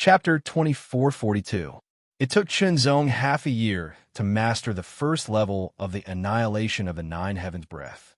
Chapter 2442. It took Chunzong half a year to master the first level of the annihilation of the Nine Heavens breath.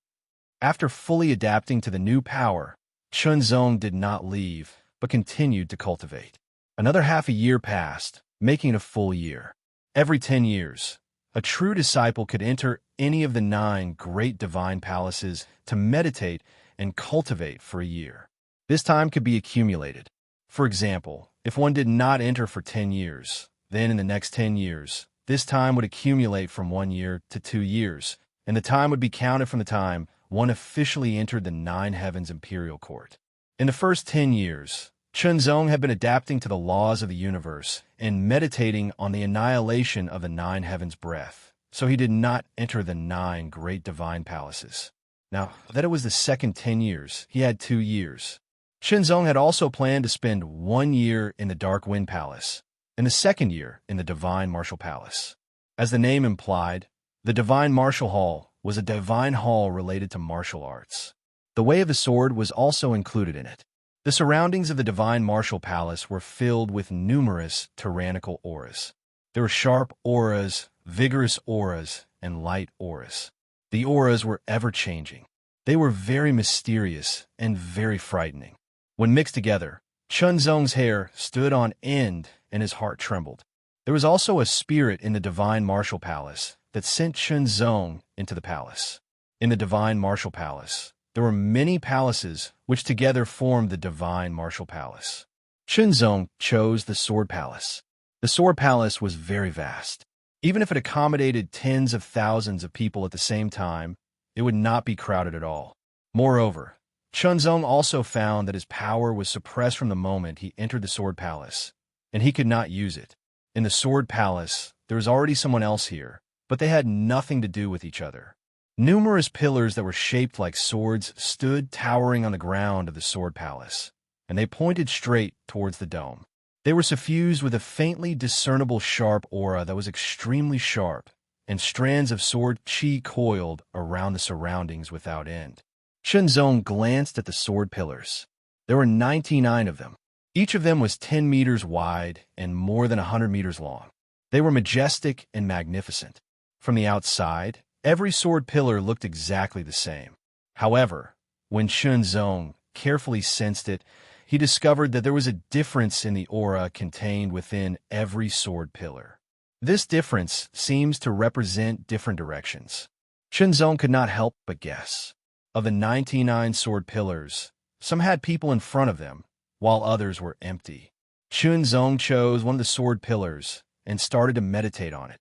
After fully adapting to the new power, Chunzong did not leave, but continued to cultivate. Another half a year passed, making it a full year. Every 10 years, a true disciple could enter any of the 9 great divine palaces to meditate and cultivate for a year. This time could be accumulated. For example, if one did not enter for 10 years, then in the next 10 years, this time would accumulate from 1 year to 2 years, and the time would be counted from the time one officially entered the Nine Heavens Imperial Court. In the first 10 years, Chunzong had been adapting to the laws of the universe and meditating on the annihilation of the Nine Heavens breath, so he did not enter the 9 great divine palaces. Now that it was the second 10 years, he had 2 years. Chunzong had also planned to spend 1 year in the Dark Wind Palace, and the second year in the Divine Martial Palace. As the name implied, the Divine Martial Hall was a divine hall related to martial arts. The Way of the Sword was also included in it. The surroundings of the Divine Martial Palace were filled with numerous tyrannical auras. There were sharp auras, vigorous auras, and light auras. The auras were ever-changing. They were very mysterious and very frightening. When mixed together, Chunzong's hair stood on end and his heart trembled. There was also a spirit in the Divine Martial Palace that sent Chunzong into the palace. In the Divine Martial Palace, there were many palaces which together formed the Divine Martial Palace. Chunzong chose the Sword Palace. The Sword Palace was very vast. Even if it accommodated tens of thousands of people at the same time, it would not be crowded at all. Moreover, Chunzong also found that his power was suppressed from the moment he entered the Sword Palace, and he could not use it. In the Sword Palace, there was already someone else here, but they had nothing to do with each other. Numerous pillars that were shaped like swords stood towering on the ground of the Sword Palace, and they pointed straight towards the dome. They were suffused with a faintly discernible sharp aura that was extremely sharp, and strands of sword chi coiled around the surroundings without end. Chunzong glanced at the sword pillars. There were 99 of them. Each of them was 10 meters wide and more than 100 meters long. They were majestic and magnificent. From the outside, every sword pillar looked exactly the same. However, when Chunzong carefully sensed it, he discovered that there was a difference in the aura contained within every sword pillar. This difference seems to represent different directions. Chunzong could not help but guess. Of the 99 sword pillars, some had people in front of them, while others were empty. Chunzong chose one of the sword pillars and started to meditate on it.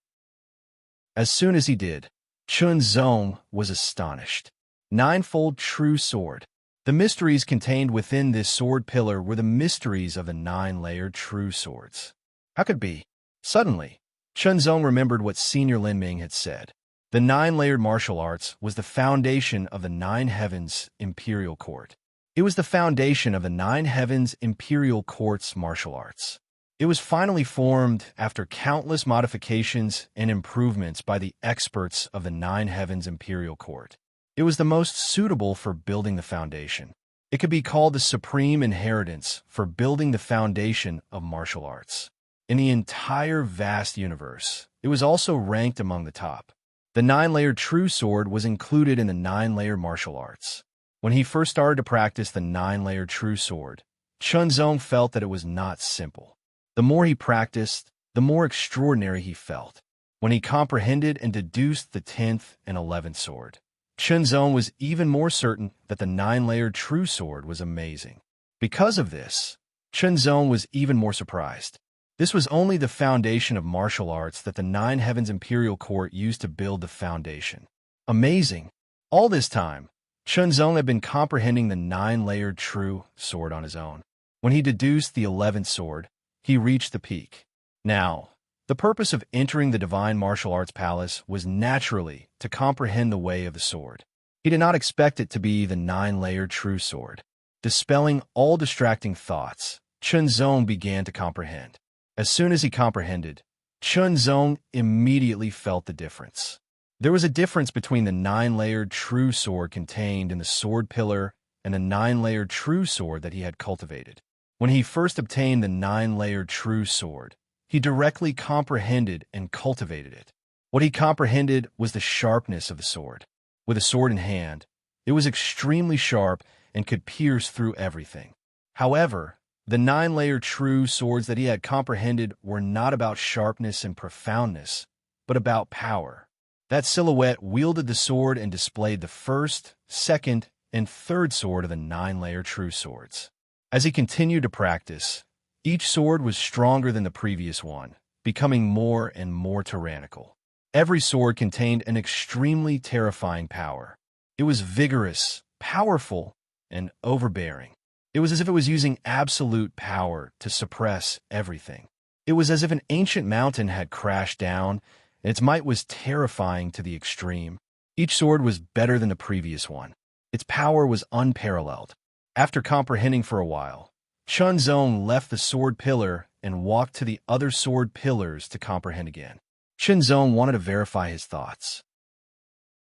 As soon as he did, Chunzong was astonished. Ninefold true sword. The mysteries contained within this sword pillar were the mysteries of the 9-layered true swords. How could it be? Suddenly, Chunzong remembered what Senior Linming had said. The 9-layered martial arts was the foundation of the 9 Heavens Imperial Court. It was the foundation of the 9 Heavens Imperial Court's martial arts. It was finally formed after countless modifications and improvements by the experts of the 9 Heavens Imperial Court. It was the most suitable for building the foundation. It could be called the supreme inheritance for building the foundation of martial arts. In the entire vast universe, it was also ranked among the top. The 9-layered true sword was included in the 9-layered martial arts. When he first started to practice the 9-layered true sword, Chunzong felt that it was not simple. The more he practiced, the more extraordinary he felt. When he comprehended and deduced the 10th and 11th sword, Chunzong was even more certain that the 9-layered true sword was amazing. Because of this, Chunzong was even more surprised. This was only the foundation of martial arts that the 9 Heavens Imperial Court used to build the foundation. Amazing! All this time, Chunzong had been comprehending the 9-layered true sword on his own. When he deduced the 11th sword, he reached the peak. Now, the purpose of entering the Divine Martial Arts Palace was naturally to comprehend the way of the sword. He did not expect it to be the 9-layered true sword. Dispelling all distracting thoughts, Chunzong began to comprehend. As soon as he comprehended, Chunzong immediately felt the difference. There was a difference between the 9-layered true sword contained in the sword pillar and the 9-layered true sword that he had cultivated. When he first obtained the 9-layered true sword, he directly comprehended and cultivated it. What he comprehended was the sharpness of the sword. With a sword in hand, it was extremely sharp and could pierce through everything. However, the 9-layered true swords that he had comprehended were not about sharpness and profoundness, but about power. That silhouette wielded the sword and displayed the first, second, and third sword of the 9-layered true swords. As he continued to practice, each sword was stronger than the previous one, becoming more and more tyrannical. Every sword contained an extremely terrifying power. It was vigorous, powerful, and overbearing. It was as if it was using absolute power to suppress everything. It was as if an ancient mountain had crashed down, and its might was terrifying to the extreme. Each sword was better than the previous one. Its power was unparalleled. After comprehending for a while, Chunzong left the sword pillar and walked to the other sword pillars to comprehend again. Chunzong wanted to verify his thoughts.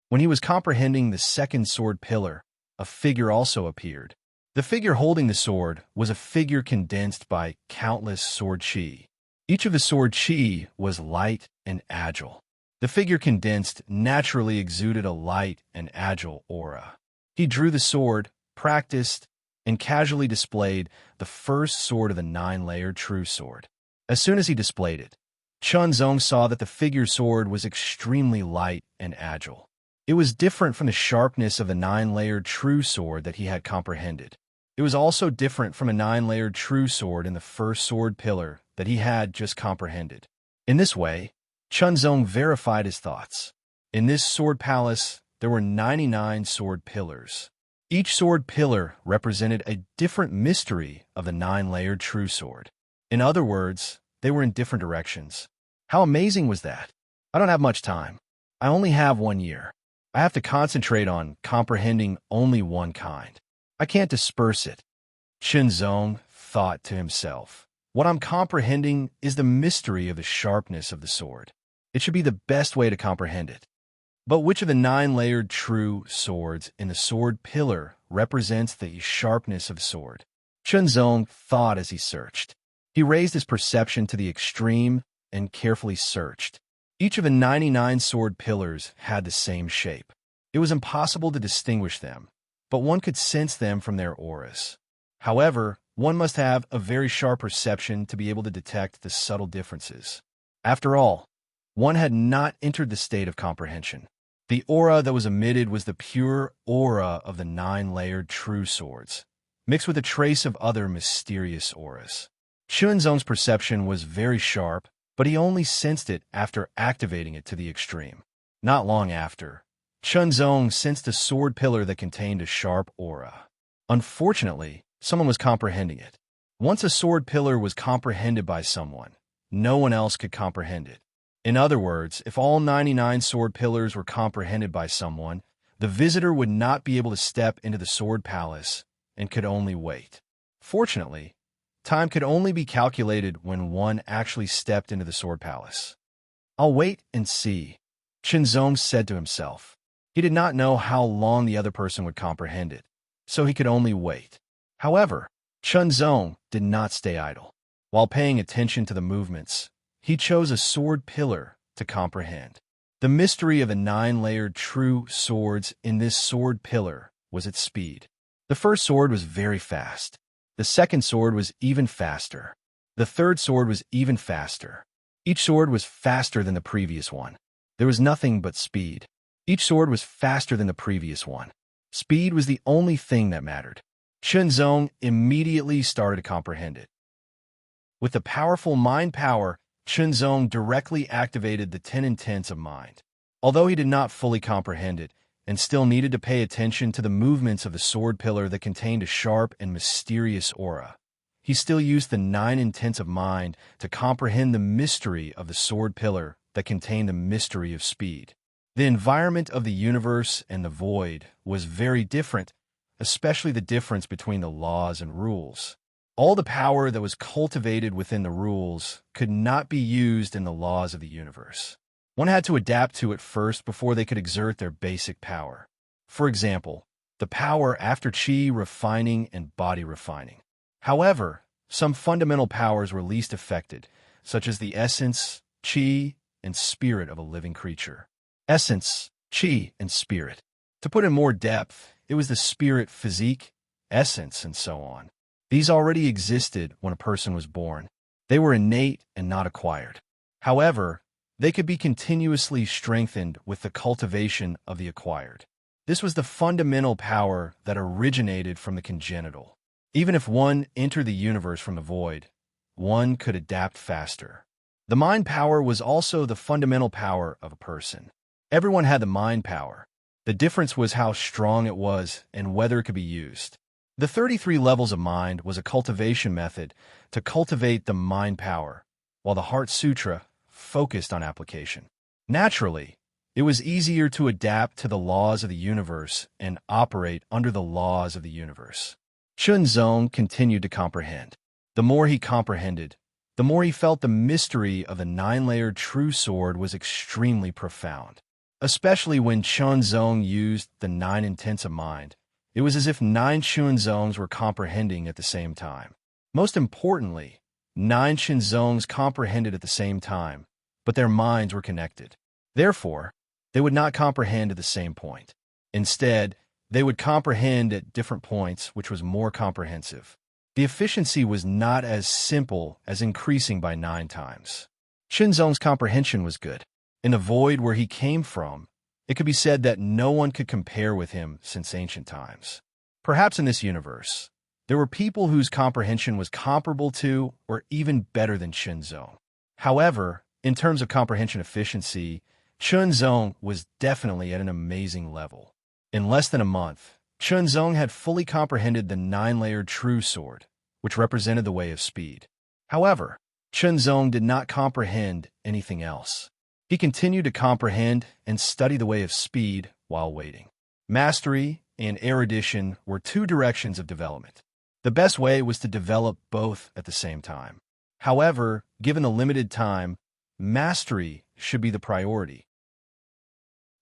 When he was comprehending the second sword pillar, a figure also appeared. The figure holding the sword was a figure condensed by countless sword chi. Each of the sword chi was light and agile. The figure condensed naturally exuded a light and agile aura. He drew the sword, practiced, and casually displayed the first sword of the 9-layered true sword. As soon as he displayed it, Chunzong saw that the figure's sword was extremely light and agile. It was different from the sharpness of the 9-layered true sword that he had comprehended. It was also different from a 9-layered true sword in the first sword pillar that he had just comprehended. In this way, Chunzong verified his thoughts. In this sword palace, there were 99 sword pillars. Each sword pillar represented a different mystery of the 9-layered true sword. In other words, they were in different directions. How amazing was that? I don't have much time. I only have 1 year. I have to concentrate on comprehending only one kind. I can't disperse it. Chunzong thought to himself. What I'm comprehending is the mystery of the sharpness of the sword. It should be the best way to comprehend it. But which of the 9-layered true swords in the sword pillar represents the sharpness of the sword? Chunzong thought as he searched. He raised his perception to the extreme and carefully searched. Each of the 99 sword pillars had the same shape. It was impossible to distinguish them, but one could sense them from their auras. However, one must have a very sharp perception to be able to detect the subtle differences. After all, one had not entered the state of comprehension. The aura that was emitted was the pure aura of the 9-layered true swords, mixed with a trace of other mysterious auras. Chunzong's perception was very sharp, but he only sensed it after activating it to the extreme. Not long after, Chunzong sensed a sword pillar that contained a sharp aura. Unfortunately, someone was comprehending it. Once a sword pillar was comprehended by someone, no one else could comprehend it. In other words, if all 99 sword pillars were comprehended by someone, the visitor would not be able to step into the sword palace and could only wait. Fortunately, time could only be calculated when one actually stepped into the sword palace. I'll wait and see, Chunzong said to himself. He did not know how long the other person would comprehend it, so he could only wait. However, Chunzong did not stay idle. While paying attention to the movements, he chose a sword pillar to comprehend. The mystery of the 9-layered true swords in this sword pillar was its speed. The first sword was very fast. The second sword was even faster. The third sword was even faster. Each sword was faster than the previous one. There was nothing but speed. Each sword was faster than the previous one. Speed was the only thing that mattered. Chunzong immediately started to comprehend it. With the powerful mind power, Chunzong directly activated the 10 intents of mind. Although he did not fully comprehend it, and still needed to pay attention to the movements of the sword pillar that contained a sharp and mysterious aura, he still used the 9 intents of mind to comprehend the mystery of the sword pillar that contained the mystery of speed. The environment of the universe and the void was very different, especially the difference between the laws and rules. All the power that was cultivated within the rules could not be used in the laws of the universe. One had to adapt to it first before they could exert their basic power. For example, the power after chi refining and body refining. However, some fundamental powers were least affected, such as the essence, qi, and spirit of a living creature. Essence, qi, and spirit. To put in more depth, it was the spirit, physique, essence, and so on. These already existed when a person was born. They were innate and not acquired. However, they could be continuously strengthened with the cultivation of the acquired. This was the fundamental power that originated from the congenital. Even if one entered the universe from the void, one could adapt faster. The mind power was also the fundamental power of a person. Everyone had the mind power. The difference was how strong it was and whether it could be used. The 33 levels of mind was a cultivation method to cultivate the mind power, while the Heart Sutra focused on application. Naturally, it was easier to adapt to the laws of the universe and operate under the laws of the universe. Chunzong continued to comprehend. The more he comprehended, the more he felt the mystery of the 9-layered true sword was extremely profound. Especially when Chunzong used the 9 intents of mind, it was as if 9 Chunzongs were comprehending at the same time. Most importantly, 9 Chunzongs comprehended at the same time, but their minds were connected. Therefore, they would not comprehend at the same point. Instead, they would comprehend at different points, which was more comprehensive. The efficiency was not as simple as increasing by 9 times. Chunzong's comprehension was good. In the void where he came from, it could be said that no one could compare with him since ancient times. Perhaps in this universe, there were people whose comprehension was comparable to or even better than Chunzong. However, in terms of comprehension efficiency, Chunzong was definitely at an amazing level. In less than a month, Chunzong had fully comprehended the 9-layered true sword, which represented the way of speed. However, Chunzong did not comprehend anything else. He continued to comprehend and study the way of speed while waiting. Mastery and erudition were 2 directions of development. The best way was to develop both at the same time. However, given the limited time, mastery should be the priority.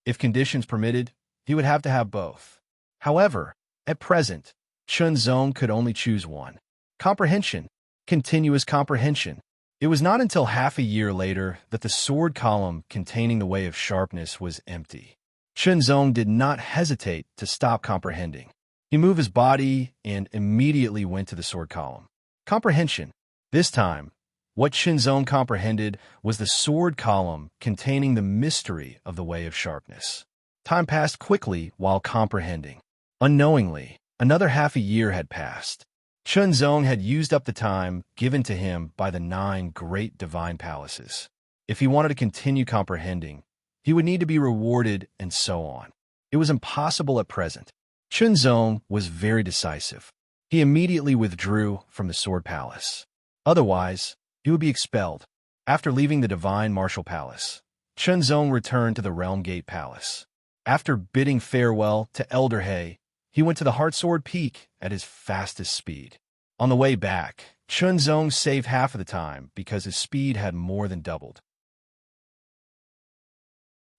If conditions permitted, he would have to have both. However, at present, Chunzong could only choose one. Comprehension, continuous comprehension. It was not until half a year later that the sword column containing the way of sharpness was empty. Chunzong did not hesitate to stop comprehending. He moved his body and immediately went to the sword column. Comprehension. This time, what Chunzong comprehended was the sword column containing the mystery of the way of sharpness. Time passed quickly while comprehending. Unknowingly, another half a year had passed. Chunzong had used up the time given to him by the 9 great divine palaces. If he wanted to continue comprehending, he would need to be rewarded and so on. It was impossible at present. Chunzong was very decisive. He immediately withdrew from the Sword Palace. Otherwise, he would be expelled. After leaving the Divine Martial Palace, Chunzong returned to the Realm Gate Palace. After bidding farewell to Elder He, he went to the Heartsword Peak at his fastest speed. On the way back, Chunzong saved half of the time because his speed had more than doubled.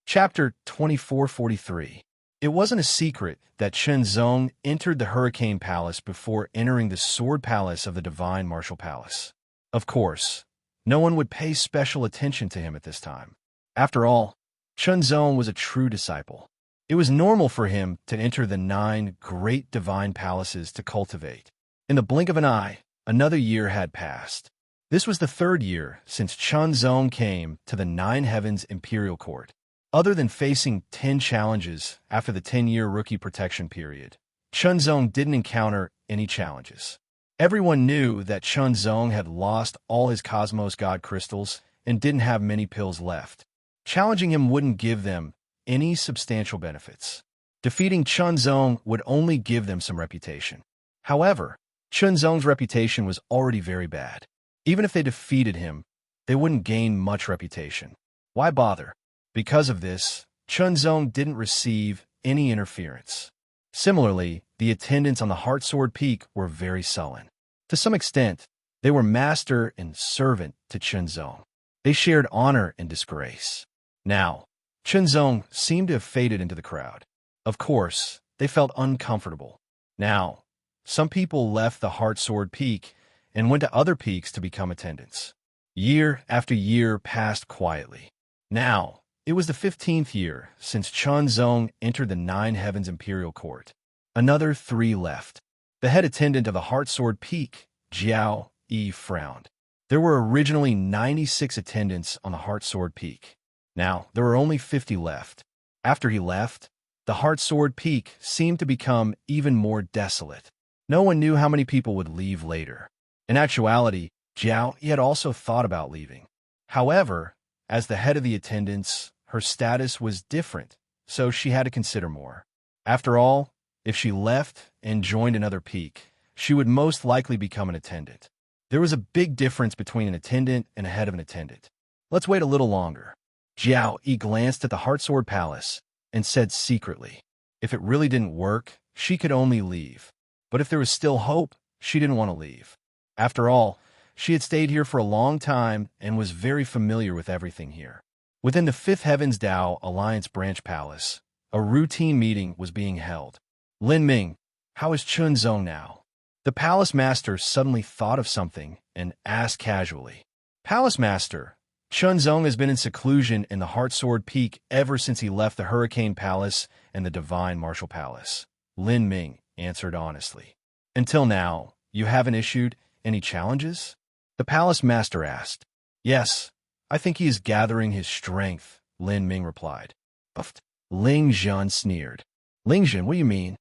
Chapter 2443. It wasn't a secret that Chunzong entered the Hurricane Palace before entering the Sword Palace of the Divine Martial Palace. Of course, no one would pay special attention to him at this time. After all, Chunzong was a true disciple. It was normal for him to enter the 9 great divine palaces to cultivate. In the blink of an eye, another year had passed. This was the 3rd year since Chunzong came to the 9 Heavens Imperial Court. Other than facing 10 challenges after the 10-year rookie protection period, Chunzong didn't encounter any challenges. Everyone knew that Chunzong had lost all his Cosmos God crystals and didn't have many pills left. Challenging him wouldn't give them any substantial benefits. Defeating Chunzong would only give them some reputation. However, Chunzong's reputation was already very bad. Even if they defeated him, they wouldn't gain much reputation. Why bother? Because of this, Chunzong didn't receive any interference. Similarly, the attendants on the Heartsword Peak were very sullen. To some extent, they were master and servant to Chunzong. They shared honor and disgrace. Now, Chunzong seemed to have faded into the crowd. Of course, they felt uncomfortable. Now, some people left the Heartsword Peak and went to other peaks to become attendants. Year after year passed quietly. Now, it was the 15th year since Chunzong entered the Nine Heavens Imperial Court. Another 3 left. The head attendant of the Heartsword Peak, Jiao Yi, frowned. There were originally 96 attendants on the Heartsword Peak. Now, there were only 50 left. After he left, the Heartsword Peak seemed to become even more desolate. No one knew how many people would leave later. In actuality, Jiao Yi had also thought about leaving. However, as the head of the attendants, her status was different, so she had to consider more. After all, if she left and joined another peak, she would most likely become an attendant. There was a big difference between an attendant and a head of an attendant. Let's wait a little longer. Jiao Yi glanced at the Heartsword Palace and said secretly, if it really didn't work, she could only leave. But if there was still hope, she didn't want to leave. After all, she had stayed here for a long time and was very familiar with everything here. Within the Fifth Heavens Dao Alliance Branch Palace, a routine meeting was being held. Lin Ming, how is Chunzong now? The palace master suddenly thought of something and asked casually. Palace master, Chunzong has been in seclusion in the Heartsword Peak ever since he left the Hurricane Palace and the Divine Martial Palace. Lin Ming answered honestly. Until now, you haven't issued any challenges? The palace master asked. Yes, I think he is gathering his strength, Lin Ming replied. Buffed. Ling Zhan sneered. Ling Zhan, what do you mean?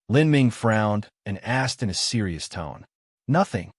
Lin Ming frowned and asked in a serious tone. Nothing.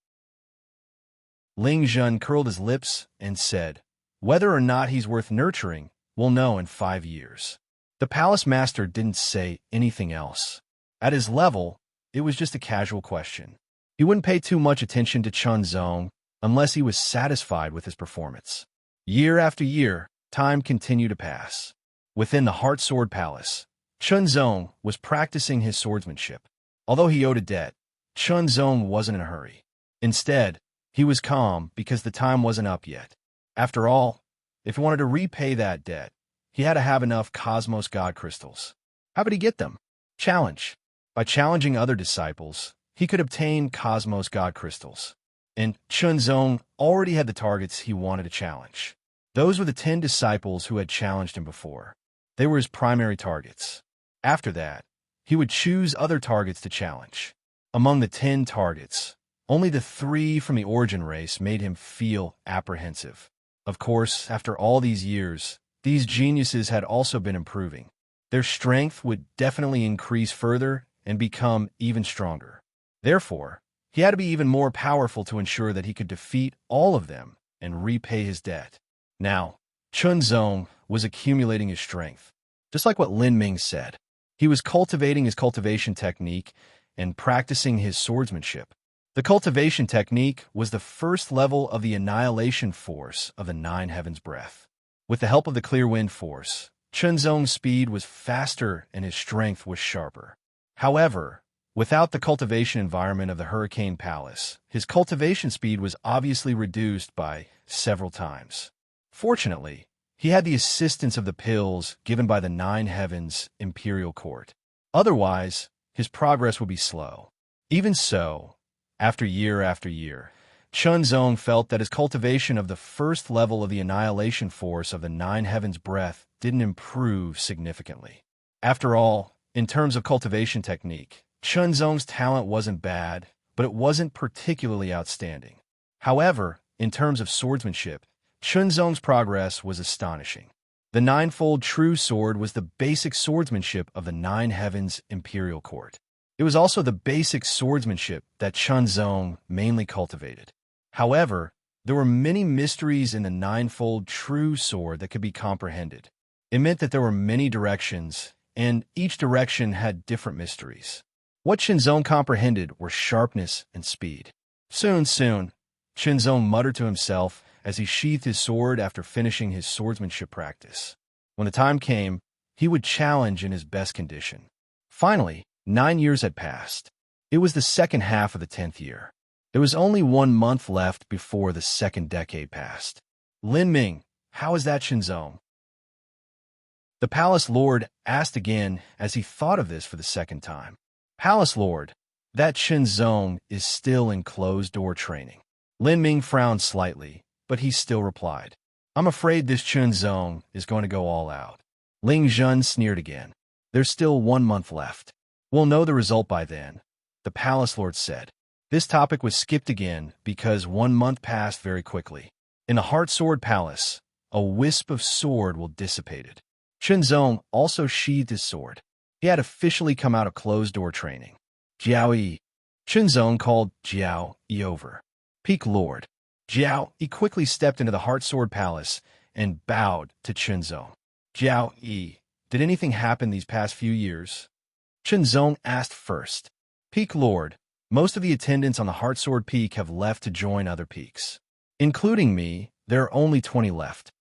Ling Zhan curled his lips and said, whether or not he's worth nurturing, we'll know in 5 years. The palace master didn't say anything else. At his level, it was just a casual question. He wouldn't pay too much attention to Chunzong unless he was satisfied with his performance. Year after year, time continued to pass. Within the Heartsword Palace, Chunzong was practicing his swordsmanship. Although he owed a debt, Chunzong wasn't in a hurry. Instead, he was calm because the time wasn't up yet. After all, if he wanted to repay that debt, he had to have enough Cosmos God Crystals. How would he get them? Challenge. By challenging other disciples, he could obtain Cosmos God Crystals. And Chunzong already had the targets he wanted to challenge. Those were the 10 disciples who had challenged him before. They were his primary targets. After that, he would choose other targets to challenge. Among the 10 targets, only the 3 from the origin race made him feel apprehensive. Of course, after all these years, these geniuses had also been improving. Their strength would definitely increase further and become even stronger. Therefore, he had to be even more powerful to ensure that he could defeat all of them and repay his debt. Now, Chunzong was accumulating his strength. Just like what Lin Ming said, he was cultivating his cultivation technique and practicing his swordsmanship. The cultivation technique was the first level of the annihilation force of the Nine Heavens Breath. With the help of the Clear Wind Force, Chunzong's speed was faster and his strength was sharper. However, without the cultivation environment of the Hurricane Palace, his cultivation speed was obviously reduced by several times. Fortunately, he had the assistance of the pills given by the Nine Heavens Imperial Court. Otherwise, his progress would be slow. Even so, after year, Chunzong felt that his cultivation of the first level of the annihilation force of the Nine Heavens Breath didn't improve significantly. After all, in terms of cultivation technique, Chunzong's talent wasn't bad, but it wasn't particularly outstanding. However, in terms of swordsmanship, Chunzong's progress was astonishing. The ninefold true sword was the basic swordsmanship of the Nine Heavens Imperial Court. It was also the basic swordsmanship that Chunzong mainly cultivated. However, there were many mysteries in the ninefold true sword that could be comprehended. It meant that there were many directions, and each direction had different mysteries. What Chunzong comprehended were sharpness and speed. Soon, Chunzong muttered to himself as he sheathed his sword after finishing his swordsmanship practice. When the time came, he would challenge in his best condition. Finally, 9 years had passed. It was the second half of the 10th year. There was only 1 month left before the second decade passed. Lin Ming, how is that Chunzong? The Palace Lord asked again as he thought of this for the second time. Palace Lord, that Chunzong is still in closed-door training. Lin Ming frowned slightly, but he still replied, I'm afraid this Chen Zong is going to go all out. Ling Zhun sneered again. There's still 1 month left. We'll know the result by then, the palace lord said. This topic was skipped again because 1 month passed very quickly. In the Heart Sword Palace, a wisp of sword will dissipated. Chen Zong also sheathed his sword. He had officially come out of closed-door training. Jiao Yi. Chen Zong called Jiao Yi over. Peak Lord. Jiao Yi quickly stepped into the Heart Sword Palace and bowed to Chen Zong. Jiao Yi, did anything happen these past few years? Chen Zong asked first. Peak Lord, most of the attendants on the Heart Sword Peak have left to join other peaks. Including me, there are only 20 left.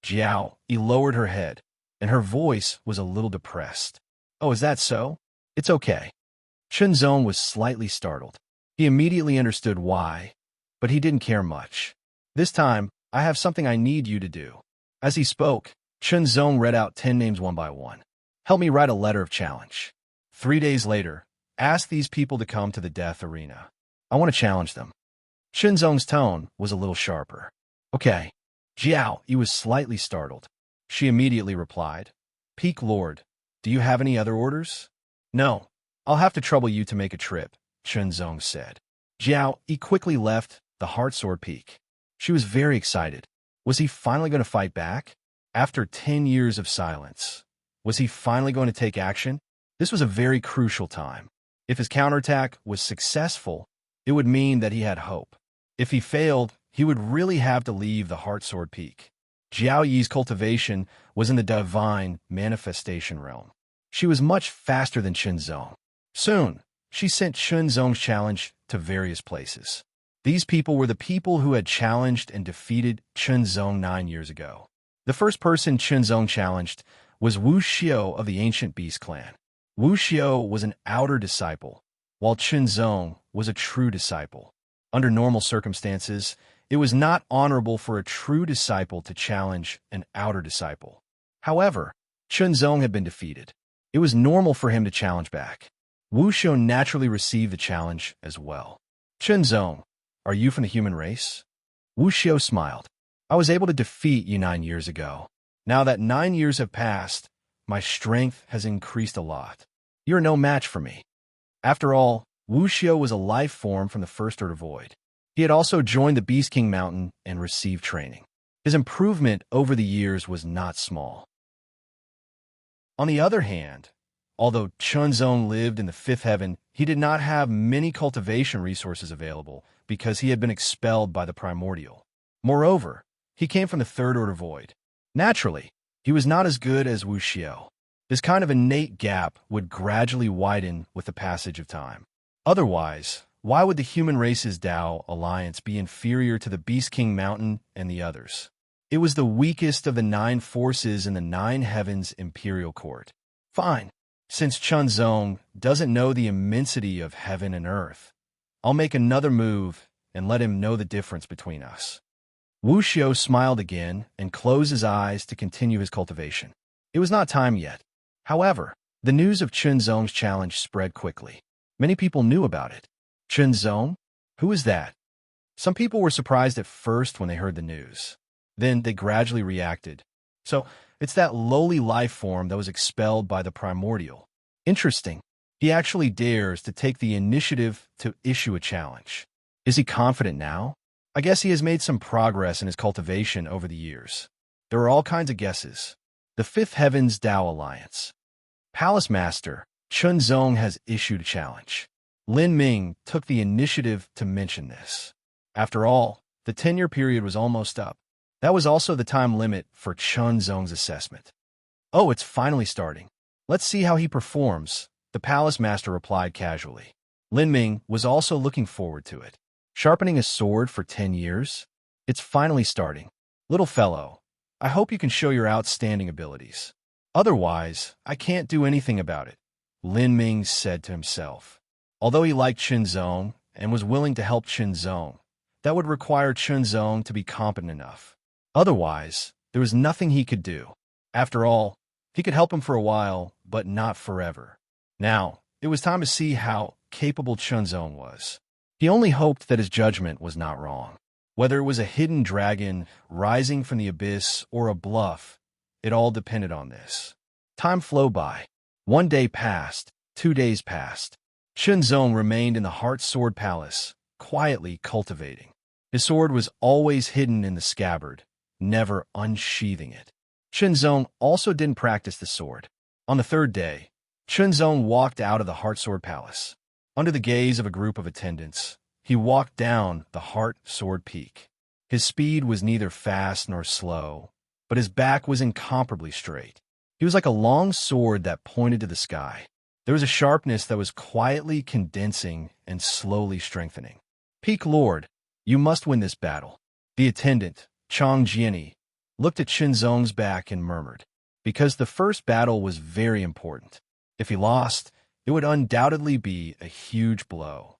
Jiao Yi lowered her head, and her voice was a little depressed. Oh, is that so? It's okay. Chen Zong was slightly startled. He immediately understood why, but he didn't care much. This time, I have something I need you to do. As he spoke, Chen Zong read out 10 names one by one. Help me write a letter of challenge. 3 days later, ask these people to come to the death arena. I want to challenge them. Chen Zong's tone was a little sharper. Okay. Jiao Yi was slightly startled. She immediately replied, Peak Lord, do you have any other orders? No. I'll have to trouble you to make a trip, Chen Zong said. Jiao Yi quickly left the Heart Sword Peak. She was very excited. Was he finally going to fight back? After 10 years of silence, was he finally going to take action? This was a very crucial time. If his counterattack was successful, it would mean that he had hope. If he failed, he would really have to leave the Heart Sword Peak. Jiao Yi's cultivation was in the divine manifestation realm. She was much faster than Chen Zong. Soon, she sent Chen Zong's challenge to various places. These people were the people who had challenged and defeated Chen Zong 9 years ago. The first person Chen Zong challenged was Wu Xiao of the Ancient Beast clan. Wu Xiao was an outer disciple, while Chen Zong was a true disciple. Under normal circumstances, it was not honorable for a true disciple to challenge an outer disciple. However, Chen Zong had been defeated. It was normal for him to challenge back. Wu Xiao naturally received the challenge as well. Chen Zong, are you from the human race? Wu Xiao smiled. I was able to defeat you 9 years ago. Now that 9 years have passed, my strength has increased a lot. You're no match for me. After all, Wu Xiao was a life form from the First Order Void. He had also joined the Beast King Mountain and received training. His improvement over the years was not small. On the other hand, although Chen Zong lived in the fifth heaven, he did not have many cultivation resources available because he had been expelled by the primordial. Moreover, he came from the Third Order Void. Naturally, he was not as good as Wu Xiao. This kind of innate gap would gradually widen with the passage of time. Otherwise, why would the human race's Dao alliance be inferior to the Beast King Mountain and the others? It was the weakest of the 9 forces in the 9 heavens imperial court. Fine. Since Chen Zong doesn't know the immensity of heaven and earth, I'll make another move and let him know the difference between us. Wu Xiao smiled again and closed his eyes to continue his cultivation. It was not time yet. However, the news of Chen Zong's challenge spread quickly. Many people knew about it. Chen Zong? Who is that? Some people were surprised at first when they heard the news. Then they gradually reacted. So, it's that lowly life form that was expelled by the primordial. Interesting. He actually dares to take the initiative to issue a challenge. Is he confident now? I guess he has made some progress in his cultivation over the years. There are all kinds of guesses. The Fifth Heavens Dao Alliance. Palace Master, Chen Zong has issued a challenge. Lin Ming took the initiative to mention this. After all, the tenure period was almost up. That was also the time limit for Chen Zong's assessment. Oh, it's finally starting. Let's see how he performs, the Palace Master replied casually. Lin Ming was also looking forward to it. Sharpening a sword for 10 years? It's finally starting. Little fellow, I hope you can show your outstanding abilities. Otherwise, I can't do anything about it, Lin Ming said to himself. Although he liked Chen Zong and was willing to help Chen Zong, that would require Chen Zong to be competent enough. Otherwise, there was nothing he could do. After all, he could help him for a while, but not forever. Now, it was time to see how capable Chen Zong was. He only hoped that his judgment was not wrong. Whether it was a hidden dragon rising from the abyss or a bluff, it all depended on this. Time flew by. 1 day passed, 2 days passed. Chunzong remained in the Heart Sword Palace, quietly cultivating. His sword was always hidden in the scabbard, never unsheathing it. Chunzong also didn't practice the sword. On the 3rd day, Chunzong walked out of the Heart Sword Palace. Under the gaze of a group of attendants, he walked down the Heart Sword Peak. His speed was neither fast nor slow, but his back was incomparably straight. He was like a long sword that pointed to the sky. There was a sharpness that was quietly condensing and slowly strengthening. Peak Lord, you must win this battle. The attendant, Chong Jiani, looked at Chunzong's back and murmured, because the first battle was very important. If he lost, it would undoubtedly be a huge blow.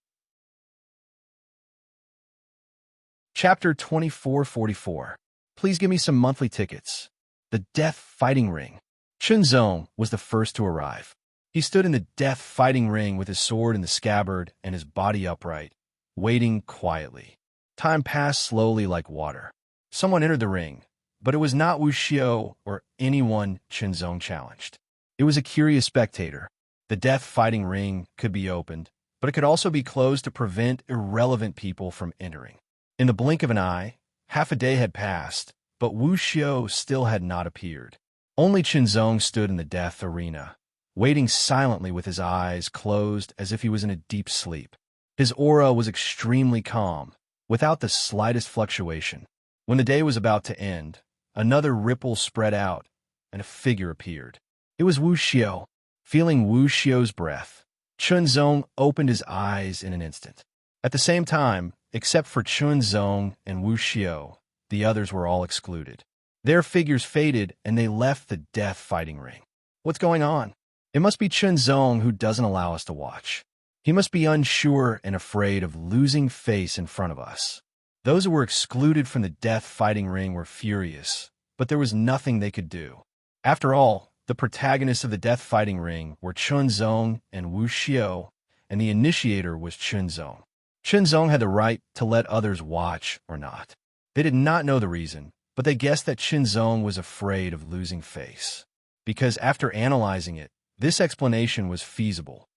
Chapter 2444. Please give me some monthly tickets. The Death Fighting Ring. Chunzong was the first to arrive. He stood in the Death Fighting Ring with his sword in the scabbard and his body upright, waiting quietly. Time passed slowly like water. Someone entered the ring, but it was not Wu Xiao or anyone Chunzong challenged. It was a curious spectator. The Death Fighting Ring could be opened, but it could also be closed to prevent irrelevant people from entering. In the blink of an eye, half a day had passed, but Wu Xiao still had not appeared. Only Chunzong stood in the death arena, waiting silently with his eyes closed as if he was in a deep sleep. His aura was extremely calm, without the slightest fluctuation. When the day was about to end, another ripple spread out, and a figure appeared. It was Wu Xiao. Feeling Wu Xiao's breath, Chunzong opened his eyes in an instant. At the same time, except for Chunzong and Wu Xiao, the others were all excluded. Their figures faded, and they left the Death Fighting Ring. What's going on? It must be Chunzong who doesn't allow us to watch. He must be unsure and afraid of losing face in front of us. Those who were excluded from the Death Fighting Ring were furious, but there was nothing they could do. After all, the protagonists of the Death Fighting Ring were Chunzong and Wu Xiao, and the initiator was Chunzong. Chunzong had the right to let others watch or not. They did not know the reason, but they guessed that Chunzong was afraid of losing face. Because after analyzing it, this explanation was feasible.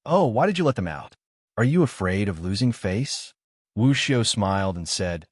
Oh, why did you let them out? Are you afraid of losing face? Wu Xiao smiled and said,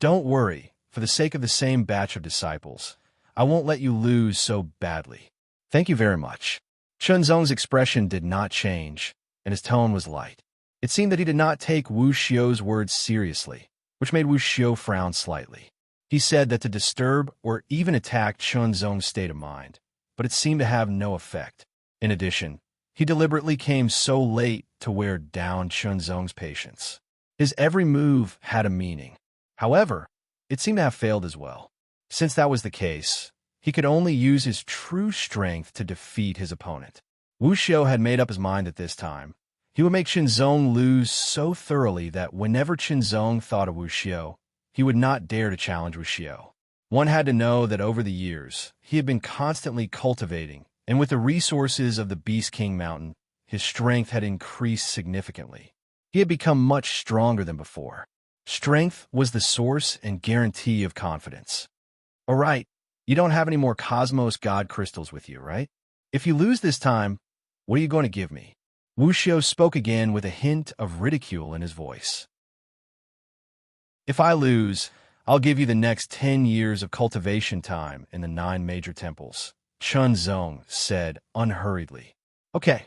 Don't worry, for the sake of the same batch of disciples, I won't let you lose so badly. Thank you very much. Chunzong's expression did not change, and his tone was light. It seemed that he did not take Wu Xiao's words seriously, which made Wu Xiao frown slightly. He said that to disturb or even attack Chunzong's state of mind, but it seemed to have no effect. In addition, he deliberately came so late to wear down Chunzong's patience. His every move had a meaning. However, it seemed to have failed as well. Since that was the case, he could only use his true strength to defeat his opponent. Wu Xiao had made up his mind at this time. He would make Chunzong lose so thoroughly that whenever Chunzong thought of Wu Xiao, he would not dare to challenge Wu Xiao. One had to know that over the years, he had been constantly cultivating, and with the resources of the Beast King Mountain, his strength had increased significantly. He had become much stronger than before. Strength was the source and guarantee of confidence. All right, you don't have any more Cosmos God crystals with you, right? If you lose this time, what are you going to give me? Wu Xiao spoke again with a hint of ridicule in his voice. If I lose, I'll give you the next 10 years of cultivation time in the 9 major temples, Chunzong said unhurriedly. Okay,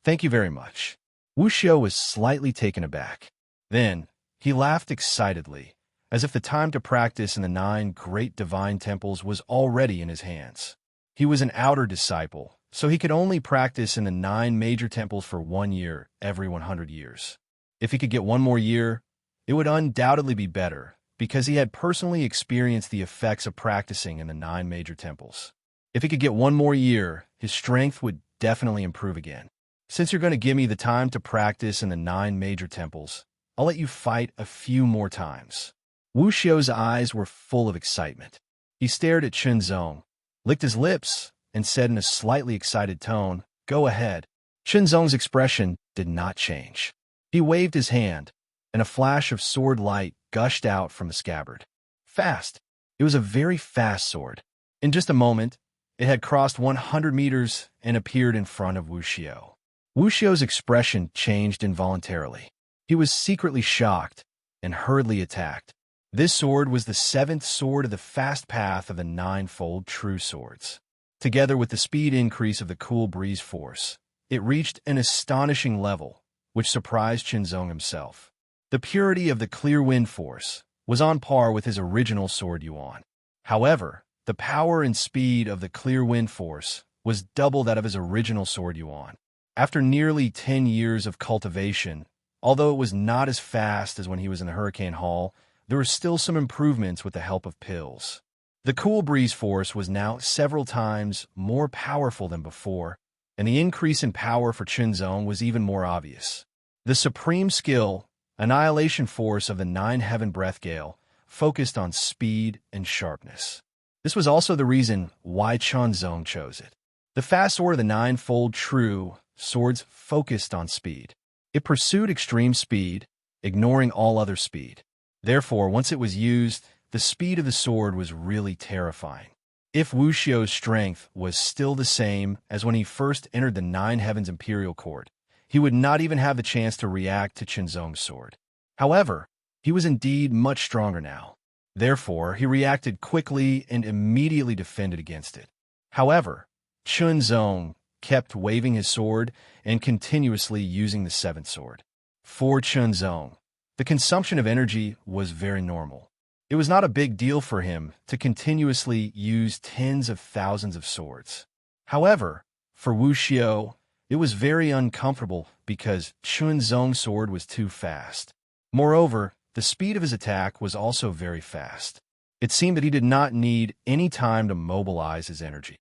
thank you very much. Wu Xiao was slightly taken aback. Then, he laughed excitedly, as if the time to practice in the 9 great divine temples was already in his hands. He was an outer disciple, so he could only practice in the 9 major temples for 1 year every 100 years. If he could get 1 more year, it would undoubtedly be better, because he had personally experienced the effects of practicing in the 9 major temples. If he could get 1 more year, his strength would definitely improve again. Since you're going to give me the time to practice in the 9 major temples, I'll let you fight a few more times. Wu Xiao's eyes were full of excitement. He stared at Chunzong, licked his lips, and said in a slightly excited tone, Go ahead. Chunzong's expression did not change. He waved his hand, and a flash of sword light gushed out from the scabbard. Fast. It was a very fast sword. In just a moment, it had crossed 100 meters and appeared in front of Wuxiu. Wuxiu's expression changed involuntarily. He was secretly shocked and hurriedly attacked. This sword was the seventh sword of the fast path of the ninefold true swords. Together with the speed increase of the cool breeze force, it reached an astonishing level, which surprised Qinzong himself. The purity of the clear wind force was on par with his original sword Yuan. However, the power and speed of the clear wind force was double that of his original sword Yuan. After nearly 10 years of cultivation, although it was not as fast as when he was in the Hurricane Hall, there were still some improvements with the help of pills. The cool breeze force was now several times more powerful than before, and the increase in power for Qinzong was even more obvious. The supreme skill, annihilation force of the nine-heaven breath gale, focused on speed and sharpness. This was also the reason why Qinzong chose it. The fast sword of the ninefold true swords focused on speed. It pursued extreme speed, ignoring all other speed. Therefore, once it was used, the speed of the sword was really terrifying. If Wuxiu's strength was still the same as when he first entered the Nine Heavens Imperial Court, he would not even have the chance to react to Qinzong's sword. However, he was indeed much stronger now. Therefore, he reacted quickly and immediately defended against it. However, Qinzong kept waving his sword and continuously using the seventh sword. For Qinzong, the consumption of energy was very normal. It was not a big deal for him to continuously use tens of thousands of swords. However, for Wuxiu, it was very uncomfortable because Qinzong's sword was too fast. Moreover, the speed of his attack was also very fast. It seemed that he did not need any time to mobilize his energy.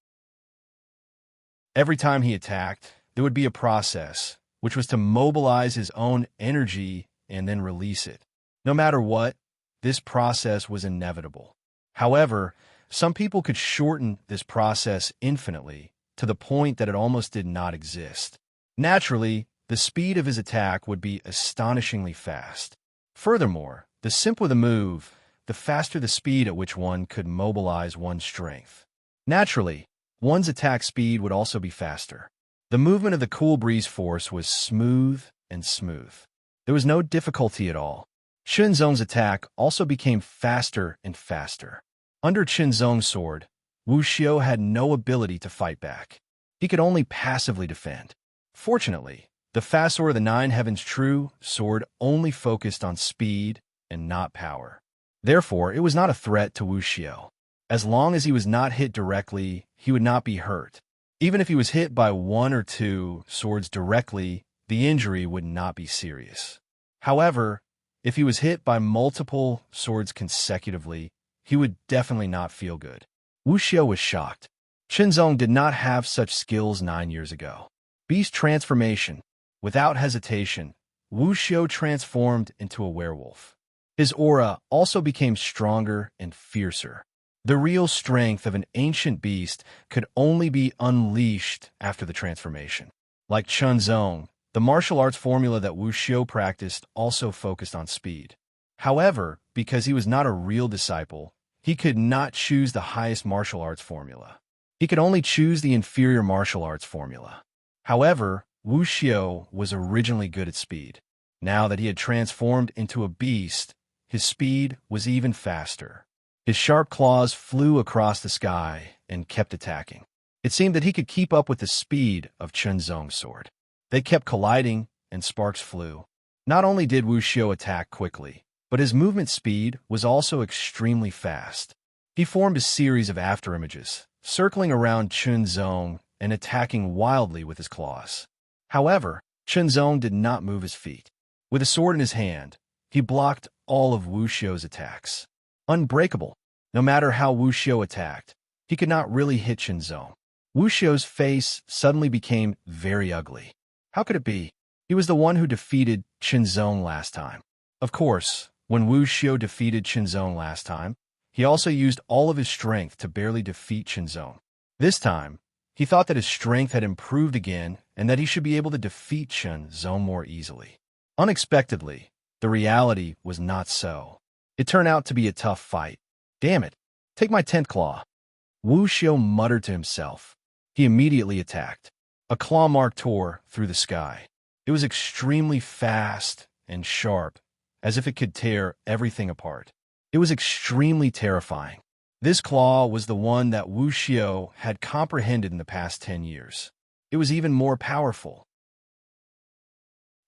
Every time he attacked, there would be a process, which was to mobilize his own energy and then release it. No matter what, this process was inevitable. However, some people could shorten this process infinitely to the point that it almost did not exist. Naturally, the speed of his attack would be astonishingly fast. Furthermore, the simpler the move, the faster the speed at which one could mobilize one's strength. Naturally, one's attack speed would also be faster. The movement of the cool breeze force was smooth and smooth. There was no difficulty at all. Qinzong's attack also became faster and faster. Under Qinzong's sword, Wuxiu had no ability to fight back. He could only passively defend. Fortunately, the fast sword of the Nine Heavens True sword only focused on speed and not power. Therefore, it was not a threat to Wuxiu. As long as he was not hit directly, he would not be hurt. Even if he was hit by one or two swords directly, the injury would not be serious. However, if he was hit by multiple swords consecutively, he would definitely not feel good. Wuxiu was shocked. Qinzong did not have such skills 9 years ago. Beast transformation. Without hesitation, Wuxiu transformed into a werewolf. His aura also became stronger and fiercer. The real strength of an ancient beast could only be unleashed after the transformation. Like Qinzong, the martial arts formula that Wuxiu practiced also focused on speed. However, because he was not a real disciple, he could not choose the highest martial arts formula. He could only choose the inferior martial arts formula. However, Wuxiu was originally good at speed. Now that he had transformed into a beast, his speed was even faster. His sharp claws flew across the sky and kept attacking. It seemed that he could keep up with the speed of Qinzong's sword. They kept colliding, and sparks flew. Not only did Wuxiu attack quickly, but his movement speed was also extremely fast. He formed a series of afterimages, circling around Qinzong and attacking wildly with his claws. However, Qinzong did not move his feet. With a sword in his hand, he blocked all of Wuxiu's attacks. Unbreakable, no matter how Wuxiu attacked, he could not really hit Qinzong. Wuxiu's face suddenly became very ugly. How could it be? He was the one who defeated Qinzong last time. Of course, when Wuxiu defeated Qinzong last time, he also used all of his strength to barely defeat Qinzong. This time, he thought that his strength had improved again and that he should be able to defeat Qinzong more easily. Unexpectedly, the reality was not so. It turned out to be a tough fight. Damn it. Take my 10th claw. Wu Xiao muttered to himself. He immediately attacked. A claw mark tore through the sky. It was extremely fast and sharp, as if it could tear everything apart. It was extremely terrifying. This claw was the one that Wu Xiao had comprehended in the past 10 years. It was even more powerful.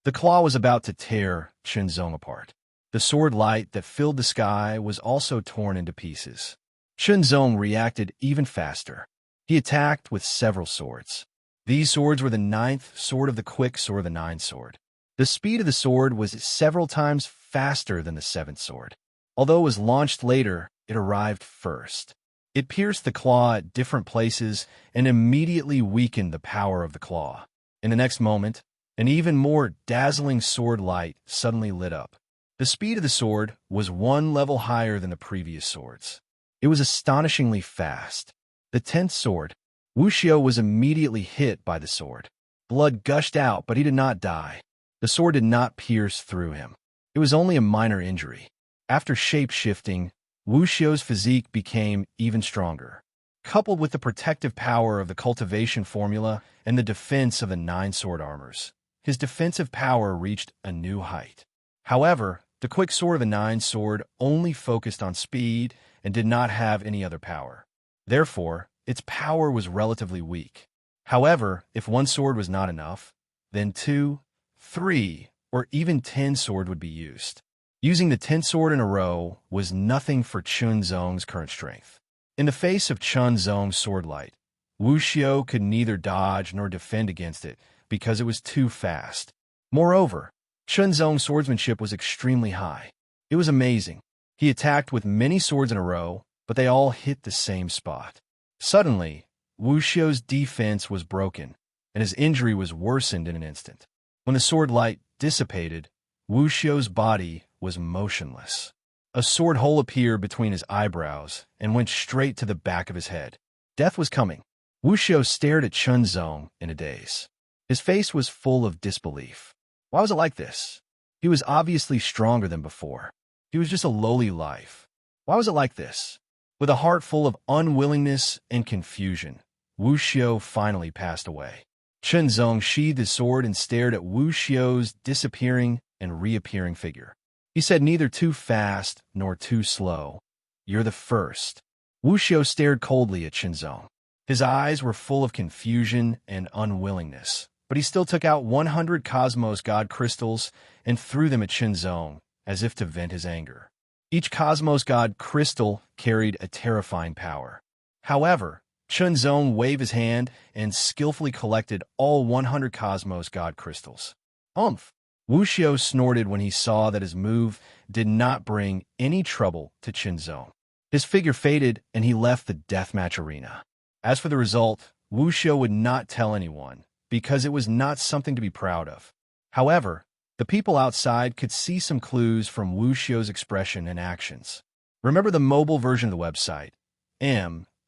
The claw was about to tear Chunzong apart. The sword light that filled the sky was also torn into pieces. Chunzong reacted even faster. He attacked with several swords. These swords were the 9th sword of the quick sword of the 9th sword. The speed of the sword was several times faster than the 7th sword. Although it was launched later, it arrived first. It pierced the claw at different places and immediately weakened the power of the claw. In the next moment, an even more dazzling sword light suddenly lit up. The speed of the sword was 1 level higher than the previous swords. It was astonishingly fast. The 10th sword. Wu Xiao was immediately hit by the sword. Blood gushed out, but he did not die. The sword did not pierce through him. It was only a minor injury. After shape-shifting, Wu Xiao's physique became even stronger. Coupled with the protective power of the cultivation formula and the defense of the 9 sword armors, his defensive power reached a new height. However, the quick sword of the 9 sword only focused on speed and did not have any other power. Therefore, its power was relatively weak. However, if 1 sword was not enough, then 2, 3, or even 10 sword would be used. Using the 10th sword in a row was nothing for Chunzong's current strength. In the face of Chunzong's sword light, Wu Xiao could neither dodge nor defend against it because it was too fast. Moreover, Chunzong's swordsmanship was extremely high. It was amazing. He attacked with many swords in a row, but they all hit the same spot. Suddenly, Wu Xiao's defense was broken, and his injury was worsened in an instant. When the sword light dissipated, Wu Xiao's body was motionless. A sword hole appeared between his eyebrows and went straight to the back of his head. Death was coming. Wu Xiao stared at Chunzong in a daze. His face was full of disbelief. Why was it like this? He was obviously stronger than before. He was just a lowly life. Why was it like this? With a heart full of unwillingness and confusion, Wu Xiao finally passed away. Chunzong sheathed his sword and stared at Wu Xiao's disappearing and reappearing figure. He said neither too fast nor too slow. You're the first. Wu Xiao stared coldly at Chunzong. His eyes were full of confusion and unwillingness, but he still took out 100 Cosmos God crystals and threw them at Chunzong as if to vent his anger. Each Cosmos God crystal carried a terrifying power. However, Chunzong waved his hand and skillfully collected all 100 Cosmos God crystals. Umph! Wu Xiao snorted when he saw that his move did not bring any trouble to Chunzong. His figure faded and he left the deathmatch arena. As for the result, Wu Xiao would not tell anyone because it was not something to be proud of. However, the people outside could see some clues from Wu Xiao's expression and actions. Remember the mobile version of the website,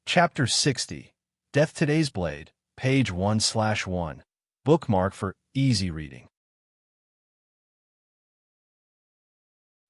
Chapter 60, Death Today's Blade, page 1/1, bookmark for easy reading.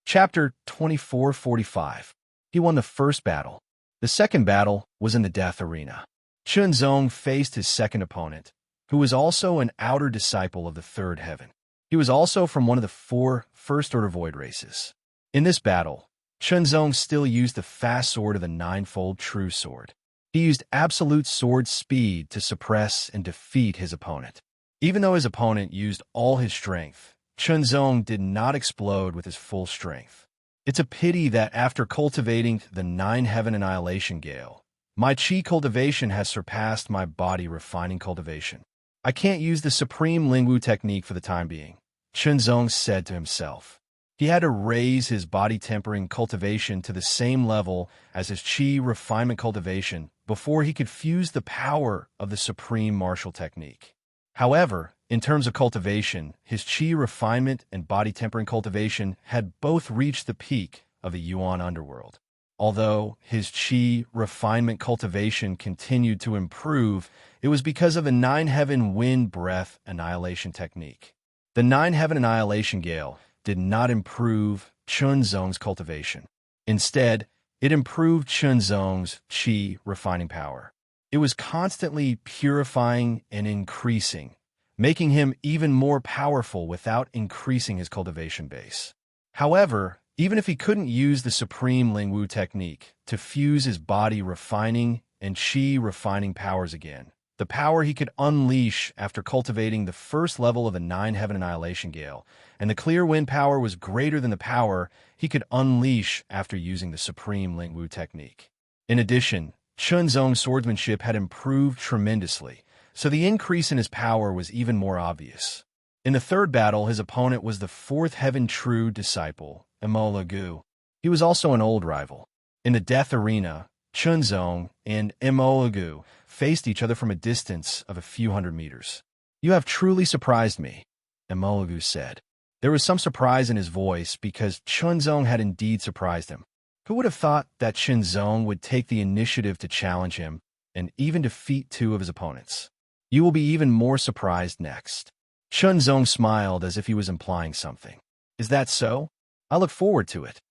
Chapter 2445. He won the first battle. The second battle was in the death arena. Chunzong faced his second opponent, who was also an outer disciple of the third heaven. He was also from one of the 4 first-order void races. In this battle, Chunzong still used the fast sword of the 9-fold true sword. He used absolute sword speed to suppress and defeat his opponent. Even though his opponent used all his strength, Chunzong did not explode with his full strength. It's a pity that after cultivating the 9-heaven annihilation gale, my chi cultivation has surpassed my body refining cultivation. I can't use the supreme Lingwu technique for the time being, Chunzong said to himself. He had to raise his body tempering cultivation to the same level as his chi refinement cultivation before he could fuse the power of the supreme martial technique. However, in terms of cultivation, his chi refinement and body tempering cultivation had both reached the peak of the Yuan underworld. Although his chi refinement cultivation continued to improve, it was because of the 9-heaven wind breath annihilation technique. The 9-heaven annihilation gale did not improve Chunzong's cultivation. Instead, it improved Chunzong's qi refining power. It was constantly purifying and increasing, making him even more powerful without increasing his cultivation base. However, even if he couldn't use the supreme Lingwu technique to fuse his body refining and qi refining powers again, the power he could unleash after cultivating the first level of the Nine-Heaven Annihilation Gale, and the clear wind power was greater than the power he could unleash after using the supreme Lingwu technique. In addition, Chunzong's swordsmanship had improved tremendously, so the increase in his power was even more obvious. In the third battle, his opponent was the fourth heaven true disciple, Immortal. He was also an old rival. In the death arena, Chunzong and Immortal faced each other from a distance of a few hundred meters. "You have truly surprised me," Immortal said. There was some surprise in his voice because Chunzong had indeed surprised him. Who would have thought that Chunzong would take the initiative to challenge him and even defeat two of his opponents? "You will be even more surprised next." Chunzong smiled as if he was implying something. "Is that so? I look forward to it."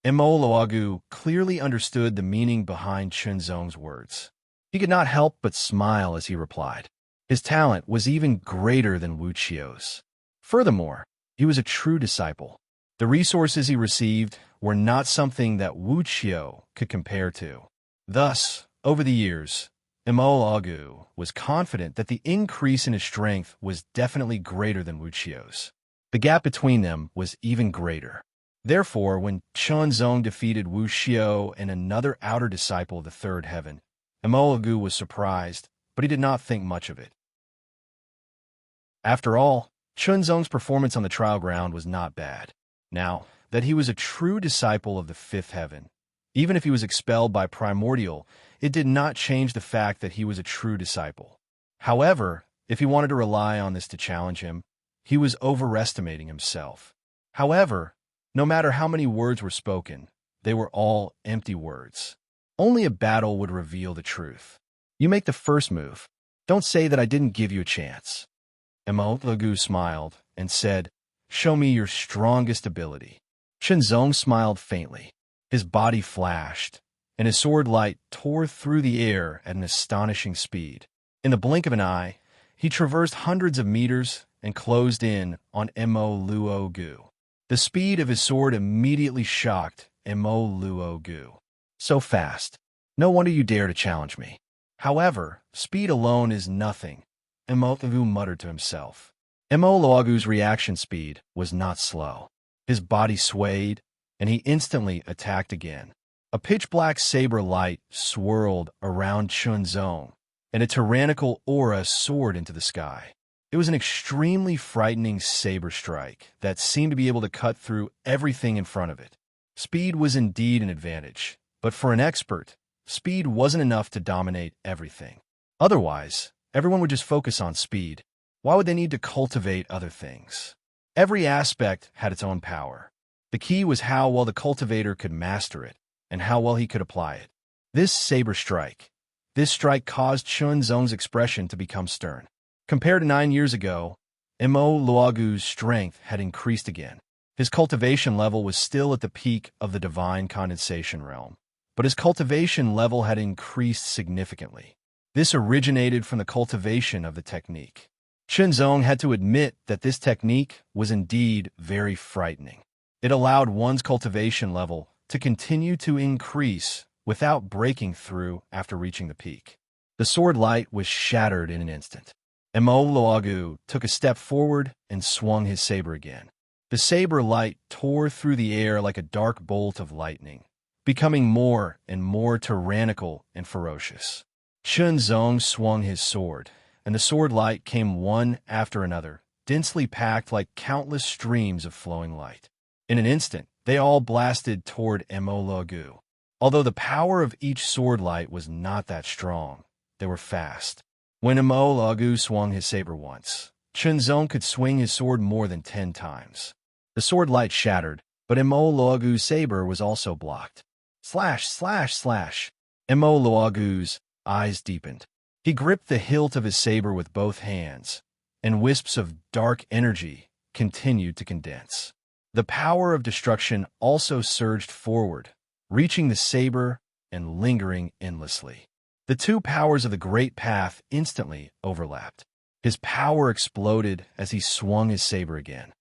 Immortal clearly understood the meaning behind Chunzong's words. He could not help but smile as he replied. His talent was even greater than Wu Qiu's. Furthermore, he was a true disciple. The resources he received were not something that Wu Qiu could compare to. Thus, over the years, Immortal was confident that the increase in his strength was definitely greater than Wu Qiu's. The gap between them was even greater. Therefore, when Chunzong defeated Wu Qiu and another outer disciple of the third heaven, Immortal was surprised, but he did not think much of it. After all, Chunzong's performance on the trial ground was not bad. Now that he was a true disciple of the fifth heaven, even if he was expelled by Primordial, it did not change the fact that he was a true disciple. However, if he wanted to rely on this to challenge him, he was overestimating himself. However, no matter how many words were spoken, they were all empty words. Only a battle would reveal the truth. "You make the first move. Don't say that I didn't give you a chance." Immortal smiled and said, "Show me your strongest ability." Chunzong smiled faintly. His body flashed, and his sword light tore through the air at an astonishing speed. In the blink of an eye, he traversed hundreds of meters and closed in on Immortal. The speed of his sword immediately shocked Immortal. "So fast. No wonder you dare to challenge me." However, speed alone is nothing, Immortal muttered to himself. Immortal's reaction speed was not slow. His body swayed, and he instantly attacked again. A pitch-black saber light swirled around Chunzong, and a tyrannical aura soared into the sky. It was an extremely frightening saber strike that seemed to be able to cut through everything in front of it. Speed was indeed an advantage, but for an expert, speed wasn't enough to dominate everything. Otherwise, everyone would just focus on speed. Why would they need to cultivate other things? Every aspect had its own power. The key was how well the cultivator could master it, and how well he could apply it. This strike caused Chunzong's expression to become stern. Compared to 9 years ago, Immortal's strength had increased again. His cultivation level was still at the peak of the divine condensation realm, but his cultivation level had increased significantly. This originated from the cultivation of the technique. Chunzong had to admit that this technique was indeed very frightening. It allowed one's cultivation level to continue to increase without breaking through after reaching the peak. The sword light was shattered in an instant. Immortal took a step forward and swung his saber again. The saber light tore through the air like a dark bolt of lightning, becoming more and more tyrannical and ferocious. Chunzong swung his sword, and the sword light came one after another, densely packed like countless streams of flowing light. In an instant, they all blasted toward Immortal. Although the power of each sword light was not that strong, they were fast. When Immortal swung his saber once, Chunzong could swing his sword more than 10 times. The sword light shattered, but Immortal's saber was also blocked. Slash, slash, slash. Immortal's eyes deepened. He gripped the hilt of his saber with both hands, and wisps of dark energy continued to condense. The power of destruction also surged forward, reaching the saber and lingering endlessly. The two powers of the great path instantly overlapped. His power exploded as he swung his saber again.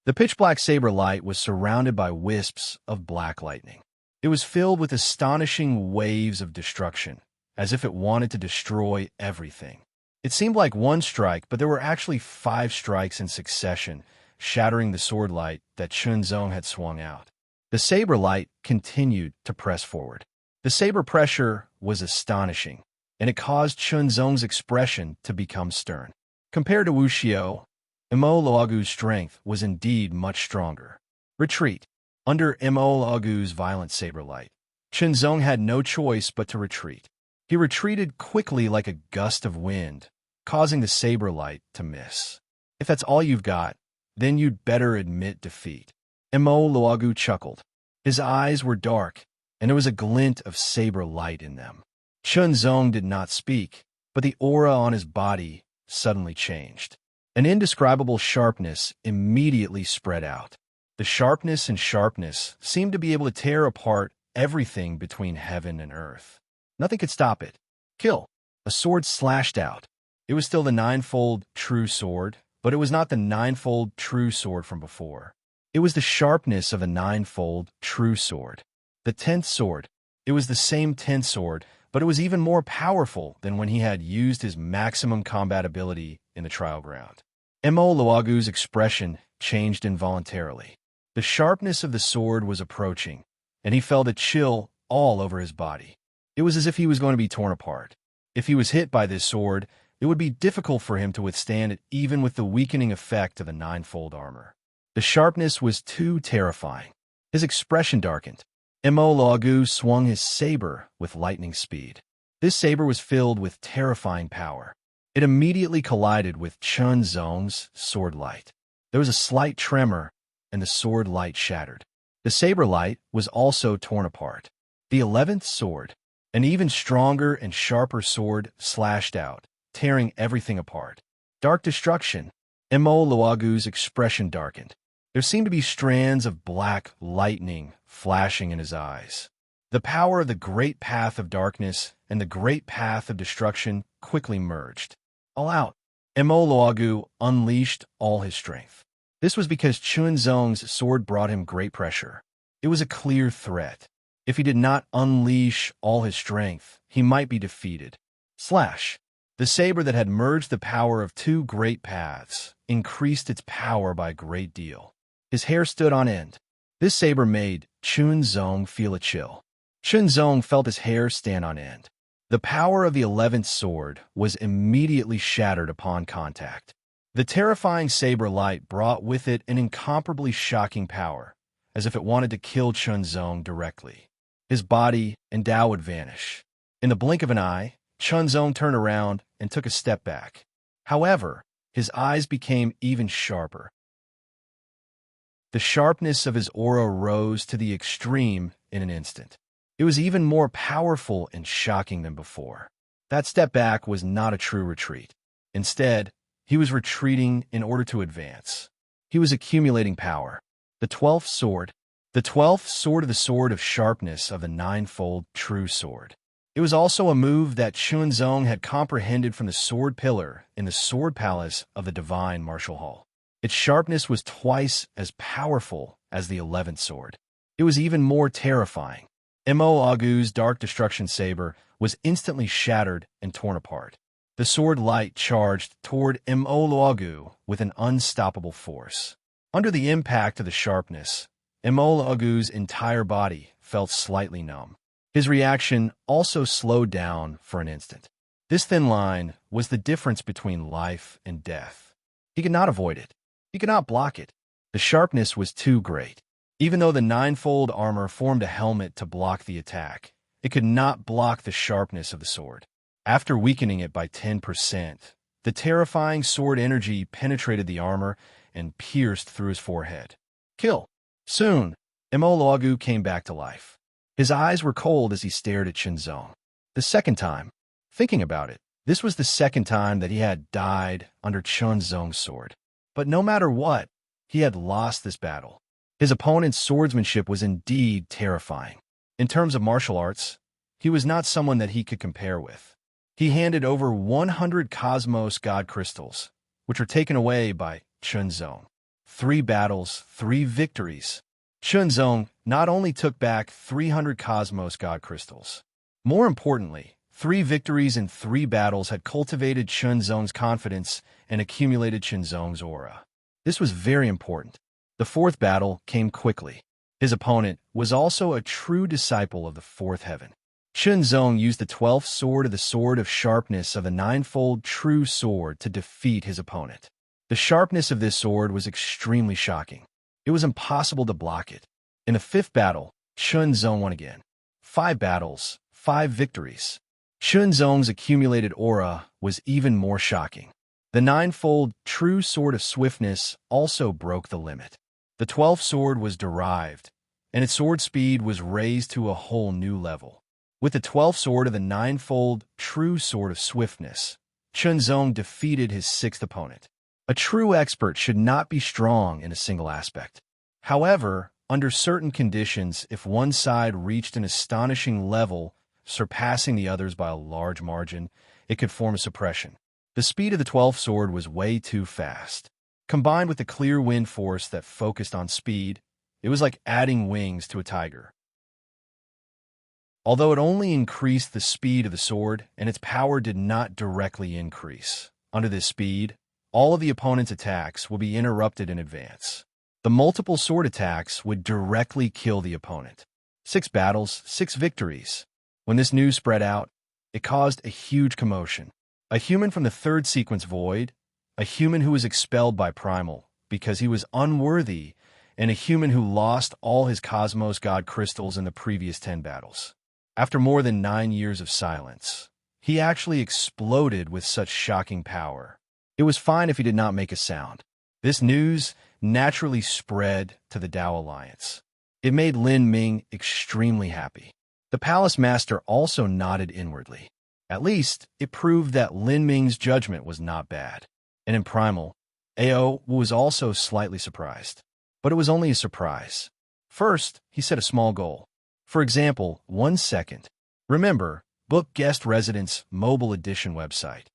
The pitch-black saber light was surrounded by wisps of black lightning. It was filled with astonishing waves of destruction, as if it wanted to destroy everything. It seemed like one strike, but there were actually 5 strikes in succession, shattering the sword light that Chunzong had swung out. The saber light continued to press forward. The saber pressure was astonishing, and it caused Chunzong's expression to become stern. Compared to Wuxiu, Immortal's strength was indeed much stronger. Retreat. Under Immortal's violent saber light, Chunzong had no choice but to retreat. He retreated quickly like a gust of wind, causing the saber light to miss. If that's all you've got, then you'd better admit defeat. Immortal chuckled. His eyes were dark, and there was a glint of saber light in them. Chunzong did not speak, but the aura on his body suddenly changed. An indescribable sharpness immediately spread out. The sharpness seemed to be able to tear apart everything between heaven and earth. Nothing could stop it. Kill. A sword slashed out. It was still the ninefold true sword, but it was not the ninefold true sword from before. It was the sharpness of a ninefold true sword. The 10th sword. It was the same 10th sword, but it was even more powerful than when he had used his maximum combat ability in the trial ground. Immortal's expression changed involuntarily. The sharpness of the sword was approaching, and he felt a chill all over his body. It was as if he was going to be torn apart. If he was hit by this sword, it would be difficult for him to withstand it even with the weakening effect of the ninefold armor. The sharpness was too terrifying. His expression darkened. Immortal swung his saber with lightning speed. This saber was filled with terrifying power. It immediately collided with Chunzong's sword light. There was a slight tremor, and the sword light shattered. The saber light was also torn apart. The 11th sword, an even stronger and sharper sword, slashed out, tearing everything apart. Dark destruction. Immortal's expression darkened. There seemed to be strands of black lightning flashing in his eyes. The power of the great path of darkness and the great path of destruction quickly merged. All out. Immortal unleashed all his strength. This was because Chunzong's sword brought him great pressure. It was a clear threat. If he did not unleash all his strength, he might be defeated. Slash. The saber that had merged the power of 2 great paths increased its power by a great deal. His hair stood on end. This saber made Chunzong feel a chill. Chunzong felt his hair stand on end. The power of the 11th sword was immediately shattered upon contact. The terrifying saber light brought with it an incomparably shocking power, as if it wanted to kill Chunzong directly. His body and Tao would vanish. In the blink of an eye, Chunzong turned around and took a step back. However, his eyes became even sharper. The sharpness of his aura rose to the extreme in an instant. It was even more powerful and shocking than before. That step back was not a true retreat. Instead, he was retreating in order to advance. He was accumulating power. The 12th sword. The 12th sword of the sword of sharpness of the ninefold true sword. It was also a move that Chunzong had comprehended from the sword pillar in the sword palace of the divine martial hall. Its sharpness was twice as powerful as the 11th sword. It was even more terrifying. Immortal's dark destruction saber was instantly shattered and torn apart. The sword light charged toward Immortal with an unstoppable force. Under the impact of the sharpness, Immortal's entire body felt slightly numb. His reaction also slowed down for an instant. This thin line was the difference between life and death. He could not avoid it. He could not block it. The sharpness was too great. Even though the ninefold armor formed a helmet to block the attack, it could not block the sharpness of the sword. After weakening it by 10%, the terrifying sword energy penetrated the armor and pierced through his forehead. Kill. Soon, Immortal came back to life. His eyes were cold as he stared at Chunzong. The second time, thinking about it, this was the second time that he had died under Chunzong's sword. But no matter what, he had lost this battle. His opponent's swordsmanship was indeed terrifying. In terms of martial arts, he was not someone that he could compare with. He handed over 100 Cosmos God Crystals, which were taken away by Chunzong. 3 battles, 3 victories. Chunzong not only took back 300 Cosmos God Crystals. More importantly, 3 victories in 3 battles had cultivated Chunzong's confidence and accumulated Chunzong's aura. This was very important. The 4th battle came quickly. His opponent was also a true disciple of the 4th heaven. Chunzong used the 12th sword of the sword of sharpness of the ninefold true sword to defeat his opponent. The sharpness of this sword was extremely shocking. It was impossible to block it. In the 5th battle, Chunzong won again. 5 battles, 5 victories. Chunzong's accumulated aura was even more shocking. The ninefold true sword of swiftness also broke the limit. The 12th sword was derived, and its sword speed was raised to a whole new level. With the 12th sword of the ninefold true sword of swiftness, Chunzong defeated his 6th opponent. A true expert should not be strong in a single aspect. However, under certain conditions, if one side reached an astonishing level, surpassing the others by a large margin, it could form a suppression. The speed of the 12th sword was way too fast. Combined with the clear wind force that focused on speed, it was like adding wings to a tiger. Although it only increased the speed of the sword, and its power did not directly increase. Under this speed, all of the opponent's attacks will be interrupted in advance. The multiple sword attacks would directly kill the opponent. 6 battles, 6 victories. When this news spread out, it caused a huge commotion. A human from the 3rd sequence void, a human who was expelled by Primal because he was unworthy, and a human who lost all his Cosmos God Crystals in the previous 10 battles. After more than 9 years of silence, he actually exploded with such shocking power. It was fine if he did not make a sound. This news naturally spread to the Dao Alliance. It made Lin Ming extremely happy. The palace master also nodded inwardly. At least, it proved that Lin Ming's judgment was not bad. And in Primal, Ao was also slightly surprised. But it was only a surprise. First, he set a small goal. For example, 1 second. Remember, book guest residence mobile edition website.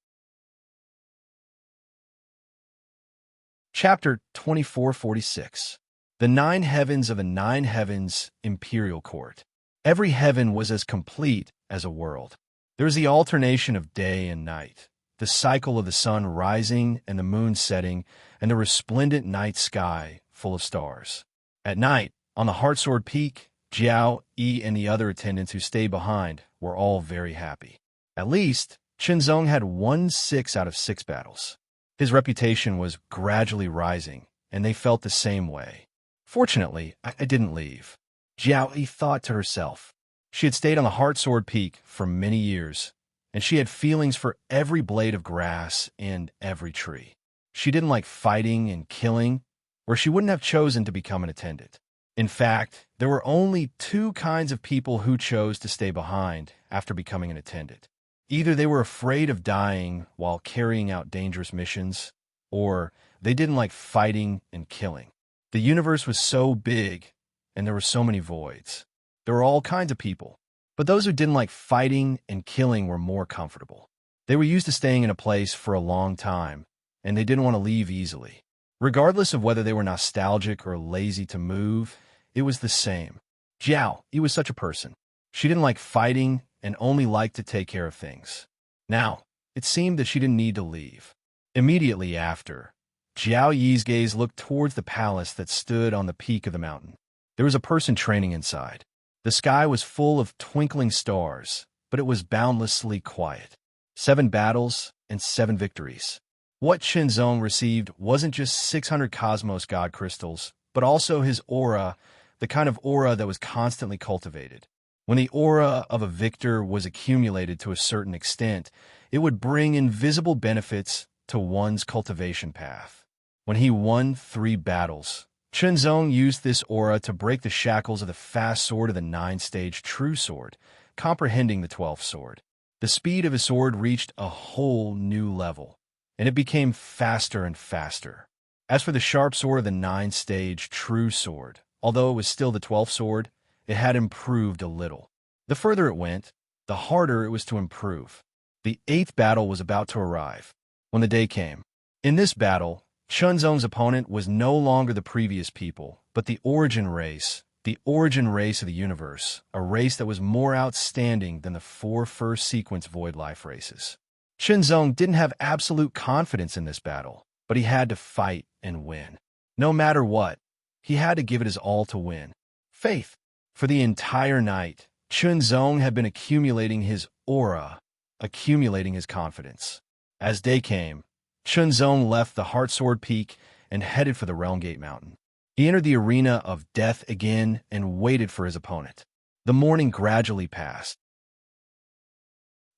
Chapter 2446. The 9 Heavens of the 9 Heavens Imperial Court. Every heaven was as complete as a world. There was the alternation of day and night, the cycle of the sun rising and the moon setting, and the resplendent night sky full of stars. At night, on the Heartsword Peak, Jiao, Yi, and the other attendants who stayed behind were all very happy. At least, Chunzong had won 6 out of 6 battles. His reputation was gradually rising, and they felt the same way. Fortunately, I didn't leave. Jiao Yi thought to herself. She had stayed on the Heartsword Peak for many years, and she had feelings for every blade of grass and every tree. She didn't like fighting and killing, or she wouldn't have chosen to become an attendant. In fact, there were only 2 kinds of people who chose to stay behind after becoming an attendant. Either they were afraid of dying while carrying out dangerous missions, or they didn't like fighting and killing. The universe was so big, and there were so many voids. There were all kinds of people, but those who didn't like fighting and killing were more comfortable. They were used to staying in a place for a long time, and they didn't want to leave easily. Regardless of whether they were nostalgic or lazy to move, it was the same. Jiao, he was such a person. She didn't like fighting and only liked to take care of things. Now, it seemed that she didn't need to leave. Immediately after, Jiao Yi's gaze looked towards the palace that stood on the peak of the mountain. There was a person training inside. The sky was full of twinkling stars, but it was boundlessly quiet. 7 battles and 7 victories. What Chunzong received wasn't just 600 Cosmos God Crystals, but also his aura, the kind of aura that was constantly cultivated. When the aura of a victor was accumulated to a certain extent, it would bring invisible benefits to one's cultivation path. When he won 3 battles, Chunzong used this aura to break the shackles of the fast sword of the 9-stage true sword, comprehending the 12th sword. The speed of his sword reached a whole new level, and it became faster and faster. As for the sharp sword of the 9-stage true sword, although it was still the 12th sword, it had improved a little. The further it went, the harder it was to improve. The 8th battle was about to arrive, when the day came. In this battle, Chunzong's opponent was no longer the previous people, but the origin race of the universe, a race that was more outstanding than the 4 first sequence void life races. Chunzong didn't have absolute confidence in this battle, but he had to fight and win. No matter what, he had to give it his all to win. Faith. For the entire night, Chunzong had been accumulating his aura, accumulating his confidence. As day came, Chunzong left the Heartsword Peak and headed for the Realm Gate Mountain. He entered the arena of death again and waited for his opponent. The morning gradually passed.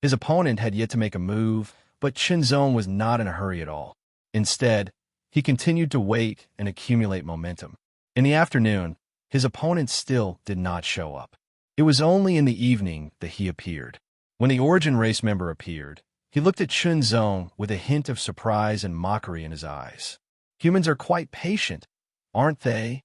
His opponent had yet to make a move, but Chunzong was not in a hurry at all. Instead, he continued to wait and accumulate momentum. In the afternoon, his opponent still did not show up. It was only in the evening that he appeared. When the Origin Race member appeared, he looked at Chunzong with a hint of surprise and mockery in his eyes. Humans are quite patient, aren't they?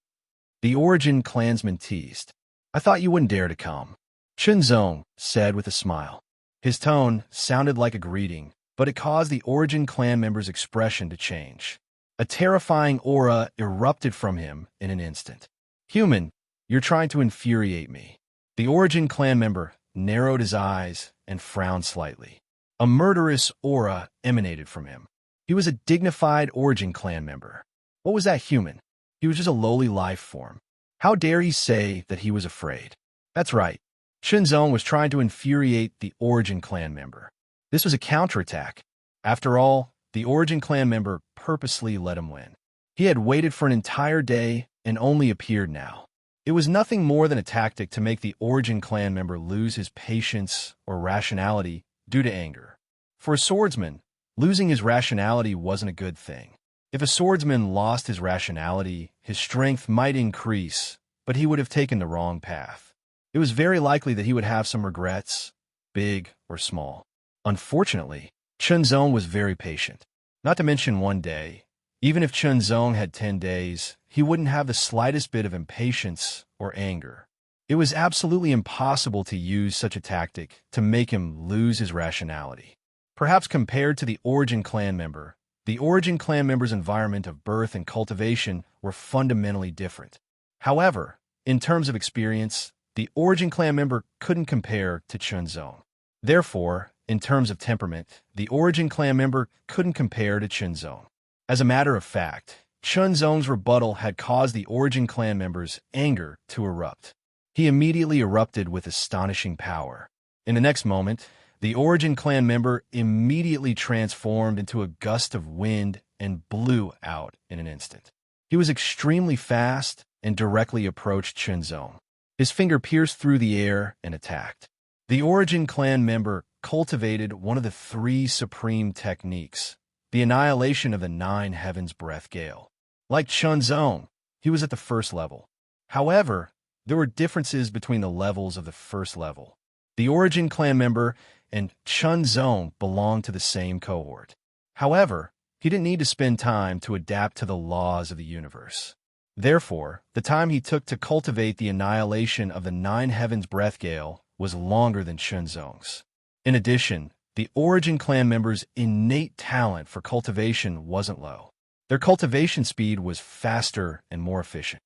The Origin clansman teased. I thought you wouldn't dare to come. Chunzong said with a smile. His tone sounded like a greeting, but it caused the Origin clan member's expression to change. A terrifying aura erupted from him in an instant. Human, you're trying to infuriate me. The Origin clan member narrowed his eyes and frowned slightly. A murderous aura emanated from him. He was a dignified Origin clan member. What was that human? He was just a lowly life form. How dare he say that he was afraid? That's right. Chunzong was trying to infuriate the Origin clan member. This was a counterattack. After all, the Origin clan member purposely let him win. He had waited for an entire day and only appeared now. It was nothing more than a tactic to make the Origin clan member lose his patience or rationality due to anger. For a swordsman, losing his rationality wasn't a good thing. If a swordsman lost his rationality, his strength might increase, but he would have taken the wrong path. It was very likely that he would have some regrets, big or small. Unfortunately, Chunzong was very patient. Not to mention one day. Even if Chunzong had 10 days, he wouldn't have the slightest bit of impatience or anger. It was absolutely impossible to use such a tactic to make him lose his rationality. Perhaps compared to the Origin clan member, the Origin clan member's environment of birth and cultivation were fundamentally different. However, in terms of experience, the Origin clan member couldn't compare to Chunzong. Therefore, in terms of temperament, the Origin clan member couldn't compare to Chunzong. As a matter of fact, Chunzong's rebuttal had caused the Origin clan member's anger to erupt. He immediately erupted with astonishing power. In the next moment, the Origin clan member immediately transformed into a gust of wind and blew out in an instant. He was extremely fast and directly approached Chunzong. His finger pierced through the air and attacked. The Origin clan member cultivated one of the 3 supreme techniques, the annihilation of the 9 heavens breath gale. Like Chunzong, he was at the first level. However, there were differences between the levels of the first level. The Origin clan member and Chunzong belonged to the same cohort. However, he didn't need to spend time to adapt to the laws of the universe. Therefore, the time he took to cultivate the annihilation of the 9 heavens breath gale was longer than Chunzong's. In addition, the Origin clan members' innate talent for cultivation wasn't low. Their cultivation speed was faster and more efficient.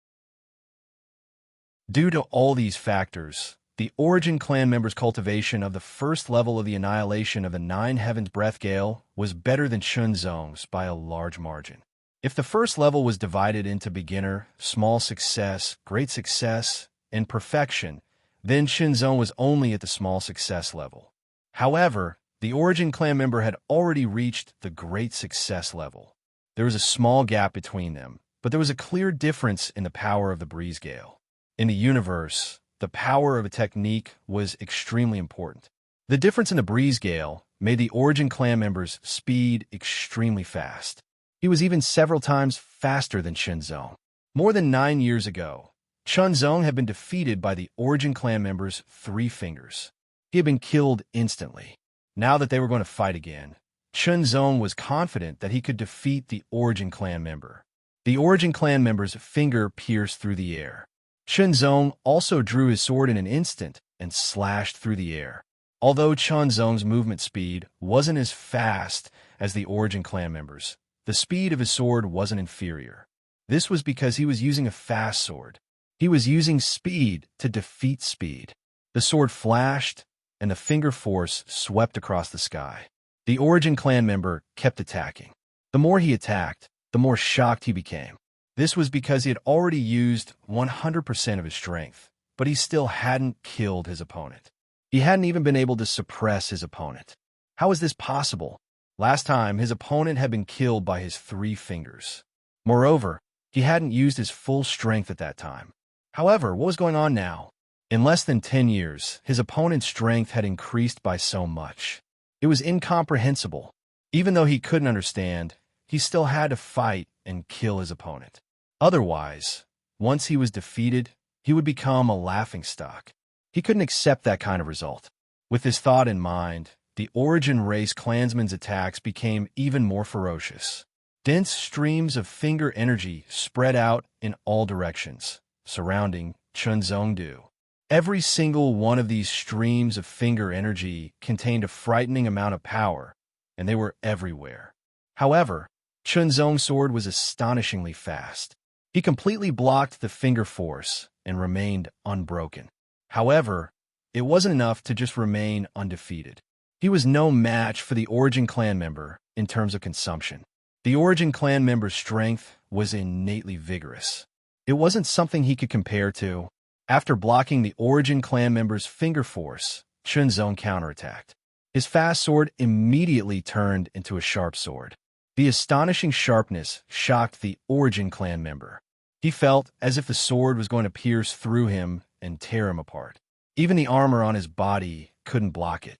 Due to all these factors, the Origin clan members' cultivation of the first level of the annihilation of the 9 heavens breath gale was better than Chunzong's by a large margin. If the first level was divided into beginner, small success, great success, and perfection, then Chunzong was only at the small success level. However, the Origin clan member had already reached the great success level. There was a small gap between them, but there was a clear difference in the power of the breeze gale. In the universe, the power of a technique was extremely important. The difference in the breeze gale made the Origin clan member's speed extremely fast. He was even several times faster than Chunzong. More than 9 years ago, Chunzong had been defeated by the Origin clan member's 3 fingers. He had been killed instantly. Now that they were going to fight again, Chunzong was confident that he could defeat the Origin clan member. The Origin clan member's finger pierced through the air. Chunzong also drew his sword in an instant and slashed through the air. Although Chunzong's movement speed wasn't as fast as the Origin clan members, the speed of his sword wasn't inferior. This was because he was using a fast sword. He was using speed to defeat speed. The sword flashed, and the finger force swept across the sky. The Origin clan member kept attacking. The more he attacked, the more shocked he became. This was because he had already used 100% of his strength, but he still hadn't killed his opponent. He hadn't even been able to suppress his opponent. How was this possible? Last time, his opponent had been killed by his 3 fingers. Moreover, he hadn't used his full strength at that time. However, what was going on now? In less than 10 years, his opponent's strength had increased by so much. It was incomprehensible. Even though he couldn't understand, he still had to fight and kill his opponent. Otherwise, once he was defeated, he would become a laughingstock. He couldn't accept that kind of result. With this thought in mind, the Origin race clansman's attacks became even more ferocious. Dense streams of finger energy spread out in all directions, surrounding Chunzongdu. Every single one of these streams of finger energy contained a frightening amount of power, and they were everywhere. However, Chunzong's sword was astonishingly fast. He completely blocked the finger force and remained unbroken. However, it wasn't enough to just remain undefeated. He was no match for the Origin clan member in terms of consumption. The Origin clan member's strength was innately vigorous. It wasn't something he could compare to. After blocking the Origin clan member's finger force, Chunzong counterattacked. His fast sword immediately turned into a sharp sword. The astonishing sharpness shocked the Origin clan member. He felt as if the sword was going to pierce through him and tear him apart. Even the armor on his body couldn't block it.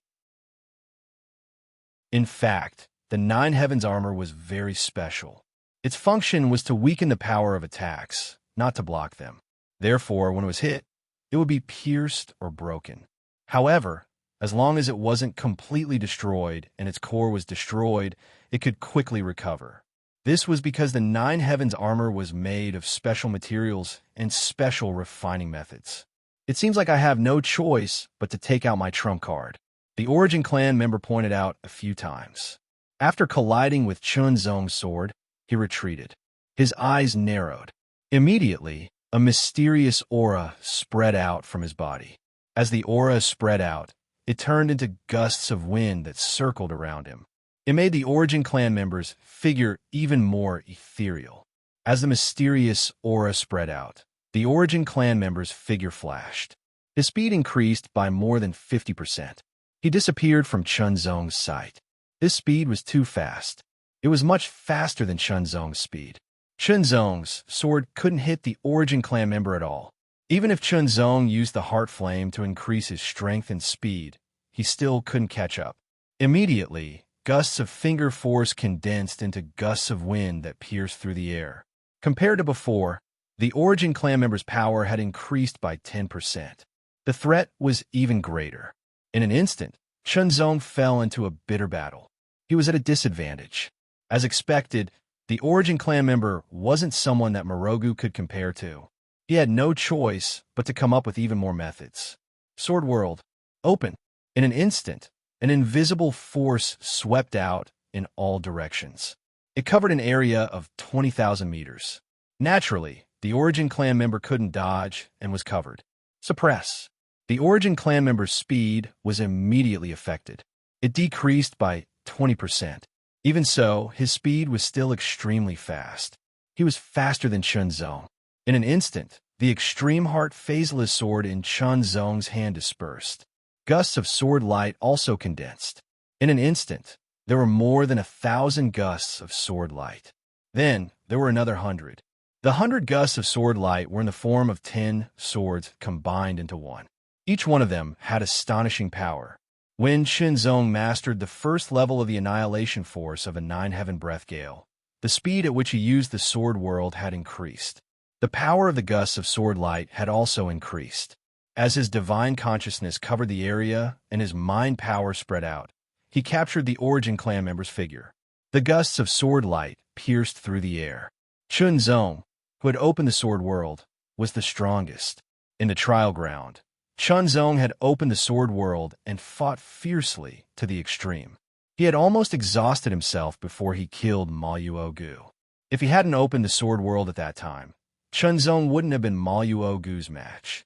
In fact, the Nine Heavens armor was very special. Its function was to weaken the power of attacks, not to block them. Therefore, when it was hit, it would be pierced or broken. However, as long as it wasn't completely destroyed and its core was destroyed, it could quickly recover. This was because the Nine Heavens armor was made of special materials and special refining methods. It seems like I have no choice but to take out my trump card, the Origin clan member pointed out a few times. After colliding with Chunzong's sword, he retreated. His eyes narrowed. Immediately, a mysterious aura spread out from his body. As the aura spread out, it turned into gusts of wind that circled around him. It made the Origin clan members figure even more ethereal. As the mysterious aura spread out, the Origin clan member's figure flashed. His speed increased by more than 50%. He disappeared from Chunzong's sight. This speed was too fast. It was much faster than Chunzong's speed. Chunzong's sword couldn't hit the Origin clan member at all. Even if Chunzong used the heart flame to increase his strength and speed, he still couldn't catch up. Immediately, gusts of finger force condensed into gusts of wind that pierced through the air. Compared to before, the Origin clan member's power had increased by 10%. The threat was even greater. In an instant, Chunzong fell into a bitter battle. He was at a disadvantage. As expected, the Origin clan member wasn't someone that Morogu could compare to. He had no choice but to come up with even more methods. Sword World, open. In an instant, an invisible force swept out in all directions. It covered an area of 20,000 meters. Naturally, the Origin clan member couldn't dodge and was covered. Suppress. The Origin clan member's speed was immediately affected. It decreased by 20%. Even so, his speed was still extremely fast. He was faster than Chunzong. In an instant, the extreme heart phaseless sword in Chunzong's hand dispersed. Gusts of sword light also condensed. In an instant, there were more than 1,000 gusts of sword light. Then, there were another 100. The 100 gusts of sword light were in the form of 10 swords combined into one. Each one of them had astonishing power. When Chunzong mastered the first level of the annihilation force of a nine-heaven breath gale, the speed at which he used the sword world had increased. The power of the gusts of sword light had also increased. As his divine consciousness covered the area and his mind power spread out, he captured the Origin clan member's figure. The gusts of sword light pierced through the air. Chunzong, who had opened the sword world, was the strongest. In the trial ground, Chunzong had opened the sword world and fought fiercely to the extreme. He had almost exhausted himself before he killed Ma Gu. If he hadn't opened the sword world at that time, Chunzong wouldn't have been Ma Gu's match.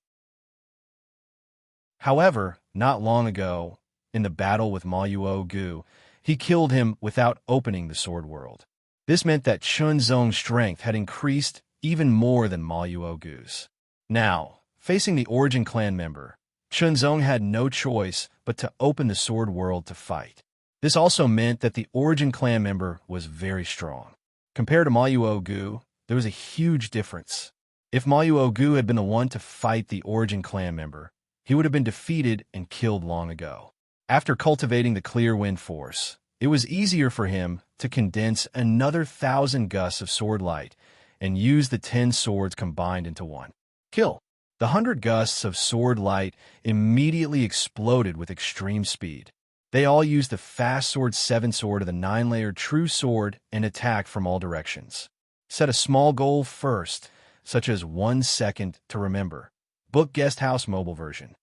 However, not long ago, in the battle with Ma Gu, he killed him without opening the sword world. This meant that Chunzong's strength had increased even more than Ma Gu's. Now, facing the Origin clan member, Chunzong had no choice but to open the sword world to fight. This also meant that the Origin clan member was very strong. Compared to Ma Gu, there was a huge difference. If Ma Gu had been the one to fight the Origin clan member, he would have been defeated and killed long ago. After cultivating the clear wind force, it was easier for him to condense another 1,000 gusts of sword light and use the 10 swords combined into one. Kill. The 100 gusts of sword light immediately exploded with extreme speed. They all used the fast sword 7 sword of the 9-layered true sword and attacked from all directions. Set a small goal first, such as 1 second to remember. Book Guest House mobile version.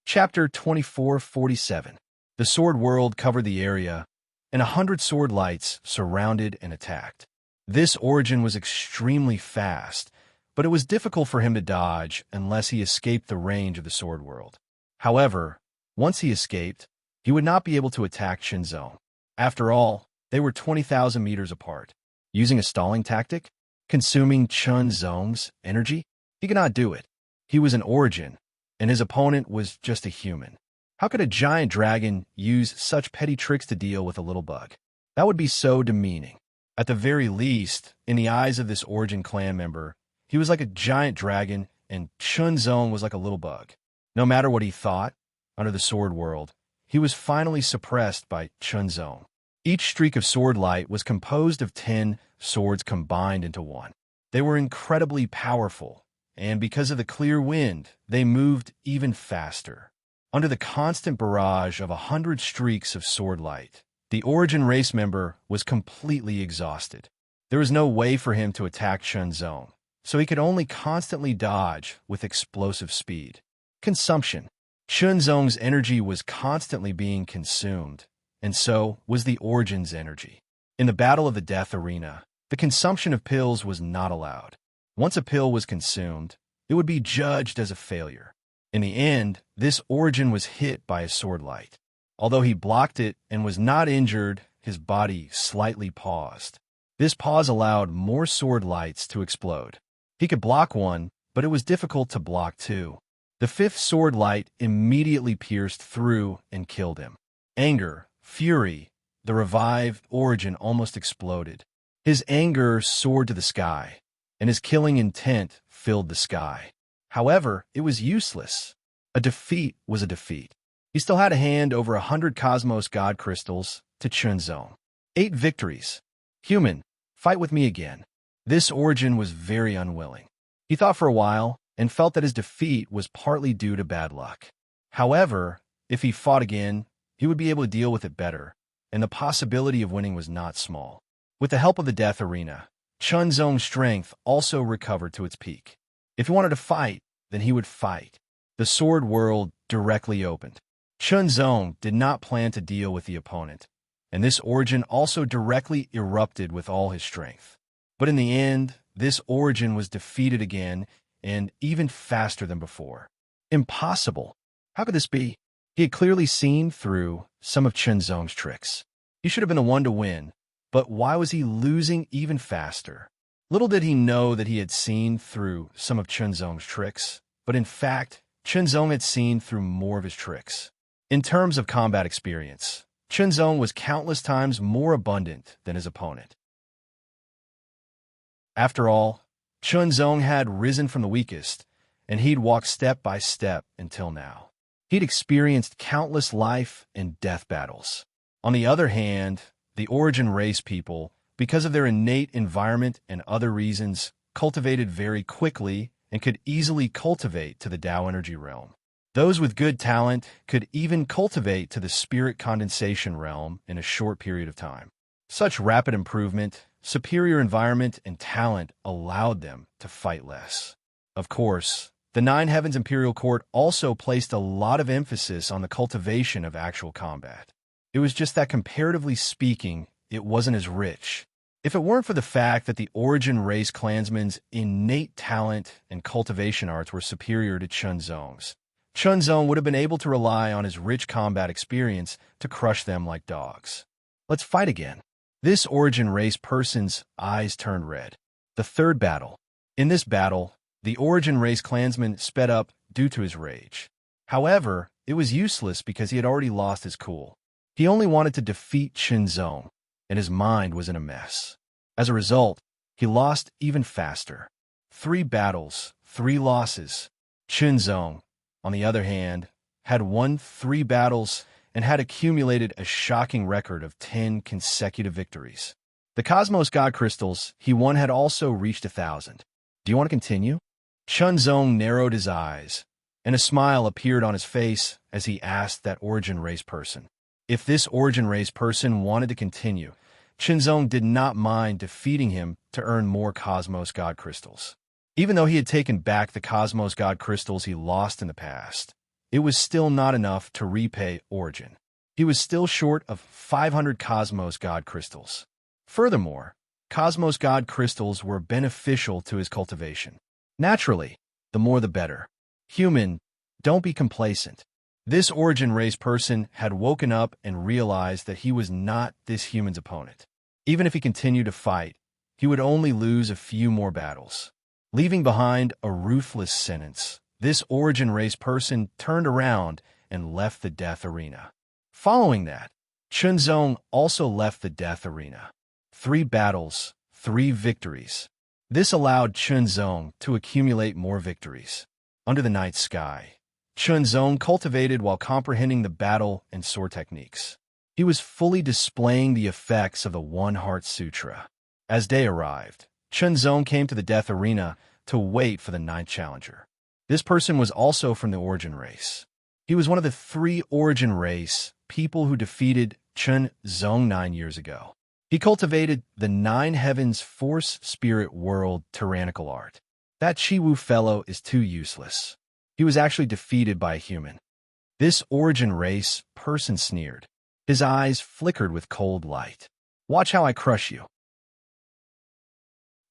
Chapter 2447. The sword world covered the area, and 100 sword lights surrounded and attacked. This Origin was extremely fast, but it was difficult for him to dodge unless he escaped the range of the sword world. However, once he escaped, he would not be able to attack Chunzong. After all, they were 20,000 meters apart. Using a stalling tactic, consuming Chunzong's energy, he could not do it. He was an Origin, and his opponent was just a human. How could a giant dragon use such petty tricks to deal with a little bug? That would be so demeaning. At the very least, in the eyes of this Origin clan member, he was like a giant dragon, and Chunzong was like a little bug. No matter what he thought, under the sword world, he was finally suppressed by Chunzong. Each streak of sword light was composed of 10 swords combined into one. They were incredibly powerful, and because of the clear wind, they moved even faster. Under the constant barrage of 100 streaks of sword light, the Origin race member was completely exhausted. There was no way for him to attack Chunzong, so he could only constantly dodge with explosive speed. Consumption. Chunzong's energy was constantly being consumed, and so was the Origin's energy. In the Battle of the Death Arena, the consumption of pills was not allowed. Once a pill was consumed, it would be judged as a failure. In the end, this Origin was hit by a sword light. Although he blocked it and was not injured, his body slightly paused. This pause allowed more sword lights to explode. He could block one, but it was difficult to block two. The 5th sword light immediately pierced through and killed him. Anger, fury, the revived Origin almost exploded. His anger soared to the sky, and his killing intent filled the sky. However, it was useless. A defeat was a defeat. He still had a hand over 100 Cosmos God Crystals to Chunzong. 8 victories. Human, fight with me again. This Origin was very unwilling. He thought for a while and felt that his defeat was partly due to bad luck. However, if he fought again, he would be able to deal with it better, and the possibility of winning was not small. With the help of the Death Arena, Chunzong's strength also recovered to its peak. If he wanted to fight, then he would fight. The sword world directly opened. Chunzong did not plan to deal with the opponent, and this Origin also directly erupted with all his strength. But in the end, this Origin was defeated again, and even faster than before. Impossible. How could this be? He had clearly seen through some of Chunzong's tricks. He should have been the one to win, but why was he losing even faster? Little did he know that he had seen through some of Chunzong's tricks, but in fact, Chunzong had seen through more of his tricks. In terms of combat experience, Chunzong was countless times more abundant than his opponent. After all, Chunzong had risen from the weakest, and he'd walked step by step until now. He'd experienced countless life and death battles. On the other hand, the Origin race people, because of their innate environment and other reasons, cultivated very quickly and could easily cultivate to the Tao energy realm. Those with good talent could even cultivate to the spirit condensation realm in a short period of time. Such rapid improvement superior environment and talent allowed them to fight less. Of course, the Nine Heavens Imperial Court also placed a lot of emphasis on the cultivation of actual combat. It was just that, comparatively speaking, it wasn't as rich. If it weren't for the fact that the origin race clansmen's innate talent and cultivation arts were superior to Chunzong's, Chunzong would have been able to rely on his rich combat experience to crush them like dogs. Let's fight again. This origin race person's eyes turned red. The third battle. In this battle, the origin race clansman sped up due to his rage. However, it was useless because he had already lost his cool. He only wanted to defeat Chunzong, and his mind was in a mess. As a result, he lost even faster. 3 battles, 3 losses. Chunzong, on the other hand, had won 3 battles and had accumulated a shocking record of 10 consecutive victories. The Cosmos God Crystals he won had also reached 1,000. Do you want to continue? Chunzong narrowed his eyes, and a smile appeared on his face as he asked that origin race person. If this origin race person wanted to continue, Chunzong did not mind defeating him to earn more Cosmos God Crystals. Even though he had taken back the Cosmos God Crystals he lost in the past, it was still not enough to repay Origin. He was still short of 500 Cosmos God Crystals. Furthermore, Cosmos God Crystals were beneficial to his cultivation. Naturally, the more the better. Human, don't be complacent. This origin race person had woken up and realized that he was not this human's opponent. Even if he continued to fight, he would only lose a few more battles. Leaving behind a ruthless sentence, this origin race person turned around and left the death arena. Following that, Chunzong also left the death arena. 3 battles, 3 victories. This allowed Chunzong to accumulate more victories. Under the night sky, Chunzong cultivated while comprehending the battle and sword techniques. He was fully displaying the effects of the One Heart Sutra. As day arrived, Chunzong came to the death arena to wait for the 9th challenger. This person was also from the origin race. He was one of the 3 origin race people who defeated Chunzong 9 years ago. He cultivated the 9 Heavens Force Spirit World tyrannical art. That Chiwu fellow is too useless. He was actually defeated by a human. This origin race person sneered. His eyes flickered with cold light. Watch how I crush you.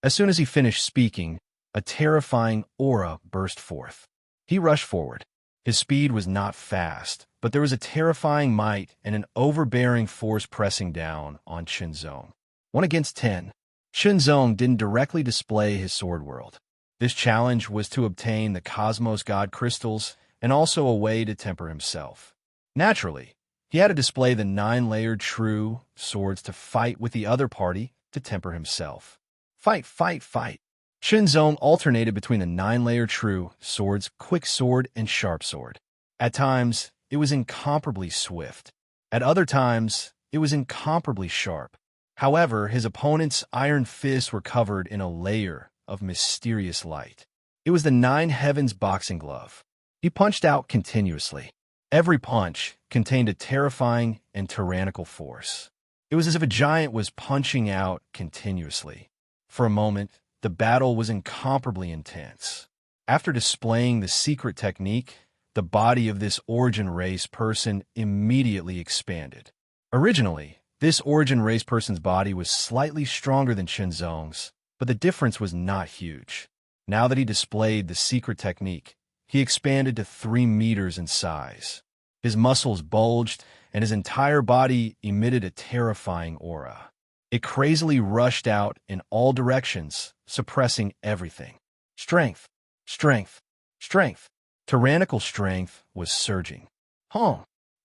As soon as he finished speaking, a terrifying aura burst forth. He rushed forward. His speed was not fast, but there was a terrifying might and an overbearing force pressing down on Chunzong. 1 against 10. Chunzong didn't directly display his sword world. This challenge was to obtain the Cosmos God Crystals and also a way to temper himself. Naturally, he had to display the 9-layered true swords to fight with the other party to temper himself. Fight, fight, fight. Chunzong alternated between the 9-layered true swords, quick sword, and sharp sword. At times, it was incomparably swift. At other times, it was incomparably sharp. However, his opponent's iron fists were covered in a layer of mysterious light. It was the 9 Heavens boxing glove. He punched out continuously. Every punch contained a terrifying and tyrannical force. It was as if a giant was punching out continuously. For a moment, the battle was incomparably intense. After displaying the secret technique, the body of this origin race person immediately expanded. Originally, this origin race person's body was slightly stronger than Chunzong's, but the difference was not huge. Now that he displayed the secret technique, he expanded to 3 meters in size. His muscles bulged, and his entire body emitted a terrifying aura. It crazily rushed out in all directions, suppressing everything. Strength, strength, strength. Tyrannical strength was surging.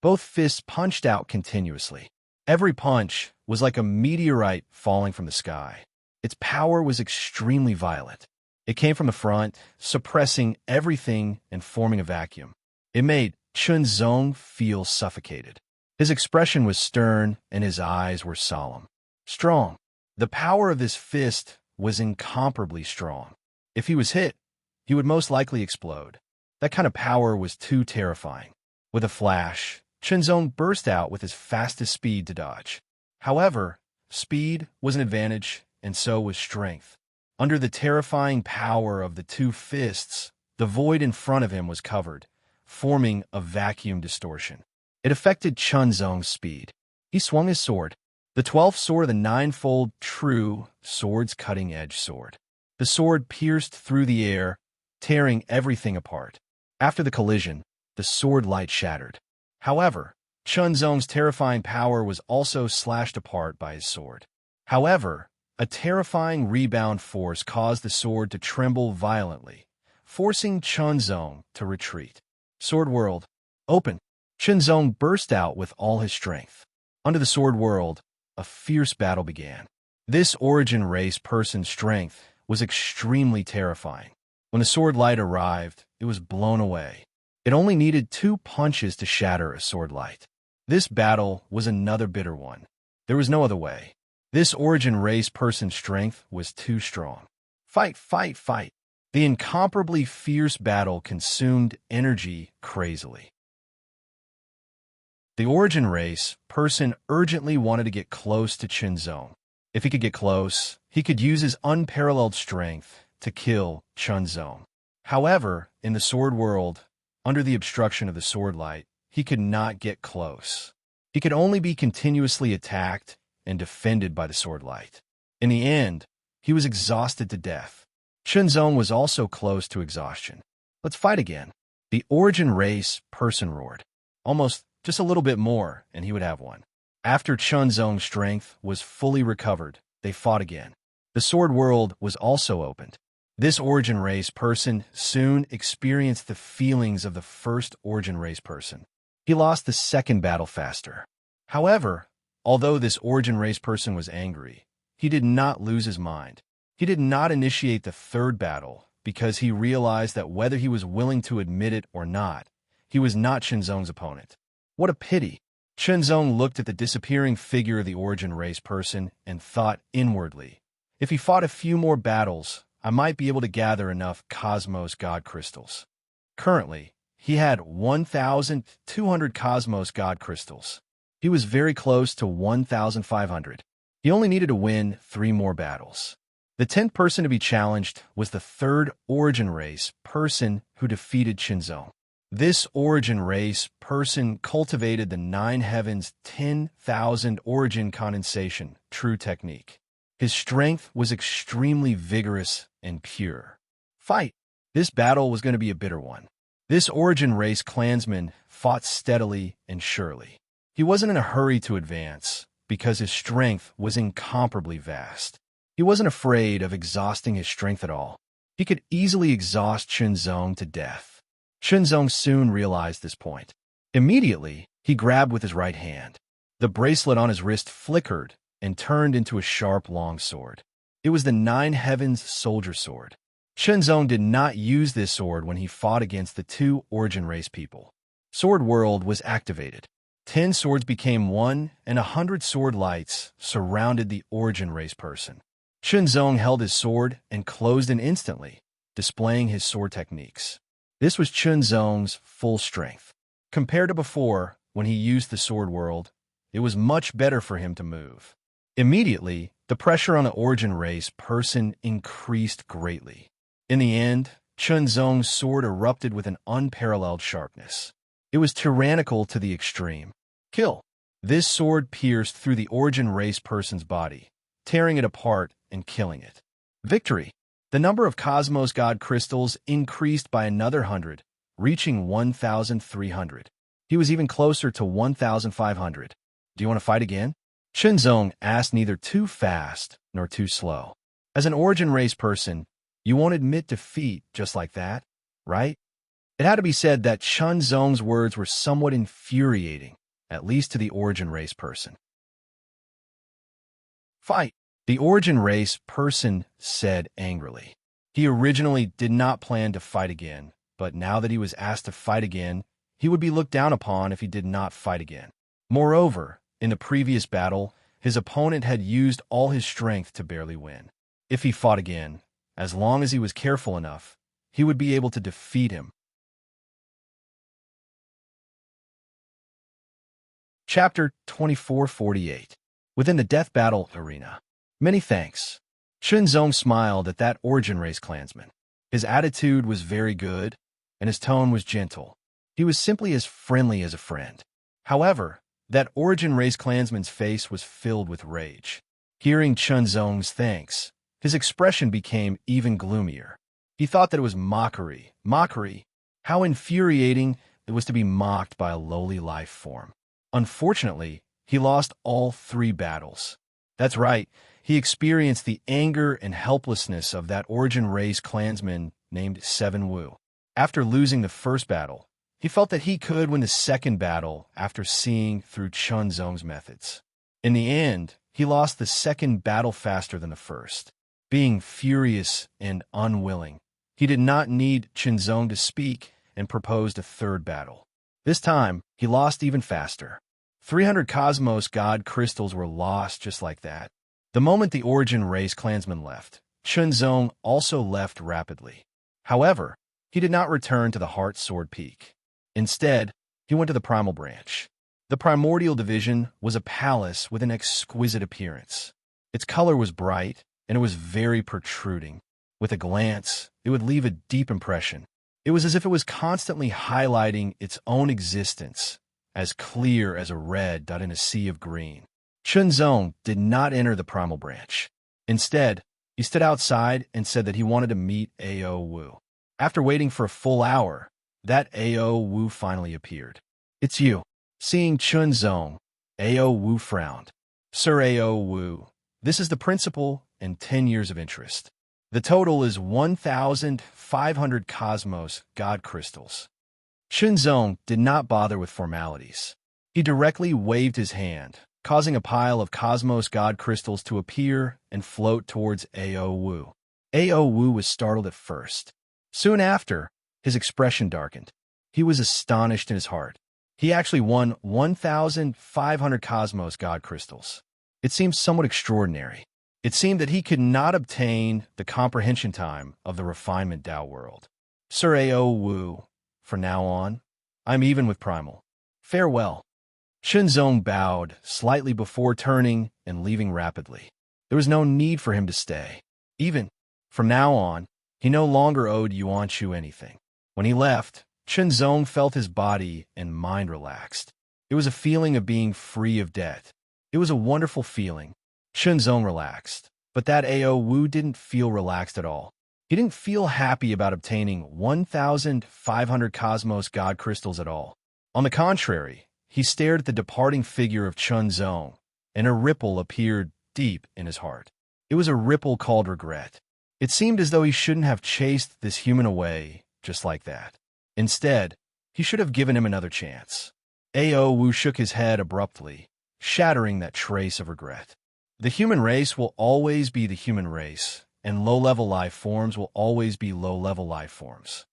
Both fists punched out continuously. Every punch was like a meteorite falling from the sky. Its power was extremely violent. It came from the front, suppressing everything and forming a vacuum. It made Chunzong feel suffocated. His expression was stern, and his eyes were solemn. Strong. The power of this fist was incomparably strong. If he was hit, he would most likely explode. That kind of power was too terrifying. With a flash, Chunzong burst out with his fastest speed to dodge. However, speed was an advantage, and so was strength. Under the terrifying power of the two fists, the void in front of him was covered, forming a vacuum distortion. It affected Chunzong's speed. He swung his sword, the 12th sword of the ninefold true sword's cutting-edge sword. The sword pierced through the air, tearing everything apart. After the collision, the sword light shattered. However, Chunzong's terrifying power was also slashed apart by his sword. However, a terrifying rebound force caused the sword to tremble violently, forcing Chunzong to retreat. Sword World, open! Chunzong burst out with all his strength. Under the Sword World, a fierce battle began. This origin race person's strength was extremely terrifying. When the sword light arrived, it was blown away. It only needed 2 punches to shatter a sword light. This battle was another bitter one. There was no other way. This origin race person's strength was too strong. Fight, fight, fight. The incomparably fierce battle consumed energy crazily. The origin race person urgently wanted to get close to Chunzong. If he could get close, he could use his unparalleled strength to kill Chunzong. However, in the sword world, under the obstruction of the sword light, he could not get close. He could only be continuously attacked and defended by the sword light. In the end, he was exhausted to death. Chunzong was also close to exhaustion. Let's fight again. The origin race person roared. Almost just a little bit more, and he would have won. After Chunzong's strength was fully recovered, they fought again. The sword world was also opened. This origin race person soon experienced the feelings of the first origin race person. He lost the second battle faster. However, although this origin race person was angry, he did not lose his mind. He did not initiate the third battle because he realized that whether he was willing to admit it or not, he was not Chunzong's opponent. What a pity! Chunzong looked at the disappearing figure of the origin race person and thought inwardly, if he fought a few more battles, I might be able to gather enough Cosmos God Crystals. Currently, he had 1,200 Cosmos God Crystals. He was very close to 1,500. He only needed to win 3 more battles. The 10th person to be challenged was the third origin race person who defeated Chunzong. This origin race person cultivated the 9 heavens 10,000 origin condensation true technique. His strength was extremely vigorous and pure. Fight! This battle was going to be a bitter one. This origin race clansman fought steadily and surely. He wasn't in a hurry to advance because his strength was incomparably vast. He wasn't afraid of exhausting his strength at all. He could easily exhaust Chunzong to death. Chunzong soon realized this point. Immediately, he grabbed with his right hand. The bracelet on his wrist flickered and turned into a sharp long sword. It was the 9 heavens soldier sword. Chunzong did not use this sword when he fought against the 2 origin race people. Sword World was activated. 10 swords became 1, and 100 sword lights surrounded the origin race person. Chunzong held his sword and closed it instantly, displaying his sword techniques. This was Chunzong's full strength. Compared to before, when he used the sword world, it was much better for him to move. Immediately, the pressure on the origin race person increased greatly. In the end, Chunzong's sword erupted with an unparalleled sharpness. It was tyrannical to the extreme. Kill! This sword pierced through the origin race person's body, tearing it apart and killing it. Victory! The number of Cosmos God Crystals increased by another 100, reaching 1,300. He was even closer to 1,500. Do you want to fight again? Chunzong asked, neither too fast nor too slow. As an origin race person, you won't admit defeat just like that, right? It had to be said that Chunzong's words were somewhat infuriating, at least to the origin race person. Fight! The origin race person said angrily. He originally did not plan to fight again, but now that he was asked to fight again, he would be looked down upon if he did not fight again. Moreover, in the previous battle, his opponent had used all his strength to barely win. If he fought again, as long as he was careful enough, he would be able to defeat him. Chapter 2448. Within the death battle arena. Many thanks. Chunzong smiled at that origin race clansman. His attitude was very good, and his tone was gentle. He was simply as friendly as a friend. However, that origin race clansman's face was filled with rage. Hearing Chunzong's thanks, his expression became even gloomier. He thought that it was mockery. Mockery. How infuriating it was to be mocked by a lowly life form. Unfortunately, he lost all 3 battles. That's right, he experienced the anger and helplessness of that origin race clansman named Seven Wu. After losing the first battle, he felt that he could win the second battle after seeing through Chunzong's methods. In the end, he lost the second battle faster than the first. Being furious and unwilling, he did not need Chunzong to speak and proposed a third battle. This time, he lost even faster. 300 Cosmos God crystals were lost just like that. The moment the origin race clansman left, Chunzong also left rapidly. However, he did not return to the Heart Sword Peak. Instead, he went to the Primal Branch. The Primordial Division was a palace with an exquisite appearance. Its color was bright, and it was very protruding. With a glance, it would leave a deep impression. It was as if it was constantly highlighting its own existence, as clear as a red dot in a sea of green. Chunzong did not enter the Primal Branch. Instead, he stood outside and said that he wanted to meet A.O. Wu. After waiting for a full hour, that A.O. Wu finally appeared. "It's you." Seeing Chunzong, A.O. Wu frowned. "Sir A.O. Wu, this is the principal and 10 years of interest. The total is 1,500 Cosmos God crystals." Chunzong did not bother with formalities. He directly waved his hand, causing a pile of Cosmos God crystals to appear and float towards A.O. Wu. A.O. Wu was startled at first. Soon after, his expression darkened. He was astonished in his heart. He actually won 1,500 Cosmos God crystals. It seemed somewhat extraordinary. It seemed that he could not obtain the comprehension time of the refinement Tao world. "Sir A.O. Wu, from now on, I'm even with Primal. Farewell." Chunzong bowed slightly before turning and leaving rapidly. There was no need for him to stay. Even from now on, he no longer owed Yuanshu anything. When he left, Chunzong felt his body and mind relaxed. It was a feeling of being free of debt. It was a wonderful feeling. Chunzong relaxed, but that A.O. Wu didn't feel relaxed at all. He didn't feel happy about obtaining 1,500 Cosmos God crystals at all. On the contrary, he stared at the departing figure of Chunzong, and a ripple appeared deep in his heart. It was a ripple called regret. It seemed as though he shouldn't have chased this human away just like that. Instead, he should have given him another chance. A.O. Wu shook his head abruptly, shattering that trace of regret. The human race will always be the human race, and low-level life forms will always be low-level life forms.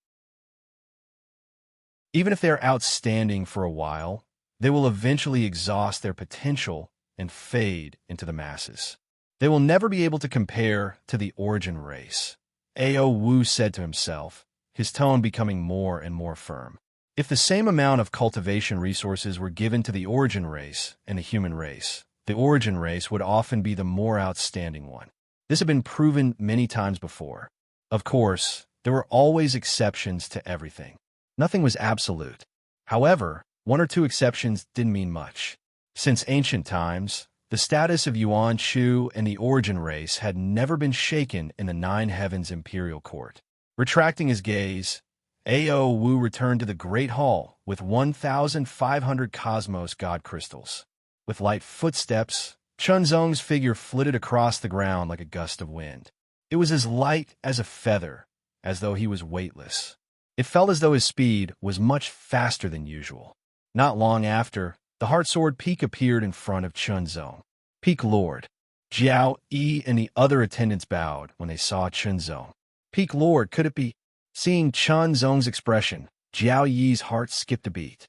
Even if they're outstanding for a while, they will eventually exhaust their potential and fade into the masses. They will never be able to compare to the origin race, A.O. Wu said to himself, his tone becoming more and more firm. If the same amount of cultivation resources were given to the origin race and the human race, the origin race would often be the more outstanding one. This had been proven many times before. Of course, there were always exceptions to everything. Nothing was absolute. However, 1 or 2 exceptions didn't mean much. Since ancient times, the status of Yuan Shu and the origin race had never been shaken in the Nine Heavens Imperial Court. Retracting his gaze, A.O. Wu returned to the Great Hall with 1,500 Cosmos God crystals. With light footsteps, Chunzong's figure flitted across the ground like a gust of wind. It was as light as a feather, as though he was weightless. It felt as though his speed was much faster than usual. Not long after, the Heart Sword Peak appeared in front of Chunzong. Peak Lord. Jiao Yi and the other attendants bowed when they saw Chunzong. Peak Lord, could it be? Seeing Chunzong's expression, Jiao Yi's heart skipped a beat.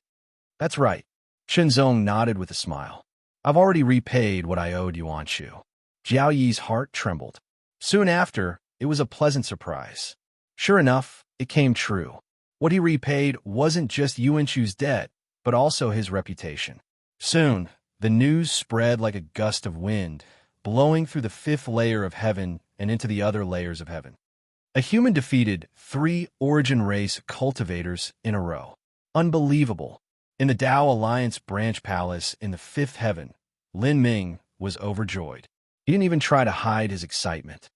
That's right. Chunzong nodded with a smile. I've already repaid what I owed Yuanshu. Jiao Yi's heart trembled. Soon after, it was a pleasant surprise. Sure enough, it came true. What he repaid wasn't just Yuanshu's debt, but also his reputation. Soon, the news spread like a gust of wind, blowing through the fifth layer of heaven and into the other layers of heaven. A human defeated 3 origin race cultivators in a row. Unbelievable. In the Tao Alliance branch palace in the fifth heaven, Lin Ming was overjoyed. He didn't even try to hide his excitement.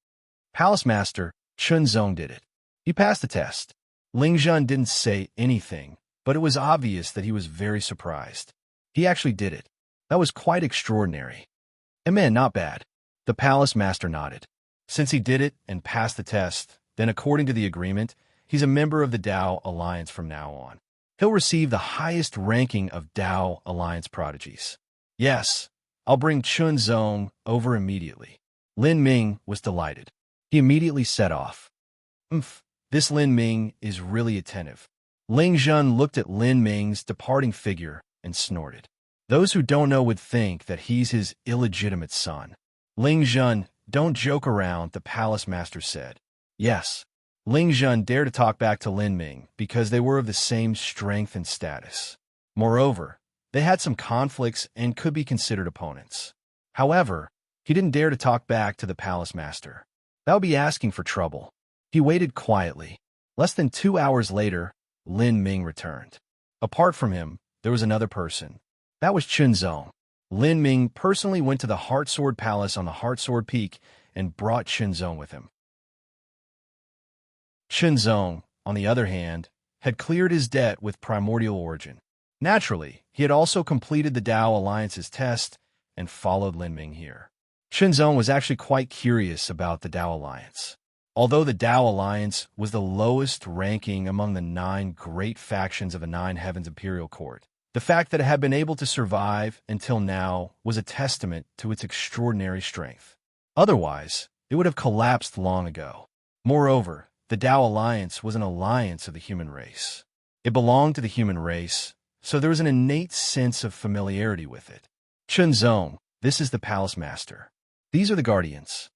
Palace Master Chun Zong did it. He passed the test. Ling Zhen didn't say anything, but it was obvious that he was very surprised. He actually did it. That was quite extraordinary. And man, not bad. The Palace Master nodded. Since he did it and passed the test, then according to the agreement, he's a member of the Tao Alliance from now on. He'll receive the highest ranking of Tao Alliance prodigies. Yes, I'll bring Chun Zong over immediately. Lin Ming was delighted. He immediately set off. This Lin Ming is really attentive. Ling Zhen looked at Lin Ming's departing figure and snorted. Those who don't know would think that he's his illegitimate son. Ling Zhen, don't joke around, the Palace Master said. Yes. Ling Zhen dared to talk back to Lin Ming because they were of the same strength and status. Moreover, they had some conflicts and could be considered opponents. However, he didn't dare to talk back to the Palace Master. That would be asking for trouble. He waited quietly. Less than 2 hours later, Lin Ming returned. Apart from him, there was another person. That was Chun Zong. Lin Ming personally went to the Heartsword Palace on the Heartsword Peak and brought Chun Zong with him. Chun Zong, on the other hand, had cleared his debt with primordial origin. Naturally, he had also completed the Tao Alliance's test and followed Lin Ming here. Chun Zong was actually quite curious about the Tao Alliance. Although the Tao Alliance was the lowest ranking among the 9 great factions of the 9 Heavens Imperial Court, the fact that it had been able to survive until now was a testament to its extraordinary strength. Otherwise, it would have collapsed long ago. Moreover, the Tao Alliance was an alliance of the human race. It belonged to the human race, so there was an innate sense of familiarity with it. Chun Zong, this is the Palace Master. These are the Guardians.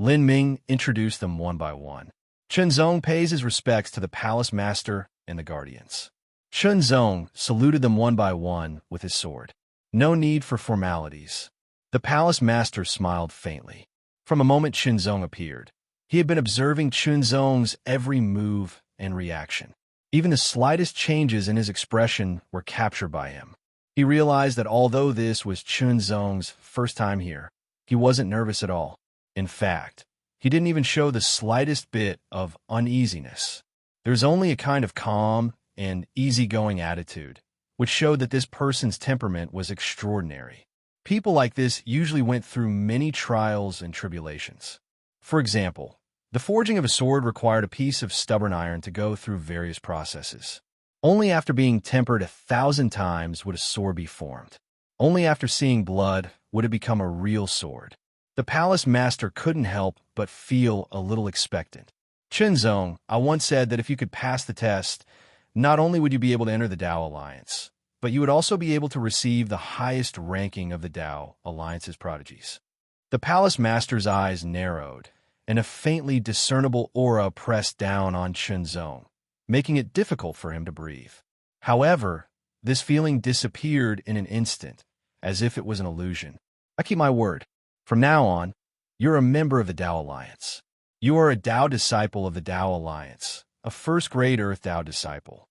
Lin Ming introduced them one by one. Chun Zong pays his respects to the Palace Master and the Guardians. Chun Zong saluted them one by one with his sword. No need for formalities. The Palace Master smiled faintly. From the moment Chun Zong appeared, he had been observing Chun Zong's every move and reaction. Even the slightest changes in his expression were captured by him. He realized that although this was Chun Zong's first time here, he wasn't nervous at all. In fact, he didn't even show the slightest bit of uneasiness. There's only a kind of calm and easygoing attitude, which showed that this person's temperament was extraordinary. People like this usually went through many trials and tribulations. For example, the forging of a sword required a piece of stubborn iron to go through various processes. Only after being tempered 1,000 times would a sword be formed. Only after seeing blood would it become a real sword. The Palace Master couldn't help but feel a little expectant. Chun Zong, I once said that if you could pass the test, not only would you be able to enter the Tao Alliance, but you would also be able to receive the highest ranking of the Tao Alliance's prodigies. The Palace Master's eyes narrowed, and a faintly discernible aura pressed down on Chun Zong, making it difficult for him to breathe. However, this feeling disappeared in an instant, as if it was an illusion. I keep my word. From now on, you're a member of the Tao Alliance. You are a Tao disciple of the Tao Alliance, a first-grade Earth Tao disciple.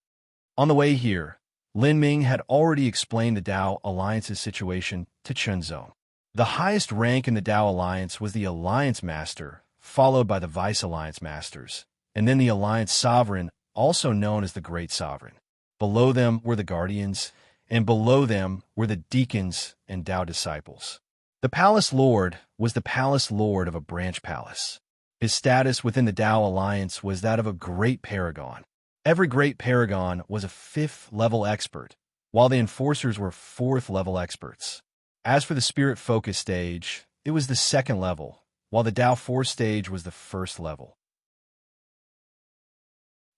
On the way here, Lin Ming had already explained the Tao Alliance's situation to Chun Zong. The highest rank in the Tao Alliance was the Alliance Master, followed by the Vice Alliance Masters, and then the Alliance Sovereign, also known as the Great Sovereign. Below them were the Guardians, and below them were the Deacons and Tao Disciples. The Palace Lord was the Palace Lord of a branch palace. His status within the Tao Alliance was that of a great paragon. Every great paragon was a 5th-level expert, while the enforcers were 4th-level experts. As for the Spirit Focus stage, it was the 2nd level, while the Tao Force stage was the 1st level.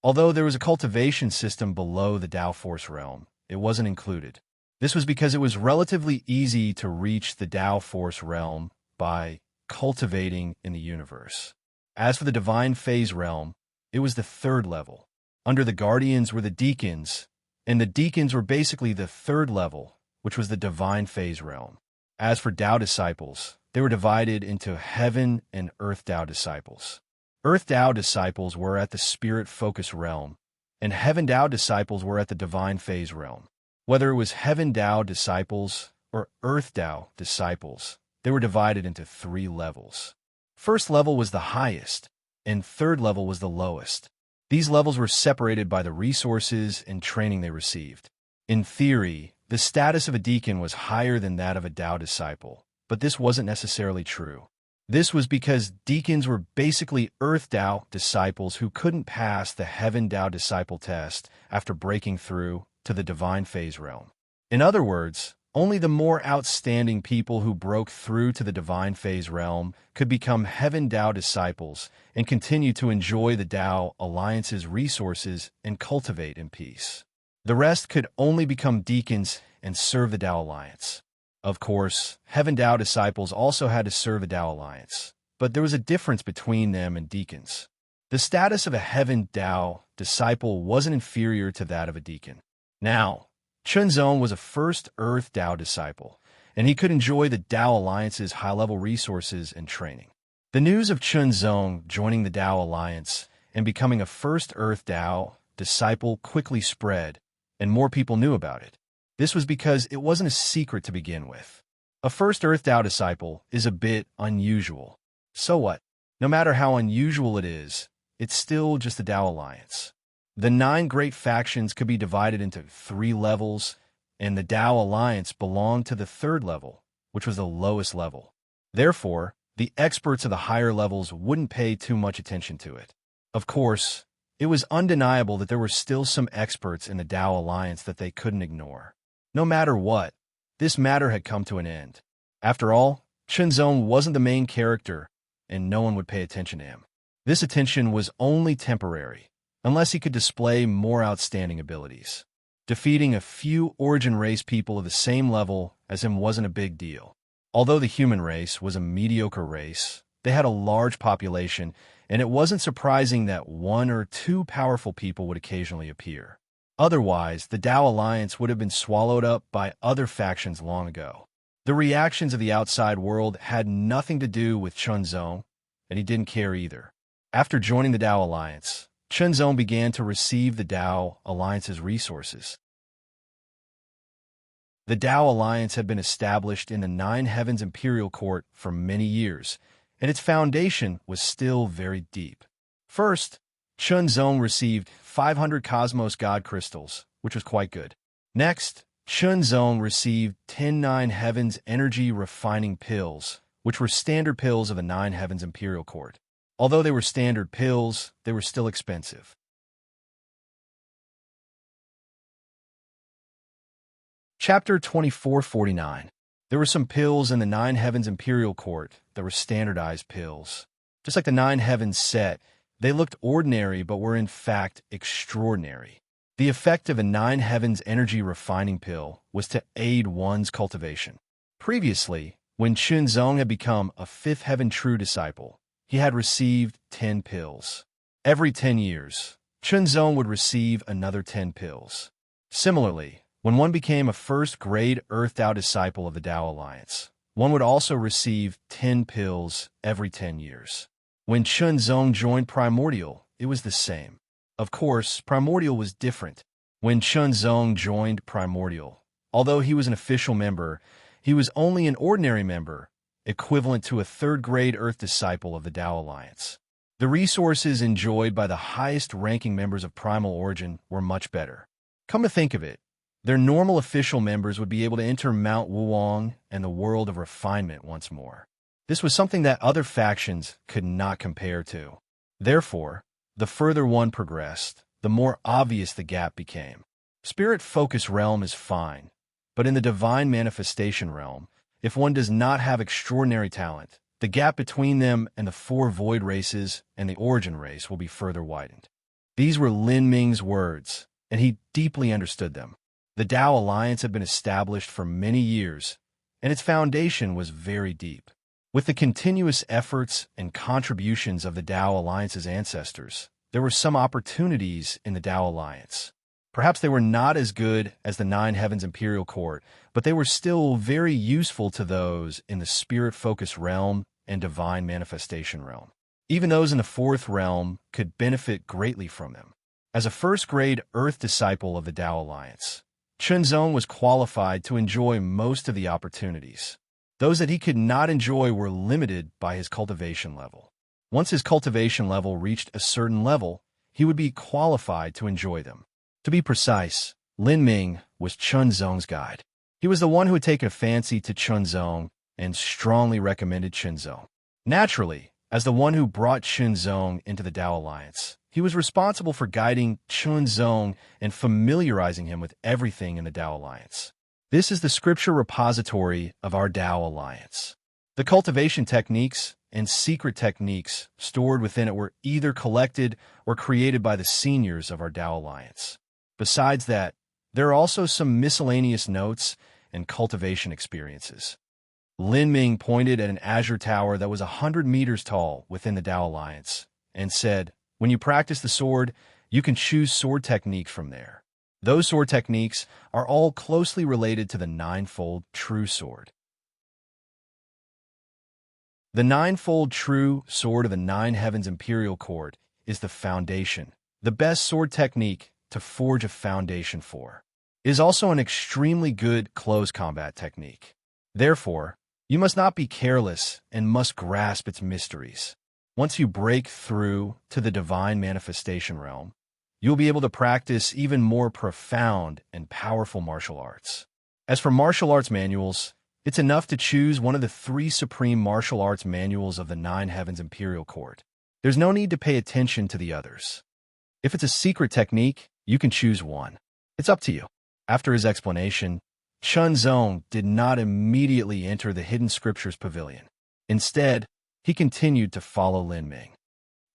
Although there was a cultivation system below the Tao Force realm, it wasn't included. This was because it was relatively easy to reach the Tao Force realm by cultivating in the universe. As for the Divine Phase realm, it was the 3rd level. Under the Guardians were the Deacons, and the Deacons were basically the 3rd level, which was the Divine Phase realm. As for Tao Disciples, they were divided into Heaven and Earth Tao disciples. Earth Tao disciples were at the Spirit Focus realm, and Heaven Tao disciples were at the Divine Phase realm. Whether it was Heaven Tao disciples or Earth Tao disciples, they were divided into 3 levels. First level was the highest, and third level was the lowest. These levels were separated by the resources and training they received. In theory, the status of a deacon was higher than that of a Tao disciple, but this wasn't necessarily true. This was because deacons were basically Earth Tao disciples who couldn't pass the Heaven Tao disciple test after breaking through to the Divine Phase realm. In other words, only the more outstanding people who broke through to the Divine Phase realm could become Heaven Tao disciples and continue to enjoy the Tao Alliance's resources and cultivate in peace. The rest could only become deacons and serve the Tao Alliance. Of course, Heaven Tao disciples also had to serve the Tao Alliance, but there was a difference between them and deacons. The status of a Heaven Tao disciple wasn't inferior to that of a deacon. Now, Chunzong was a first Earth Tao disciple, and he could enjoy the Tao Alliance's high-level resources and training. The news of Chunzong joining the Tao Alliance and becoming a first Earth Tao disciple quickly spread, and more people knew about it. This was because it wasn't a secret to begin with. A first Earth Tao disciple is a bit unusual. So what? No matter how unusual it is, it's still just the Tao Alliance. The 9 great factions could be divided into 3 levels, and the Tao Alliance belonged to the 3rd level, which was the lowest level. Therefore, the experts of the higher levels wouldn't pay too much attention to it. Of course, it was undeniable that there were still some experts in the Tao Alliance that they couldn't ignore. No matter what, this matter had come to an end. After all, Chunzong wasn't the main character, and no one would pay attention to him. This attention was only temporary, unless he could display more outstanding abilities. Defeating a few origin race people of the same level as him wasn't a big deal. Although the human race was a mediocre race, they had a large population, and it wasn't surprising that 1 or 2 powerful people would occasionally appear. Otherwise, the Tao Alliance would have been swallowed up by other factions long ago. The reactions of the outside world had nothing to do with Chunzong, and he didn't care either. After joining the Tao Alliance, Chunzong began to receive the Tao Alliance's resources. The Tao Alliance had been established in the 9 Heavens Imperial Court for many years, and its foundation was still very deep. First, Chunzong received 500 Cosmos God Crystals, which was quite good. Next, Chunzong received 10 9 Heavens Energy Refining Pills, which were standard pills of the 9 Heavens Imperial Court. Although they were standard pills, they were still expensive. Chapter 2449. There were some pills in the 9 Heavens Imperial Court that were standardized pills. Just like the 9 Heavens set, they looked ordinary but were in fact extraordinary. The effect of a 9 Heavens Energy Refining Pill was to aid one's cultivation. Previously, when Chunzong had become a 5th Heaven True Disciple, he had received 10 pills. Every 10 years, Chunzong would receive another 10 pills. Similarly, when one became a first-grade Earth Tao disciple of the Tao Alliance, one would also receive 10 pills every 10 years. When Chunzong joined Primordial, it was the same. Of course, Primordial was different. When Chunzong joined Primordial, although he was an official member, he was only an ordinary member, equivalent to a 3rd-grade Earth disciple of the Tao Alliance. The resources enjoyed by the highest-ranking members of Primal Origin were much better. Come to think of it, their normal official members would be able to enter Mount Wuong and the world of refinement once more. This was something that other factions could not compare to. Therefore, the further one progressed, the more obvious the gap became. Spirit Focus Realm is fine, but in the Divine Manifestation Realm, if one does not have extraordinary talent, the gap between them and the 4 Void races and the Origin race will be further widened. These were Lin Ming's words, and he deeply understood them. The Tao Alliance had been established for many years, and its foundation was very deep. With the continuous efforts and contributions of the Tao Alliance's ancestors, there were some opportunities in the Tao Alliance. Perhaps they were not as good as the Nine Heavens Imperial Court, but they were still very useful to those in the spirit-focused realm and divine manifestation realm. Even those in the fourth realm could benefit greatly from them. As a first-grade Earth disciple of the Tao Alliance, Chunzong was qualified to enjoy most of the opportunities. Those that he could not enjoy were limited by his cultivation level. Once his cultivation level reached a certain level, he would be qualified to enjoy them. To be precise, Lin Ming was Chunzong's guide. He was the one who had taken a fancy to Chunzong and strongly recommended Chunzong. Naturally, as the one who brought Chunzong into the Tao Alliance, he was responsible for guiding Chunzong and familiarizing him with everything in the Tao Alliance. This is the scripture repository of our Tao Alliance. The cultivation techniques and secret techniques stored within it were either collected or created by the seniors of our Tao Alliance. Besides that, there are also some miscellaneous notes and cultivation experiences. Lin Ming pointed at an azure tower that was 100 meters tall within the Tao Alliance and said, "When you practice the sword, you can choose sword techniques from there. Those sword techniques are all closely related to the ninefold true sword." The ninefold true sword of the Nine Heavens Imperial Court is the foundation, the best sword technique to forge a foundation for. It is also an extremely good close combat technique. Therefore, you must not be careless and must grasp its mysteries. Once you break through to the divine manifestation realm, you'll be able to practice even more profound and powerful martial arts. As for martial arts manuals, it's enough to choose one of the 3 supreme martial arts manuals of the Nine Heavens Imperial Court. There's no need to pay attention to the others. If it's a secret technique, you can choose one. It's up to you. After his explanation, Chunzong did not immediately enter the Hidden Scriptures Pavilion. Instead, he continued to follow Lin Ming.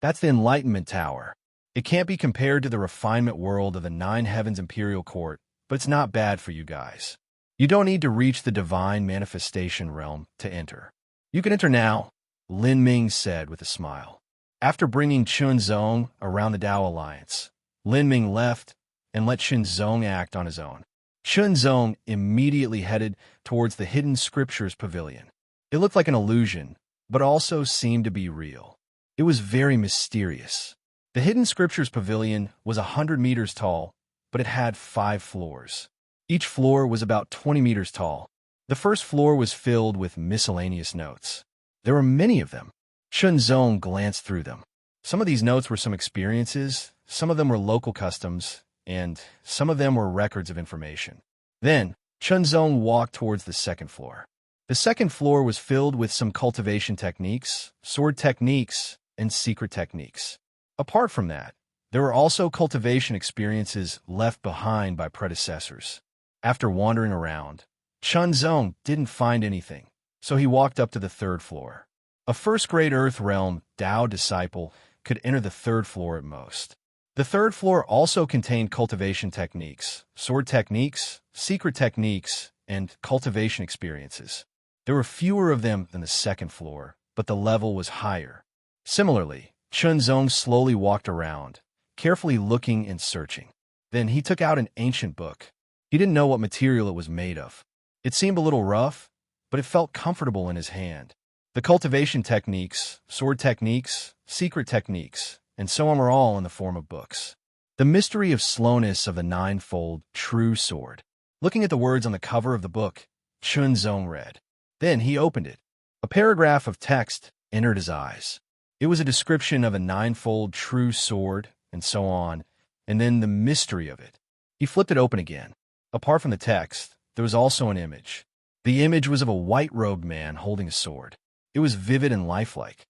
That's the Enlightenment Tower. It can't be compared to the refinement world of the Nine Heavens Imperial Court, but it's not bad for you guys. You don't need to reach the divine manifestation realm to enter. You can enter now, Lin Ming said with a smile. After bringing Chunzong around the Tao Alliance, Lin Ming left and let Chunzong act on his own. Chunzong immediately headed towards the Hidden Scriptures Pavilion. It looked like an illusion, but also seemed to be real. It was very mysterious. The Hidden Scriptures Pavilion was 100 meters tall, but it had 5 floors. Each floor was about 20 meters tall. The first floor was filled with miscellaneous notes. There were many of them. Chunzong glanced through them. Some of these notes were some experiences, some of them were local customs, and some of them were records of information. Then, Chunzong walked towards the second floor. The second floor was filled with some cultivation techniques, sword techniques, and secret techniques. Apart from that, there were also cultivation experiences left behind by predecessors. After wandering around, Chunzong didn't find anything, so he walked up to the third floor. A first-grade Earth Realm Tao disciple could enter the third floor at most. The third floor also contained cultivation techniques, sword techniques, secret techniques, and cultivation experiences. There were fewer of them than the second floor, but the level was higher. Similarly, Chunzong slowly walked around, carefully looking and searching. Then he took out an ancient book. He didn't know what material it was made of. It seemed a little rough, but it felt comfortable in his hand. The cultivation techniques, sword techniques, secret techniques, and so on were all in the form of books. The mystery of slowness of the ninefold true sword. Looking at the words on the cover of the book, Chunzong read. Then he opened it. A paragraph of text entered his eyes. It was a description of a ninefold true sword, and so on, and then the mystery of it. He flipped it open again. Apart from the text, there was also an image. The image was of a white-robed man holding a sword. It was vivid and lifelike.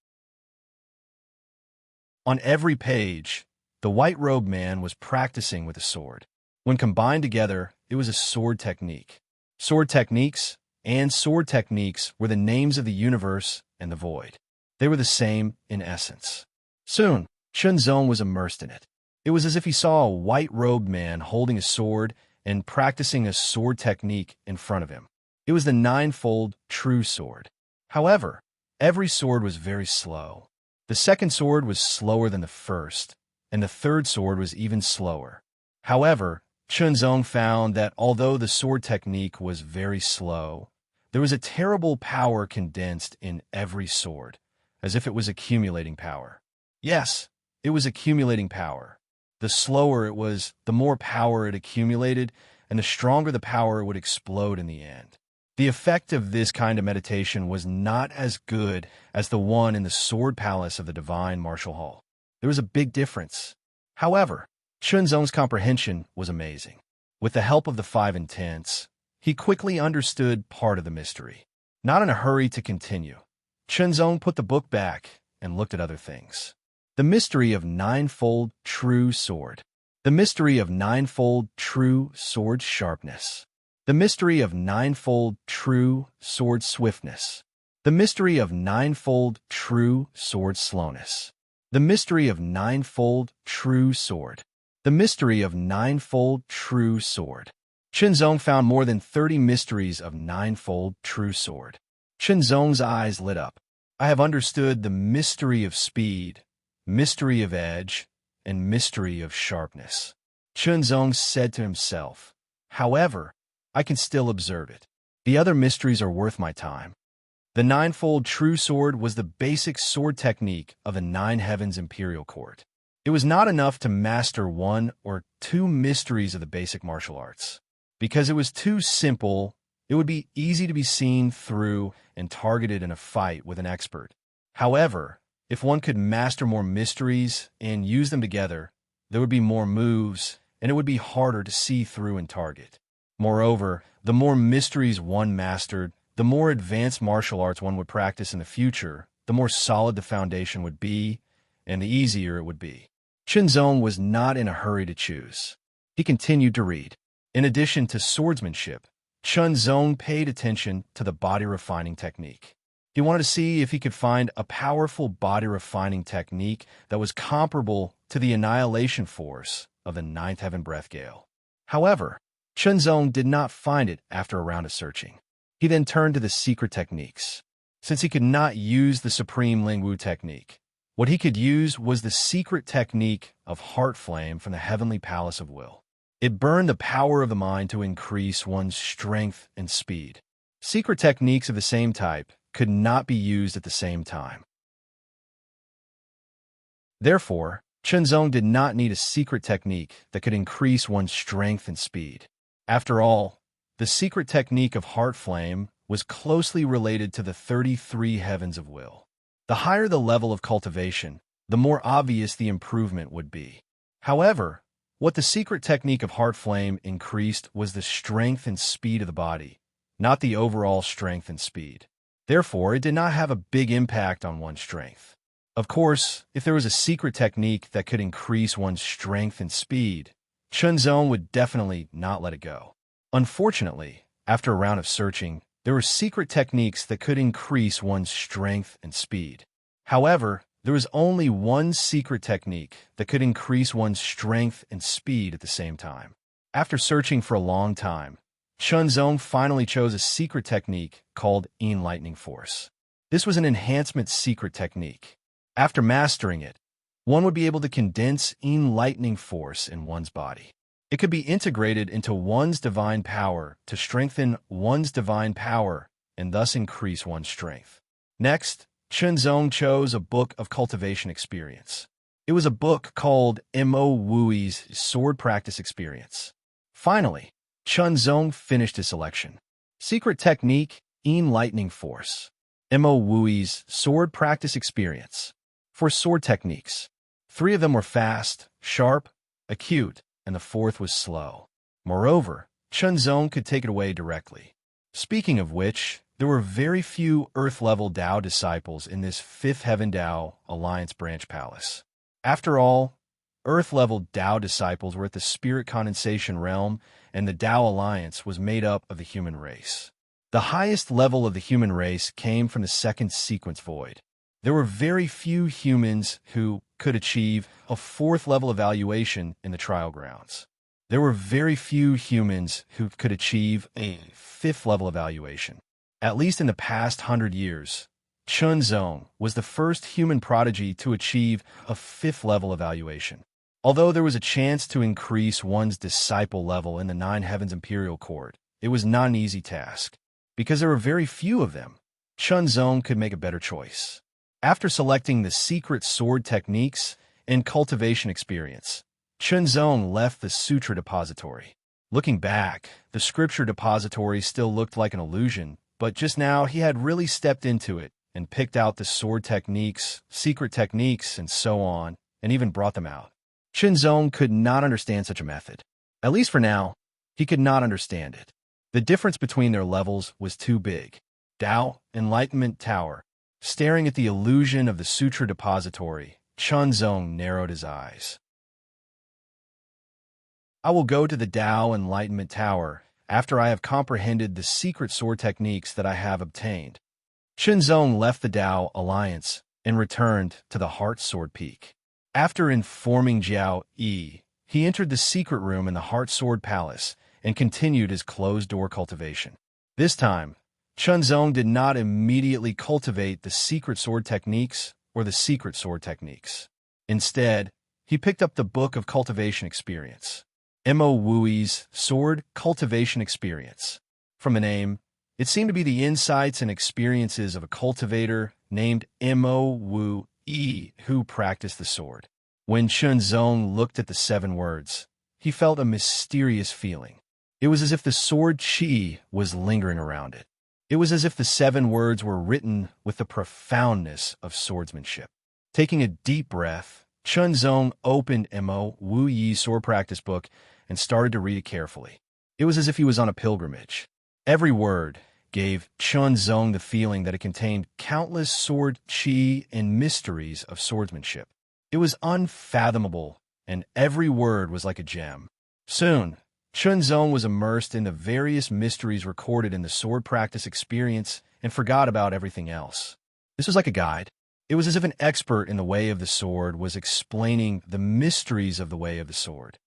On every page, the white-robed man was practicing with a sword. When combined together, it was a sword technique. Sword techniques and sword techniques were the names of the universe and the void. They were the same in essence. Soon, Chunzong was immersed in it. It was as if he saw a white-robed man holding a sword and practicing a sword technique in front of him. It was the ninefold true sword. However, every sword was very slow. The second sword was slower than the first, and the third sword was even slower. However, Chunzong found that although the sword technique was very slow, there was a terrible power condensed in every sword, as if it was accumulating power. Yes, it was accumulating power. The slower it was, the more power it accumulated, and the stronger the power would explode in the end. The effect of this kind of meditation was not as good as the one in the Sword Palace of the Divine Martial Hall. There was a big difference. However, Chunzong's comprehension was amazing. With the help of the five intents, he quickly understood part of the mystery. Not in a hurry to continue, Chunzong put the book back and looked at other things. The mystery of ninefold true sword. The mystery of ninefold true sword sharpness. The mystery of ninefold true sword swiftness. The mystery of ninefold true sword slowness. The mystery of ninefold true sword. The mystery of ninefold true sword. Chunzong found more than 30 mysteries of ninefold true sword. Chunzong's eyes lit up. I have understood the mystery of speed, mystery of edge, and mystery of sharpness. Chunzong said to himself. However, I can still observe it. The other mysteries are worth my time. The ninefold true sword was the basic sword technique of the Nine Heavens Imperial Court. It was not enough to master one or two mysteries of the basic martial arts. Because it was too simple, it would be easy to be seen through and targeted in a fight with an expert. However, if one could master more mysteries and use them together, there would be more moves, and it would be harder to see through and target. Moreover, the more mysteries one mastered, the more advanced martial arts one would practice in the future, the more solid the foundation would be, and the easier it would be. Chunzong was not in a hurry to choose. He continued to read. In addition to swordsmanship, Chunzong paid attention to the body-refining technique. He wanted to see if he could find a powerful body-refining technique that was comparable to the annihilation force of the Ninth Heaven Breath Gale. However, Chunzong did not find it after a round of searching. He then turned to the secret techniques. Since he could not use the Supreme Lingwu technique, what he could use was the secret technique of Heart Flame from the Heavenly Palace of Will. It burned the power of the mind to increase one's strength and speed. Secret techniques of the same type could not be used at the same time. Therefore, Chunzong did not need a secret technique that could increase one's strength and speed. After all, the secret technique of Heart Flame was closely related to the 33 Heavens of Will. The higher the level of cultivation, the more obvious the improvement would be. However, what the secret technique of Heart Flame increased was the strength and speed of the body, not the overall strength and speed. Therefore, it did not have a big impact on one's strength. Of course, if there was a secret technique that could increase one's strength and speed, Chunzong would definitely not let it go. Unfortunately, after a round of searching, there were secret techniques that could increase one's strength and speed. However, there was only one secret technique that could increase one's strength and speed at the same time. After searching for a long time, Chunzong finally chose a secret technique called Enlightening Force. This was an enhancement secret technique. After mastering it, one would be able to condense enlightening force in one's body. It could be integrated into one's divine power to strengthen one's divine power and thus increase one's strength. Next, Chunzong chose a book of cultivation experience. It was a book called Mo Wui's Sword Practice Experience. Finally, Chunzong finished his selection. Secret Technique, Enlightening Force. Mo Wui's Sword Practice Experience. For sword techniques, 3 of them were fast, sharp, acute, and the 4th was slow. Moreover, Chunzong could take it away directly. Speaking of which, there were very few Earth-level Tao disciples in this 5th Heaven Tao Alliance Branch Palace. After all, Earth-level Tao disciples were at the Spirit Condensation Realm, and the Tao Alliance was made up of the human race. The highest level of the human race came from the 2nd Sequence Void. There were very few humans who could achieve a 4th level evaluation in the trial grounds. There were very few humans who could achieve a 5th level evaluation. At least in the past 100 years, Chunzong was the first human prodigy to achieve a 5th level evaluation. Although there was a chance to increase one's disciple level in the Nine Heavens Imperial Court, it was not an easy task. Because there were very few of them, Chunzong could make a better choice. After selecting the secret sword techniques and cultivation experience, Chunzong left the sutra depository. Looking back, the scripture depository still looked like an illusion, but just now he had really stepped into it and picked out the sword techniques, secret techniques, and so on, and even brought them out. Chunzong could not understand such a method. At least for now, he could not understand it. The difference between their levels was too big. Tao, Enlightenment Tower. Staring at the illusion of the sutra depository, Chunzong narrowed his eyes. I will go to the Tao Enlightenment Tower after I have comprehended the secret sword techniques that I have obtained. Chunzong left the Tao Alliance and returned to the Heart Sword Peak. After informing Jiao Yi, he entered the secret room in the Heart Sword Palace and continued his closed-door cultivation. This time, Chunzong did not immediately cultivate the secret sword techniques or the secret sword techniques. Instead, he picked up the Book of Cultivation Experience, Mo Wui's Sword Cultivation Experience. From the name, it seemed to be the insights and experiences of a cultivator named Mo Wu Yi who practiced the sword. When Chunzong looked at the 7 words, he felt a mysterious feeling. It was as if the sword chi was lingering around it. It was as if the 7 words were written with the profoundness of swordsmanship. Taking a deep breath, Chunzong opened Mo Wu Yi's sword practice book and started to read it carefully. It was as if he was on a pilgrimage. Every word gave Chunzong the feeling that it contained countless sword chi and mysteries of swordsmanship. It was unfathomable, and every word was like a gem. Soon, Chunzong was immersed in the various mysteries recorded in the sword practice experience and forgot about everything else. This was like a guide. It was as if an expert in the way of the sword was explaining the mysteries of the way of the sword.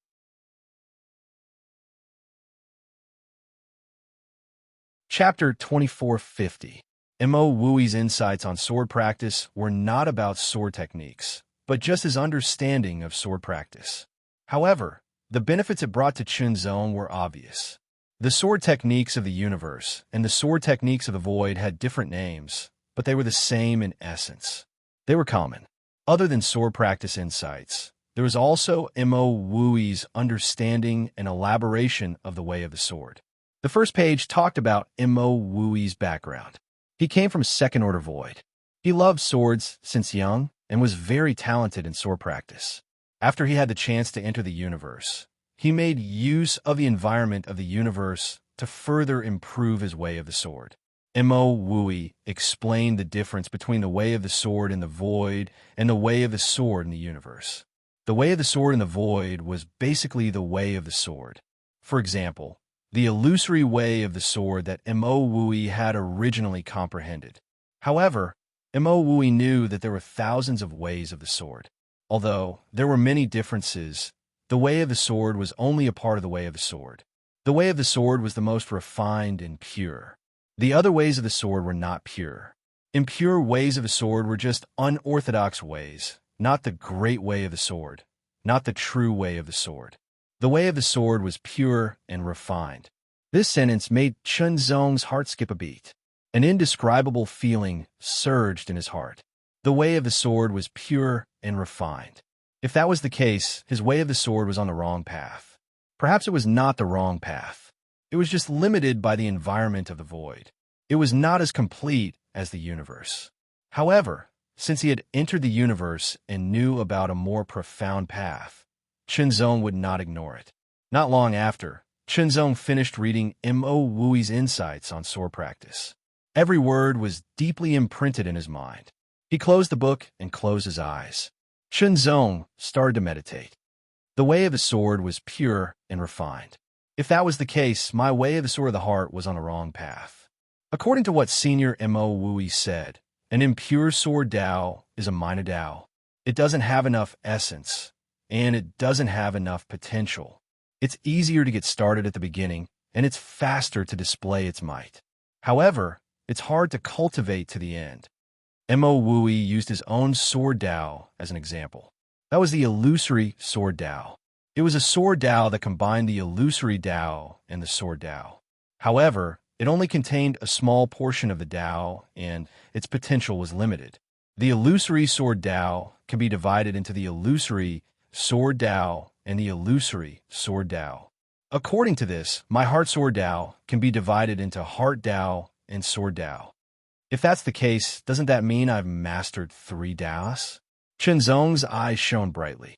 Chapter 2450. Mo Wui's insights on sword practice were not about sword techniques, but just his understanding of sword practice. However, the benefits it brought to Chunzong were obvious. The sword techniques of the universe and the sword techniques of the void had different names, but they were the same in essence. They were common. Other than sword practice insights, there was also Mo Wui's understanding and elaboration of the way of the sword. The first page talked about Mo Wui's background. He came from second-order void. He loved swords since young and was very talented in sword practice. After he had the chance to enter the universe, he made use of the environment of the universe to further improve his way of the sword. Mo Wui explained the difference between the way of the sword in the void and the way of the sword in the universe. The way of the sword in the void was basically the way of the sword. For example, the illusory way of the sword that Mo Wui had originally comprehended. However, Mo Wui knew that there were thousands of ways of the sword. Although there were many differences, the way of the sword was only a part of the way of the sword. The way of the sword was the most refined and pure. The other ways of the sword were not pure. Impure ways of the sword were just unorthodox ways, not the great way of the sword, not the true way of the sword. The way of the sword was pure and refined. This sentence made Chunzong's heart skip a beat. An indescribable feeling surged in his heart. The way of the sword was pure and refined. If that was the case, his way of the sword was on the wrong path. Perhaps it was not the wrong path. It was just limited by the environment of the void. It was not as complete as the universe. However, since he had entered the universe and knew about a more profound path, Chunzong would not ignore it. Not long after, Chunzong finished reading Mo Wui's insights on sword practice. Every word was deeply imprinted in his mind. He closed the book and closed his eyes. Chunzong started to meditate. The way of the sword was pure and refined. If that was the case, my way of the sword of the heart was on the wrong path. According to what Senior Mo Wui said, an impure sword Tao is a minor Tao. It doesn't have enough essence, and it doesn't have enough potential. It's easier to get started at the beginning, and it's faster to display its might. However, it's hard to cultivate to the end. Mo Wui used his own sword Tao as an example. That was the illusory sword Tao. It was a sword Tao that combined the illusory Tao and the sword Tao. However, it only contained a small portion of the Tao, and its potential was limited. The illusory sword Tao can be divided into the illusory sword Tao and the illusory sword Tao. According to this, my heart sword Tao can be divided into heart Tao and sword Tao. If that's the case, doesn't that mean I've mastered 3 Taos? Shenzong's eyes shone brightly.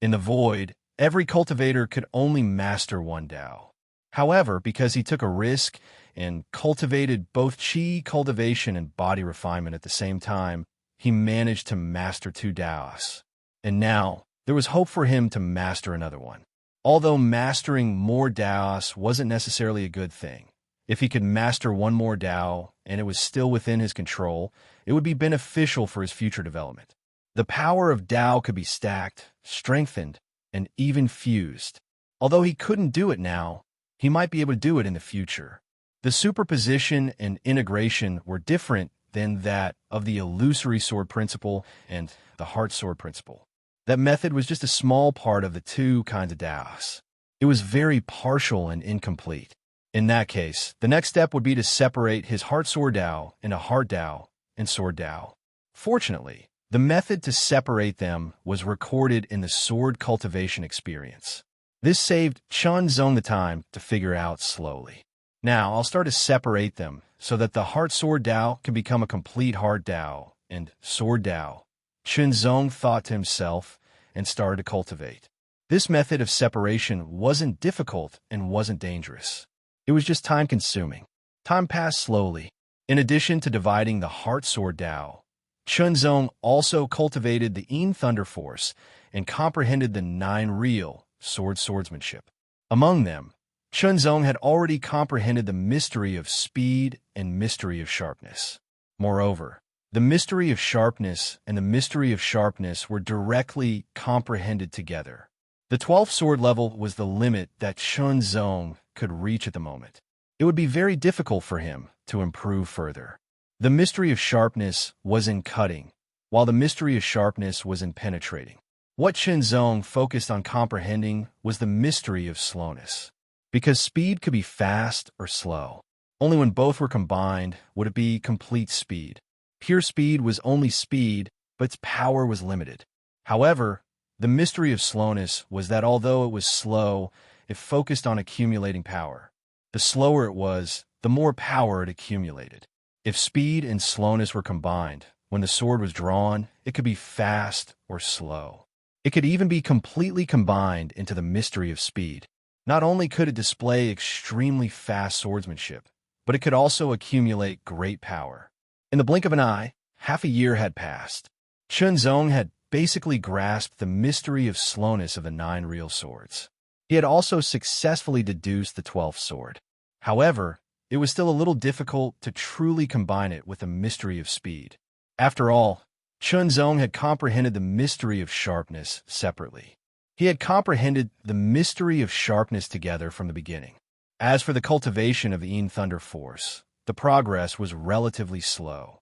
In the void, every cultivator could only master 1 Tao. However, because he took a risk and cultivated both qi cultivation and body refinement at the same time, he managed to master 2 Taos. And now, there was hope for him to master another one. Although mastering more Taos wasn't necessarily a good thing, if he could master 1 more Tao and it was still within his control, it would be beneficial for his future development. The power of Tao could be stacked, strengthened, and even fused. Although he couldn't do it now, he might be able to do it in the future. The superposition and integration were different than that of the illusory sword principle and the heart sword principle. That method was just a small part of the 2 kinds of Taos. It was very partial and incomplete. In that case, the next step would be to separate his heart sword Tao into heart Tao and sword Tao. Fortunately, the method to separate them was recorded in the sword cultivation experience. This saved Shenzong the time to figure out slowly. Now, I'll start to separate them so that the heart sword Tao can become a complete heart Tao and sword Tao. Shenzong thought to himself and started to cultivate. This method of separation wasn't difficult and wasn't dangerous. It was just time-consuming. Time passed slowly. In addition to dividing the heart sword Tao, Shenzong also cultivated the Yin Thunder Force and comprehended the 9 real swordsmanship. Among them, Shenzong had already comprehended the mystery of speed and mystery of sharpness. Moreover, the mystery of sharpness and the mystery of sharpness were directly comprehended together. The 12th sword level was the limit that Shenzong could reach at the moment. It would be very difficult for him to improve further. The mystery of sharpness was in cutting, while the mystery of sharpness was in penetrating. What Shenzong focused on comprehending was the mystery of slowness. Because speed could be fast or slow. Only when both were combined would it be complete speed. Pure speed was only speed, but its power was limited. However, the mystery of slowness was that although it was slow, it focused on accumulating power. The slower it was, the more power it accumulated. If speed and slowness were combined, when the sword was drawn, it could be fast or slow. It could even be completely combined into the mystery of speed. Not only could it display extremely fast swordsmanship, but it could also accumulate great power. In the blink of an eye, half a year had passed. Shenzong had basically grasped the mystery of slowness of the 9 real swords. He had also successfully deduced the 12th sword. However, it was still a little difficult to truly combine it with the mystery of speed. After all, Shenzong had comprehended the mystery of sharpness separately. He had comprehended the mystery of sharpness together from the beginning. As for the cultivation of the Yin Thunder Force, the progress was relatively slow.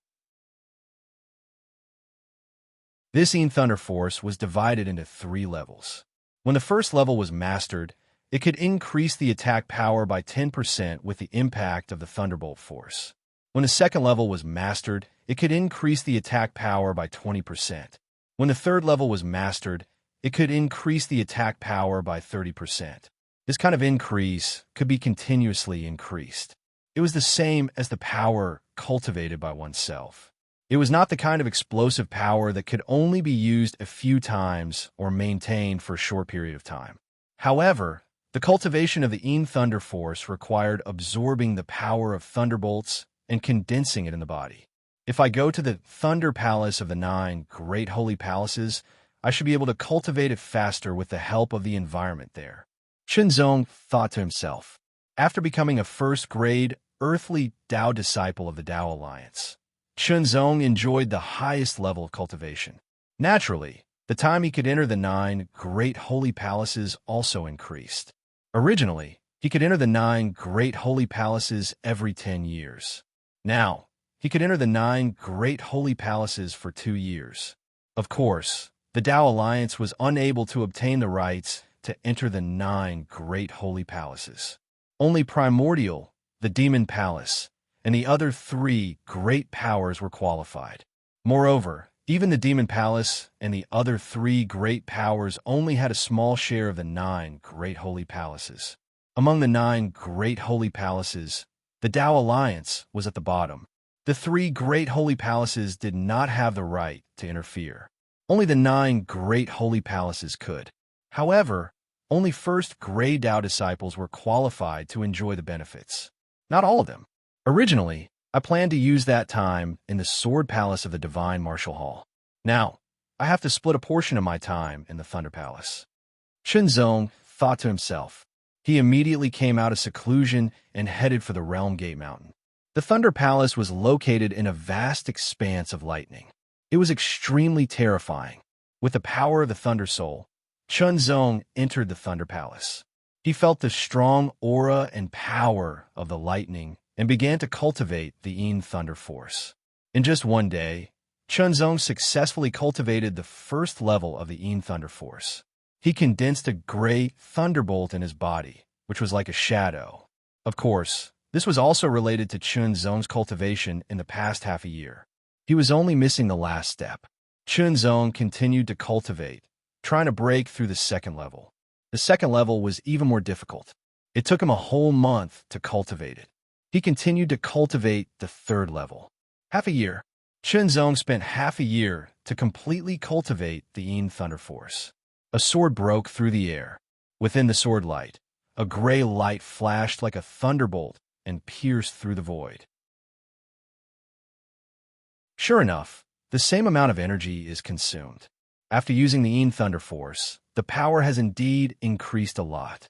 This Yin Thunder Force was divided into 3 levels. When the first level was mastered, it could increase the attack power by 10% with the impact of the Thunderbolt Force. When the second level was mastered, it could increase the attack power by 20%. When the third level was mastered, it could increase the attack power by 30%. This kind of increase could be continuously increased. It was the same as the power cultivated by oneself. It was not the kind of explosive power that could only be used a few times or maintained for a short period of time. However, the cultivation of the Yin Thunder Force required absorbing the power of thunderbolts and condensing it in the body. If I go to the Thunder Palace of the 9 Great Holy Palaces, I should be able to cultivate it faster with the help of the environment there. Shenzong thought to himself. After becoming a first-grade, earthly Tao disciple of the Tao Alliance, Shenzong enjoyed the highest level of cultivation. Naturally, the time he could enter the 9 Great Holy Palaces also increased. Originally, he could enter the 9 Great Holy Palaces every 10 years. Now, he could enter the 9 Great Holy Palaces for 2 years. Of course, the Tao Alliance was unable to obtain the rights to enter the 9 great holy palaces. Only Primordial, the Demon Palace, and the other 3 great powers were qualified. Moreover, even the Demon Palace and the other 3 great powers only had a small share of the 9 great holy palaces. Among the 9 great holy palaces, the Tao Alliance was at the bottom. The 3 great holy palaces did not have the right to interfere. Only the 9 great holy palaces could. However, only first grade Tao disciples were qualified to enjoy the benefits. Not all of them. Originally, I planned to use that time in the Sword Palace of the Divine Martial Hall. Now, I have to split a portion of my time in the Thunder Palace. Shenzong thought to himself. He immediately came out of seclusion and headed for the Realm Gate Mountain. The Thunder Palace was located in a vast expanse of lightning. It was extremely terrifying. With the power of the Thunder Soul, Shenzong entered the Thunder Palace. He felt the strong aura and power of the lightning and began to cultivate the Yin Thunder Force. In just one day, Shenzong successfully cultivated the first level of the Yin Thunder Force. He condensed a gray thunderbolt in his body, which was like a shadow. Of course, this was also related to Shenzong's cultivation in the past half a year. He was only missing the last step. Shenzong continued to cultivate, trying to break through the second level. The second level was even more difficult. It took him a whole month to cultivate it. He continued to cultivate the third level. Half a year. Shenzong spent half a year to completely cultivate the Yin Thunder Force. A sword broke through the air. Within the sword light, a gray light flashed like a thunderbolt and pierced through the void. Sure enough, the same amount of energy is consumed. After using the Yin Thunder Force, the power has indeed increased a lot.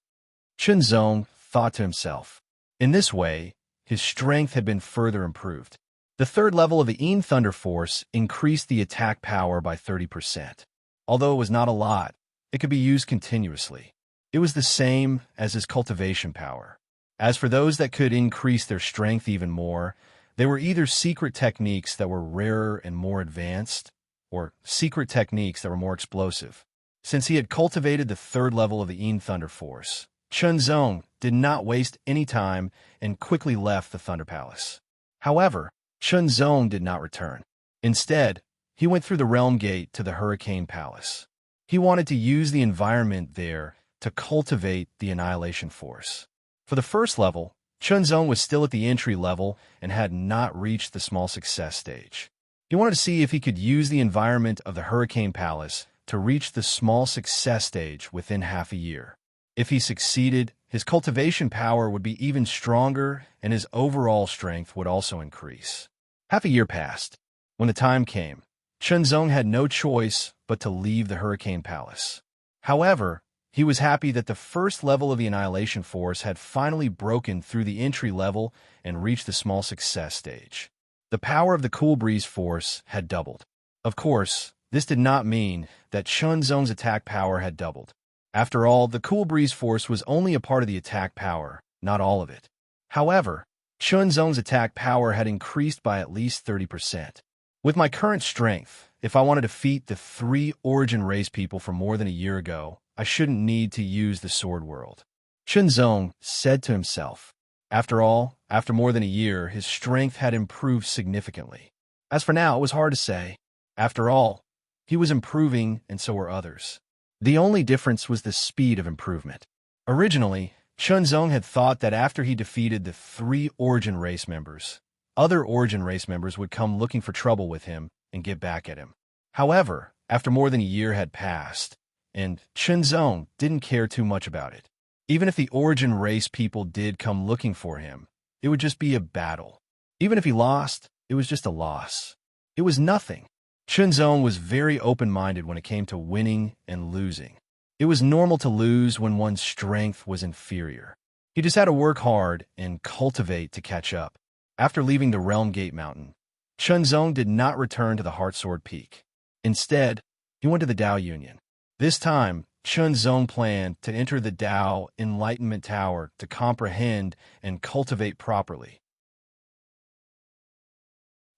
Shenzong thought to himself. In this way, his strength had been further improved. The third level of the Yin Thunder Force increased the attack power by 30%. Although it was not a lot, it could be used continuously. It was the same as his cultivation power. As for those that could increase their strength even more, they were either secret techniques that were rarer and more advanced, or secret techniques that were more explosive. Since he had cultivated the third level of the Yin Thunder Force, Shenzong did not waste any time and quickly left the Thunder Palace. However, Shenzong did not return. Instead, he went through the Realm Gate to the Hurricane Palace. He wanted to use the environment there to cultivate the Annihilation Force. For the first level, Shenzong was still at the entry level and had not reached the small success stage. He wanted to see if he could use the environment of the Hurricane Palace to reach the small success stage within half a year. If he succeeded, his cultivation power would be even stronger and his overall strength would also increase. Half a year passed. When the time came, Shenzong had no choice but to leave the Hurricane Palace. However, he was happy that the first level of the Annihilation Force had finally broken through the entry level and reached the small success stage. The power of the Cool Breeze Force had doubled. Of course, this did not mean that Shenzong's attack power had doubled. After all, the Cool Breeze Force was only a part of the attack power, not all of it. However, Shenzong's attack power had increased by at least 30%. With my current strength, if I want to defeat the 3 Origin Race people from more than a year ago, I shouldn't need to use the Sword World. Shenzong said to himself. After all, after more than a year, his strength had improved significantly. As for now, it was hard to say. After all, he was improving and so were others. The only difference was the speed of improvement. Originally, Shenzong had thought that after he defeated the 3 Origin Race members, other Origin Race members would come looking for trouble with him and get back at him. However, after more than a year had passed, and Shenzong didn't care too much about it. Even if the Origin Race people did come looking for him, it would just be a battle. Even if he lost, it was just a loss. It was nothing. Shenzong was very open-minded when it came to winning and losing. It was normal to lose when one's strength was inferior. He just had to work hard and cultivate to catch up. After leaving the Realm Gate Mountain, Shenzong did not return to the Heartsword Peak. Instead, he went to the Tao Union. This time, Shenzong planned to enter the Tao Enlightenment Tower to comprehend and cultivate properly.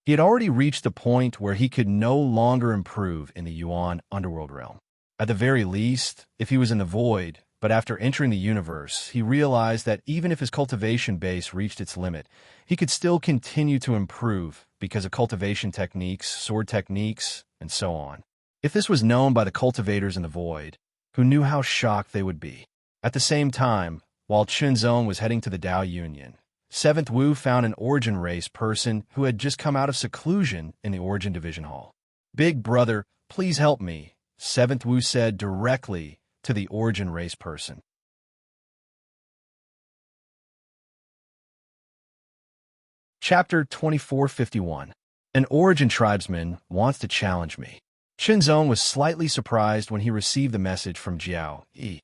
He had already reached the point where he could no longer improve in the Yuan underworld realm. At the very least, if he was in the void, but after entering the universe, he realized that even if his cultivation base reached its limit, he could still continue to improve because of cultivation techniques, sword techniques, and so on. If this was known by the cultivators in the void, who knew how shocked they would be. At the same time, while Chunzong was heading to the Dao Union, Seventh Wu found an Origin race person who had just come out of seclusion in the Origin Division Hall. "Big brother, please help me," Seventh Wu said directly to the Origin race person. Chapter 2451. An Origin tribesman wants to challenge me. Chunzong was slightly surprised when he received the message from Jiao Yi,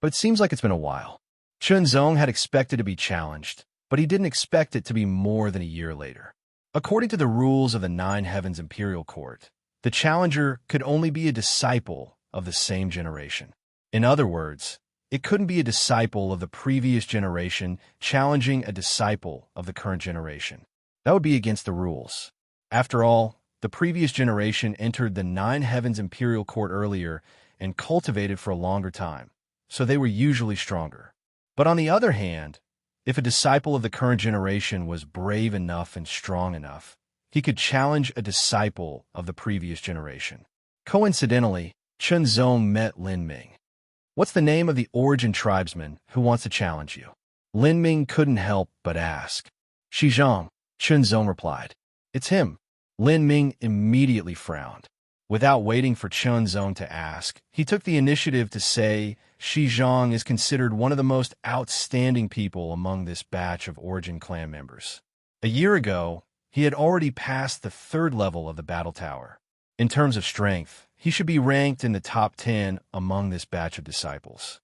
but it seems like it's been a while. Chunzong had expected to be challenged, but he didn't expect it to be more than a year later. According to the rules of the Nine Heavens Imperial Court, the challenger could only be a disciple of the same generation. In other words, it couldn't be a disciple of the previous generation challenging a disciple of the current generation. That would be against the rules. After all, the previous generation entered the Nine Heavens Imperial Court earlier and cultivated for a longer time, so they were usually stronger. But on the other hand, if a disciple of the current generation was brave enough and strong enough, he could challenge a disciple of the previous generation. Coincidentally, Chunzong met Lin Ming. "What's the name of the Origin tribesman who wants to challenge you?" Lin Ming couldn't help but ask. "Shizhong," Chunzong replied. "It's him." Lin Ming immediately frowned. Without waiting for Chunzong to ask, he took the initiative to say Shizhong is considered one of the most outstanding people among this batch of Origin clan members. A year ago, he had already passed the 3rd level of the battle tower. In terms of strength, he should be ranked in the top 10 among this batch of disciples.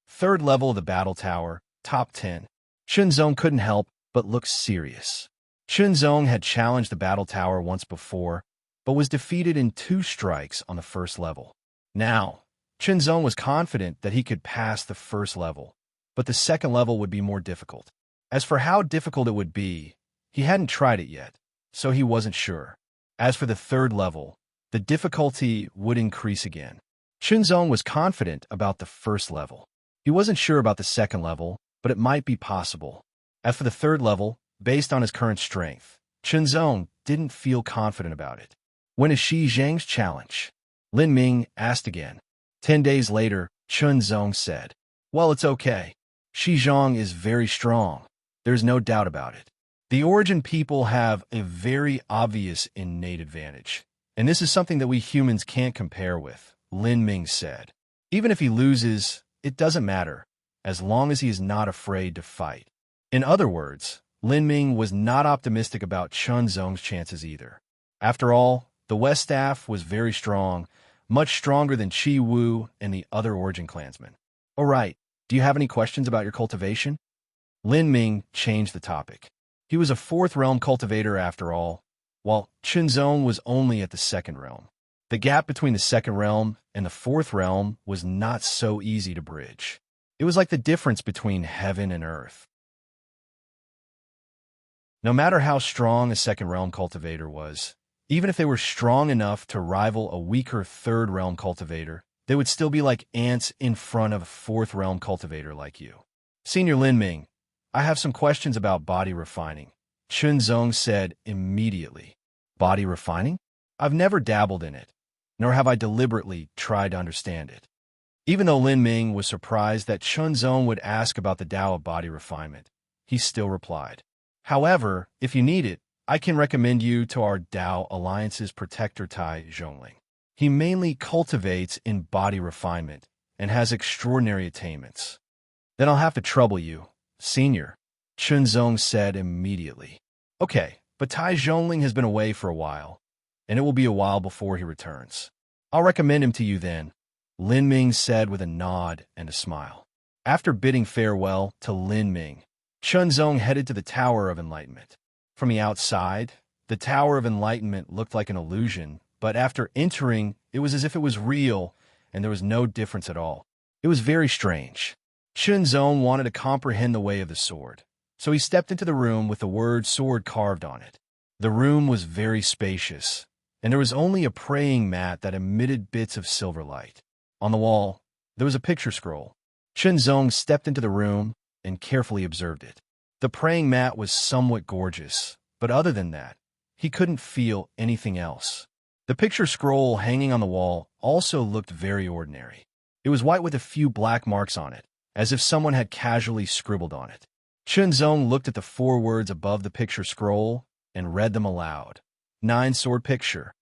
3rd level of the battle tower, top 10. Chunzong couldn't help but look serious. Chunzong had challenged the battle tower once before, but was defeated in 2 strikes on the 1st level. Now, Chunzong was confident that he could pass the 1st level, but the 2nd level would be more difficult. As for how difficult it would be, he hadn't tried it yet, so he wasn't sure. As for the 3rd level, the difficulty would increase again. Chunzong was confident about the 1st level. He wasn't sure about the 2nd level, but it might be possible. As for the 3rd level, based on his current strength, Chunzong didn't feel confident about it. "When is Shi Zhang's challenge?" Lin Ming asked again. 10 days later, Chunzong said, "Well, it's okay. Shi Zhang is very strong. There's no doubt about it. The Origin people have a very obvious innate advantage, and this is something that we humans can't compare with," Lin Ming said. "Even if he loses, it doesn't matter, as long as he is not afraid to fight." In other words, Lin Ming was not optimistic about Chunzong's chances either. After all, the West staff was very strong, much stronger than Chi Wu and the other Origin clansmen. "All right, do you have any questions about your cultivation?" Lin Ming changed the topic. He was a 4th realm cultivator after all, while Chunzong was only at the 2nd realm. The gap between the 2nd realm and the 4th realm was not so easy to bridge. It was like the difference between heaven and earth. No matter how strong a 2nd realm cultivator was, even if they were strong enough to rival a weaker 3rd realm cultivator, they would still be like ants in front of a 4th realm cultivator like you. "Senior Lin Ming, I have some questions about body refining," Chunzong said immediately. "Body refining? I've never dabbled in it, nor have I deliberately tried to understand it." Even though Lin Ming was surprised that Chunzong would ask about the Tao of body refinement, he still replied, "However, if you need it, I can recommend you to our Tao Alliance's protector Tai Zhongling. He mainly cultivates in body refinement and has extraordinary attainments." "Then I'll have to trouble you, Senior," Chunzong said immediately. "Okay, but Tai Zhongling has been away for a while, and it will be a while before he returns. I'll recommend him to you then," Lin Ming said with a nod and a smile. After bidding farewell to Lin Ming, Chunzong headed to the Tower of Enlightenment. From the outside, the Tower of Enlightenment looked like an illusion, but after entering, it was as if it was real, and there was no difference at all. It was very strange. Chunzong wanted to comprehend the way of the sword, so he stepped into the room with the word sword carved on it. The room was very spacious, and there was only a praying mat that emitted bits of silver light. On the wall, there was a picture scroll. Chunzong stepped into the room and carefully observed it. The praying mat was somewhat gorgeous, but other than that, he couldn't feel anything else. The picture scroll hanging on the wall also looked very ordinary. It was white with a few black marks on it, as if someone had casually scribbled on it. Chunzong looked at the 4 words above the picture scroll and read them aloud. 9-sword picture.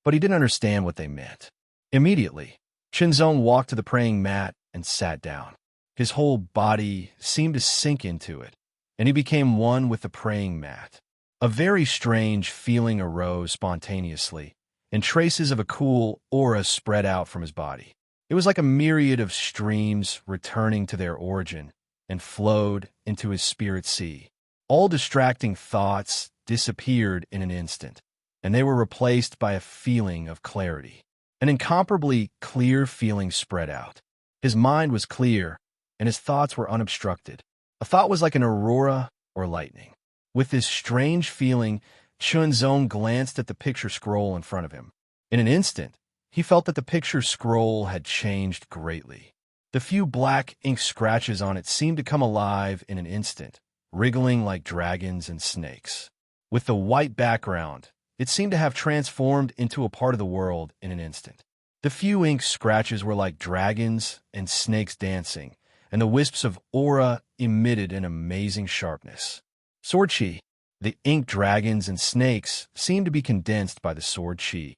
But he didn't understand what they meant. Immediately, Chunzong walked to the praying mat and sat down. His whole body seemed to sink into it, and he became one with the praying mat. A very strange feeling arose spontaneously, and traces of a cool aura spread out from his body. It was like a myriad of streams returning to their origin and flowed into his spirit sea. All distracting thoughts disappeared in an instant, and they were replaced by a feeling of clarity. An incomparably clear feeling spread out. His mind was clear, and his thoughts were unobstructed. A thought was like an aurora or lightning. With this strange feeling, Chunzong glanced at the picture scroll in front of him. In an instant, he felt that the picture scroll had changed greatly. The few black ink scratches on it seemed to come alive in an instant, wriggling like dragons and snakes. With the white background, it seemed to have transformed into a part of the world in an instant. The few ink scratches were like dragons and snakes dancing, and the wisps of aura emitted an amazing sharpness. Sword chi. The ink dragons and snakes seemed to be condensed by the sword chi.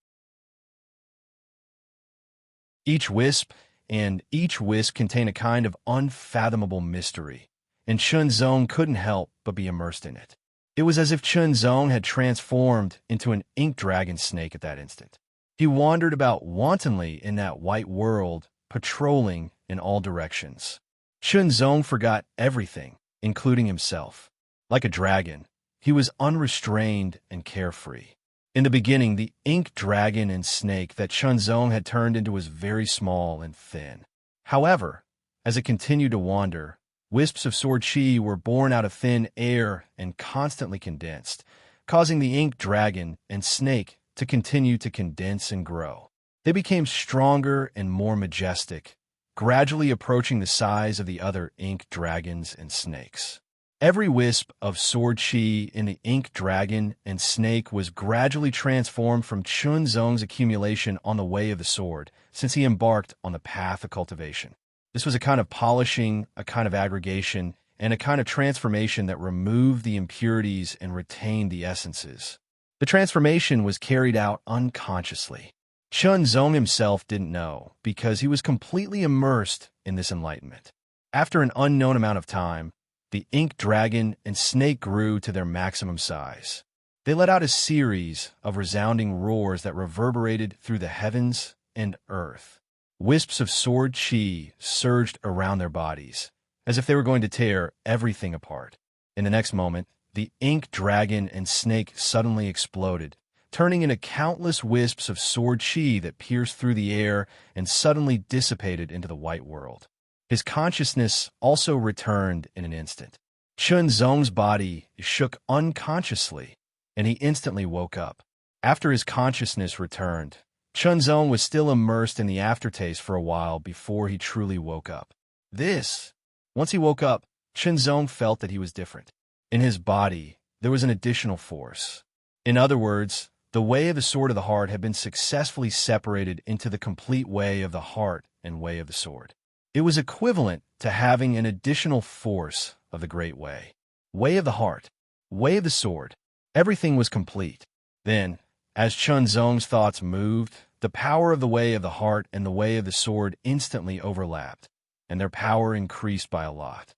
Each wisp contained a kind of unfathomable mystery, and Chunzong couldn't help but be immersed in it. It was as if Chunzong had transformed into an ink dragon snake at that instant. He wandered about wantonly in that white world, patrolling in all directions. Chunzong forgot everything, including himself. Like a dragon, he was unrestrained and carefree. In the beginning, the ink dragon and snake that Chunzong had turned into was very small and thin. However, as it continued to wander, wisps of sword chi were born out of thin air and constantly condensed, causing the ink dragon and snake to continue to condense and grow. They became stronger and more majestic, gradually approaching the size of the other ink dragons and snakes. Every wisp of sword chi in the ink dragon and snake was gradually transformed from Chunzong's accumulation on the way of the sword, since he embarked on the path of cultivation. This was a kind of polishing, a kind of aggregation, and a kind of transformation that removed the impurities and retained the essences. The transformation was carried out unconsciously. Chunzong himself didn't know, because he was completely immersed in this enlightenment. After an unknown amount of time, the ink dragon and snake grew to their maximum size. They let out a series of resounding roars that reverberated through the heavens and earth. Wisps of sword chi surged around their bodies, as if they were going to tear everything apart. In the next moment, the ink dragon and snake suddenly exploded, turning into countless wisps of sword chi that pierced through the air and suddenly dissipated into the white world. His consciousness also returned in an instant. Chunzong's body shook unconsciously, and he instantly woke up. After his consciousness returned, Chunzong was still immersed in the aftertaste for a while before he truly woke up. Once he woke up, Chunzong felt that he was different. In his body, there was an additional force. In other words, the way of the sword of the heart had been successfully separated into the complete way of the heart and way of the sword. It was equivalent to having an additional force of the great way. Way of the heart, way of the sword, everything was complete. Then, as Chunzong's thoughts moved, the power of the way of the heart and the way of the sword instantly overlapped, and their power increased by a lot.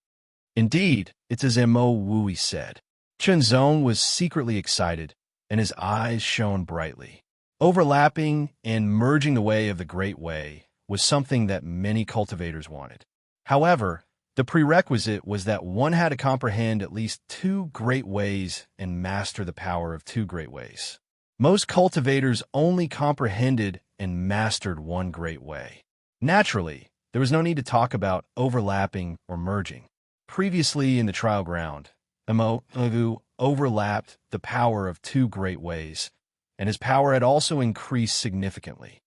Indeed, it's as Mo Wui said. Chunzong was secretly excited, and his eyes shone brightly. Overlapping and merging the way of the great way was something that many cultivators wanted. However, the prerequisite was that one had to comprehend at least 2 great ways and master the power of 2 great ways. Most cultivators only comprehended and mastered 1 great way. Naturally, there was no need to talk about overlapping or merging. Previously in the trial ground, Mo Wui overlapped the power of two great ways, and his power had also increased significantly.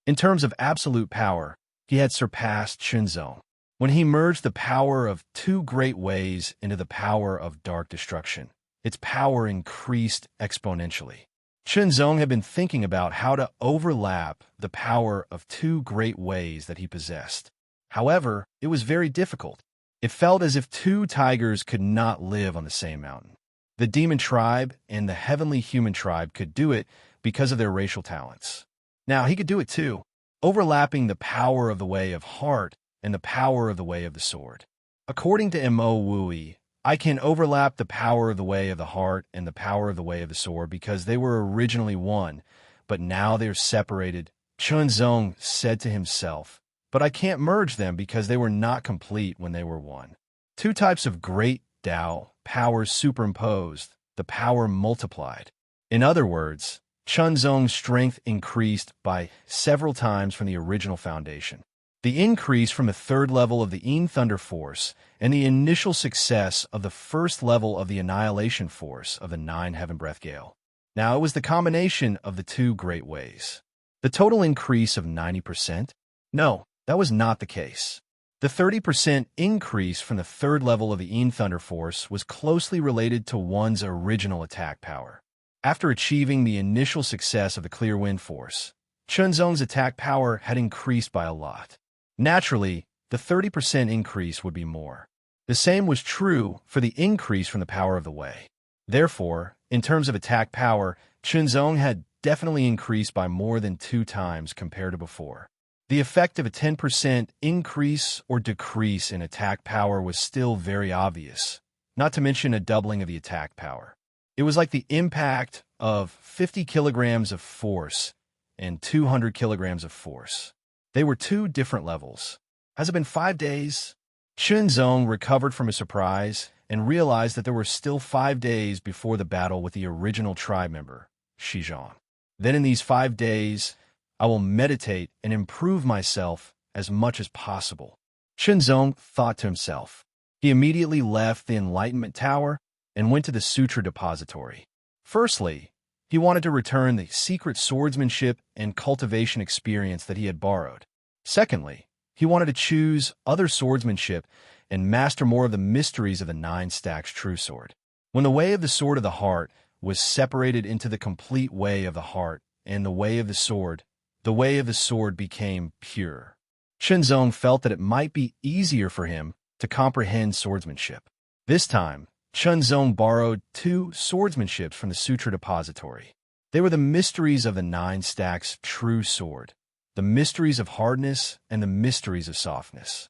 In terms of absolute power, he had surpassed Chunzong. When he merged the power of two great ways into the power of dark destruction, its power increased exponentially. Chunzong had been thinking about how to overlap the power of two great ways that he possessed. However, it was very difficult. It felt as if two tigers could not live on the same mountain. The demon tribe and the heavenly human tribe could do it because of their racial talents. Now, he could do it too, overlapping the power of the way of heart and the power of the way of the sword. According to Mo Wui, I can overlap the power of the way of the heart and the power of the way of the sword because they were originally one, but now they're separated. Chunzong said to himself, but I can't merge them because they were not complete when they were one. Two types of great Tao powers superimposed, the power multiplied. In other words, Chunzong's strength increased by several times from the original foundation. The increase from the third level of the Yin Thunder Force and the initial success of the first level of the Annihilation Force of the Nine Heaven Breath Gale. Now, it was the combination of the two great ways. The total increase of 90%? No, that was not the case. The 30% increase from the third level of the Yin Thunder Force was closely related to one's original attack power. After achieving the initial success of the Clear Wind Force, Chunzong's attack power had increased by a lot. Naturally, the 30% increase would be more. The same was true for the increase from the power of the way. Therefore, in terms of attack power, Chunzong had definitely increased by more than 2 times compared to before. The effect of a 10% increase or decrease in attack power was still very obvious, not to mention a doubling of the attack power. It was like the impact of 50 kilograms of force and 200 kilograms of force. They were 2 different levels. Has it been 5 days? Chunzong recovered from his surprise and realized that there were still 5 days before the battle with the original tribe member, Shizhong. Then in these 5 days, I will meditate and improve myself as much as possible. Chunzong thought to himself. He immediately left the Enlightenment Tower and went to the Sutra Depository. Firstly, he wanted to return the secret swordsmanship and cultivation experience that he had borrowed. Secondly, he wanted to choose other swordsmanship and master more of the mysteries of the 9 stacks true sword. When the way of the sword of the heart was separated into the complete way of the heart and the way of the sword became pure. Chunzong felt that it might be easier for him to comprehend swordsmanship. This time, Chunzong borrowed 2 swordsmanships from the Sutra Depository. They were the mysteries of the 9 stacks true sword, the mysteries of hardness and the mysteries of softness.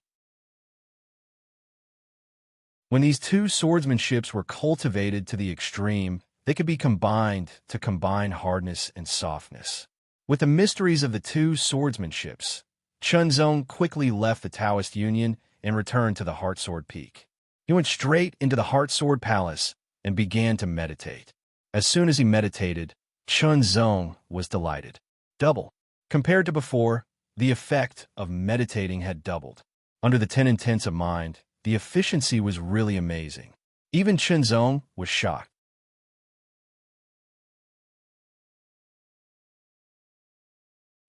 When these 2 swordsmanships were cultivated to the extreme, they could be combined to combine hardness and softness. With the mysteries of the 2 swordsmanships, Chunzong quickly left the Taoist Union and returned to the Heart Sword Peak. He went straight into the Heart Sword Palace and began to meditate. As soon as he meditated, Chunzong was delighted. Double. Compared to before, the effect of meditating had doubled. Under the 10 intents of mind, the efficiency was really amazing. Even Chunzong was shocked.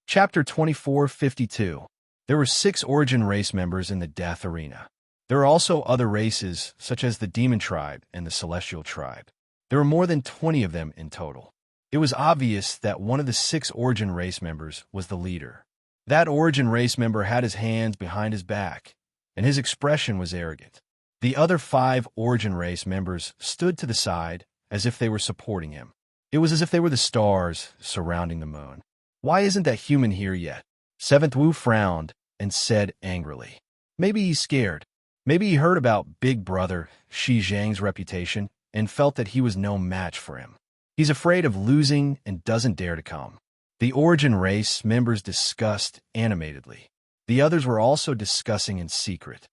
Chapter 2452. There were 6 origin race members in the death arena. There are also other races, such as the Demon Tribe and the Celestial Tribe. There were more than 20 of them in total. It was obvious that one of the 6 origin race members was the leader. That origin race member had his hands behind his back, and his expression was arrogant. The other 5 origin race members stood to the side as if they were supporting him. It was as if they were the stars surrounding the moon. Why isn't that human here yet? Seventh Wu frowned and said angrily. Maybe he's scared. Maybe he heard about Big Brother Shi Zhang's reputation and felt that he was no match for him. He's afraid of losing and doesn't dare to come. The origin race members discussed animatedly. The others were also discussing in secret.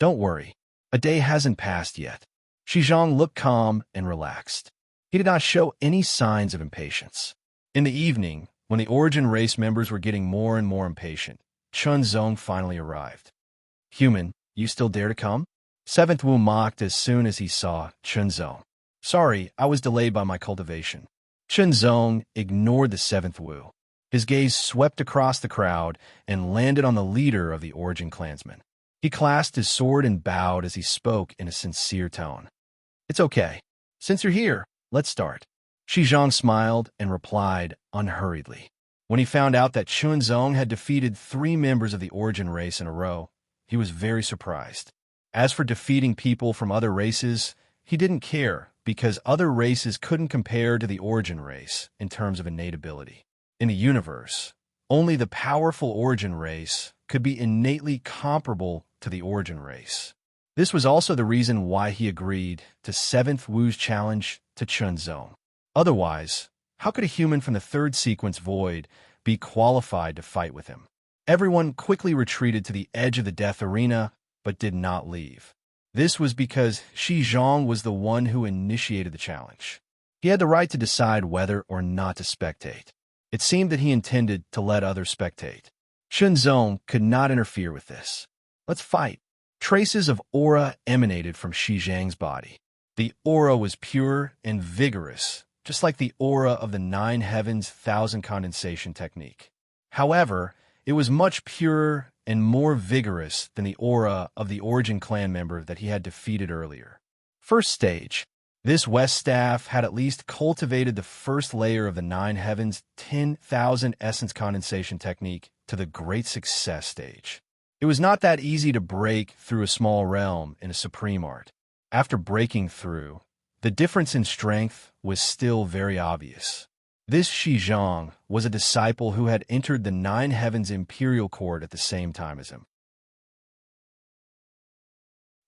Don't worry, a day hasn't passed yet. Shi Zhang looked calm and relaxed. He did not show any signs of impatience. In the evening, when the origin race members were getting more and more impatient, Chunzong finally arrived. Human, you still dare to come? Seventh Wu mocked as soon as he saw Chunzong. Sorry, I was delayed by my cultivation. Chunzong ignored the seventh Wu. His gaze swept across the crowd and landed on the leader of the Origin clansmen. He clasped his sword and bowed as he spoke in a sincere tone. It's okay. Since you're here, let's start. Shizhong smiled and replied unhurriedly. When he found out that Chunzong had defeated 3 members of the Origin race in a row, he was very surprised. As for defeating people from other races, he didn't care because other races couldn't compare to the Origin race in terms of innate ability. In the universe, only the powerful Origin race could be innately comparable to the Origin race. This was also the reason why he agreed to 7th Wu's challenge to Chunzong. Otherwise, how could a human from the 3rd sequence void be qualified to fight with him? Everyone quickly retreated to the edge of the death arena, but did not leave. This was because Shizhong was the one who initiated the challenge. He had the right to decide whether or not to spectate. It seemed that he intended to let others spectate. Chunzong could not interfere with this. Let's fight. Traces of aura emanated from Shizhang's body. The aura was pure and vigorous, just like the aura of the 9 Heavens 1000 condensation technique. However, it was much purer and more vigorous than the aura of the Origin clan member that he had defeated earlier. First stage. This West staff had at least cultivated the first layer of the 9 Heavens 10,000 essence condensation technique to the great success stage. It was not that easy to break through a small realm in a supreme art. After breaking through, the difference in strength was still very obvious. This Shizhong was a disciple who had entered the 9 Heavens Imperial Court at the same time as him.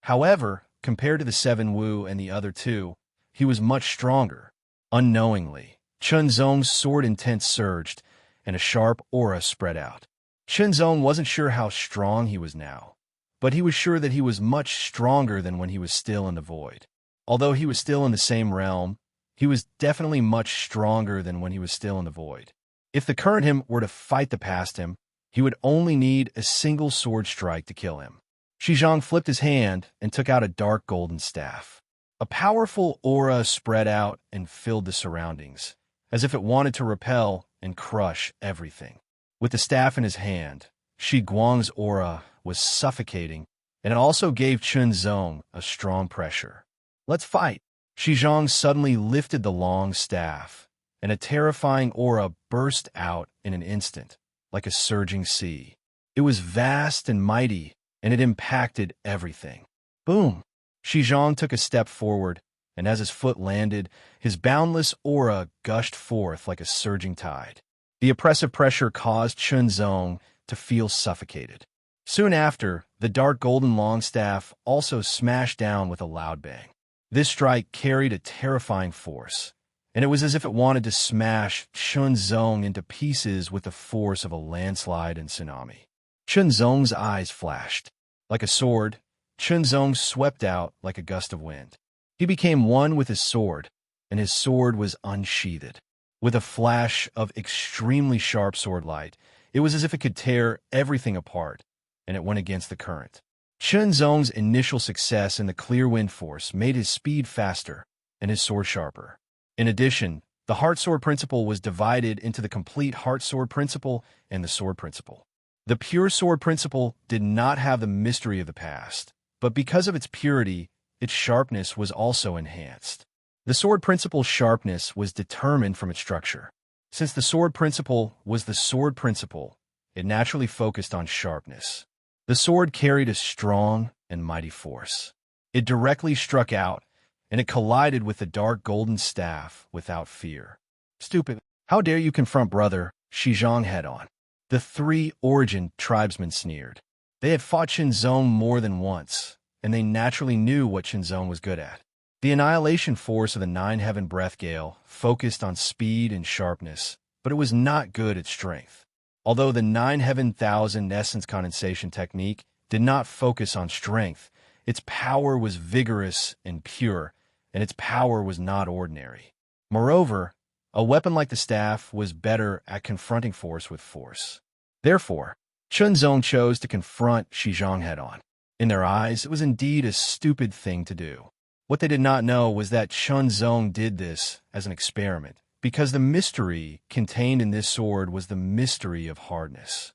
However, compared to the 7 Wu and the other 2, he was much stronger. Unknowingly, Chunzong's sword intent surged, and a sharp aura spread out. Chunzong wasn't sure how strong he was now, but he was sure that he was much stronger than when he was still in the void. Although he was still in the same realm, he was definitely much stronger than when he was still in the void. If the current him were to fight the past him, he would only need a single sword strike to kill him. Shizhong flipped his hand and took out a dark golden staff. A powerful aura spread out and filled the surroundings, as if it wanted to repel and crush everything. With the staff in his hand, Shi Guang's aura was suffocating, and it also gave Chunzong a strong pressure. Let's fight. Shizhong suddenly lifted the long staff, and a terrifying aura burst out in an instant, like a surging sea. It was vast and mighty, and it impacted everything. Boom! Shizhong took a step forward, and as his foot landed, his boundless aura gushed forth like a surging tide. The oppressive pressure caused Chunzong to feel suffocated. Soon after, the dark golden longstaff also smashed down with a loud bang. This strike carried a terrifying force, and it was as if it wanted to smash Chunzong into pieces with the force of a landslide and tsunami. Chunzong's eyes flashed. Like a sword, Chunzong swept out like a gust of wind. He became one with his sword, and his sword was unsheathed. With a flash of extremely sharp sword light, it was as if it could tear everything apart, and it went against the current. Chunzong's initial success in the clear wind force made his speed faster and his sword sharper. In addition, the heart sword principle was divided into the complete heart sword principle and the sword principle. The pure sword principle did not have the mystery of the past, but because of its purity, its sharpness was also enhanced. The sword principle's sharpness was determined from its structure. Since the sword principle was the sword principle, it naturally focused on sharpness. The sword carried a strong and mighty force. It directly struck out, and it collided with the dark golden staff without fear. Stupid. How dare you confront brother Shizhong head-on? The 3 Origin tribesmen sneered. They had fought Chunzong more than once, and they naturally knew what Chunzong was good at. The annihilation force of the 9 Heaven Breath Gale focused on speed and sharpness, but it was not good at strength. Although the 9 Heaven 1000 essence condensation technique did not focus on strength, its power was vigorous and pure, and its power was not ordinary. Moreover, a weapon like the staff was better at confronting force with force. Therefore, Chunzong chose to confront Shizhong head-on. In their eyes, it was indeed a stupid thing to do. What they did not know was that Chunzong did this as an experiment, because the mystery contained in this sword was the mystery of hardness.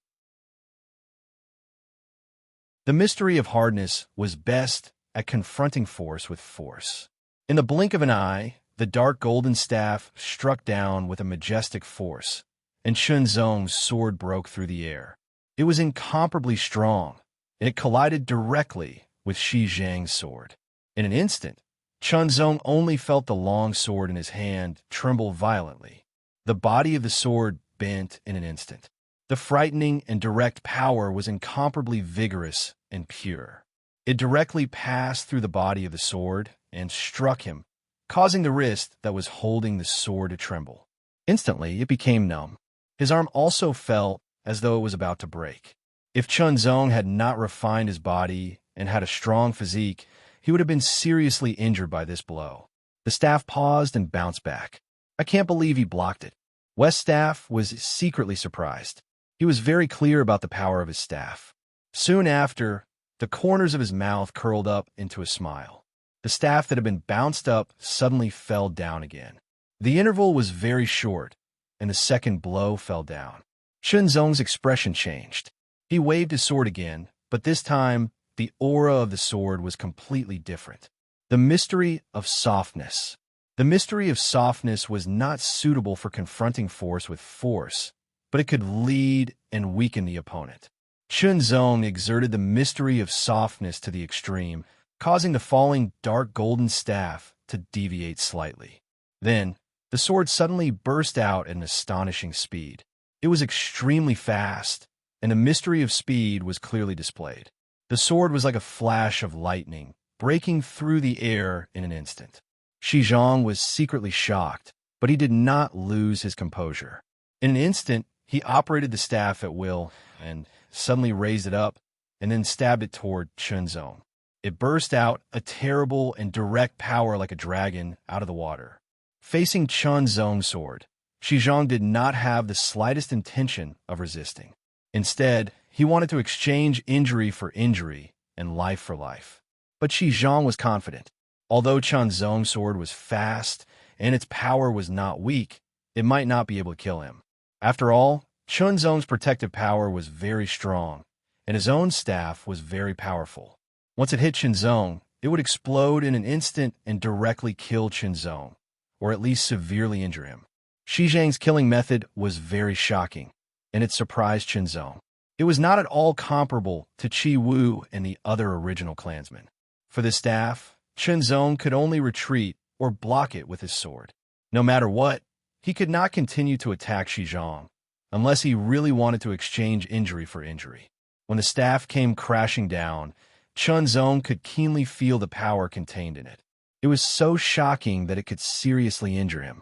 The mystery of hardness was best at confronting force with force. In the blink of an eye, the dark golden staff struck down with a majestic force, and Chunzong's sword broke through the air. It was incomparably strong, and it collided directly with Shi Zhang's sword. In an instant, Chunzong only felt the long sword in his hand tremble violently. The body of the sword bent in an instant. The frightening and direct power was incomparably vigorous and pure. It directly passed through the body of the sword and struck him, causing the wrist that was holding the sword to tremble. Instantly, it became numb. His arm also felt as though it was about to break. If Chunzong had not refined his body and had a strong physique, he would have been seriously injured by this blow. The staff paused and bounced back. I can't believe he blocked it. West's staff was secretly surprised. He was very clear about the power of his staff. Soon after, the corners of his mouth curled up into a smile. The staff that had been bounced up suddenly fell down again. The interval was very short, and the second blow fell down. Chunzong's expression changed. He waved his sword again, but this time, the aura of the sword was completely different. The mystery of softness. The mystery of softness was not suitable for confronting force with force, but it could lead and weaken the opponent. Chunzong exerted the mystery of softness to the extreme, causing the falling dark golden staff to deviate slightly. Then, the sword suddenly burst out at an astonishing speed. It was extremely fast, and the mystery of speed was clearly displayed. The sword was like a flash of lightning, breaking through the air in an instant. Shi Zhang was secretly shocked, but he did not lose his composure. In an instant, he operated the staff at will and suddenly raised it up and then stabbed it toward Chunzong. It burst out a terrible and direct power like a dragon out of the water. Facing Chunzong's sword, Shi Zhang did not have the slightest intention of resisting. Instead, he wanted to exchange injury for injury and life for life. But Shi Zhang was confident. Although Chunzong's sword was fast and its power was not weak, it might not be able to kill him. After all, Chunzong's protective power was very strong, and his own staff was very powerful. Once it hit Chunzong, it would explode in an instant and directly kill Chunzong, or at least severely injure him. Shi Zhang's killing method was very shocking, and it surprised Chunzong. It was not at all comparable to Qi Wu and the other original clansmen. For the staff, Chunzong could only retreat or block it with his sword. No matter what, he could not continue to attack Shi Zhang, unless he really wanted to exchange injury for injury. When the staff came crashing down, Chunzong could keenly feel the power contained in it. It was so shocking that it could seriously injure him.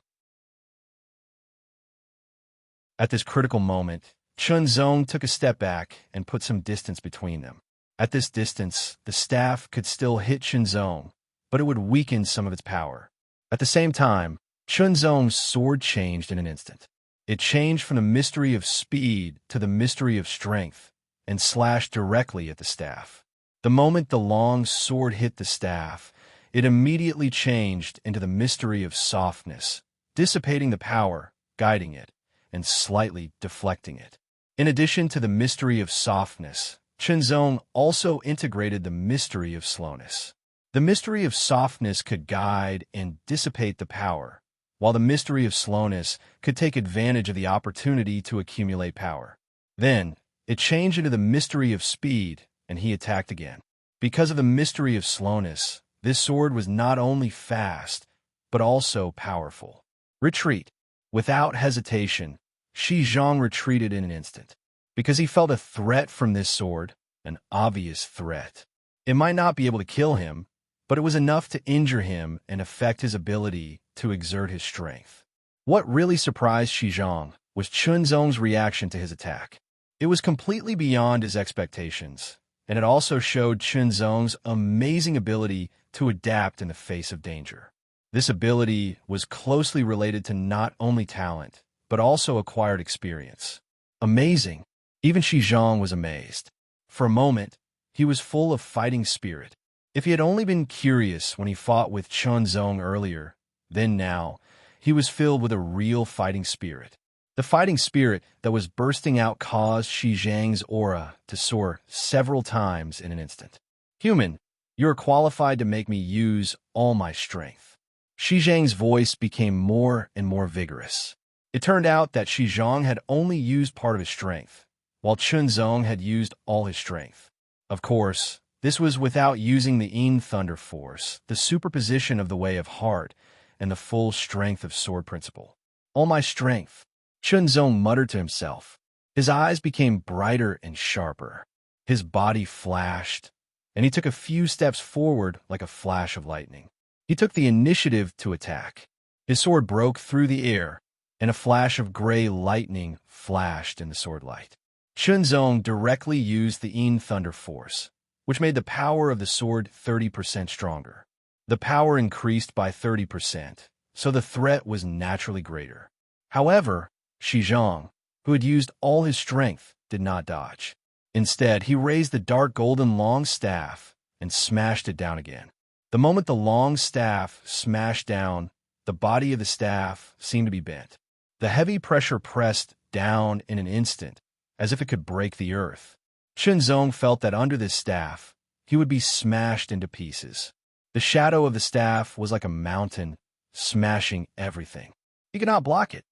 At this critical moment, Chunzong took a step back and put some distance between them. At this distance, the staff could still hit Chunzong, but it would weaken some of its power. At the same time, Chunzong's sword changed in an instant. It changed from the mystery of speed to the mystery of strength and slashed directly at the staff. The moment the long sword hit the staff, it immediately changed into the mystery of softness, dissipating the power, guiding it, and slightly deflecting it. In addition to the mystery of softness, Chunzong also integrated the mystery of slowness. The mystery of softness could guide and dissipate the power, while the mystery of slowness could take advantage of the opportunity to accumulate power. Then, it changed into the mystery of speed, and he attacked again. Because of the mystery of slowness, this sword was not only fast, but also powerful. Retreat. Without hesitation, Shi Zhang retreated in an instant, because he felt a threat from this sword, an obvious threat. It might not be able to kill him, but it was enough to injure him and affect his ability to exert his strength. What really surprised Shi Zhang was Chunzong's reaction to his attack. It was completely beyond his expectations, and it also showed Chunzong's amazing ability to adapt in the face of danger. This ability was closely related to not only talent, but also acquired experience. Amazing! Even Shi Zhang was amazed. For a moment, He was full of fighting spirit. If he had only been curious when he fought with Chunzong earlier, then now, he was filled with a real fighting spirit. The fighting spirit that was bursting out caused Shi Zhang's aura to soar several times in an instant. Human, you are qualified to make me use all my strength. Shi Zhang's voice became more and more vigorous. It turned out that Shi Zhang had only used part of his strength, while Chunzong had used all his strength. Of course, this was without using the Yin Thunder Force, the superposition of the Way of Heart, and the full strength of Sword Principle. All my strength, Chunzong muttered to himself. His eyes became brighter and sharper. His body flashed, and he took a few steps forward like a flash of lightning. He took the initiative to attack. His sword broke through the air, and a flash of gray lightning flashed in the sword light. Chunzong directly used the Yin Thunder Force, which made the power of the sword 30% stronger. The power increased by 30%, so the threat was naturally greater. However, Shi Zhang, who had used all his strength, did not dodge. Instead, he raised the dark golden long staff and smashed it down again. The moment the long staff smashed down, the body of the staff seemed to be bent. The heavy pressure pressed down in an instant, as if it could break the earth. Chunzong felt that under this staff, he would be smashed into pieces. The shadow of the staff was like a mountain, smashing everything. He could not block it.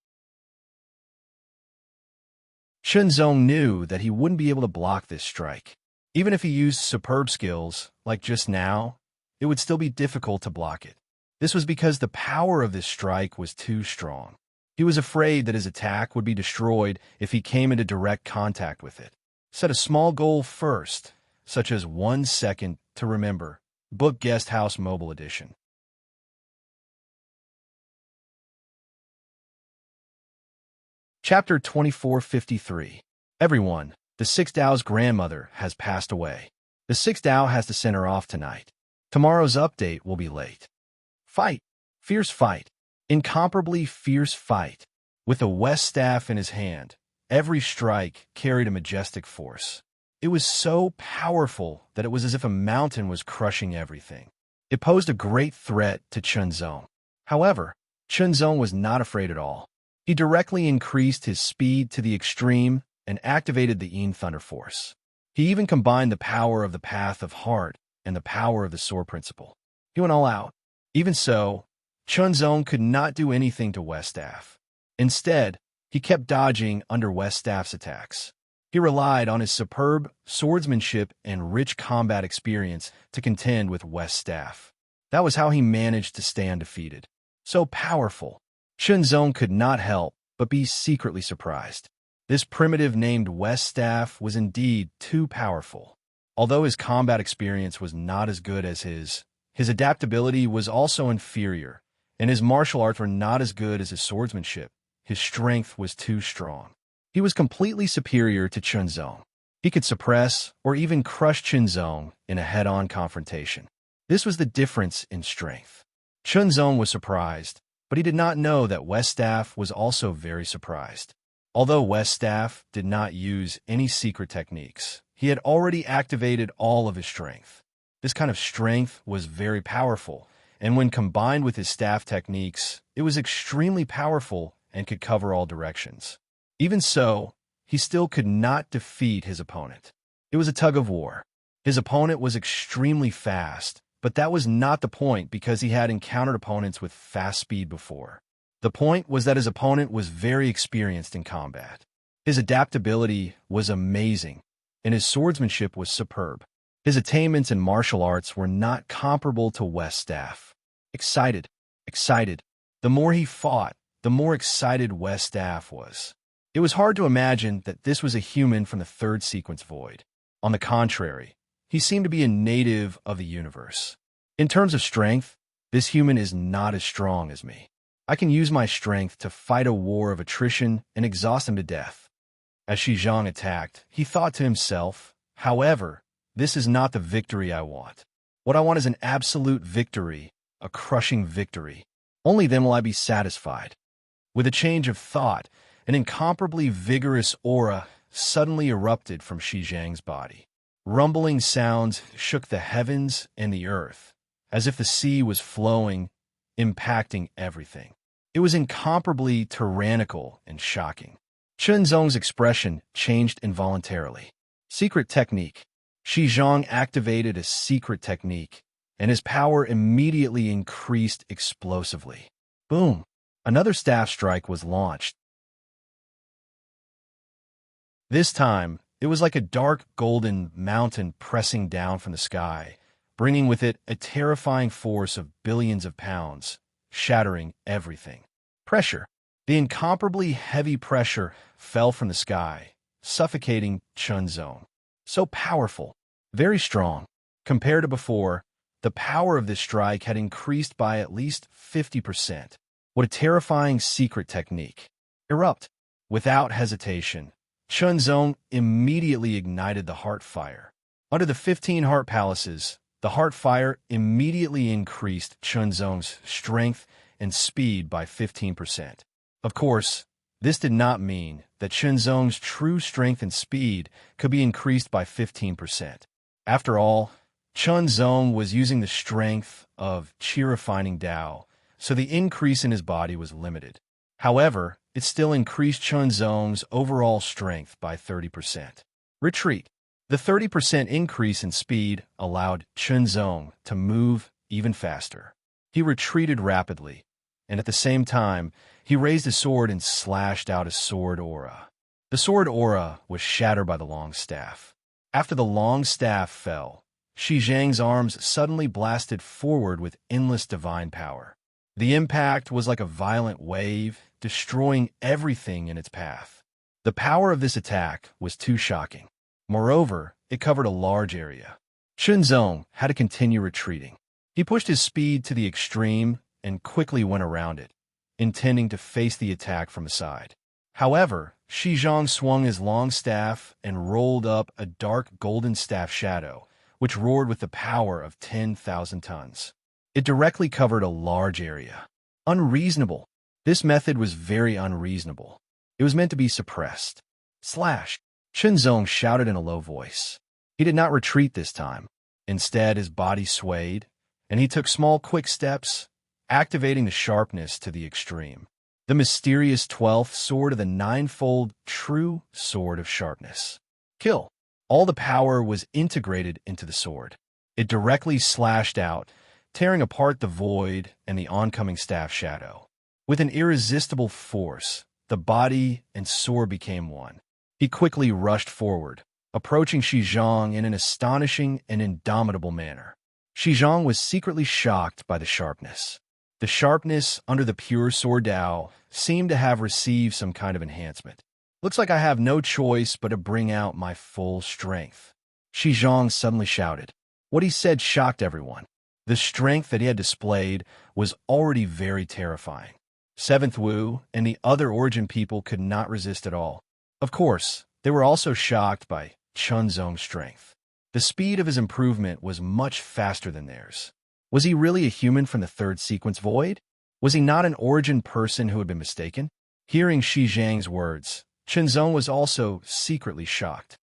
Chunzong knew that he wouldn't be able to block this strike. Even if he used superb skills, like just now, it would still be difficult to block it. This was because the power of this strike was too strong. He was afraid that his attack would be destroyed if he came into direct contact with it. Set a small goal first, such as 1 second to remember. Book Guest House Mobile Edition. Chapter 2453. Everyone, the Sixth Dao's grandmother has passed away. The Sixth Dao has to send her off tonight. Tomorrow's update will be late. Fight. Fierce fight. Incomparably fierce fight. With a West staff in his hand, every strike carried a majestic force. It was so powerful that it was as if a mountain was crushing everything. It posed a great threat to Chunzong. However, Chunzong was not afraid at all. He directly increased his speed to the extreme and activated the Yin Thunder Force. He even combined the power of the Path of Heart and the power of the Sword Principle. He went all out. Even so, Chunzong could not do anything to Weststaff. Instead, he kept dodging under Weststaff's attacks. He relied on his superb swordsmanship and rich combat experience to contend with Weststaff. That was how he managed to stay undefeated. So powerful. Chunzong could not help but be secretly surprised. This primitive named Weststaff was indeed too powerful. Although his combat experience was not as good as his adaptability was also inferior, and his martial arts were not as good as his swordsmanship. His strength was too strong. He was completely superior to Chunzong. He could suppress or even crush Chunzong in a head-on confrontation. This was the difference in strength. Chunzong was surprised, but he did not know that Weststaff was also very surprised. Although Weststaff did not use any secret techniques, he had already activated all of his strength. This kind of strength was very powerful, and when combined with his staff techniques, it was extremely powerful and could cover all directions. Even so, he still could not defeat his opponent. It was a tug of war. His opponent was extremely fast, but that was not the point because he had encountered opponents with fast speed before. The point was that his opponent was very experienced in combat. His adaptability was amazing, and his swordsmanship was superb. His attainments in martial arts were not comparable to Weststaff. Excited. The more he fought, the more excited Weststaff was. It was hard to imagine that this was a human from the third sequence void. On the contrary, he seemed to be a native of the universe. In terms of strength, this human is not as strong as me. I can use my strength to fight a war of attrition and exhaust him to death. As Shi Zhang attacked, he thought to himself, however, this is not the victory I want. What I want is an absolute victory, a crushing victory. Only then will I be satisfied. With a change of thought, an incomparably vigorous aura suddenly erupted from Shi Zhang's body. Rumbling sounds shook the heavens and the earth, as if the sea was flowing, impacting everything. It was incomparably tyrannical and shocking. Chunzong's expression changed involuntarily. Secret technique. Shi Zhang activated a secret technique, and his power immediately increased explosively. Boom! Another staff strike was launched. This time, it was like a dark golden mountain pressing down from the sky, bringing with it a terrifying force of billions of pounds, shattering everything. Pressure. The incomparably heavy pressure fell from the sky, suffocating Chunzong. So powerful, very strong. Compared to before, the power of this strike had increased by at least 50%. What a terrifying secret technique. Erupt. Without hesitation, Chunzong immediately ignited the heart fire. Under the 15 heart palaces, the heart fire immediately increased Chunzong's strength and speed by 15%. Of course, this did not mean that Chunzong's true strength and speed could be increased by 15%. After all, Chunzong was using the strength of Qi-refining Dao, so the increase in his body was limited. However, it still increased Chunzong's overall strength by 30%. Retreat. The 30% increase in speed allowed Chunzong to move even faster. He retreated rapidly, and at the same time, he raised his sword and slashed out his sword aura. The sword aura was shattered by the long staff. After the long staff fell, Shi Zhang's arms suddenly blasted forward with endless divine power. The impact was like a violent wave, destroying everything in its path. The power of this attack was too shocking. Moreover, it covered a large area. Chunzong had to continue retreating. He pushed his speed to the extreme and quickly went around it, intending to face the attack from the side. However, Shi Zhang swung his long staff and rolled up a dark golden staff shadow, which roared with the power of 10,000 tons. It directly covered a large area. Unreasonable. This method was very unreasonable. It was meant to be suppressed. Slash! Chunzong shouted in a low voice. He did not retreat this time. Instead, his body swayed, and he took small, quick steps, activating the sharpness to the extreme. The mysterious 12th sword of the ninefold true sword of sharpness. Kill. All the power was integrated into the sword. It directly slashed out, tearing apart the void and the oncoming staff shadow. With an irresistible force, the body and sword became one. He quickly rushed forward, approaching Shi Zhang in an astonishing and indomitable manner. Shi Zhang was secretly shocked by the sharpness. The sharpness under the pure sword Dao seemed to have received some kind of enhancement. Looks like I have no choice but to bring out my full strength. Shi Zhang suddenly shouted. What he said shocked everyone. The strength that he had displayed was already very terrifying. Seventh Wu and the other Origin people could not resist at all. Of course, they were also shocked by Chunzong's strength. The speed of his improvement was much faster than theirs. Was he really a human from the third sequence void? Was he not an Origin person who had been mistaken? Hearing Shi Zhang's words, Chunzong was also secretly shocked.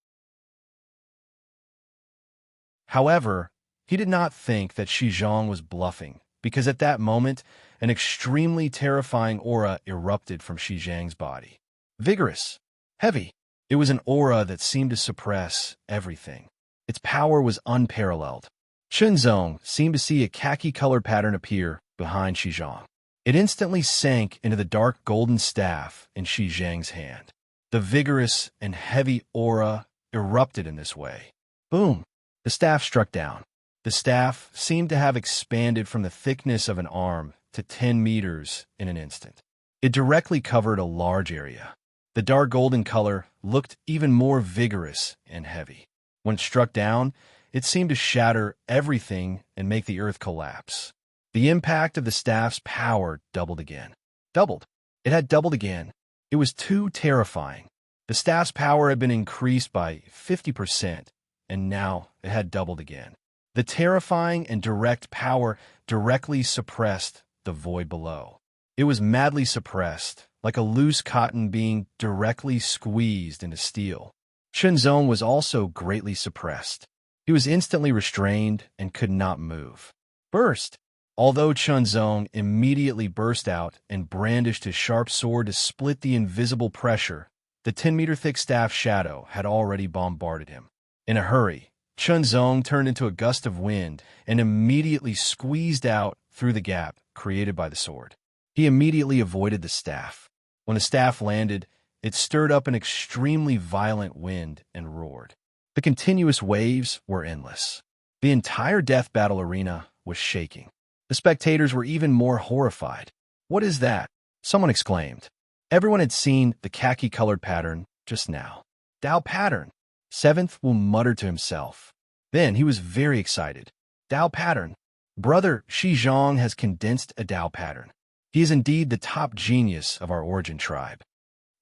However, he did not think that Shi Zhang was bluffing, because at that moment, an extremely terrifying aura erupted from Shi Zhang's body. Vigorous, heavy. It was an aura that seemed to suppress everything. Its power was unparalleled. Chunzong seemed to see a khaki-colored pattern appear behind Shi Zhang. It instantly sank into the dark golden staff in Shi Zhang's hand. The vigorous and heavy aura erupted in this way. Boom! The staff struck down. The staff seemed to have expanded from the thickness of an arm to 10 meters in an instant. It directly covered a large area. The dark golden color looked even more vigorous and heavy. When it struck down, it seemed to shatter everything and make the earth collapse. The impact of the staff's power doubled again. Doubled. It had doubled again. It was too terrifying. The staff's power had been increased by 50%, and now it had doubled again. The terrifying and direct power directly suppressed the void below. It was madly suppressed, like a loose cotton being directly squeezed into steel. Chunzong was also greatly suppressed. He was instantly restrained and could not move. Burst! Although Chunzong immediately burst out and brandished his sharp sword to split the invisible pressure, the 10-meter-thick staff shadow had already bombarded him. In a hurry, Chunzong turned into a gust of wind and immediately squeezed out through the gap created by the sword. He immediately avoided the staff. When the staff landed, it stirred up an extremely violent wind and roared. The continuous waves were endless. The entire death battle arena was shaking. The spectators were even more horrified. "What is that?" someone exclaimed. Everyone had seen the khaki-colored pattern just now. "Dao pattern," Seventh Wu muttered to himself. Then he was very excited. "Dao pattern. Brother Shizhong has condensed a Dao pattern. He is indeed the top genius of our origin tribe."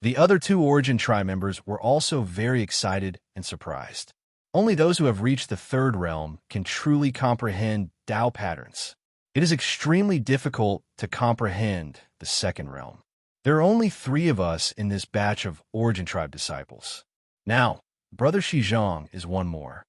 The other two origin tribe members were also very excited and surprised. Only those who have reached the third realm can truly comprehend Dao patterns. It is extremely difficult to comprehend the second realm. There are only 3 of us in this batch of origin tribe disciples. Now, Brother Shizhong is one more.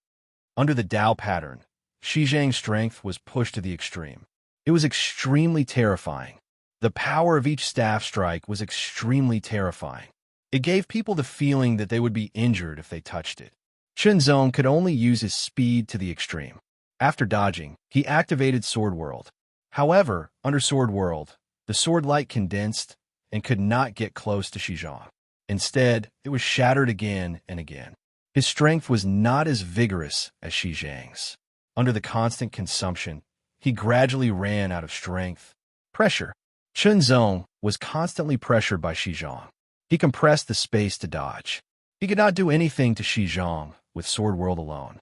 Under the Dao pattern, Shizhang's strength was pushed to the extreme. It was extremely terrifying. The power of each staff strike was extremely terrifying. It gave people the feeling that they would be injured if they touched it. Chunzong could only use his speed to the extreme. After dodging, he activated Sword World. However, under Sword World, the sword light condensed and could not get close to Shizhong. Instead, it was shattered again and again. His strength was not as vigorous as Shizhang's. Under the constant consumption, he gradually ran out of strength. Pressure. Chunzong was constantly pressured by Shizhong. He compressed the space to dodge. He could not do anything to Shizhong with Sword World alone.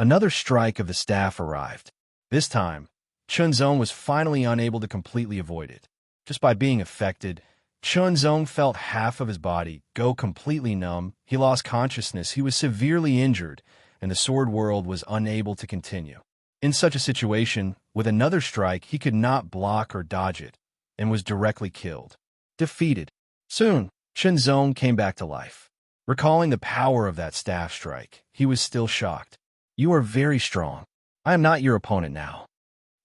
Another strike of the staff arrived. This time, Chunzong was finally unable to completely avoid it. Just by being affected, Chunzong felt half of his body go completely numb. He lost consciousness, he was severely injured, and the Sword World was unable to continue. In such a situation, with another strike, he could not block or dodge it, and was directly killed. Defeated. Soon, Chunzong came back to life. Recalling the power of that staff strike, he was still shocked. "You are very strong. I am not your opponent now,"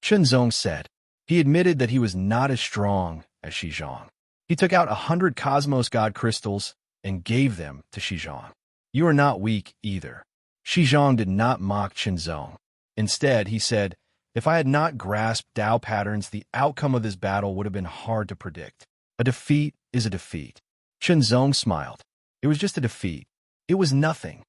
Chunzong said. He admitted that he was not as strong as Shizhong. He took out 100 Cosmos God crystals and gave them to Shizhong. "You are not weak either." Shizhong did not mock Chunzong. Instead, he said, "If I had not grasped Dao patterns, the outcome of this battle would have been hard to predict. A defeat is a defeat." Chunzong smiled. It was just a defeat. It was nothing.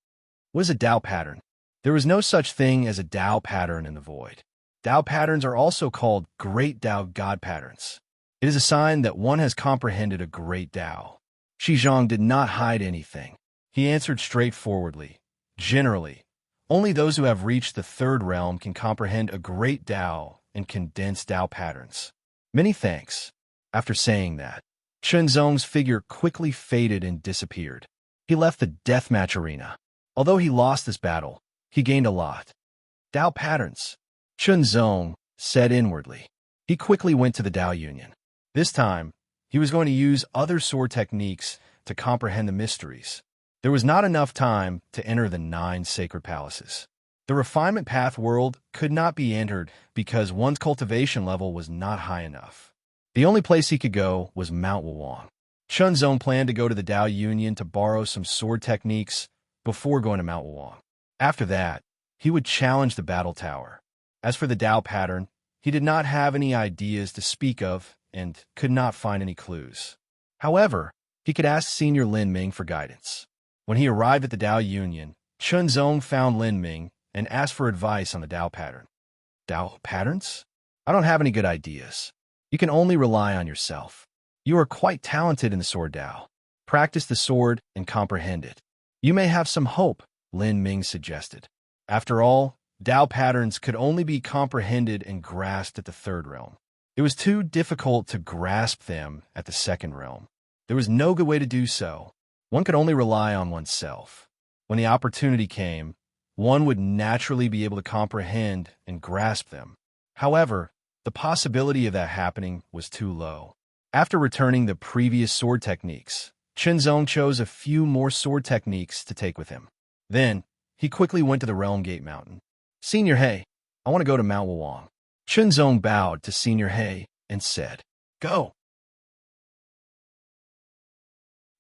What is a Dao pattern? There is no such thing as a Dao pattern in the void. Dao patterns are also called Great Dao God patterns. It is a sign that one has comprehended a great Dao. Shizhong did not hide anything. He answered straightforwardly. Generally, only those who have reached the third realm can comprehend a great Dao and condense Dao patterns. Many thanks. After saying that, Chunzong's figure quickly faded and disappeared. He left the deathmatch arena. Although he lost this battle, he gained a lot. Dao patterns, Chunzong said inwardly. He quickly went to the Dao Union. This time, he was going to use other sword techniques to comprehend the mysteries. There was not enough time to enter the 9 sacred palaces. The refinement path world could not be entered because one's cultivation level was not high enough. The only place he could go was Mount Wuwang. Chunzong planned to go to the Dao Union to borrow some sword techniques before going to Mount Wuwang. After that, he would challenge the battle tower. As for the Dao pattern, he did not have any ideas to speak of and could not find any clues. However, he could ask Senior Lin Ming for guidance. When he arrived at the Dao Union, Chunzong found Lin Ming and asked for advice on the Dao pattern. "Dao patterns? I don't have any good ideas. You can only rely on yourself. You are quite talented in the sword Dao. Practice the sword and comprehend it. You may have some hope," Lin Ming suggested. After all, Dao patterns could only be comprehended and grasped at the third realm. It was too difficult to grasp them at the second realm. There was no good way to do so. One could only rely on oneself. When the opportunity came, one would naturally be able to comprehend and grasp them. However, the possibility of that happening was too low. After returning the previous sword techniques, Zong chose a few more sword techniques to take with him. Then, he quickly went to the Realm Gate Mountain. Senior He, I want to go to Mount Wulong. Zong bowed to Senior He and said, Go.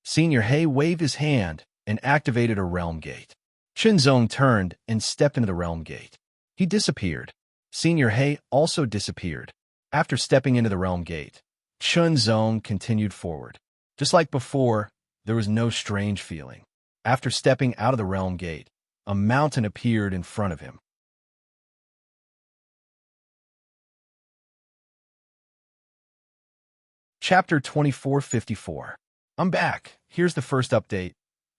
Senior He waved his hand and activated a Realm Gate. Zong turned and stepped into the Realm Gate. He disappeared. Senior He also disappeared. After stepping into the Realm Gate, Zong continued forward. Just like before, there was no strange feeling. After stepping out of the Realm Gate, a mountain appeared in front of him. Chapter 2454. I'm back. Here's the first update.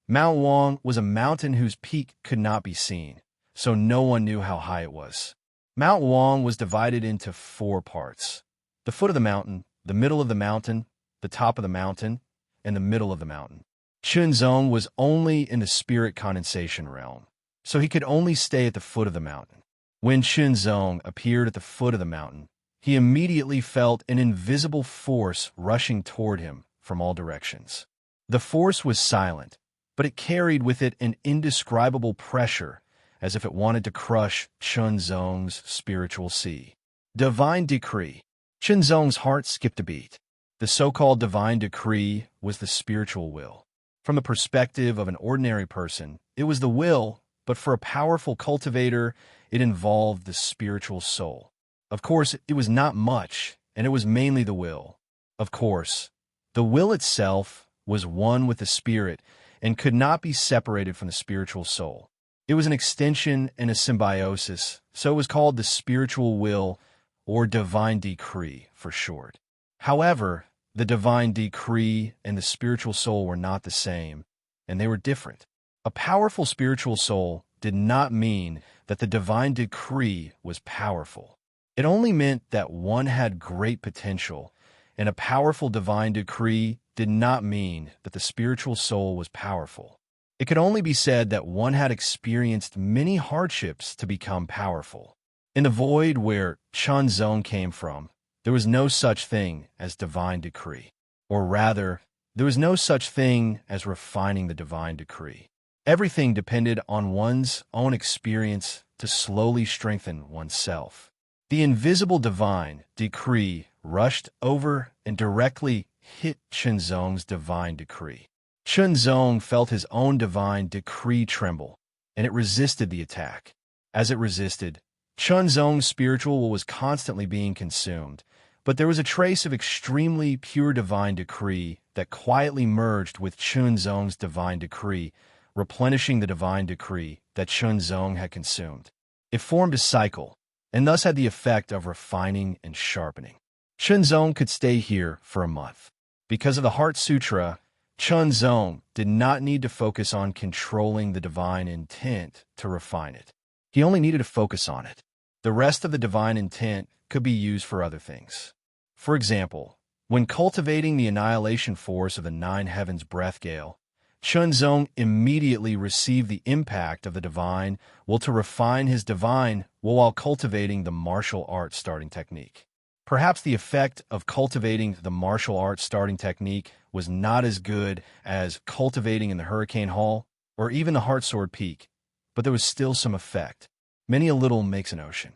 Mount Wulong was a mountain whose peak could not be seen, so no one knew how high it was. Mount Wulong was divided into 4 parts: the foot of the mountain, the middle of the mountain, the top of the mountain, and the middle of the mountain. Zong was only in the spirit condensation realm, so he could only stay at the foot of the mountain. When Zong appeared at the foot of the mountain, he immediately felt an invisible force rushing toward him from all directions. The force was silent, but it carried with it an indescribable pressure, as if it wanted to crush Zong's spiritual sea. Divine Decree. Zong's heart skipped a beat. The so-called divine decree was the spiritual will. From the perspective of an ordinary person, it was the will, but for a powerful cultivator, it involved the spiritual soul. Of course, it was not much, and it was mainly the will. Of course, the will itself was one with the spirit and could not be separated from the spiritual soul. It was an extension and a symbiosis, so it was called the spiritual will, or divine decree for short. However, the divine decree and the spiritual soul were not the same, and they were different. A powerful spiritual soul did not mean that the divine decree was powerful. It only meant that one had great potential, and a powerful divine decree did not mean that the spiritual soul was powerful. It could only be said that one had experienced many hardships to become powerful. In the void where Zong came from, there was no such thing as divine decree. Or rather, there was no such thing as refining the divine decree. Everything depended on one's own experience to slowly strengthen oneself. The invisible divine decree rushed over and directly hit Zong's divine decree. Zong felt his own divine decree tremble, and it resisted the attack. As it resisted, Zong's spiritual will was constantly being consumed, but there was a trace of extremely pure divine decree that quietly merged with Zong's divine decree, replenishing the divine decree that Zong had consumed. It formed a cycle, and thus had the effect of refining and sharpening. Zong could stay here for a month. Because of the Heart Sutra, Zong did not need to focus on controlling the divine intent to refine it. He only needed to focus on it. The rest of the divine intent could be used for other things. For example, when cultivating the annihilation force of the 9 heavens breath gale, Zong immediately received the impact of the divine will to refine his divine will while cultivating the martial arts starting technique. Perhaps the effect of cultivating the martial arts starting technique was not as good as cultivating in the Hurricane Hall or even the Heart Sword Peak, but there was still some effect. Many a little makes an ocean.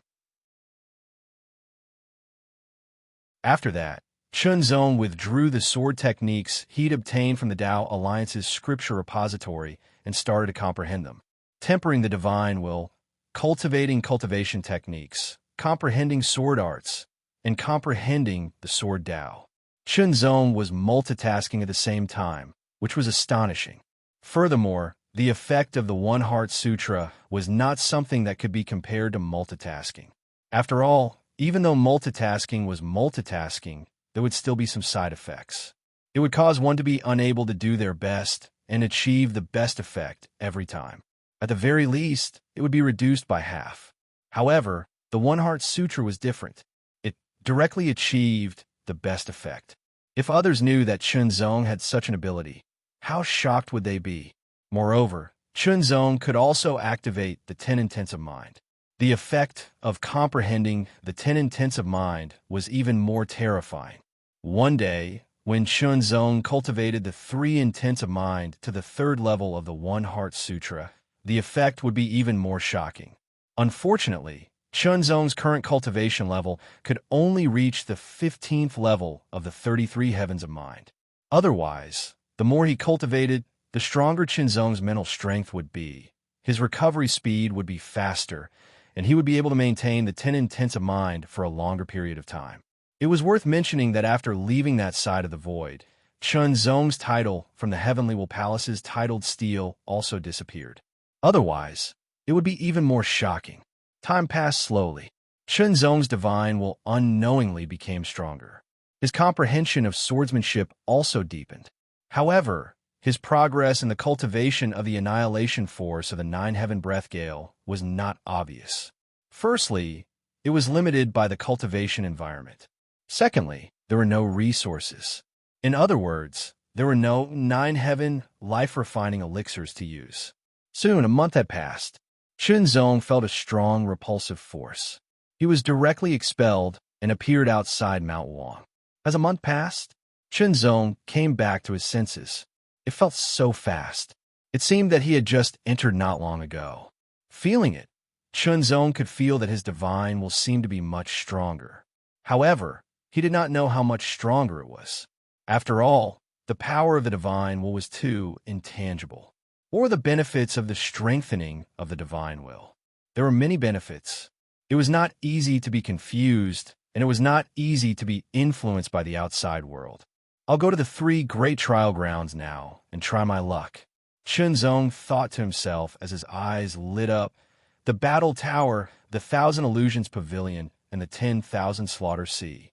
After that, Zong withdrew the sword techniques he'd obtained from the Tao Alliance's scripture repository and started to comprehend them. Tempering the divine will, cultivating cultivation techniques, comprehending sword arts, and comprehending the sword Tao. Zong was multitasking at the same time, which was astonishing. Furthermore, the effect of the One Heart Sutra was not something that could be compared to multitasking. After all, even though multitasking was multitasking, there would still be some side effects. It would cause one to be unable to do their best and achieve the best effect every time. At the very least, it would be reduced by half. However, the One Heart Sutra was different. It directly achieved the best effect. If others knew that Zong had such an ability, how shocked would they be? Moreover, Zong could also activate the 10 intents of mind. The effect of comprehending the 10 intents of mind was even more terrifying. One day, when Chunzong cultivated the three intents of mind to the third level of the One Heart Sutra, the effect would be even more shocking. Unfortunately, Chunzong's current cultivation level could only reach the 15th level of the 33 heavens of mind. Otherwise, the more he cultivated, the stronger Chunzong's mental strength would be. His recovery speed would be faster, and he would be able to maintain the 10 intents of mind for a longer period of time. It was worth mentioning that after leaving that side of the void, Chunzong's title from the Heavenly Will Palace's titled stele also disappeared. Otherwise, it would be even more shocking. Time passed slowly. Chunzong's divine will unknowingly became stronger. His comprehension of swordsmanship also deepened. However, his progress in the cultivation of the annihilation force of the nine-heaven breath gale was not obvious. Firstly, it was limited by the cultivation environment. Secondly, there were no resources. In other words, there were no nine-heaven life-refining elixirs to use. Soon, a month had passed. Chunzong felt a strong repulsive force. He was directly expelled and appeared outside Mount Wang. As a month passed, Chunzong came back to his senses. It felt so fast. It seemed that he had just entered not long ago. Feeling it, Chunzong could feel that his divine will seemed to be much stronger. However, he did not know how much stronger it was. After all, the power of the divine will was too intangible. What were the benefits of the strengthening of the divine will? There were many benefits. It was not easy to be confused, and it was not easy to be influenced by the outside world. I'll go to the three great trial grounds now and try my luck. Chunzong thought to himself as his eyes lit up. The battle tower, the 1,000 illusions pavilion, and the 10,000 slaughter sea.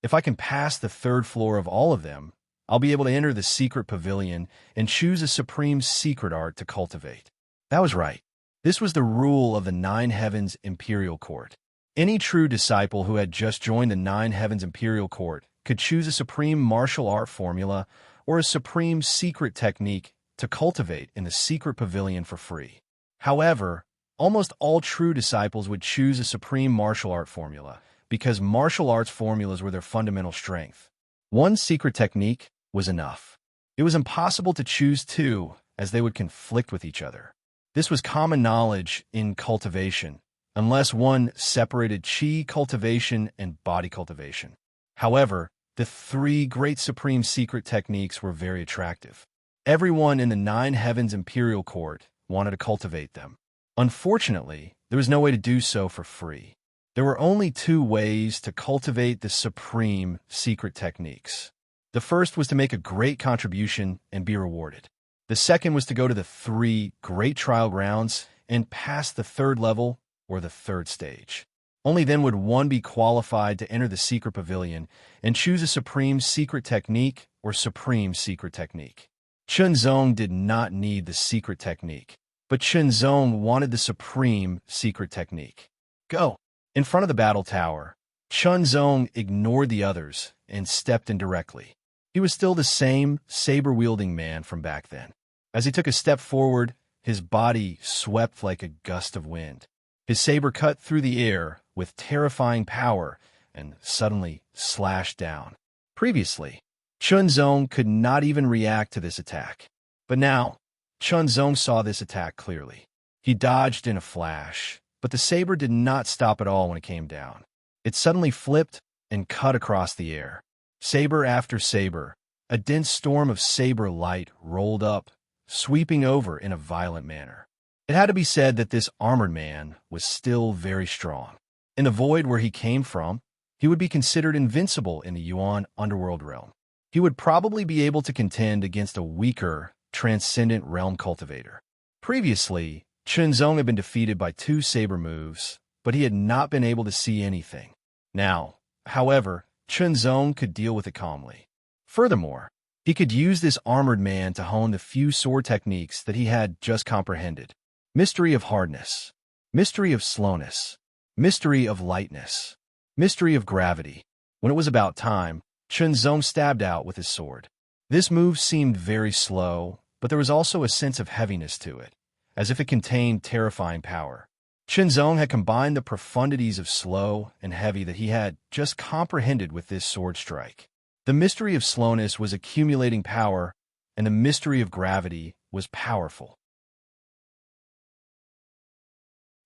If I can pass the third floor of all of them, I'll be able to enter the secret pavilion and choose a supreme secret art to cultivate. That was right. This was the rule of the Nine Heavens Imperial Court. Any true disciple who had just joined the Nine Heavens Imperial Court could choose a supreme martial art formula or a supreme secret technique to cultivate in the secret pavilion for free. However, almost all true disciples would choose a supreme martial art formula because martial arts formulas were their fundamental strength. One secret technique was enough. It was impossible to choose two, as they would conflict with each other. This was common knowledge in cultivation, unless one separated chi cultivation and body cultivation. However, the three great supreme secret techniques were very attractive. Everyone in the Nine Heavens Imperial Court wanted to cultivate them. Unfortunately, there was no way to do so for free. There were only two ways to cultivate the supreme secret techniques. The first was to make a great contribution and be rewarded. The second was to go to the three great trial grounds and pass the third level or the third stage. Only then would one be qualified to enter the secret pavilion and choose a supreme secret technique or supreme secret technique. Chunzong did not need the secret technique, but Chunzong wanted the supreme secret technique. Go! In front of the battle tower, Chunzong ignored the others and stepped in directly. He was still the same saber-wielding man from back then. As he took a step forward, his body swept like a gust of wind. His saber cut through the air with terrifying power and suddenly slashed down. Previously, Chunzong could not even react to this attack. But now, Chunzong saw this attack clearly. He dodged in a flash, but the saber did not stop at all when it came down. It suddenly flipped and cut across the air. Saber after saber, a dense storm of saber light rolled up, sweeping over in a violent manner. It had to be said that this armored man was still very strong. In the void where he came from, he would be considered invincible in the Yuan underworld realm. He would probably be able to contend against a weaker, transcendent realm cultivator. Previously, Chunzong had been defeated by two saber moves, but he had not been able to see anything. Now, however, Chunzong could deal with it calmly. Furthermore, he could use this armored man to hone the few sword techniques that he had just comprehended. Mystery of hardness, mystery of slowness, mystery of lightness, mystery of gravity. When it was about time, Chunzong stabbed out with his sword. This move seemed very slow, but there was also a sense of heaviness to it, as if it contained terrifying power. Zhong had combined the profundities of slow and heavy that he had just comprehended with this sword strike. The mystery of slowness was accumulating power, and the mystery of gravity was powerful.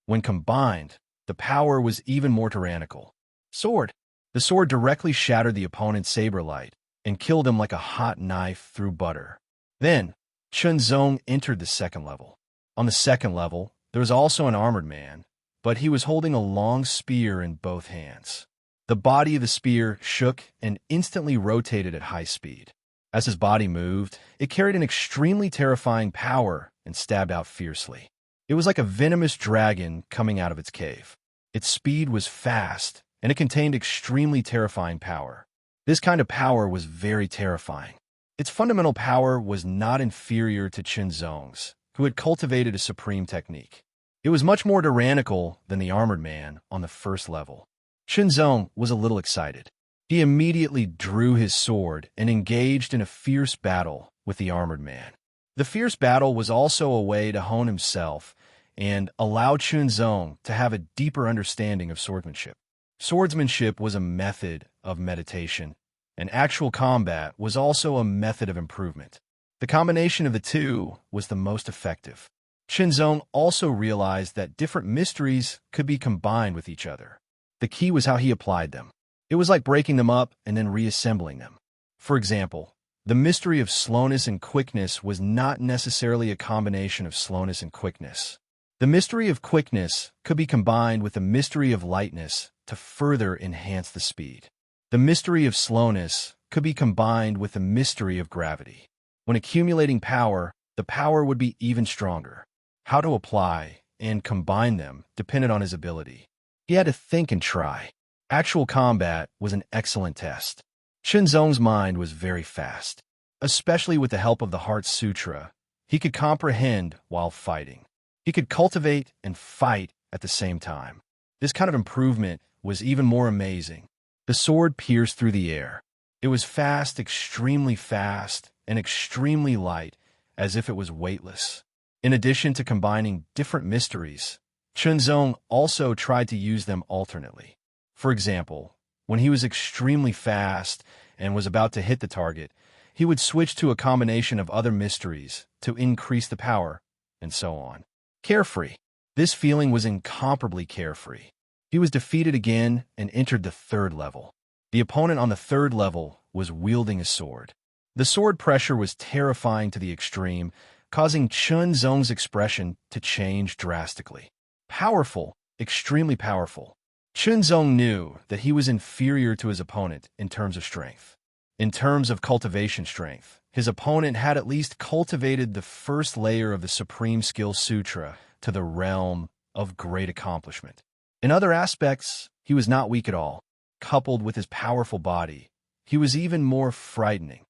When combined, the power was even more tyrannical. Sword. The sword directly shattered the opponent's saber light and killed him like a hot knife through butter. Then, Zhong entered the second level. On the second level, there was also an armored man, but he was holding a long spear in both hands. The body of the spear shook and instantly rotated at high speed. As his body moved, it carried an extremely terrifying power and stabbed out fiercely. It was like a venomous dragon coming out of its cave. Its speed was fast, and it contained extremely terrifying power. This kind of power was very terrifying. Its fundamental power was not inferior to Zhong's, who had cultivated a supreme technique. It was much more tyrannical than the armored man on the first level. Zhong was a little excited. He immediately drew his sword and engaged in a fierce battle with the armored man. The fierce battle was also a way to hone himself and allow Zhong to have a deeper understanding of swordsmanship. Swordsmanship was a method of meditation, and actual combat was also a method of improvement. The combination of the two was the most effective. Zhong also realized that different mysteries could be combined with each other. The key was how he applied them. It was like breaking them up and then reassembling them. For example, the mystery of slowness and quickness was not necessarily a combination of slowness and quickness. The mystery of quickness could be combined with the mystery of lightness to further enhance the speed. The mystery of slowness could be combined with the mystery of gravity. When accumulating power, the power would be even stronger. How to apply and combine them depended on his ability. He had to think and try. Actual combat was an excellent test. Zhong's mind was very fast. Especially with the help of the Heart Sutra, he could comprehend while fighting. He could cultivate and fight at the same time. This kind of improvement was even more amazing. The sword pierced through the air. It was fast, extremely fast, and extremely light, as if it was weightless. In addition to combining different mysteries, Zhong also tried to use them alternately. For example, when he was extremely fast and was about to hit the target, he would switch to a combination of other mysteries to increase the power, and so on. Carefree. This feeling was incomparably carefree. He was defeated again and entered the third level. The opponent on the third level was wielding a sword. The sword pressure was terrifying to the extreme, causing Zhong's expression to change drastically. Powerful, extremely powerful. Zhong knew that he was inferior to his opponent in terms of strength. In terms of cultivation strength, his opponent had at least cultivated the first layer of the Supreme Skill Sutra to the realm of great accomplishment. In other aspects, he was not weak at all. Coupled with his powerful body, he was even more frightening.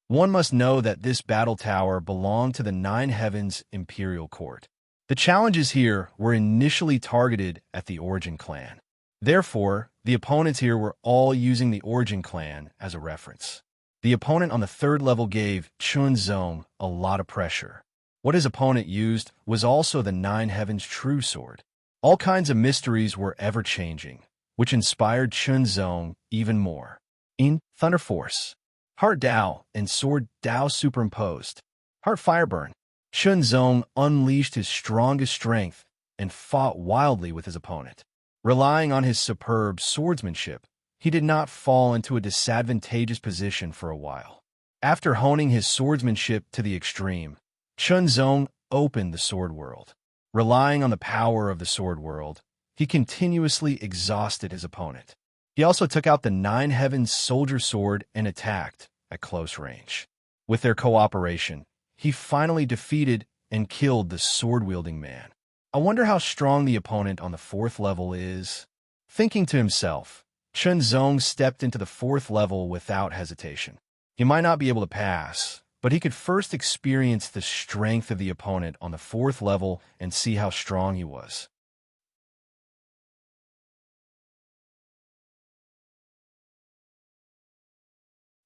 One must know that this battle tower belonged to the Nine Heavens Imperial Court. The challenges here were initially targeted at the Origin clan. Therefore, the opponents here were all using the Origin clan as a reference. The opponent on the third level gave Zhong a lot of pressure. What his opponent used was also the Nine Heavens True Sword. All kinds of mysteries were ever-changing, which inspired Zhong even more. In Thunder Force, Heart Dao and Sword Dao superimposed. Heart Fireburn. Zhong unleashed his strongest strength and fought wildly with his opponent. Relying on his superb swordsmanship, he did not fall into a disadvantageous position for a while. After honing his swordsmanship to the extreme, Zhong opened the sword world. Relying on the power of the sword world, he continuously exhausted his opponent. He also took out the Nine Heavens Soldier Sword and attacked at close range. With their cooperation, he finally defeated and killed the sword-wielding man. I wonder how strong the opponent on the fourth level is. Thinking to himself, Zhong stepped into the fourth level without hesitation. He might not be able to pass, but he could first experience the strength of the opponent on the fourth level and see how strong he was.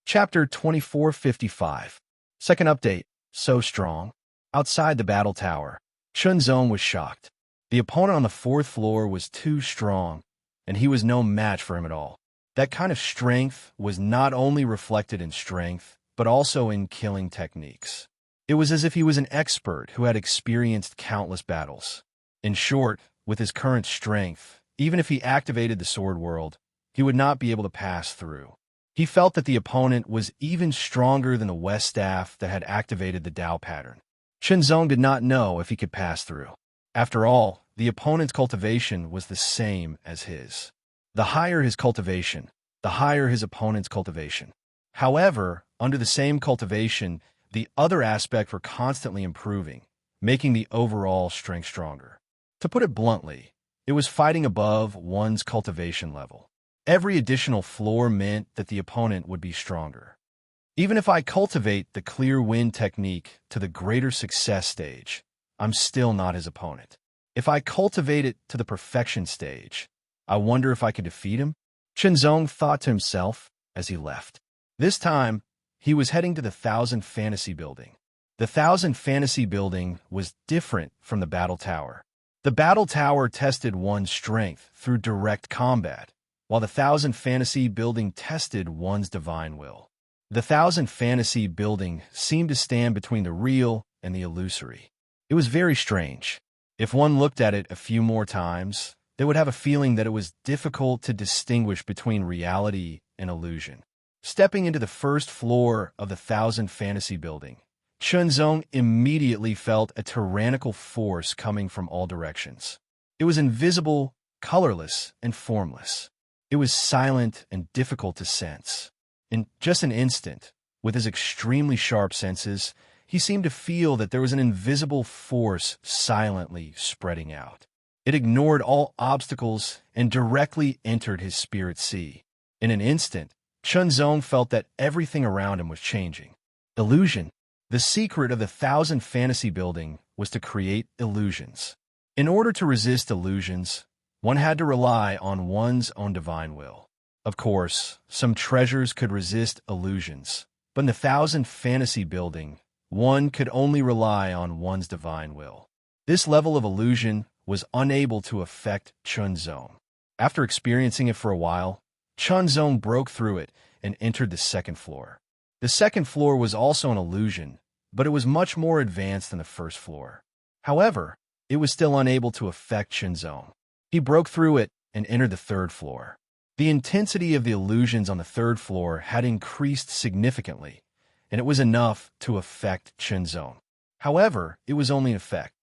Chapter 2455. Second update. So strong. Outside the battle tower, Chunzong was shocked. The opponent on the fourth floor was too strong, and he was no match for him at all. That kind of strength was not only reflected in strength, but also in killing techniques. It was as if he was an expert who had experienced countless battles. In short, with his current strength, even if he activated the Sword World, he would not be able to pass through. He felt that the opponent was even stronger than the West Staff that had activated the Dao pattern. Chunzong did not know if he could pass through. After all, the opponent's cultivation was the same as his. The higher his cultivation, the higher his opponent's cultivation. However, under the same cultivation, the other aspects were constantly improving, making the overall strength stronger. To put it bluntly, it was fighting above one's cultivation level. Every additional floor meant that the opponent would be stronger. Even if I cultivate the clear wind technique to the greater success stage, I'm still not his opponent. If I cultivate it to the perfection stage, I wonder if I could defeat him? Chunzong thought to himself as he left. This time, he was heading to the Thousand Fantasy Building. The Thousand Fantasy Building was different from the Battle Tower. The Battle Tower tested one's strength through direct combat, while the Thousand Fantasy Building tested one's divine will. The Thousand Fantasy Building seemed to stand between the real and the illusory. It was very strange. If one looked at it a few more times, they would have a feeling that it was difficult to distinguish between reality and illusion. Stepping into the first floor of the Thousand Fantasy Building, Chunzong immediately felt a tyrannical force coming from all directions. It was invisible, colorless, and formless. It was silent and difficult to sense. In just an instant, with his extremely sharp senses, he seemed to feel that there was an invisible force silently spreading out. It ignored all obstacles and directly entered his spirit sea. In an instant, Chunzong felt that everything around him was changing. Illusion. The secret of the Thousand Fantasy Building was to create illusions. In order to resist illusions, one had to rely on one's own divine will. Of course, some treasures could resist illusions, but in the Thousand Fantasy Building, one could only rely on one's divine will. This level of illusion was unable to affect Chunzong. After experiencing it for a while, Chunzong broke through it and entered the second floor. The second floor was also an illusion, but it was much more advanced than the first floor. However, it was still unable to affect Chunzong. He broke through it and entered the third floor. The intensity of the illusions on the third floor had increased significantly, and it was enough to affect Chunzong. However, it was only an effect.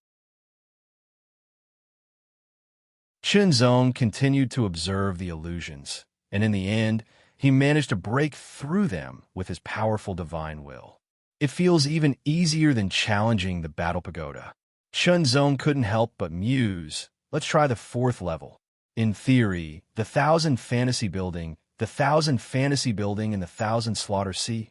Chunzong continued to observe the illusions, and in the end, he managed to break through them with his powerful divine will. It feels even easier than challenging the Battle Pagoda. Chunzong couldn't help but muse, let's try the fourth level. In theory, the Thousand Fantasy Building, and the Thousand Slaughter Sea.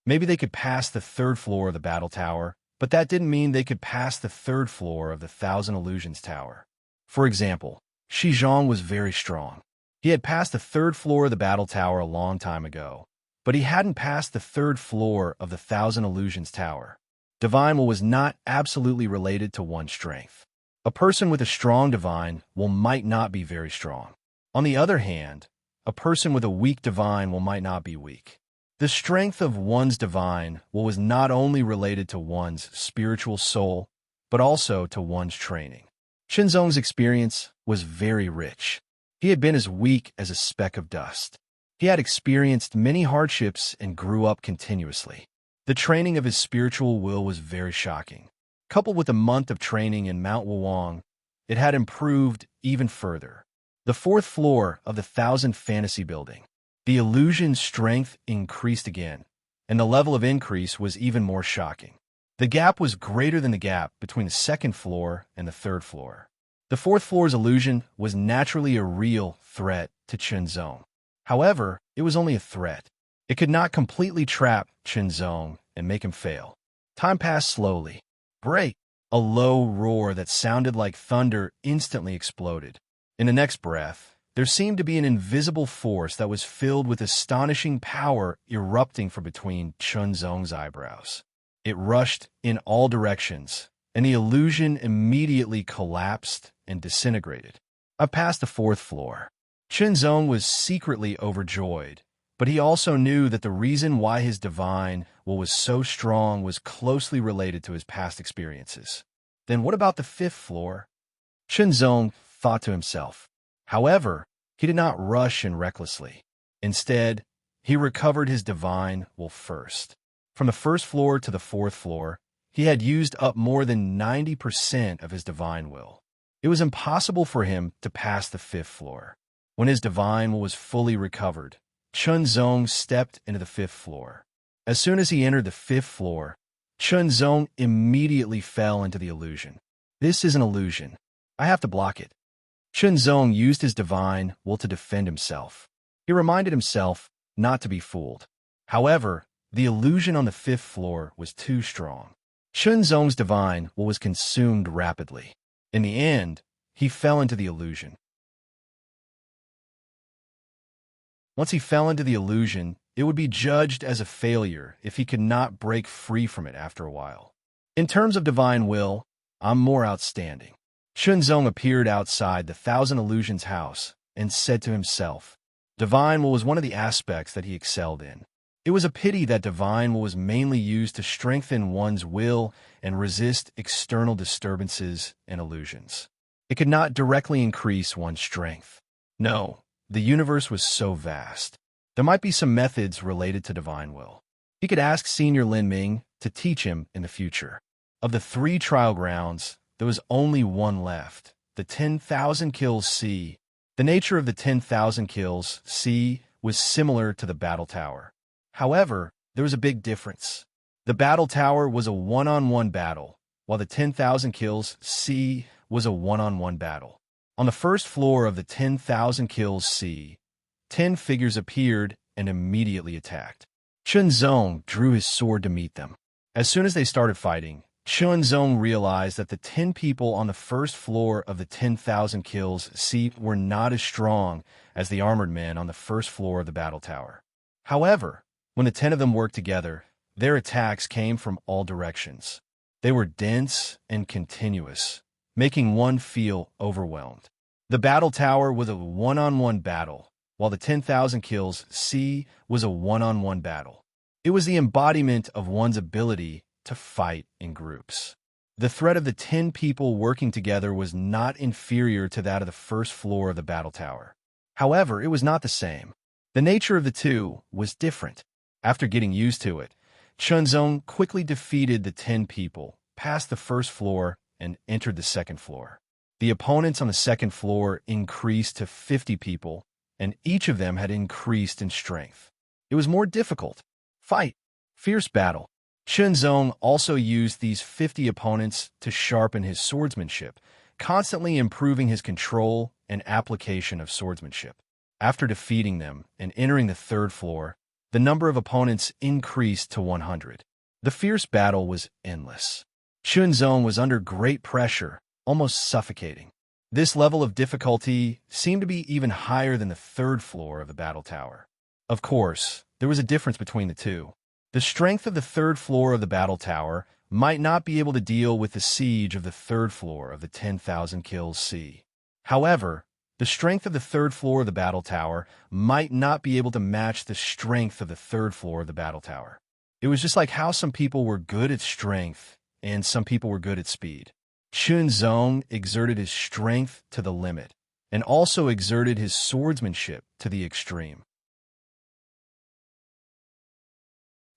Maybe they could pass the third floor of the Battle Tower, but that didn't mean they could pass the third floor of the Thousand Illusions Tower. For example, Shizhong was very strong. He had passed the third floor of the Battle Tower a long time ago, but he hadn't passed the third floor of the Thousand Illusions Tower. Divine will was not absolutely related to one's strength. A person with a strong divine will might not be very strong. On the other hand, a person with a weak divine will might not be weak. The strength of one's divine will was not only related to one's spiritual soul, but also to one's training. Chunzong's experience was very rich. He had been as weak as a speck of dust. He had experienced many hardships and grew up continuously. The training of his spiritual will was very shocking. Coupled with a month of training in Mount Wuwang, it had improved even further. The fourth floor of the Thousand Fantasy Building. The illusion's strength increased again, and the level of increase was even more shocking. The gap was greater than the gap between the second floor and the third floor. The fourth floor's illusion was naturally a real threat to Chunzong. However, it was only a threat. It could not completely trap Chunzong and make him fail. Time passed slowly. Break! A low roar that sounded like thunder instantly exploded. In the next breath, there seemed to be an invisible force that was filled with astonishing power erupting from between Chunzong's eyebrows. It rushed in all directions, and the illusion immediately collapsed and disintegrated. I passed the fourth floor. Shenzong was secretly overjoyed, but he also knew that the reason why his divine will was so strong was closely related to his past experiences. Then what about the fifth floor? Shenzong thought to himself. However, he did not rush in recklessly. Instead, he recovered his divine will first. From the first floor to the fourth floor, he had used up more than 90% of his divine will. It was impossible for him to pass the fifth floor. When his divine will was fully recovered, Shenzong stepped into the fifth floor. As soon as he entered the fifth floor, Shenzong immediately fell into the illusion. This is an illusion. I have to block it. Shenzong used his divine will to defend himself. He reminded himself not to be fooled. However, the illusion on the fifth floor was too strong. Shenzong's divine will was consumed rapidly. In the end, he fell into the illusion. Once he fell into the illusion, it would be judged as a failure if he could not break free from it after a while. In terms of divine will, I'm more outstanding. Shenzong appeared outside the Thousand Illusions house and said to himself, divine will was one of the aspects that he excelled in. It was a pity that divine will was mainly used to strengthen one's will and resist external disturbances and illusions. It could not directly increase one's strength. No, the universe was so vast. There might be some methods related to divine will. He could ask Senior Lin Ming to teach him in the future. Of the 3 trial grounds, there was only one left, the 10,000 kills C. The nature of the 10,000 kills C was similar to the battle tower. However, there was a big difference. The battle tower was a one-on-one battle, while the 10,000 kills C was a one-on-one battle. On the first floor of the 10,000 kills C, 10 figures appeared and immediately attacked. Shenzong drew his sword to meet them. As soon as they started fighting, Shenzong realized that the 10 people on the first floor of the 10,000 kills C were not as strong as the armored men on the first floor of the battle tower. However, when the 10 of them worked together, their attacks came from all directions. They were dense and continuous, making one feel overwhelmed. The battle tower was a one-on-one battle, while the 10,000 kills C was a one-on-one battle. It was the embodiment of one's ability to fight in groups. The threat of the 10 people working together was not inferior to that of the first floor of the battle tower. However, it was not the same. The nature of the two was different. After getting used to it, Shenzong quickly defeated the 10 people, passed the first floor, and entered the second floor. The opponents on the second floor increased to 50 people, and each of them had increased in strength. It was more difficult. Fight. Fierce battle. Shenzong also used these 50 opponents to sharpen his swordsmanship, constantly improving his control and application of swordsmanship. After defeating them and entering the third floor, the number of opponents increased to 100. The fierce battle was endless. Shenzong was under great pressure, almost suffocating. This level of difficulty seemed to be even higher than the third floor of the battle tower. Of course, there was a difference between the two. The strength of the third floor of the battle tower might not be able to deal with the siege of the third floor of the 10,000 kills C. However, the strength of the third floor of the battle tower might not be able to match the strength of the third floor of the battle tower. It was just like how some people were good at strength and some people were good at speed. Shenzong exerted his strength to the limit and also exerted his swordsmanship to the extreme.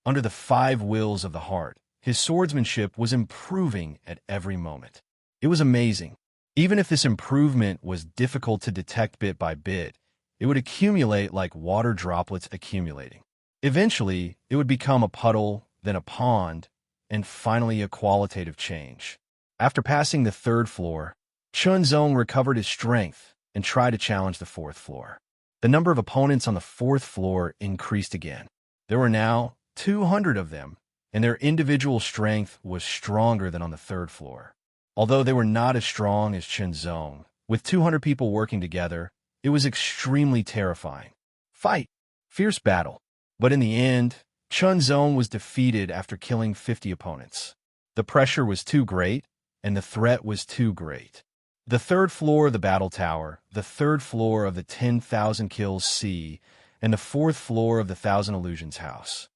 Under the 5 wills of the heart, his swordsmanship was improving at every moment. It was amazing. Even if this improvement was difficult to detect bit by bit, it would accumulate like water droplets accumulating. Eventually, it would become a puddle, then a pond, and finally a qualitative change. After passing the third floor, Shenzong recovered his strength and tried to challenge the fourth floor. The number of opponents on the fourth floor increased again. There were now 200 of them, and their individual strength was stronger than on the third floor. Although they were not as strong as Shenzong, with 200 people working together, it was extremely terrifying. Fight! Fierce battle. But in the end, Shenzong was defeated after killing 50 opponents. The pressure was too great, and the threat was too great. The third floor of the battle tower, the third floor of the 10,000 kills sea, and the fourth floor of the 1,000 illusions house.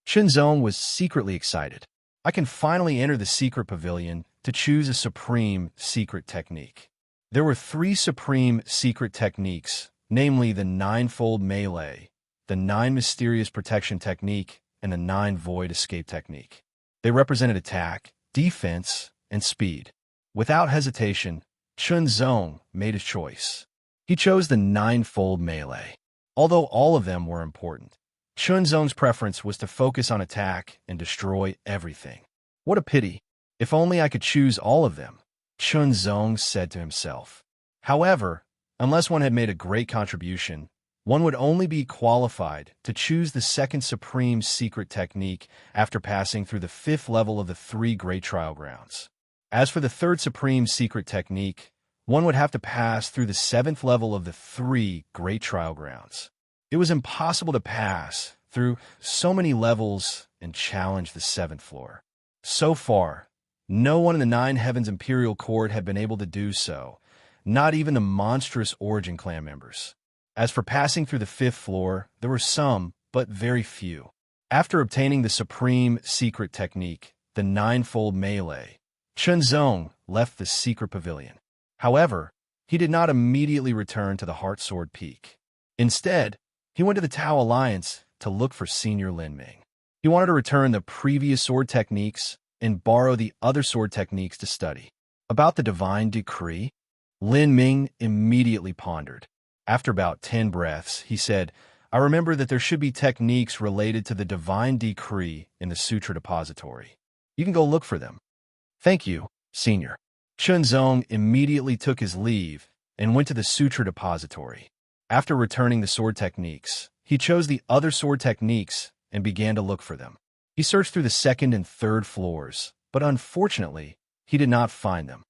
Shenzong was secretly excited. I can finally enter the secret pavilion to choose a supreme secret technique. There were 3 supreme secret techniques, namely the 9-fold melee, the 9 mysterious protection technique, and the 9 void escape technique. They represented attack, defense, and speed. Without hesitation, Shenzong made his choice. He chose the 9-fold melee. Although all of them were important, Shenzong's preference was to focus on attack and destroy everything. What a pity. If only I could choose all of them, Shenzong said to himself. However, unless one had made a great contribution, one would only be qualified to choose the second supreme secret technique after passing through the 5th level of the 3 great trial grounds. As for the third supreme secret technique, one would have to pass through the 7th level of the 3 great trial grounds. It was impossible to pass through so many levels and challenge the 7th floor. So far, no one in the 9 Heavens Imperial Court had been able to do so, not even the monstrous Origin Clan members. As for passing through the 5th floor, there were some, but very few. After obtaining the supreme secret technique, the 9-fold melee, Shenzong left the secret pavilion. However, he did not immediately return to the Heartsword Peak. Instead, he went to the Tao Alliance to look for Senior Lin Ming. He wanted to return the previous sword techniques and borrow the other sword techniques to study. About the divine decree, Lin Ming immediately pondered. After about 10 breaths, he said, "I remember that there should be techniques related to the divine decree in the Sutra Depository. You can go look for them." "Thank you, Senior." Shenzong immediately took his leave and went to the Sutra Depository. After returning the sword techniques, he chose the other sword techniques and began to look for them. He searched through the 2nd and 3rd floors, but unfortunately, he did not find them.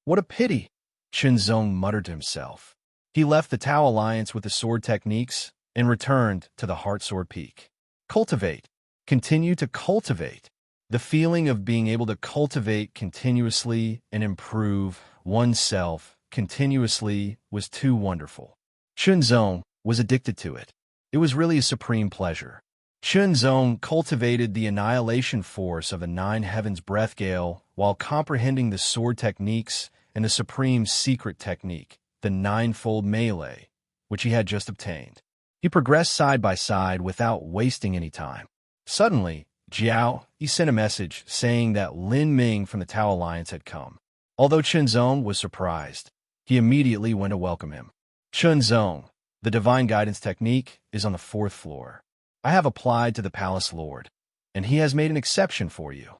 "What a pity," Shenzong muttered to himself. He left the Tao Alliance with the sword techniques and returned to the Heartsword Peak. Cultivate. Continue to cultivate. The feeling of being able to cultivate continuously and improve oneself continuously was too wonderful. Shenzong was addicted to it. It was really a supreme pleasure. Shenzong cultivated the annihilation force of the 9 Heavens Breath Gale while comprehending the sword techniques and the supreme secret technique, the 9-fold melee, which he had just obtained. He progressed side by side without wasting any time. Suddenly, he sent a message saying that Lin Ming from the Tao Alliance had come. Although Shenzong was surprised, he immediately went to welcome him. "Shenzong, the divine guidance technique is on the 4th floor. I have applied to the Palace Lord, and he has made an exception for you."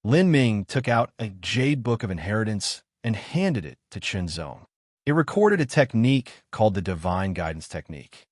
Lin Ming took out a jade book of inheritance and handed it to Shenzong. It recorded a technique called the divine guidance technique.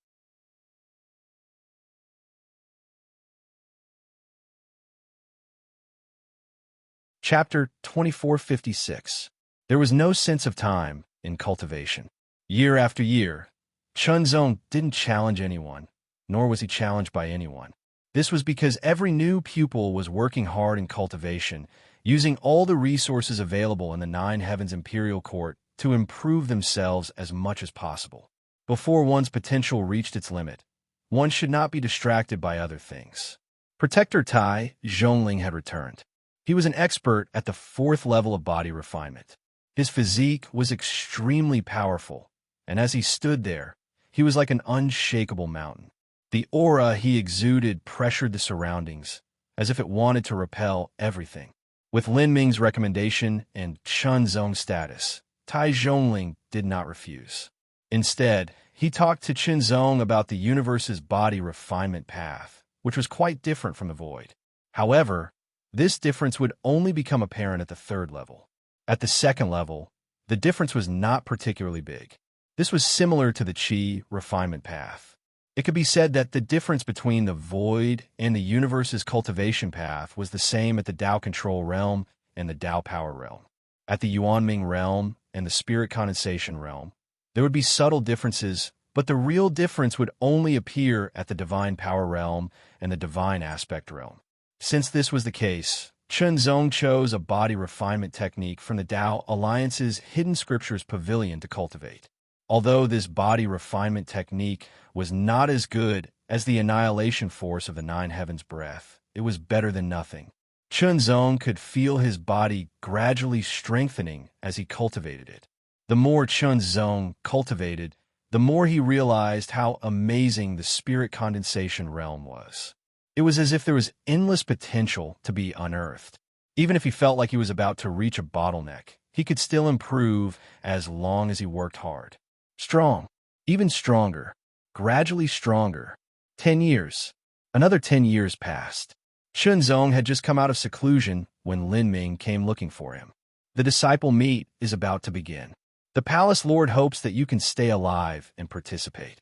Chapter 2456. There was no sense of time in cultivation. Year after year, Shenzong didn't challenge anyone, nor was he challenged by anyone. This was because every new pupil was working hard in cultivation, using all the resources available in the 9 Heavens Imperial Court to improve themselves as much as possible. Before one's potential reached its limit, one should not be distracted by other things. Protector Tai Zhongling had returned. He was an expert at the 4th level of body refinement. His physique was extremely powerful, and as he stood there, he was like an unshakable mountain. The aura he exuded pressured the surroundings, as if it wanted to repel everything. With Lin Ming's recommendation and Shenzong's status, Tai Zhongling did not refuse. Instead, he talked to Shenzong about the universe's body refinement path, which was quite different from the void. However, this difference would only become apparent at the 3rd level. At the 2nd level, the difference was not particularly big. This was similar to the Qi refinement path. It could be said that the difference between the void and the universe's cultivation path was the same at the Tao control realm and the Tao power realm. At the Yuanming realm and the spirit condensation realm, there would be subtle differences, but the real difference would only appear at the divine power realm and the divine aspect realm. Since this was the case, Zong chose a body refinement technique from the Tao Alliance's Hidden Scriptures Pavilion to cultivate. Although this body refinement technique was not as good as the annihilation force of the Nine Heavens breath, it was better than nothing. Zong could feel his body gradually strengthening as he cultivated it. The more Zong cultivated, the more he realized how amazing the spirit condensation realm was. It was as if there was endless potential to be unearthed. Even if he felt like he was about to reach a bottleneck, he could still improve as long as he worked hard. Strong, even stronger, gradually stronger. 10 years. Another 10 years passed. Zong had just come out of seclusion when Lin Ming came looking for him. The disciple meet is about to begin. The palace lord hopes that you can stay alive and participate.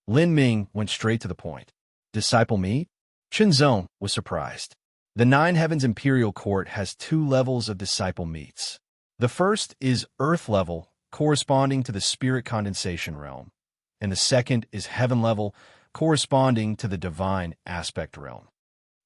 Lin Ming went straight to the point. Disciple meet? Zong was surprised. The Nine Heavens Imperial Court has 2 levels of disciple meets. The first is Earth level, corresponding to the spirit condensation realm, and the second is Heaven level, corresponding to the divine aspect realm.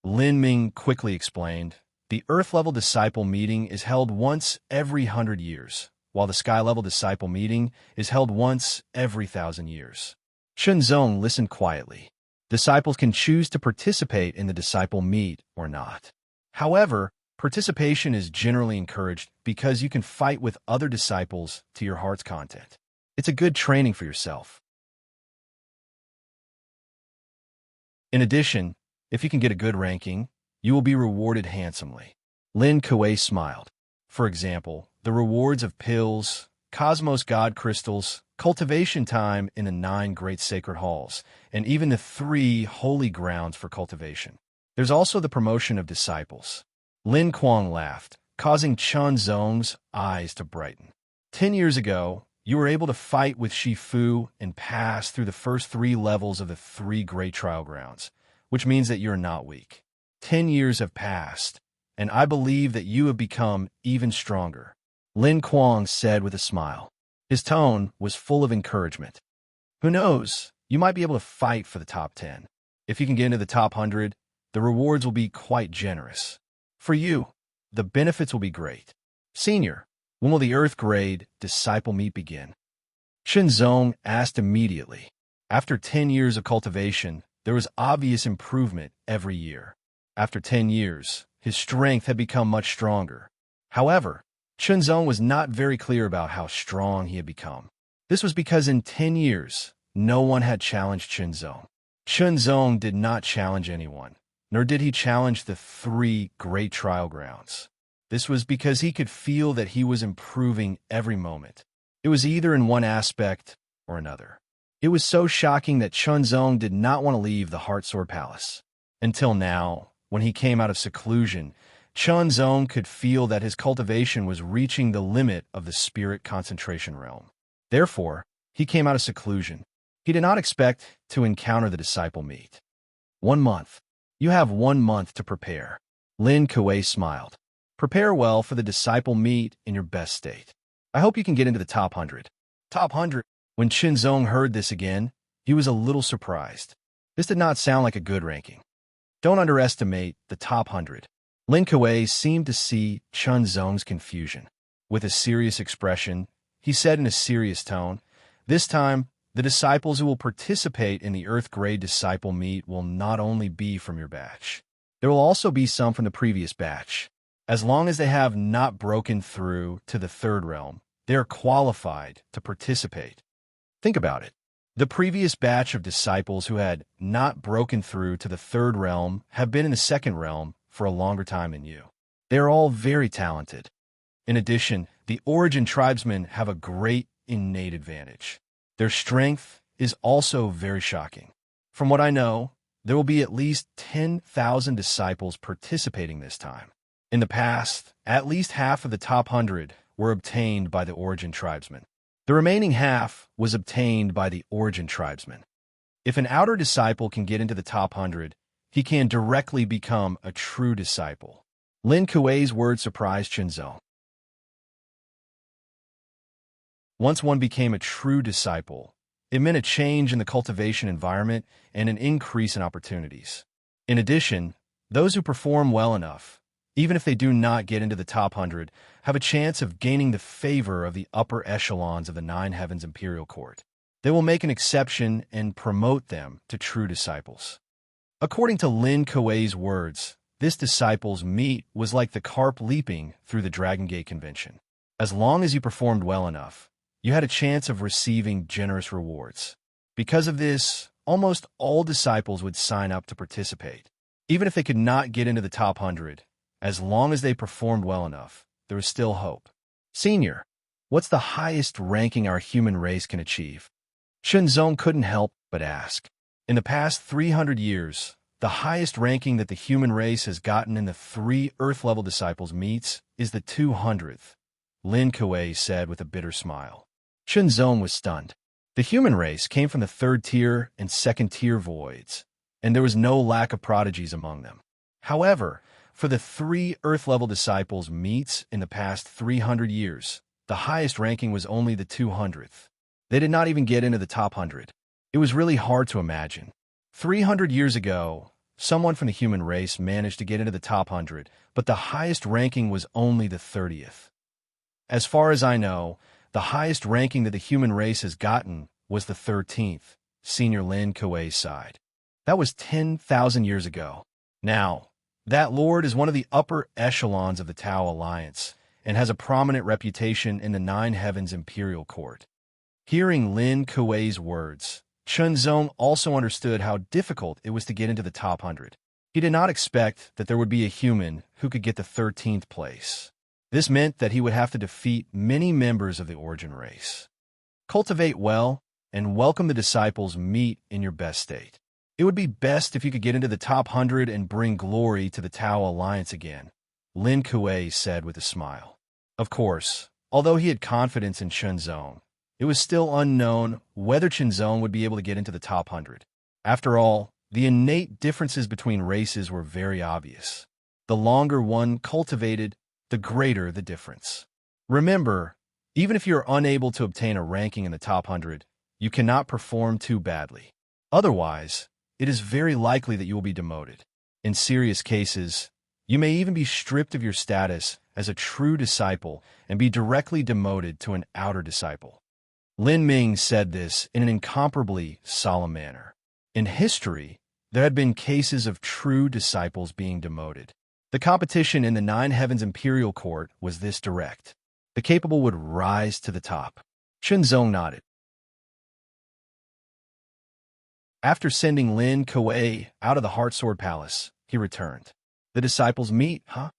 Lin Ming quickly explained, the Earth level disciple meeting is held once every 100 years, while the Sky level disciple meeting is held once every 1,000 years. Zong listened quietly. Disciples can choose to participate in the disciple meet or not. However, participation is generally encouraged because you can fight with other disciples to your heart's content. It's a good training for yourself. In addition, if you can get a good ranking, you will be rewarded handsomely. Lin Kuei smiled. For example, the rewards of pills, cosmos god crystals, cultivation time in the 9 great sacred halls, and even the 3 holy grounds for cultivation. There's also the promotion of disciples. Lin Kuang laughed, causing Zong's eyes to brighten. 10 years ago, you were able to fight with Shifu and pass through the first 3 levels of the 3 great trial grounds, which means that you're not weak. 10 years have passed, and I believe that you have become even stronger, Lin Kuang said with a smile. His tone was full of encouragement. Who knows, you might be able to fight for the top 10. If you can get into the top 100, the rewards will be quite generous. For you, the benefits will be great. Senior, when will the Earth grade disciple meet begin? Zong asked immediately. After 10 years of cultivation, there was obvious improvement every year. After 10 years, his strength had become much stronger. However, Zong was not very clear about how strong he had become. This was because in 10 years, no one had challenged Zong. Zong did not challenge anyone, nor did he challenge the 3 great trial grounds. This was because he could feel that he was improving every moment. It was either in one aspect or another. It was so shocking that Zong did not want to leave the Heartsword Palace. Until now, when he came out of seclusion, Zong could feel that his cultivation was reaching the limit of the spirit concentration realm. Therefore, he came out of seclusion. He did not expect to encounter the disciple meet. 1 month. You have 1 month to prepare. Lin Kuei smiled. Prepare well for the disciple meet in your best state. I hope you can get into the top 100. Top 100. When Zong heard this again, he was a little surprised. This did not sound like a good ranking. Don't underestimate the top 100. Lin Kuei seemed to see Zong's confusion. With a serious expression, he said in a serious tone, this time, the disciples who will participate in the Earth Grade Disciple Meet will not only be from your batch. There will also be some from the previous batch. As long as they have not broken through to the 3rd realm, they are qualified to participate. Think about it. The previous batch of disciples who had not broken through to the 3rd realm have been in the 2nd realm for a longer time than you. They are all very talented. In addition, the Origin tribesmen have a great innate advantage. Their strength is also very shocking. From what I know, there will be at least 10,000 disciples participating this time. In the past, at least half of the top 100 were obtained by the Origin tribesmen. The remaining half was obtained by the Origin tribesmen. If an outer disciple can get into the top 100, he can directly become a true disciple. Lin Kuei's words surprised Zong. Once one became a true disciple, it meant a change in the cultivation environment and an increase in opportunities. In addition, those who perform well enough, even if they do not get into the top 100, have a chance of gaining the favor of the upper echelons of the Nine Heavens Imperial Court. They will make an exception and promote them to true disciples. According to Lin Kuei's words, this disciples' meet was like the carp leaping through the Dragon Gate Convention. As long as you performed well enough, you had a chance of receiving generous rewards. Because of this, almost all disciples would sign up to participate. Even if they could not get into the top 100, as long as they performed well enough, there was still hope. Senior, what's the highest ranking our human race can achieve? Shenzong couldn't help but ask. In the past 300 years, the highest ranking that the human race has gotten in the 3 Earth-level disciples meets is the 200th, Lin Kuei said with a bitter smile. Shenzong was stunned. The human race came from the 3rd tier and 2nd tier voids, and there was no lack of prodigies among them. However, for the 3 Earth-level disciples meets in the past 300 years, the highest ranking was only the 200th. They did not even get into the top 100. It was really hard to imagine. 300 years ago, someone from the human race managed to get into the top 100, but the highest ranking was only the 30th. As far as I know, the highest ranking that the human race has gotten was the 13th, Senior Lin Kuei sighed. That was 10,000 years ago. Now, that lord is one of the upper echelons of the Tao Alliance and has a prominent reputation in the Nine Heavens Imperial Court. Hearing Lin Kuei's words, Shenzong also understood how difficult it was to get into the top 100. He did not expect that there would be a human who could get the 13th place. This meant that he would have to defeat many members of the origin race. Cultivate well and welcome the disciples meet in your best state. It would be best if you could get into the top 100 and bring glory to the Tao Alliance again, Lin Kuei said with a smile. Of course, although he had confidence in Shenzong, it was still unknown whether Shenzong would be able to get into the top 100. After all, the innate differences between races were very obvious. The longer one cultivated, the greater the difference. Remember, even if you're unable to obtain a ranking in the top 100, you cannot perform too badly. Otherwise, it is very likely that you will be demoted. In serious cases, you may even be stripped of your status as a true disciple and be directly demoted to an outer disciple. Lin Ming said this in an incomparably solemn manner. In history, there had been cases of true disciples being demoted. The competition in the Nine Heavens Imperial Court was this direct. The capable would rise to the top. Shenzong nodded. After sending Lin Kuei out of the Heartsword Palace, he returned. The disciples meet, huh?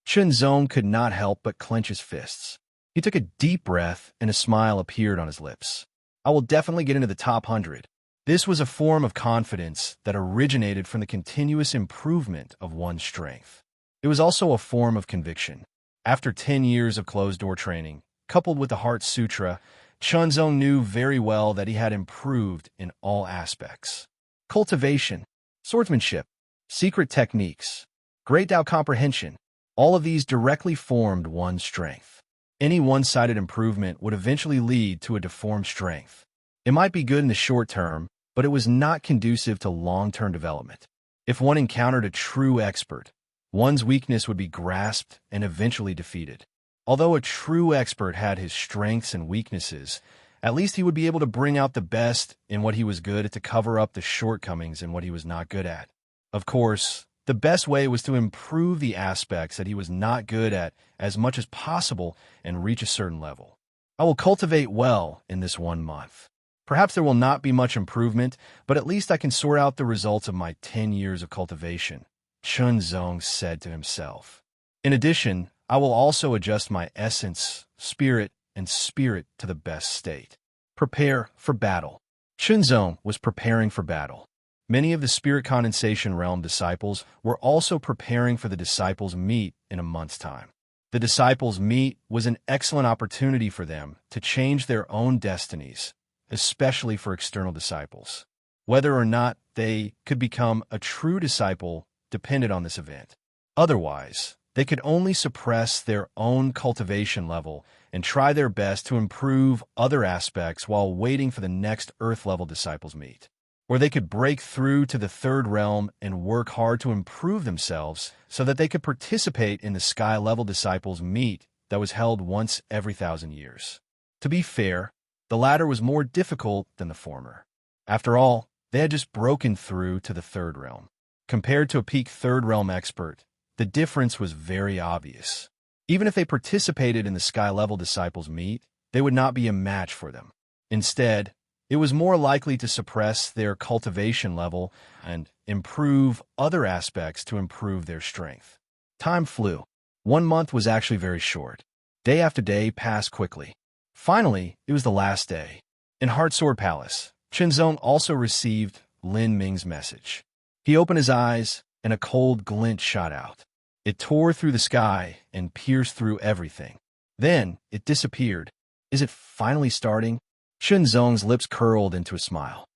Shenzong could not help but clench his fists. He took a deep breath and a smile appeared on his lips. I will definitely get into the top 100. This was a form of confidence that originated from the continuous improvement of one's strength. It was also a form of conviction. After 10 years of closed-door training, coupled with the Heart Sutra, Shenzong knew very well that he had improved in all aspects. Cultivation, swordsmanship, secret techniques, great Tao comprehension, all of these directly formed one's strength. Any one-sided improvement would eventually lead to a deformed strength. It might be good in the short term, but it was not conducive to long-term development. If one encountered a true expert, one's weakness would be grasped and eventually defeated. Although a true expert had his strengths and weaknesses, at least he would be able to bring out the best in what he was good at to cover up the shortcomings in what he was not good at. Of course, the best way was to improve the aspects that he was not good at as much as possible and reach a certain level. I will cultivate well in this 1 month. Perhaps there will not be much improvement, but at least I can sort out the results of my 10 years of cultivation, Shenzong said to himself. In addition, I will also adjust my essence, spirit, and spirit to the best state. Prepare for battle. Shenzong was preparing for battle. Many of the Spirit Condensation Realm disciples were also preparing for the disciples' meet in a month's time. The disciples' meet was an excellent opportunity for them to change their own destinies, especially for external disciples. Whether or not they could become a true disciple depended on this event. Otherwise, they could only suppress their own cultivation level and try their best to improve other aspects while waiting for the next Earth-level disciples meet. or they could break through to the third realm and work hard to improve themselves so that they could participate in the sky-level disciples' meet that was held once every 1,000 years. To be fair, the latter was more difficult than the former. After all, they had just broken through to the third realm. Compared to a peak third realm expert, the difference was very obvious. Even if they participated in the sky-level disciples' meet, they would not be a match for them. Instead, it was more likely to suppress their cultivation level and improve other aspects to improve their strength. Time flew. 1 month was actually very short. Day after day passed quickly. Finally, it was the last day. In Heartsword Palace, Qinzong also received Lin Ming's message. He opened his eyes, and a cold glint shot out. It tore through the sky and pierced through everything. Then it disappeared. Is it finally starting? Qinzong's lips curled into a smile.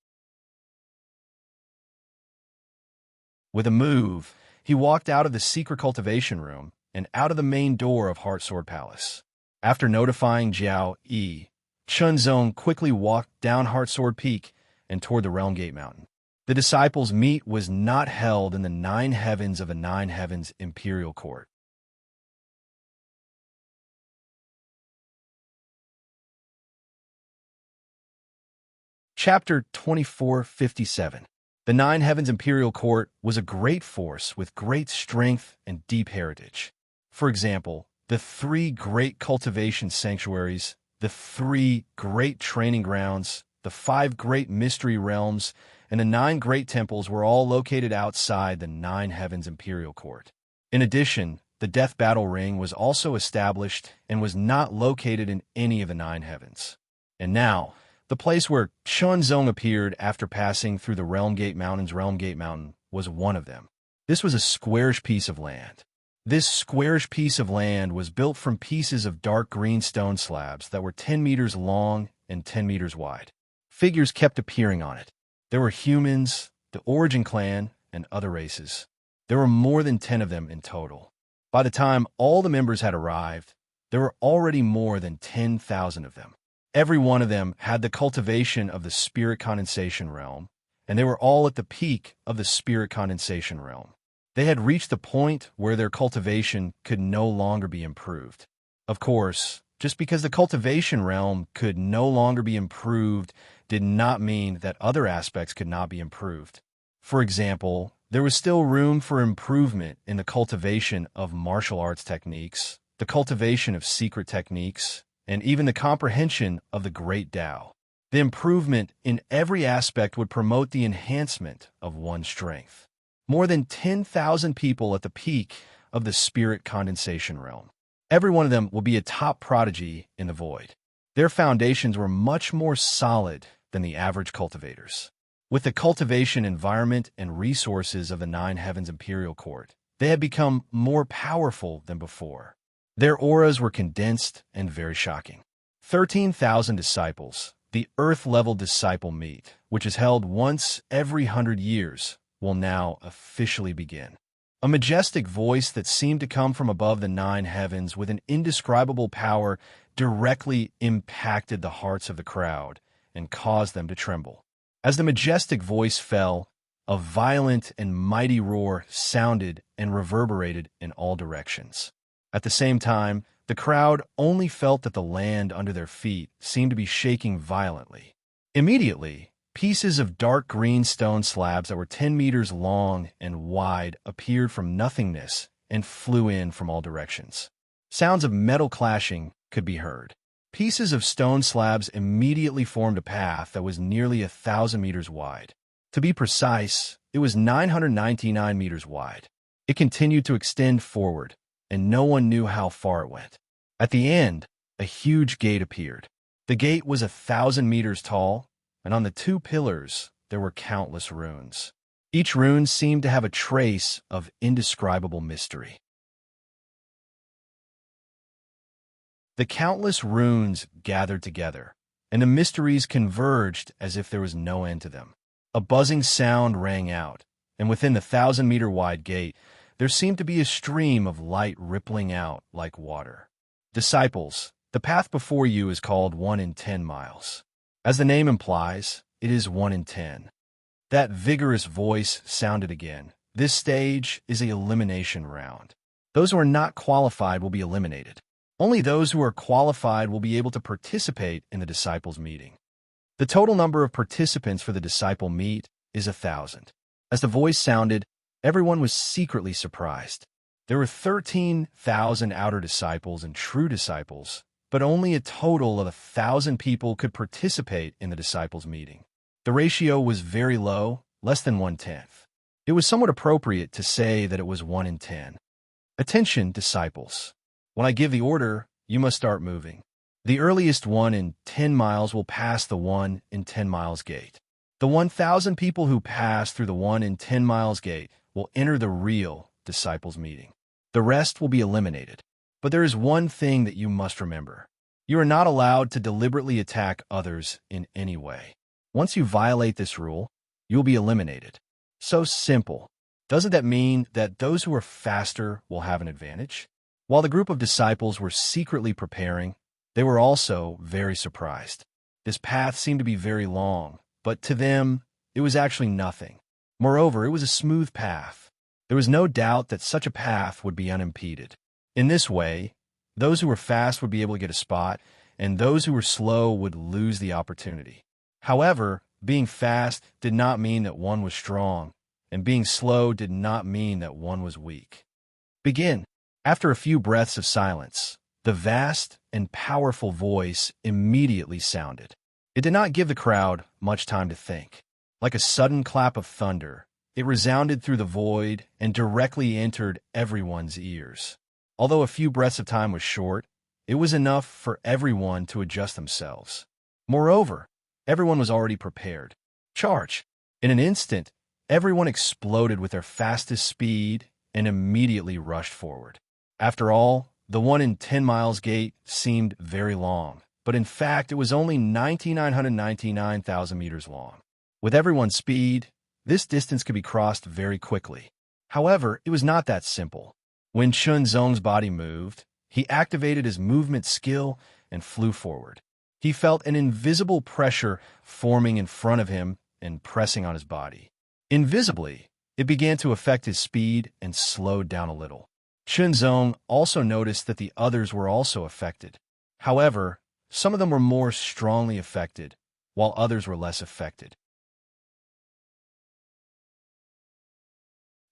With a move, he walked out of the secret cultivation room and out of the main door of Heartsword Palace. After notifying Jiao Yi, Qinzong quickly walked down Heartsword Peak and toward the Realm Gate Mountain. The disciples' meet was not held in the 9 heavens of a 9 heavens imperial court. Chapter 2457. The 9 heavens imperial court was a great force with great strength and deep heritage. For example, the 3 great cultivation sanctuaries, the 3 great training grounds, the 5 great mystery realms, and the 9 great temples were all located outside the 9 heavens imperial court. In addition, the death battle ring was also established and was not located in any of the 9 heavens. And now, the place where Qinzong appeared after passing through the Realm Gate Mountain was one of them. This was a squarish piece of land. This squarish piece of land was built from pieces of dark green stone slabs that were 10 meters long and 10 meters wide. Figures kept appearing on it. There were humans, the Origin clan, and other races. There were more than 10 of them in total. By the time all the members had arrived, there were already more than 10,000 of them. Every one of them had the cultivation of the spirit condensation realm, and they were all at the peak of the spirit condensation realm. They had reached the point where their cultivation could no longer be improved. Of course, just because the cultivation realm could no longer be improved did not mean that other aspects could not be improved. For example, there was still room for improvement in the cultivation of martial arts techniques, the cultivation of secret techniques, and even the comprehension of the Great Tao. The improvement in every aspect would promote the enhancement of one's strength. More than 10,000 people at the peak of the spirit condensation realm. Every one of them will be a top prodigy in the void. Their foundations were much more solid than the average cultivators. With the cultivation environment and resources of the 9 heavens imperial court, they had become more powerful than before. Their auras were condensed and very shocking. 13,000 disciples, the Earth-level disciple meet, which is held once every 100 years, will now officially begin. A majestic voice that seemed to come from above the 9 heavens with an indescribable power directly impacted the hearts of the crowd and caused them to tremble. As the majestic voice fell, a violent and mighty roar sounded and reverberated in all directions. At the same time, the crowd only felt that the land under their feet seemed to be shaking violently. Immediately, pieces of dark green stone slabs that were 10 meters long and wide appeared from nothingness and flew in from all directions. Sounds of metal clashing could be heard. Pieces of stone slabs immediately formed a path that was nearly 1,000 meters wide. To be precise, it was 999 meters wide. It continued to extend forward, and no one knew how far it went. At the end, a huge gate appeared. The gate was 1,000 meters tall, and on the 2 pillars there were countless runes. Each rune seemed to have a trace of indescribable mystery. The countless runes gathered together, and the mysteries converged as if there was no end to them. A buzzing sound rang out, and within the 1,000-meter-wide gate, there seemed to be a stream of light rippling out like water. Disciples, the path before you is called 1 in 10 miles. As the name implies, it is 1 in 10. That vigorous voice sounded again. This stage is an elimination round. Those who are not qualified will be eliminated. Only those who are qualified will be able to participate in the disciples' meeting. The total number of participants for the disciple meet is 1,000. As the voice sounded, everyone was secretly surprised. There were 13,000 outer disciples and true disciples, but only a total of 1,000 people could participate in the disciples' meeting. The ratio was very low, less than 1/10. It was somewhat appropriate to say that it was 1 in 10. Attention, disciples. When I give the order, you must start moving. The earliest 1 in 10 miles will pass the 1 in 10 miles gate. The 1,000 people who pass through the 1 in 10 miles gate will enter the real disciples' meeting. The rest will be eliminated. But there is one thing that you must remember. You are not allowed to deliberately attack others in any way. Once you violate this rule, you will be eliminated. So simple. Doesn't that mean that those who are faster will have an advantage? While the group of disciples were secretly preparing, they were also very surprised. This path seemed to be very long, but to them, it was actually nothing. Moreover, it was a smooth path. There was no doubt that such a path would be unimpeded. In this way, those who were fast would be able to get a spot, and those who were slow would lose the opportunity. However, being fast did not mean that one was strong, and being slow did not mean that one was weak. Begin. After a few breaths of silence, the vast and powerful voice immediately sounded. It did not give the crowd much time to think. Like a sudden clap of thunder, it resounded through the void and directly entered everyone's ears. Although a few breaths of time was short, it was enough for everyone to adjust themselves. Moreover, everyone was already prepared. Charge! In an instant, everyone exploded with their fastest speed and immediately rushed forward. After all, the 1 in 10 miles gate seemed very long, but in fact it was only 9,999,000 meters long. With everyone's speed, this distance could be crossed very quickly. However, it was not that simple. When Chunzong's body moved, he activated his movement skill and flew forward. He felt an invisible pressure forming in front of him and pressing on his body. Invisibly, it began to affect his speed and slowed down a little. Chunzong also noticed that the others were also affected. However, some of them were more strongly affected, while others were less affected.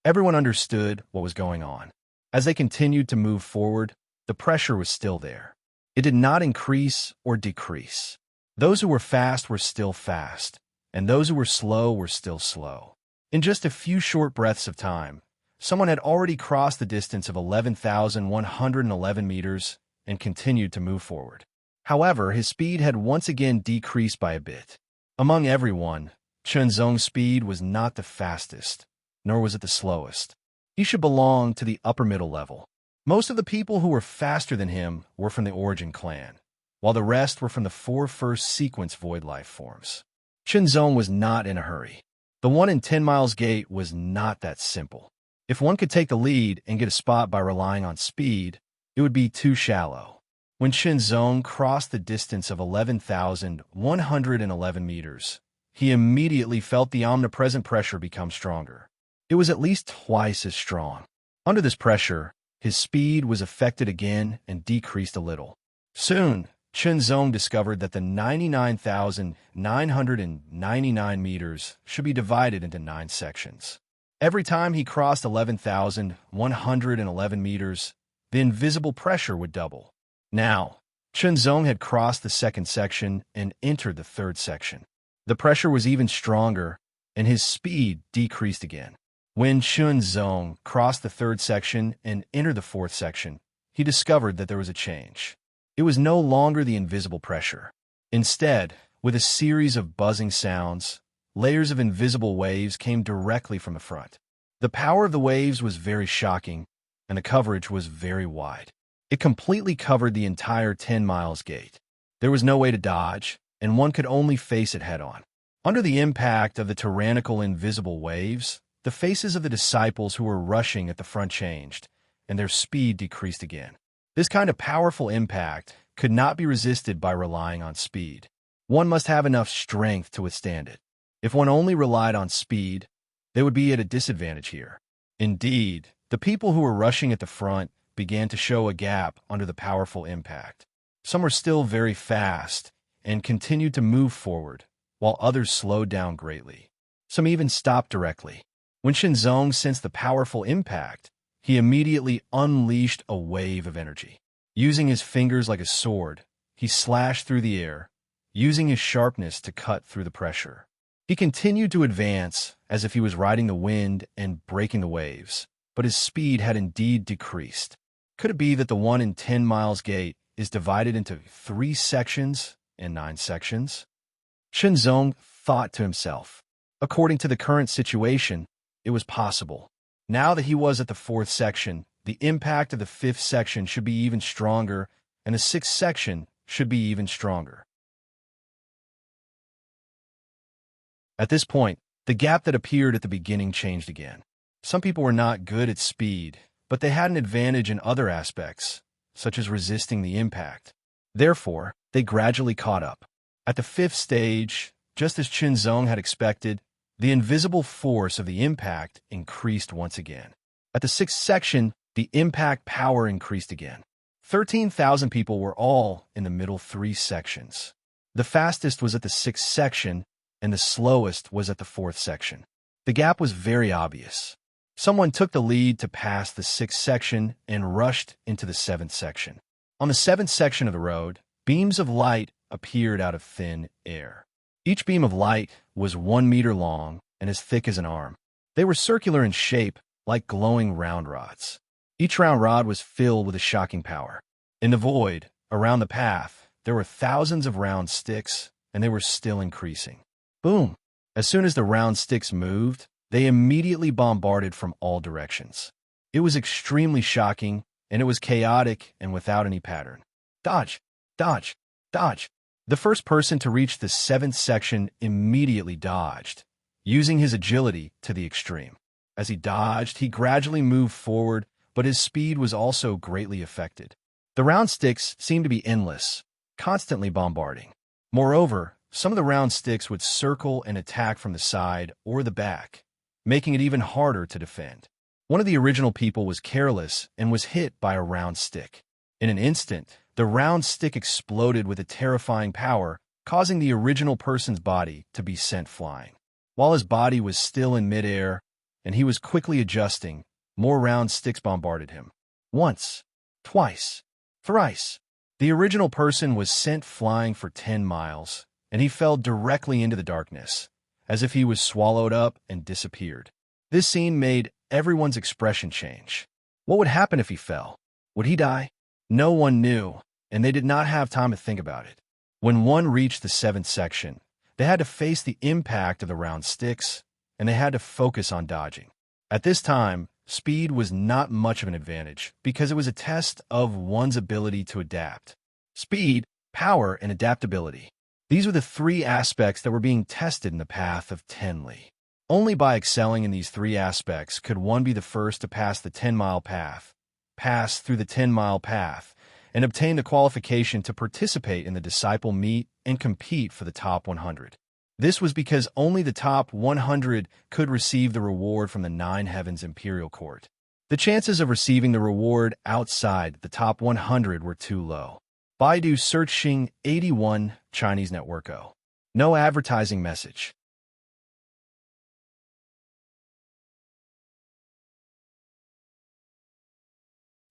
Everyone understood what was going on. As they continued to move forward, the pressure was still there. It did not increase or decrease. Those who were fast were still fast, and those who were still slow. In just a few short breaths of time, someone had already crossed the distance of 11,111 meters and continued to move forward. However, his speed had once again decreased by a bit. Among everyone, Chunzong's speed was not the fastest, nor was it the slowest. He should belong to the upper middle level. Most of the people who were faster than him were from the Origin clan, while the rest were from the 4 first sequence void life forms. Chunzong was not in a hurry. The 1 in 10 miles gate was not that simple. If one could take the lead and get a spot by relying on speed, it would be too shallow. When Chunzong crossed the distance of 11,111 meters, he immediately felt the omnipresent pressure become stronger. It was at least twice as strong. Under this pressure, his speed was affected again and decreased a little. Soon, Chunzong discovered that the 99,999 meters should be divided into 9 sections. Every time he crossed 11,111 meters, the invisible pressure would double. Now, Chunzong had crossed the 2nd section and entered the 3rd section. The pressure was even stronger, and his speed decreased again. When Chunzong crossed the 3rd section and entered the 4th section, he discovered that there was a change. It was no longer the invisible pressure. Instead, with a series of buzzing sounds, layers of invisible waves came directly from the front. The power of the waves was very shocking, and the coverage was very wide. It completely covered the entire 10 miles gate. There was no way to dodge, and one could only face it head-on. Under the impact of the tyrannical invisible waves, the faces of the disciples who were rushing at the front changed, and their speed decreased again. This kind of powerful impact could not be resisted by relying on speed. One must have enough strength to withstand it. If one only relied on speed, they would be at a disadvantage here. Indeed, the people who were rushing at the front began to show a gap under the powerful impact. Some were still very fast and continued to move forward, while others slowed down greatly. Some even stopped directly. When Shenzong sensed the powerful impact, he immediately unleashed a wave of energy. Using his fingers like a sword, he slashed through the air, using his sharpness to cut through the pressure. He continued to advance as if he was riding the wind and breaking the waves, but his speed had indeed decreased. Could it be that the 1 in 10 miles gate is divided into 3 sections and 9 sections? Shenzong thought to himself. According to the current situation, it was possible. Now that he was at the 4th section, the impact of the 5th section should be even stronger, and the 6th section should be even stronger. At this point, the gap that appeared at the beginning changed again. Some people were not good at speed, but they had an advantage in other aspects, such as resisting the impact. Therefore, they gradually caught up. At the 5th stage, just as Shenzong had expected, the invisible force of the impact increased once again. At the 6th section, the impact power increased again. 13,000 people were all in the middle 3 sections. The fastest was at the 6th section, and the slowest was at the 4th section. The gap was very obvious. Someone took the lead to pass the 6th section and rushed into the 7th section. On the 7th section of the road, beams of light appeared out of thin air. Each beam of light was 1 meter long and as thick as an arm. They were circular in shape, like glowing round rods. Each round rod was filled with a shocking power. In the void, around the path, there were thousands of round sticks, and they were still increasing. Boom! As soon as the round sticks moved, they immediately bombarded from all directions. It was extremely shocking, and it was chaotic and without any pattern. Dodge! Dodge! Dodge! The first person to reach the 7th section immediately dodged, using his agility to the extreme. As he dodged, he gradually moved forward, but his speed was also greatly affected. The round sticks seemed to be endless, constantly bombarding. Moreover, some of the round sticks would circle and attack from the side or the back, making it even harder to defend. One of the original people was careless and was hit by a round stick. In an instant, the round stick exploded with a terrifying power, causing the original person's body to be sent flying. While his body was still in midair, and he was quickly adjusting, more round sticks bombarded him. Once, twice, thrice. The original person was sent flying for 10 miles, and he fell directly into the darkness, as if he was swallowed up and disappeared. This scene made everyone's expression change. What would happen if he fell? Would he die? No one knew, and they did not have time to think about it. When one reached the 7th section, they had to face the impact of the round sticks, and they had to focus on dodging. At this time, speed was not much of an advantage because it was a test of one's ability to adapt. Speed, power, and adaptability. These were the 3 aspects that were being tested in the path of Tenli. Only by excelling in these 3 aspects could one be the first to pass the 10-mile path, pass through the 10-mile path, and obtain the qualification to participate in the disciple meet and compete for the top 100. This was because only the top 100 could receive the reward from the 9 Heavens Imperial Court. The chances of receiving the reward outside the top 100 were too low. Baidu searching 81 Chinese Networko. No advertising message.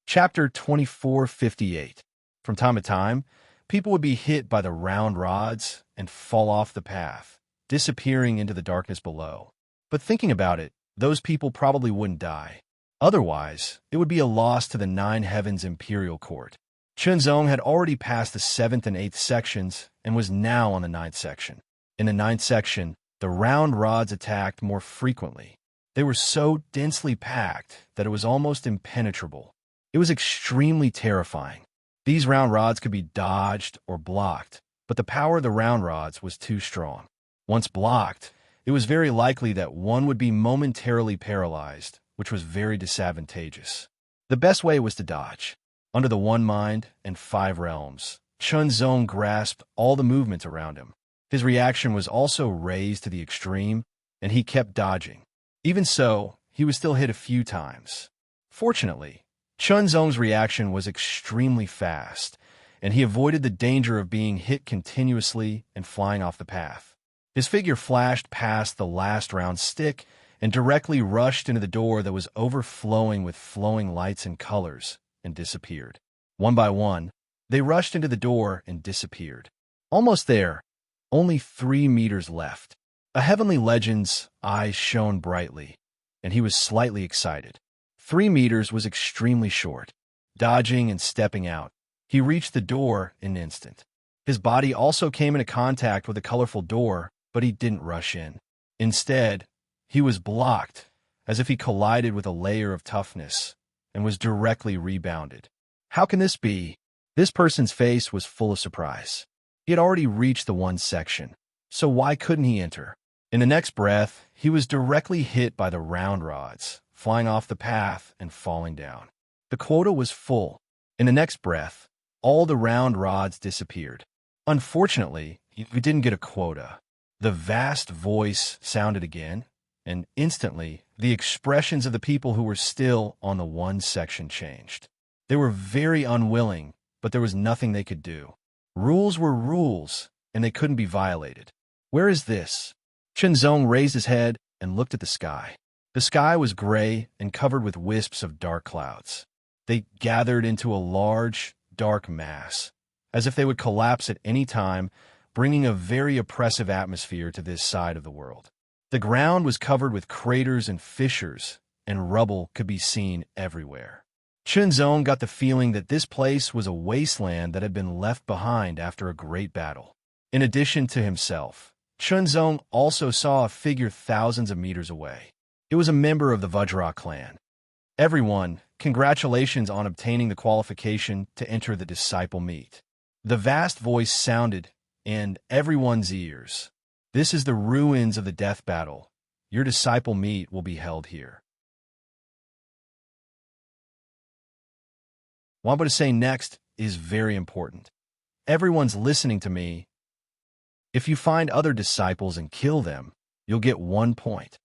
Chapter 2458. From time to time, people would be hit by the round rods and fall off the path, disappearing into the darkness below. But thinking about it, those people probably wouldn't die. Otherwise, it would be a loss to the 9 Heavens Imperial Court. Shenzong had already passed the 7th and 8th sections and was now on the 9th section. In the 9th section, the round rods attacked more frequently. They were so densely packed that it was almost impenetrable. It was extremely terrifying. These round rods could be dodged or blocked, but the power of the round rods was too strong. Once blocked, it was very likely that one would be momentarily paralyzed, which was very disadvantageous. The best way was to dodge. Under the 1 mind and 5 realms, Shenzong grasped all the movements around him. His reaction was also raised to the extreme, and he kept dodging. Even so, he was still hit a few times. Fortunately, Chunzong's reaction was extremely fast, and he avoided the danger of being hit continuously and flying off the path. His figure flashed past the last round stick and directly rushed into the door that was overflowing with flowing lights and colors and disappeared. One by one, they rushed into the door and disappeared. Almost there, only 3 meters left. A heavenly legend's eyes shone brightly, and he was slightly excited. 3 meters was extremely short. Dodging and stepping out, he reached the door in an instant. His body also came into contact with a colorful door, but he didn't rush in. Instead, he was blocked, as if he collided with a layer of toughness, and was directly rebounded. How can this be? This person's face was full of surprise. He had already reached the one section, so why couldn't he enter? In the next breath, he was directly hit by the round rods, flying off the path and falling down. The quota was full. In the next breath, all the round rods disappeared. Unfortunately, we didn't get a quota. The vast voice sounded again, and instantly, the expressions of the people who were still on the one section changed. They were very unwilling, but there was nothing they could do. Rules were rules, and they couldn't be violated. Where is this? Chunzong raised his head and looked at the sky. The sky was gray and covered with wisps of dark clouds. They gathered into a large, dark mass, as if they would collapse at any time, bringing a very oppressive atmosphere to this side of the world. The ground was covered with craters and fissures, and rubble could be seen everywhere. Chunzong got the feeling that this place was a wasteland that had been left behind after a great battle. In addition to himself, Chunzong also saw a figure thousands of meters away. It was a member of the Vajra clan. Everyone, congratulations on obtaining the qualification to enter the disciple meet. The vast voice sounded in everyone's ears. This is the ruins of the death battle. Your disciple meet will be held here. What I'm going to say next is very important. Everyone's listening to me. If you find other disciples and kill them, you'll get 1 point.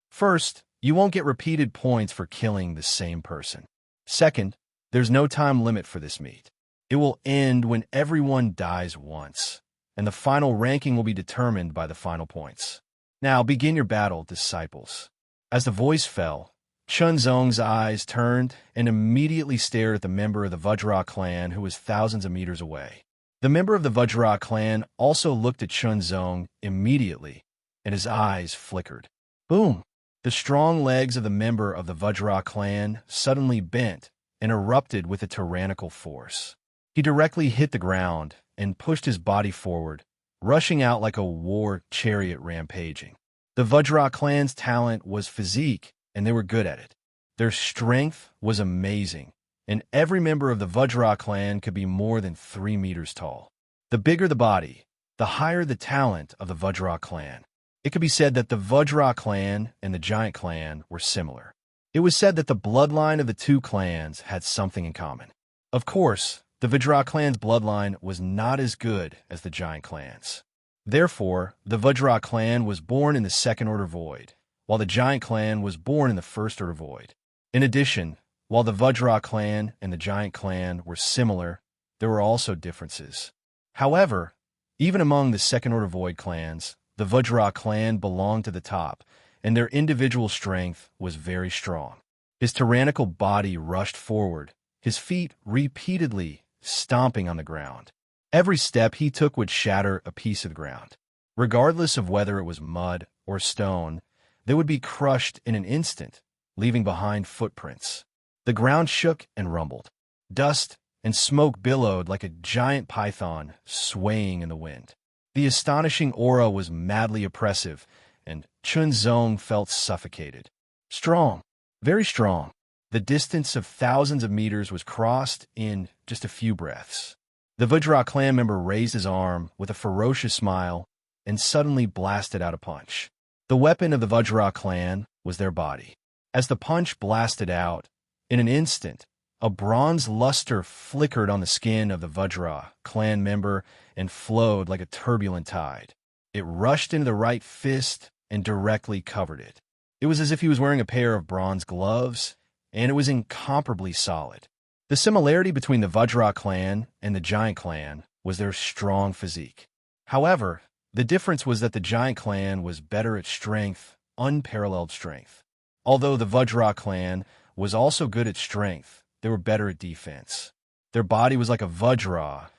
First, you won't get repeated points for killing the same person. Second, there's no time limit for this meet. It will end when everyone dies once, and the final ranking will be determined by the final points. Now begin your battle, disciples. As the voice fell, Chunzong's eyes turned and immediately stared at the member of the Vajra clan who was thousands of meters away. The member of the Vajra clan also looked at Chunzong immediately, and his eyes flickered. Boom! The strong legs of the member of the Vajra clan suddenly bent and erupted with a tyrannical force. He directly hit the ground and pushed his body forward, rushing out like a war chariot rampaging. The Vajra clan's talent was physique, and they were good at it. Their strength was amazing, and every member of the Vajra clan could be more than 3 meters tall. The bigger the body, the higher the talent of the Vajra clan. It could be said that the Vajra clan and the Giant clan were similar. It was said that the bloodline of the two clans had something in common. Of course, the Vajra clan's bloodline was not as good as the Giant clan's. Therefore, the Vajra clan was born in the Second Order Void, while the Giant clan was born in the First Order Void. In addition, while the Vajra clan and the Giant clan were similar, there were also differences. However, even among the Second Order Void clans, the Vajra clan belonged to the top, and their individual strength was very strong. His tyrannical body rushed forward, his feet repeatedly stomping on the ground. Every step he took would shatter a piece of the ground. Regardless of whether it was mud or stone, they would be crushed in an instant, leaving behind footprints. The ground shook and rumbled. Dust and smoke billowed like a giant python swaying in the wind. The astonishing aura was madly oppressive, and Chunzong felt suffocated. Strong, very strong. The distance of thousands of meters was crossed in just a few breaths. The Vajra clan member raised his arm with a ferocious smile and suddenly blasted out a punch. The weapon of the Vajra clan was their body. As the punch blasted out, in an instant, A bronze luster flickered on the skin of the Vajra clan member and flowed like a turbulent tide. It rushed into the right fist and directly covered it. It was as if he was wearing a pair of bronze gloves, and it was incomparably solid. The similarity between the Vajra clan and the Giant clan was their strong physique. However, the difference was that the Giant clan was better at strength, unparalleled strength. Although the Vajra clan was also good at strength, they were better at defense. Their body was like a Vajra,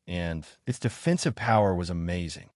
and its defensive power was amazing.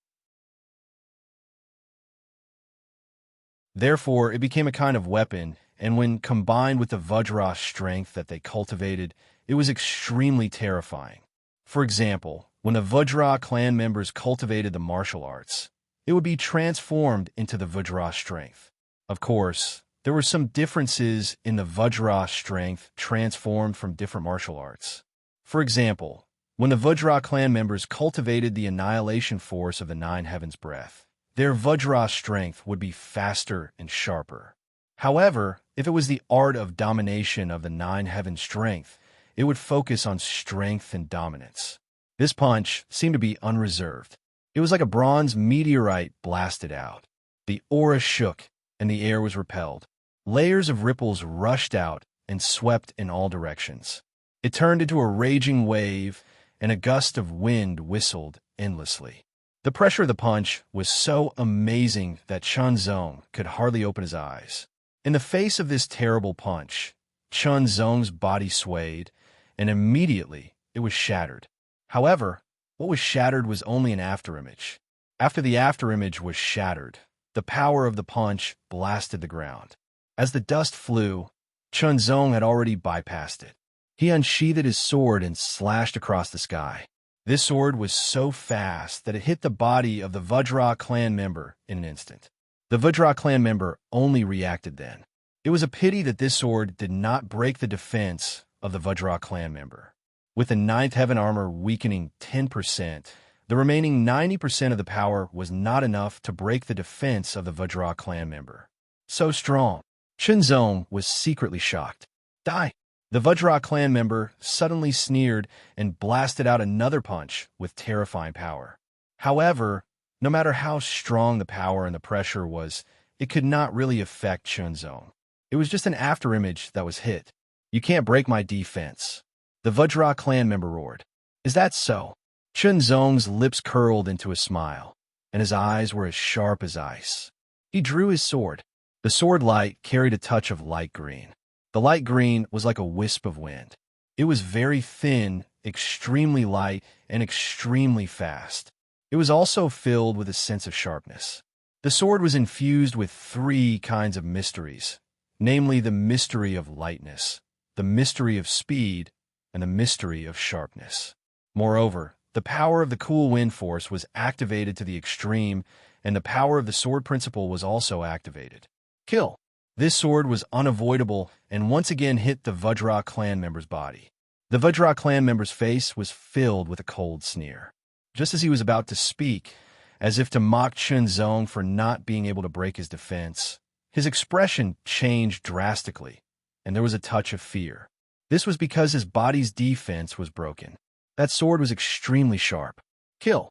Therefore, it became a kind of weapon, and when combined with the Vajra strength that they cultivated, it was extremely terrifying. For example, when the Vajra clan members cultivated the martial arts, it would be transformed into the Vajra strength. Of course, there were some differences in the Vajra strength transformed from different martial arts. For example, when the Vajra clan members cultivated the annihilation force of the Nine Heavens Breath, their Vajra strength would be faster and sharper. However, if it was the art of domination of the Nine Heavens strength, it would focus on strength and dominance. This punch seemed to be unreserved. It was like a bronze meteorite blasted out. The aura shook, and the air was repelled. Layers of ripples rushed out and swept in all directions. It turned into a raging wave, and a gust of wind whistled endlessly. The pressure of the punch was so amazing that Chun Zong could hardly open his eyes. In the face of this terrible punch, Chun Zong's body swayed, and immediately it was shattered. However, what was shattered was only an afterimage. After the afterimage was shattered, the power of the punch blasted the ground. As the dust flew, Chun Zong had already bypassed it. He unsheathed his sword and slashed across the sky. This sword was so fast that it hit the body of the Vajra clan member in an instant. The Vajra clan member only reacted then. It was a pity that this sword did not break the defense of the Vajra clan member. With the ninth heaven armor weakening 10%, the remaining 90% of the power was not enough to break the defense of the Vajra clan member. So strong. Chun Zong was secretly shocked. Die! The Vajra clan member suddenly sneered and blasted out another punch with terrifying power. However, no matter how strong the power and the pressure was, it could not really affect Chun Zong. It was just an afterimage that was hit. You can't break my defense. The Vajra clan member roared. Is that so? Chun Zong's lips curled into a smile, and his eyes were as sharp as ice. He drew his sword. The sword light carried a touch of light green. The light green was like a wisp of wind. It was very thin, extremely light, and extremely fast. It was also filled with a sense of sharpness. The sword was infused with 3 kinds of mysteries, namely the mystery of lightness, the mystery of speed, and the mystery of sharpness. Moreover, the power of the cool wind force was activated to the extreme, and the power of the sword principle was also activated. Kill! This sword was unavoidable and once again hit the Vajra clan member's body. The Vajra clan member's face was filled with a cold sneer. Just as he was about to speak, as if to mock Chun Zong for not being able to break his defense, his expression changed drastically, and there was a touch of fear. This was because his body's defense was broken. That sword was extremely sharp. Kill!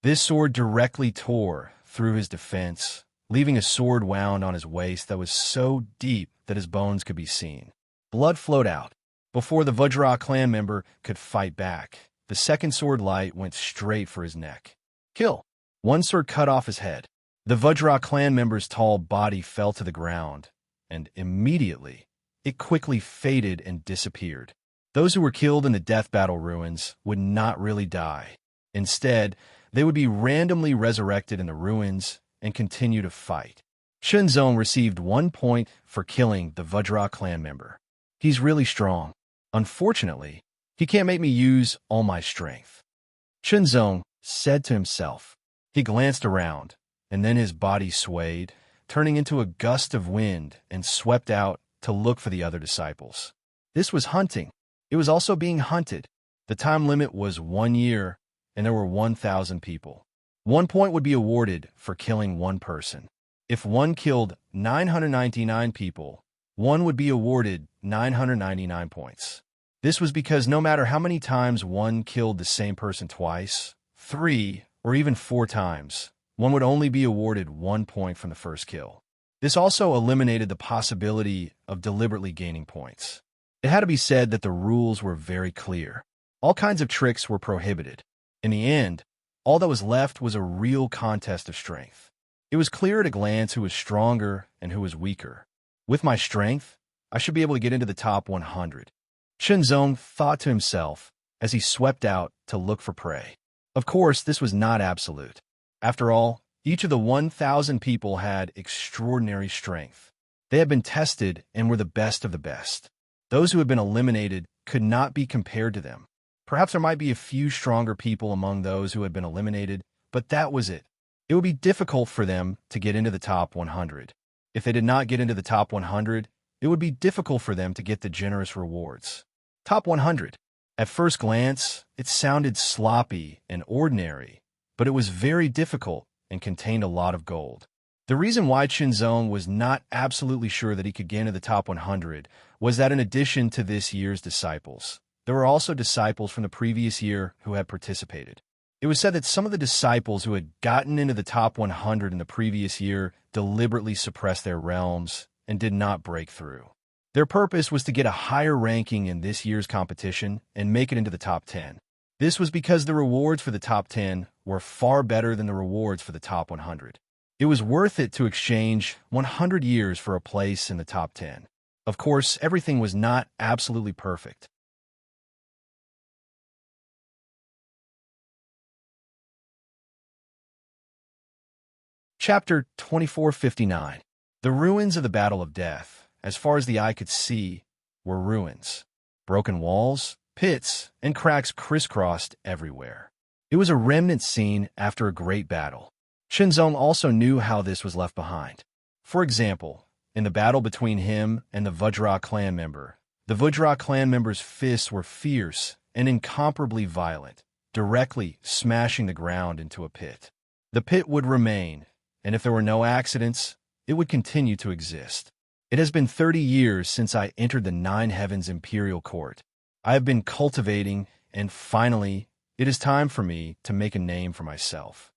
This sword directly tore through his defense, leaving a sword wound on his waist that was so deep that his bones could be seen. Blood flowed out. Before the Vajra clan member could fight back, the second sword light went straight for his neck. Kill! One sword cut off his head. The Vajra clan member's tall body fell to the ground, and immediately, it quickly faded and disappeared. Those who were killed in the death battle ruins would not really die. Instead, they would be randomly resurrected in the ruins and continue to fight. Chun Zong received 1 point for killing the Vajra clan member. He's really strong. Unfortunately, he can't make me use all my strength. Chun Zong said to himself. He glanced around, and then his body swayed, turning into a gust of wind and swept out to look for the other disciples. This was hunting. It was also being hunted. The time limit was 1 year, and there were 1,000 people. 1 point would be awarded for killing 1 person. If one killed 999 people, one would be awarded 999 points. This was because no matter how many times one killed the same person twice, 3, or even 4 times, one would only be awarded 1 point from the first kill. This also eliminated the possibility of deliberately gaining points. It had to be said that the rules were very clear. All kinds of tricks were prohibited. In the end, all that was left was a real contest of strength. It was clear at a glance who was stronger and who was weaker. With my strength, I should be able to get into the top 100. Shenzong thought to himself as he swept out to look for prey. Of course, this was not absolute. After all, each of the 1,000 people had extraordinary strength. They had been tested and were the best of the best. Those who had been eliminated could not be compared to them. Perhaps there might be a few stronger people among those who had been eliminated, but that was it. It would be difficult for them to get into the top 100. If they did not get into the top 100, it would be difficult for them to get the generous rewards. Top 100. At first glance, it sounded sloppy and ordinary, but it was very difficult and contained a lot of gold. The reason why Qinzong was not absolutely sure that he could get into the top 100 was that in addition to this year's disciples, there were also disciples from the previous year who had participated. It was said that some of the disciples who had gotten into the top 100 in the previous year deliberately suppressed their realms and did not break through. Their purpose was to get a higher ranking in this year's competition and make it into the top 10. This was because the rewards for the top 10 were far better than the rewards for the top 100. It was worth it to exchange 100 years for a place in the top 10. Of course, everything was not absolutely perfect. Chapter 2459. The ruins of the Battle of Death, as far as the eye could see, were ruins. Broken walls, pits, and cracks crisscrossed everywhere. It was a remnant scene after a great battle. Shenzong also knew how this was left behind. For example, in the battle between him and the Vajra clan member, the Vajra clan member's fists were fierce and incomparably violent, directly smashing the ground into a pit. The pit would remain, and if there were no accidents, it would continue to exist. It has been 30 years since I entered the Nine Heavens Imperial Court. I have been cultivating, and finally, it is time for me to make a name for myself.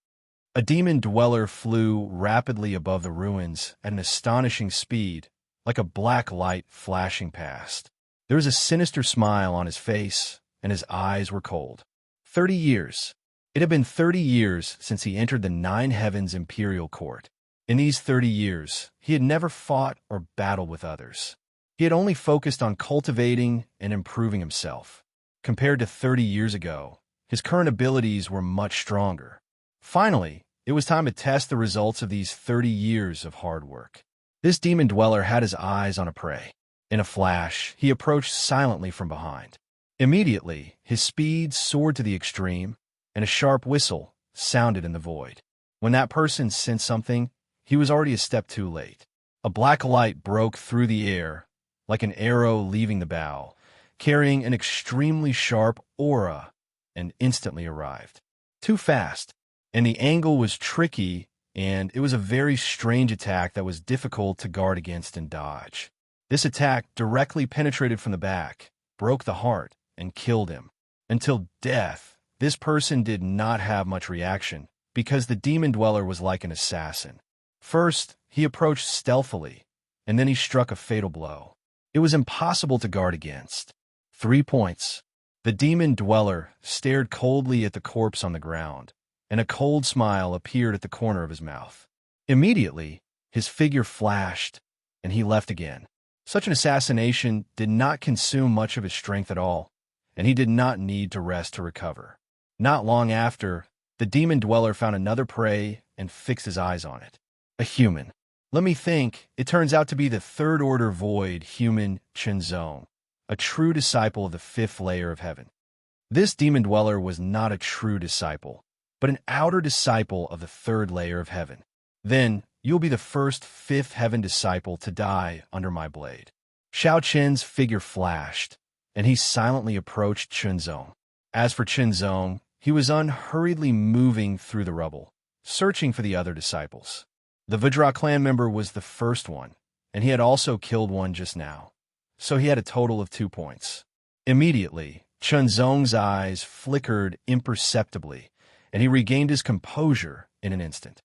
A demon dweller flew rapidly above the ruins at an astonishing speed, like a black light flashing past. There was a sinister smile on his face, and his eyes were cold. 30 years. It had been 30 years since he entered the Nine Heavens Imperial Court. In these 30 years, he had never fought or battled with others. He had only focused on cultivating and improving himself. Compared to 30 years ago, his current abilities were much stronger. Finally, it was time to test the results of these 30 years of hard work. This demon dweller had his eyes on a prey. In a flash, he approached silently from behind. Immediately, his speed soared to the extreme, and a sharp whistle sounded in the void. When that person sensed something, he was already a step too late. A black light broke through the air, like an arrow leaving the bow, carrying an extremely sharp aura, and instantly arrived. Too fast. And the angle was tricky, and it was a very strange attack that was difficult to guard against and dodge. This attack directly penetrated from the back, broke the heart, and killed him. Until death, this person did not have much reaction, because the demon dweller was like an assassin. First, he approached stealthily, and then he struck a fatal blow. It was impossible to guard against. 3 points. The demon dweller stared coldly at the corpse on the ground, and a cold smile appeared at the corner of his mouth. Immediately, his figure flashed, and he left again. Such an assassination did not consume much of his strength at all, and he did not need to rest to recover. Not long after, the demon dweller found another prey and fixed his eyes on it. A human. Let me think, it turns out to be the third-order void human Qinzong, a true disciple of the 5th layer of heaven. This demon dweller was not a true disciple, but an outer disciple of the 3rd layer of heaven. Then, you'll be the first 5th heaven disciple to die under my blade. Xiao Qin's figure flashed, and he silently approached Qinzong. As for Qinzong, he was unhurriedly moving through the rubble, searching for the other disciples. The Vajra clan member was the first one, and he had also killed one just now. So he had a total of 2 points. Immediately, Chunzong's eyes flickered imperceptibly, and he regained his composure in an instant.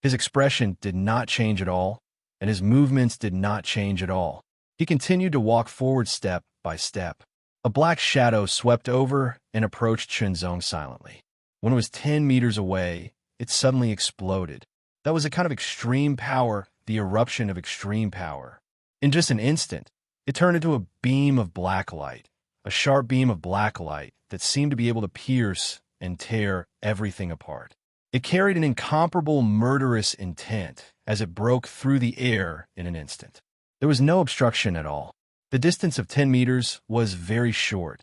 His expression did not change at all, and his movements did not change at all. He continued to walk forward step by step. A black shadow swept over and approached Chunzong silently. When it was 10 meters away, it suddenly exploded. That was a kind of extreme power, the eruption of extreme power. In just an instant, it turned into a beam of black light, a sharp beam of black light that seemed to be able to pierce and tear everything apart. It carried an incomparable murderous intent as it broke through the air in an instant. There was no obstruction at all. The distance of 10 meters was very short,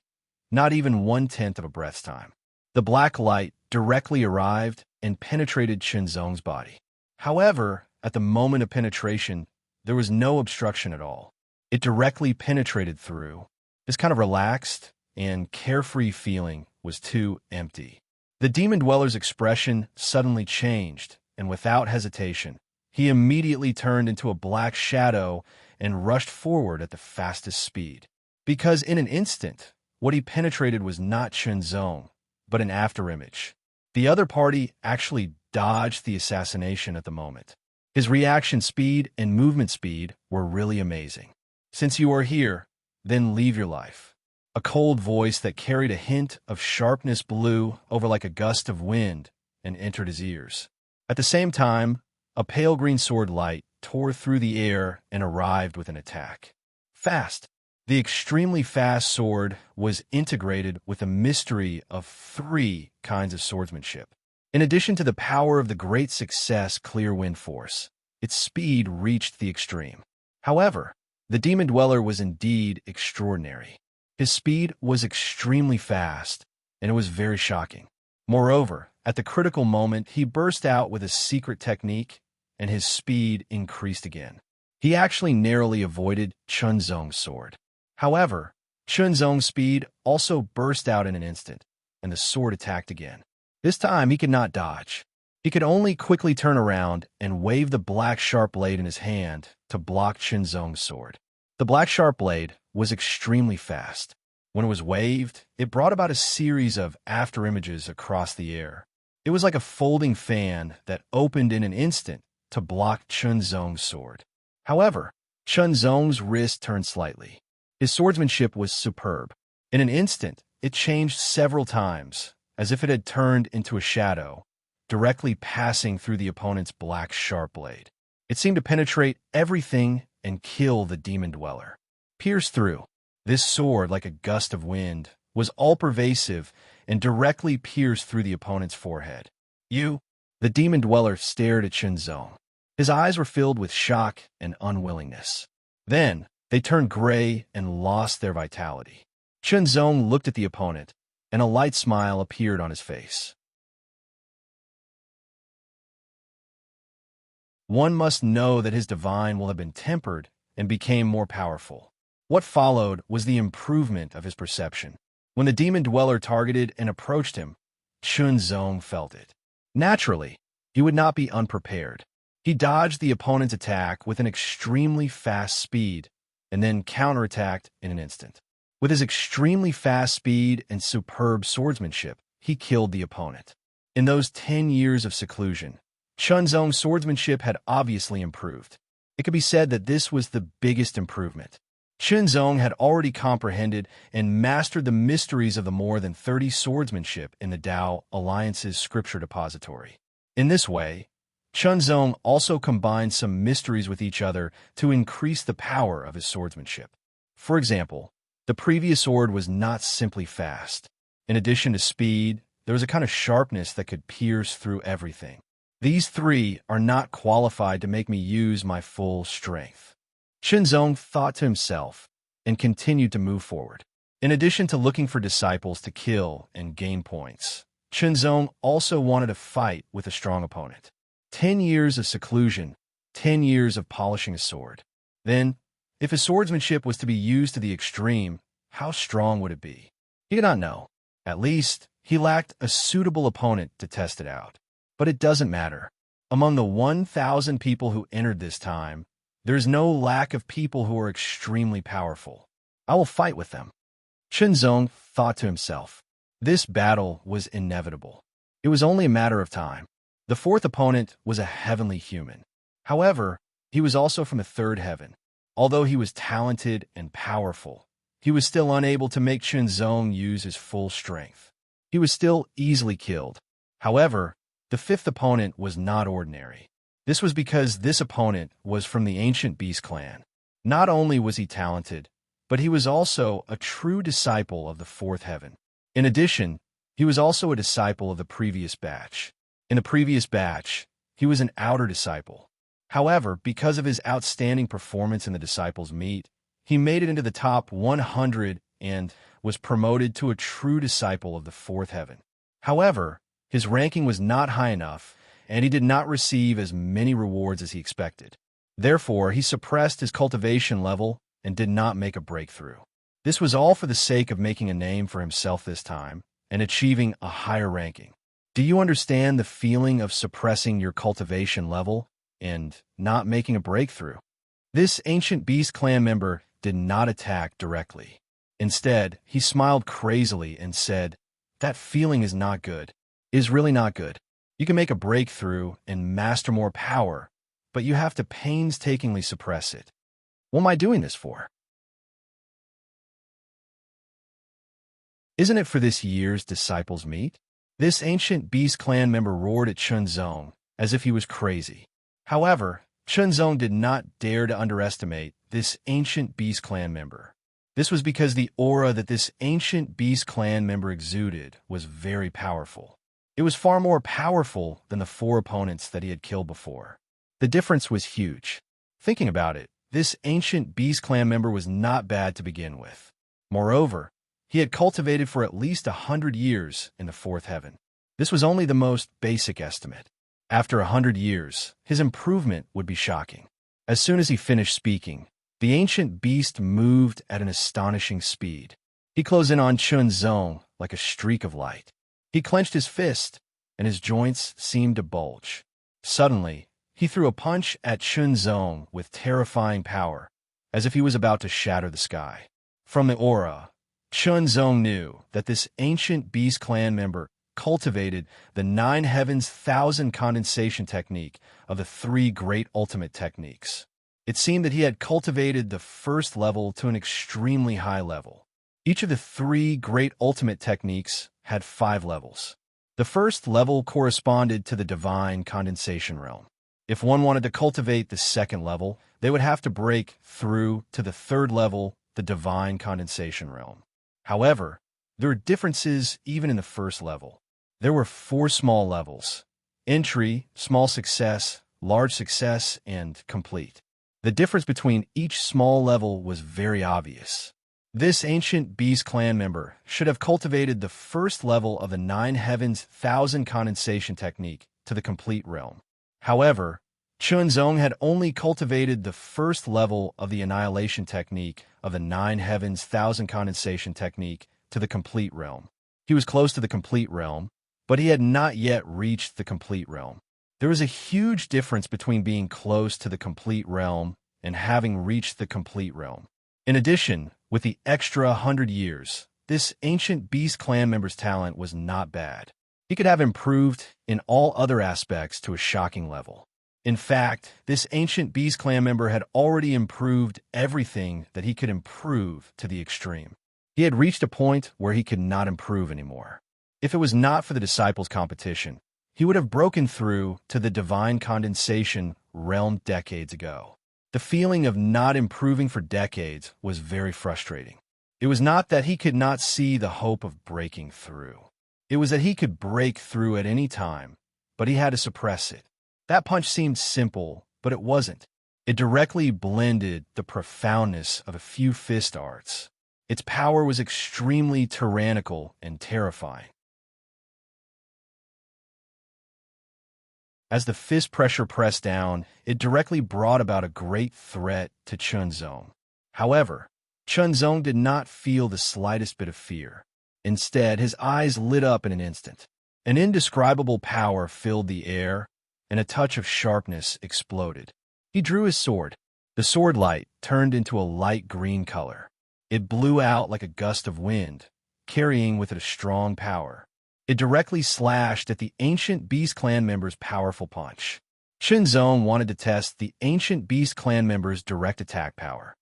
not even 1/10 of a breath's time. The black light directly arrived and penetrated Chunzong's body. However, at the moment of penetration, there was no obstruction at all. It directly penetrated through. This kind of relaxed and carefree feeling was too empty. The demon dweller's expression suddenly changed, and without hesitation, he immediately turned into a black shadow and rushed forward at the fastest speed. Because in an instant, what he penetrated was not Chunzong, but an afterimage. The other party actually dodged the assassination at the moment. His reaction speed and movement speed were really amazing. Since you are here, then leave your life. A cold voice that carried a hint of sharpness blew over like a gust of wind and entered his ears. At the same time, a pale green sword light tore through the air and arrived with an attack. Fast. The extremely fast sword was integrated with a mystery of 3 kinds of swordsmanship. In addition to the power of the great success Clear Wind Force, its speed reached the extreme. However, the demon dweller was indeed extraordinary. His speed was extremely fast, and it was very shocking. Moreover, at the critical moment, he burst out with a secret technique, and his speed increased again. He actually narrowly avoided Chunzong's sword. However, Chunzong's speed also burst out in an instant, and the sword attacked again. This time, he could not dodge. He could only quickly turn around and wave the black sharp blade in his hand to block Chunzong's sword. The black sharp blade was extremely fast. When it was waved, it brought about a series of afterimages across the air. It was like a folding fan that opened in an instant to block Chunzong's sword. However, Chunzong's wrist turned slightly. His swordsmanship was superb. In an instant, it changed several times, as if it had turned into a shadow, directly passing through the opponent's black sharp blade. It seemed to penetrate everything and kill the demon dweller. Pierce through. This sword, like a gust of wind, was all-pervasive and directly pierced through the opponent's forehead. You? The demon dweller stared at Chunzong. His eyes were filled with shock and unwillingness. Then, they turned gray and lost their vitality. Chunzong looked at the opponent, and a light smile appeared on his face. One must know that his divine will have been tempered and became more powerful. What followed was the improvement of his perception. When the demon dweller targeted and approached him, Chunzong felt it. Naturally, he would not be unprepared. He dodged the opponent's attack with an extremely fast speed and then counterattacked in an instant. With his extremely fast speed and superb swordsmanship, he killed the opponent. In those 10 years of seclusion, Chunzong's swordsmanship had obviously improved. It could be said that this was the biggest improvement. Chunzong had already comprehended and mastered the mysteries of the more than 30 swordsmanship in the Tao Alliance's scripture depository. In this way, Chunzong also combined some mysteries with each other to increase the power of his swordsmanship. For example, the previous sword was not simply fast. In addition to speed, there was a kind of sharpness that could pierce through everything. These 3 are not qualified to make me use my full strength. Chunzong thought to himself and continued to move forward. In addition to looking for disciples to kill and gain points, Chunzong also wanted to fight with a strong opponent. 10 years of seclusion, 10 years of polishing a sword. Then, if his swordsmanship was to be used to the extreme, how strong would it be? He did not know. At least, he lacked a suitable opponent to test it out. But it doesn't matter. Among the 1,000 people who entered this time, there's no lack of people who are extremely powerful. I will fight with them. Chunzong thought to himself. This battle was inevitable. It was only a matter of time. The fourth opponent was a heavenly human. However, he was also from the third heaven. Although he was talented and powerful, he was still unable to make Chunzong use his full strength. He was still easily killed. However, the fifth opponent was not ordinary. This was because this opponent was from the ancient beast clan. Not only was he talented, but he was also a true disciple of the fourth heaven. In addition, he was also a disciple of the previous batch. In the previous batch, he was an outer disciple. However, because of his outstanding performance in the disciples' meet, he made it into the top 100 and was promoted to a true disciple of the fourth heaven. However, his ranking was not high enough, and he did not receive as many rewards as he expected. Therefore, he suppressed his cultivation level and did not make a breakthrough. This was all for the sake of making a name for himself this time and achieving a higher ranking. Do you understand the feeling of suppressing your cultivation level and not making a breakthrough? This ancient beast clan member did not attack directly. Instead, he smiled crazily and said, "That feeling is not good. It is really not good. You can make a breakthrough and master more power, but you have to painstakingly suppress it. What am I doing this for? Isn't it for this year's disciples' meet?" This ancient beast clan member roared at Chunzong as if he was crazy. However, Chunzong did not dare to underestimate this ancient beast clan member. This was because the aura that this ancient beast clan member exuded was very powerful. It was far more powerful than the four opponents that he had killed before. The difference was huge. Thinking about it, this ancient beast clan member was not bad to begin with. Moreover, he had cultivated for at least 100 years in the fourth heaven. This was only the most basic estimate. After 100 years, his improvement would be shocking. As soon as he finished speaking, the ancient beast moved at an astonishing speed. He closed in on Chunzong like a streak of light. He clenched his fist, and his joints seemed to bulge. Suddenly, he threw a punch at Chunzong with terrifying power, as if he was about to shatter the sky. From the aura, Chunzong knew that this ancient beast clan member cultivated the 9 heavens 1,000 condensation technique of the 3 great ultimate techniques. It seemed that he had cultivated the first level to an extremely high level. Each of the 3 great ultimate techniques had 5 levels. The first level corresponded to the divine condensation realm. If one wanted to cultivate the second level, they would have to break through to the third level, the divine condensation realm. However, there were differences even in the first level. There were 4 small levels: entry, small success, large success, and complete. The difference between each small level was very obvious. This ancient beast clan member should have cultivated the first level of the 9 heavens 1,000 condensation technique to the complete realm. However, Chunzong had only cultivated the first level of the annihilation technique of the 9 heavens 1,000 condensation technique to the complete realm. He was close to the complete realm, but he had not yet reached the complete realm. There was a huge difference between being close to the complete realm and having reached the complete realm. In addition, with the extra 100 years, this ancient beast clan member's talent was not bad. He could have improved in all other aspects to a shocking level. In fact, this ancient beast clan member had already improved everything that he could improve to the extreme. He had reached a point where he could not improve anymore. If it was not for the disciples' competition, he would have broken through to the divine condensation realm decades ago. The feeling of not improving for decades was very frustrating. It was not that he could not see the hope of breaking through. It was that he could break through at any time, but he had to suppress it. That punch seemed simple, but it wasn't. It directly blended the profoundness of a few fist arts. Its power was extremely tyrannical and terrifying. As the fist pressure pressed down, it directly brought about a great threat to Chunzong. However, Chunzong did not feel the slightest bit of fear. Instead, his eyes lit up in an instant. An indescribable power filled the air, and a touch of sharpness exploded. He drew his sword. The sword light turned into a light green color. It blew out like a gust of wind, carrying with it a strong power. It directly slashed at the ancient Beast clan member's powerful punch. Chunzong wanted to test the ancient Beast clan member's direct attack power.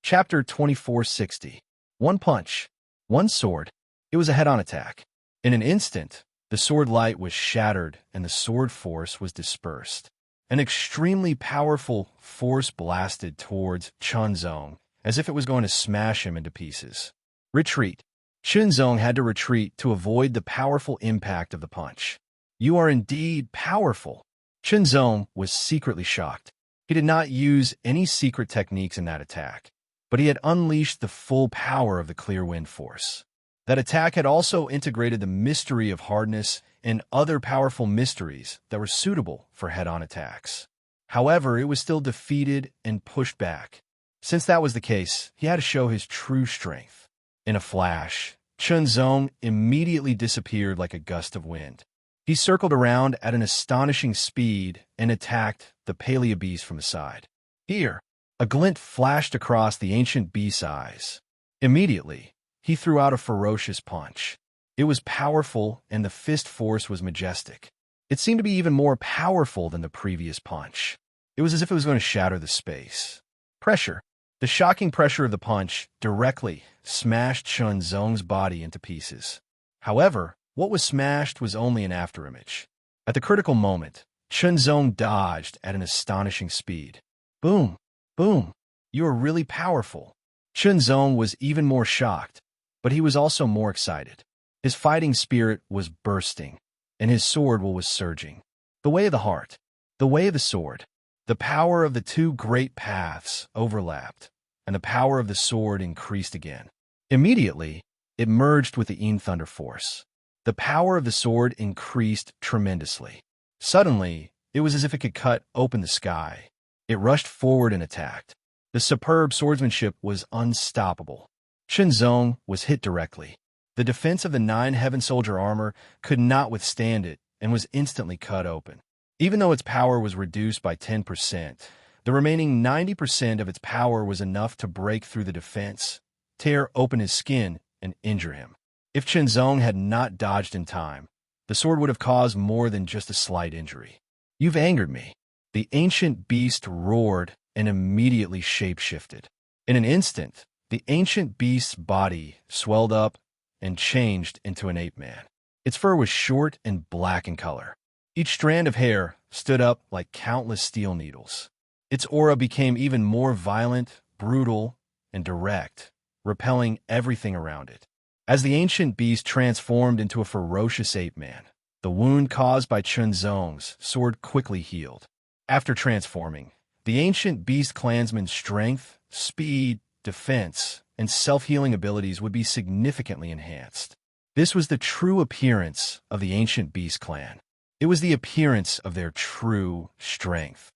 Chapter 2460. One punch, one sword. It was a head-on attack. In an instant, the sword light was shattered and the sword force was dispersed. An extremely powerful force blasted towards Chunzong, as if it was going to smash him into pieces. Retreat. Chunzong had to retreat to avoid the powerful impact of the punch. You are indeed powerful. Chunzong was secretly shocked. He did not use any secret techniques in that attack, but he had unleashed the full power of the clear wind force. That attack had also integrated the mystery of hardness and other powerful mysteries that were suitable for head-on attacks. However, it was still defeated and pushed back. Since that was the case, he had to show his true strength. In a flash, Chunzong immediately disappeared like a gust of wind. He circled around at an astonishing speed and attacked the Paleo beast from the side. Here, a glint flashed across the ancient beast's eyes. Immediately, he threw out a ferocious punch. It was powerful, and the fist force was majestic. It seemed to be even more powerful than the previous punch. It was as if it was going to shatter the space. Pressure. The shocking pressure of the punch directly smashed Chunzong's body into pieces. However, what was smashed was only an afterimage. At the critical moment, Chunzong dodged at an astonishing speed. Boom! Boom! You are really powerful. Chunzong was even more shocked, but he was also more excited. His fighting spirit was bursting, and his sword will was surging. The way of the heart, the way of the sword. The power of the two great paths overlapped, and the power of the sword increased again. Immediately, it merged with the Yin Thunder force. The power of the sword increased tremendously. Suddenly, it was as if it could cut open the sky. It rushed forward and attacked. The superb swordsmanship was unstoppable. Chunzong was hit directly. The defense of the 9 Heaven Soldier armor could not withstand it and was instantly cut open. Even though its power was reduced by 10%, the remaining 90% of its power was enough to break through the defense, tear open his skin, and injure him. If Chunzong had not dodged in time, the sword would have caused more than just a slight injury. You've angered me. The ancient beast roared and immediately shape-shifted. In an instant, the ancient beast's body swelled up and changed into an ape-man. Its fur was short and black in color. Each strand of hair stood up like countless steel needles. Its aura became even more violent, brutal, and direct, repelling everything around it. As the ancient beast transformed into a ferocious ape-man, the wound caused by Chunzong's sword quickly healed. After transforming, the ancient beast clansman's strength, speed, defense, and self-healing abilities would be significantly enhanced. This was the true appearance of the ancient beast clan. It was the appearance of their true strength.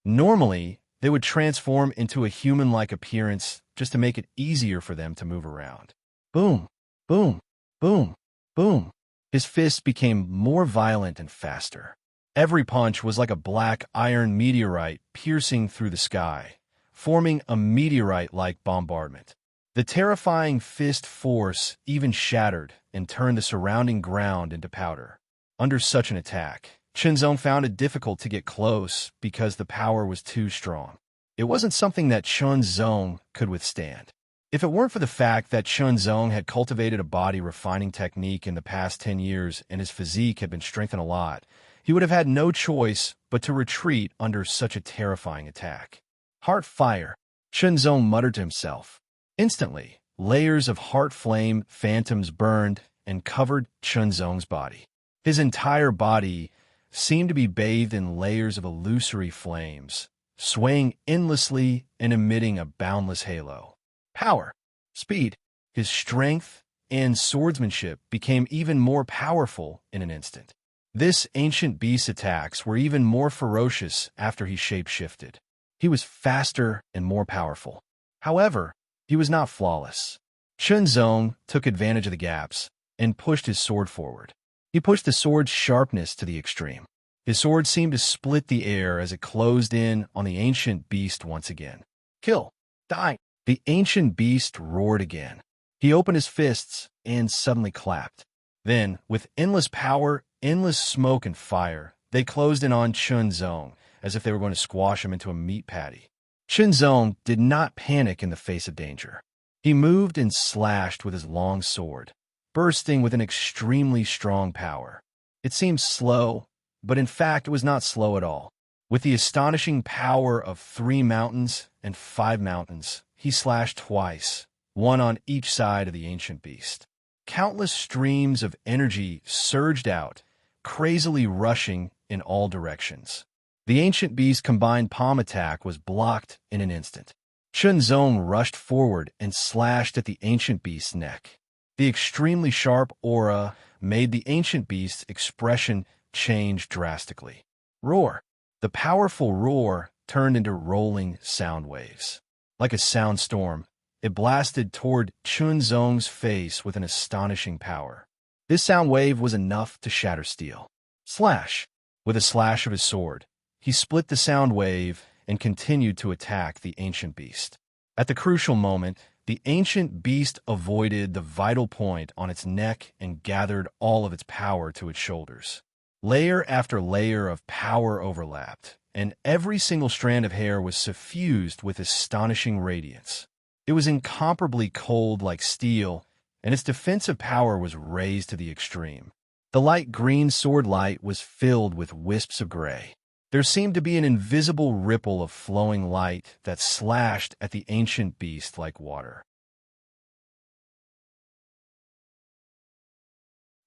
Normally, they would transform into a human-like appearance just to make it easier for them to move around. Boom, boom, boom, boom. His fists became more violent and faster. Every punch was like a black iron meteorite piercing through the sky, forming a meteorite-like bombardment. The terrifying fist force even shattered and turned the surrounding ground into powder. Under such an attack, Chunzong found it difficult to get close because the power was too strong. It wasn't something that Chunzong could withstand. If it weren't for the fact that Chunzong had cultivated a body refining technique in the past 10 years and his physique had been strengthened a lot, he would have had no choice but to retreat under such a terrifying attack. Heart fire, Chunzong muttered to himself. Instantly, layers of heart flame phantoms burned and covered Chunzong's body. His entire body seemed to be bathed in layers of illusory flames, swaying endlessly and emitting a boundless halo. Power, speed, his strength, and swordsmanship became even more powerful in an instant. This ancient beast's attacks were even more ferocious after he shape-shifted. He was faster and more powerful. However, he was not flawless. Chunzong took advantage of the gaps and pushed his sword forward. He pushed the sword's sharpness to the extreme. His sword seemed to split the air as it closed in on the ancient beast once again. Kill! Die! The ancient beast roared again. He opened his fists and suddenly clapped. Then, with endless power, endless smoke and fire, they closed in on Chunzong as if they were going to squash him into a meat patty. Chunzong did not panic in the face of danger. He moved and slashed with his long sword, bursting with an extremely strong power. It seemed slow, but in fact it was not slow at all. With the astonishing power of 3 mountains and 5 mountains, he slashed twice, one on each side of the ancient beast. Countless streams of energy surged out, crazily rushing in all directions. The ancient beast's combined palm attack was blocked in an instant. Chunzong rushed forward and slashed at the ancient beast's neck. The extremely sharp aura made the ancient beast's expression change drastically. Roar! The powerful roar turned into rolling sound waves. Like a soundstorm, it blasted toward Chunzong's face with an astonishing power. This sound wave was enough to shatter steel. Slash! With a slash of his sword, he split the sound wave and continued to attack the ancient beast. At the crucial moment, the ancient beast avoided the vital point on its neck and gathered all of its power to its shoulders. Layer after layer of power overlapped, and every single strand of hair was suffused with astonishing radiance. It was incomparably cold like steel, and its defensive power was raised to the extreme. The light green sword light was filled with wisps of gray. There seemed to be an invisible ripple of flowing light that slashed at the ancient beast like water.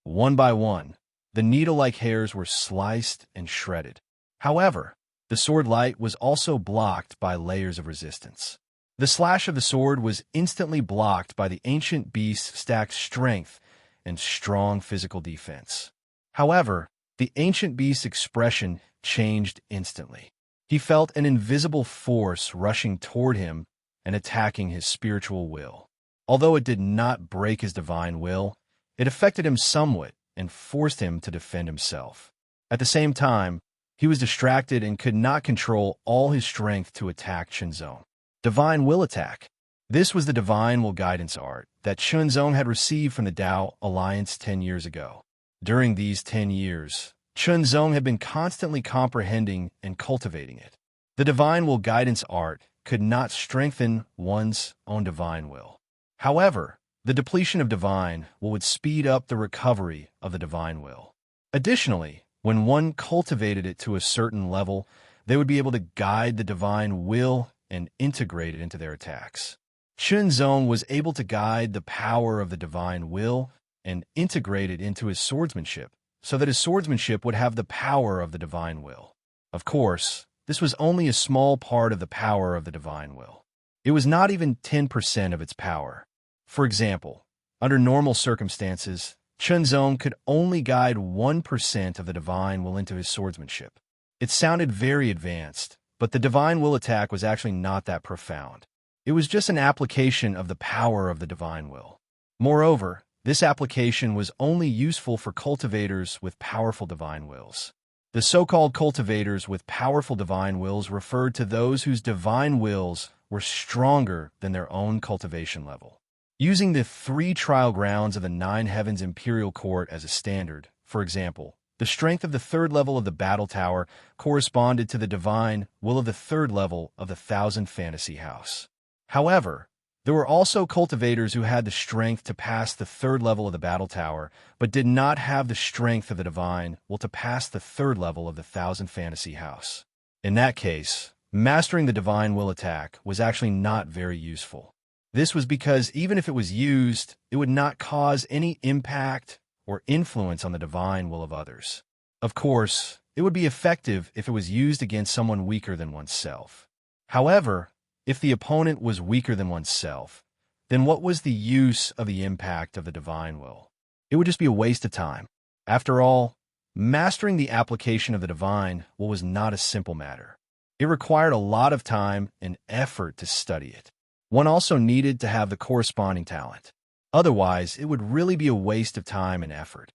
One by one, the needle-like hairs were sliced and shredded. However, the sword light was also blocked by layers of resistance. The slash of the sword was instantly blocked by the ancient beast's stacked strength and strong physical defense. However, the ancient beast's expression changed instantly. He felt an invisible force rushing toward him and attacking his spiritual will. Although it did not break his divine will, it affected him somewhat and forced him to defend himself. At the same time, he was distracted and could not control all his strength to attack Chunzong. Divine Will Attack. This was the Divine Will Guidance art that Chunzong had received from the Tao Alliance 10 years ago. During these 10 years, Chunzong had been constantly comprehending and cultivating it. The Divine Will Guidance art could not strengthen one's own divine will. However, the depletion of divine will would speed up the recovery of the divine will. Additionally, when one cultivated it to a certain level, they would be able to guide the divine will and integrate it into their attacks. Chunzong was able to guide the power of the divine will and integrate it into his swordsmanship, so that his swordsmanship would have the power of the divine will. Of course, this was only a small part of the power of the divine will. It was not even 10% of its power. For example, under normal circumstances, Chunzong could only guide 1% of the divine will into his swordsmanship. It sounded very advanced, but the divine will attack was actually not that profound. It was just an application of the power of the divine will. Moreover, this application was only useful for cultivators with powerful divine wills. The so-called cultivators with powerful divine wills referred to those whose divine wills were stronger than their own cultivation level. Using the 3 trial grounds of the 9 Heavens Imperial Court as a standard, for example, the strength of the 3rd level of the Battle Tower corresponded to the divine will of the 3rd level of the Thousand Fantasy House. However, there were also cultivators who had the strength to pass the 3rd level of the Battle Tower, but did not have the strength of the divine will to pass the 3rd level of the Thousand Fantasy House. In that case, mastering the divine will attack was actually not very useful. This was because even if it was used, it would not cause any impact or influence on the divine will of others. Of course, it would be effective if it was used against someone weaker than oneself. However, if the opponent was weaker than oneself, then what was the use of the impact of the divine will? It would just be a waste of time. After all, mastering the application of the divine will was not a simple matter. It required a lot of time and effort to study it. One also needed to have the corresponding talent. Otherwise, it would really be a waste of time and effort.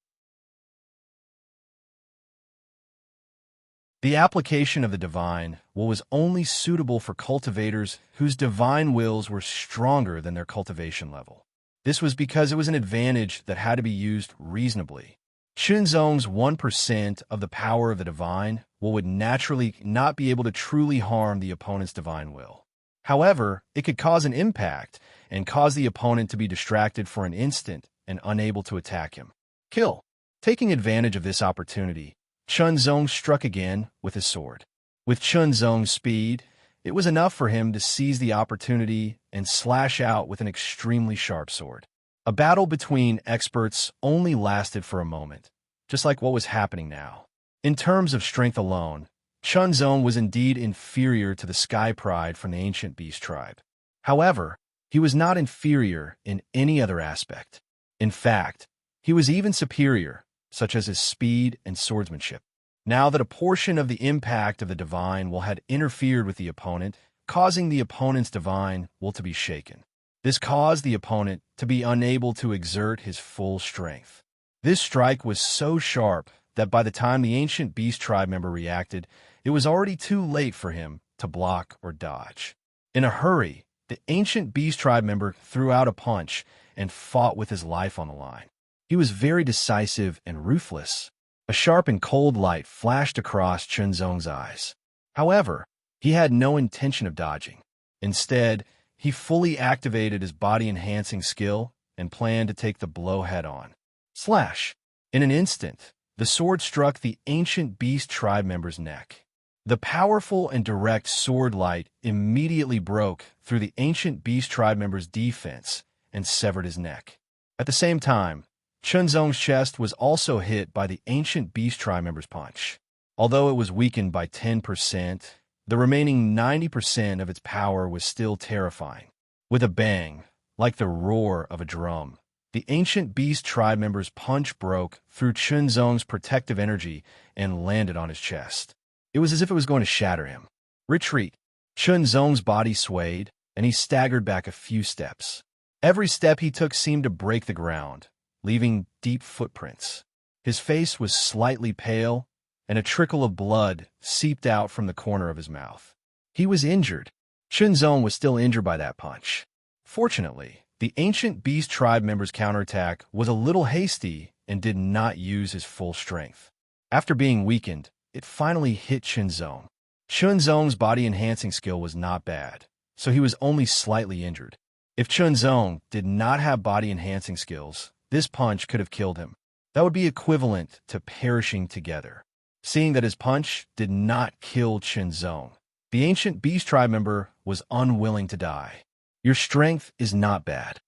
The application of the divine will was only suitable for cultivators whose divine wills were stronger than their cultivation level. This was because it was an advantage that had to be used reasonably. Chunzong's 1% of the power of the divine will would naturally not be able to truly harm the opponent's divine will. However, it could cause an impact and cause the opponent to be distracted for an instant and unable to attack him. Kill. Taking advantage of this opportunity, Chunzong struck again with his sword. With Chunzong's speed, it was enough for him to seize the opportunity and slash out with an extremely sharp sword. A battle between experts only lasted for a moment, just like what was happening now. In terms of strength alone, Chunzong was indeed inferior to the Sky Pride from the ancient beast tribe. However, he was not inferior in any other aspect. In fact, he was even superior, such as his speed and swordsmanship. Now that a portion of the impact of the divine will had interfered with the opponent, causing the opponent's divine will to be shaken. This caused the opponent to be unable to exert his full strength. This strike was so sharp that by the time the ancient beast tribe member reacted, it was already too late for him to block or dodge. In a hurry, the ancient beast tribe member threw out a punch and fought with his life on the line. He was very decisive and ruthless. A sharp and cold light flashed across Chunzong's eyes. However, he had no intention of dodging. Instead, he fully activated his body-enhancing skill and planned to take the blow head-on. Slash! In an instant, the sword struck the ancient beast tribe member's neck. The powerful and direct sword light immediately broke through the ancient beast tribe member's defense and severed his neck. At the same time, Chunzong's chest was also hit by the ancient beast tribe member's punch. Although it was weakened by 10%, the remaining 90% of its power was still terrifying. With a bang, like the roar of a drum, the ancient beast tribe member's punch broke through Chunzong's protective energy and landed on his chest. It was as if it was going to shatter him. Retreat. Chunzong's body swayed, and he staggered back a few steps. Every step he took seemed to break the ground, leaving deep footprints. His face was slightly pale, and a trickle of blood seeped out from the corner of his mouth. He was injured. Chunzong was still injured by that punch. Fortunately, the ancient beast tribe member's counterattack was a little hasty and did not use his full strength. After being weakened, it finally hit Chunzong. Chunzong's body-enhancing skill was not bad, so he was only slightly injured. If Chunzong did not have body-enhancing skills, this punch could have killed him. That would be equivalent to perishing together. Seeing that his punch did not kill Chunzong, the ancient beast tribe member was unwilling to die. Your strength is not bad.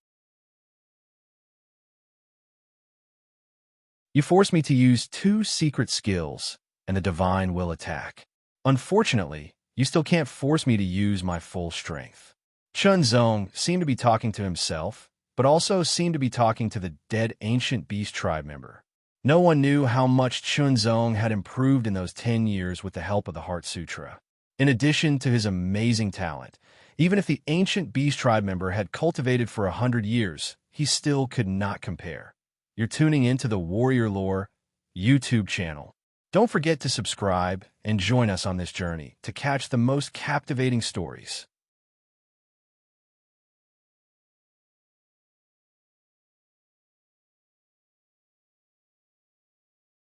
You forced me to use 2 secret skills, and the divine will attack. Unfortunately, you still can't force me to use my full strength. Chunzong seemed to be talking to himself, but also seemed to be talking to the dead ancient beast tribe member. No one knew how much Chunzong had improved in those 10 years with the help of the Heart Sutra. In addition to his amazing talent, even if the ancient beast tribe member had cultivated for 100 years, he still could not compare. You're tuning into the Warrior Lore YouTube channel. Don't forget to subscribe and join us on this journey to catch the most captivating stories.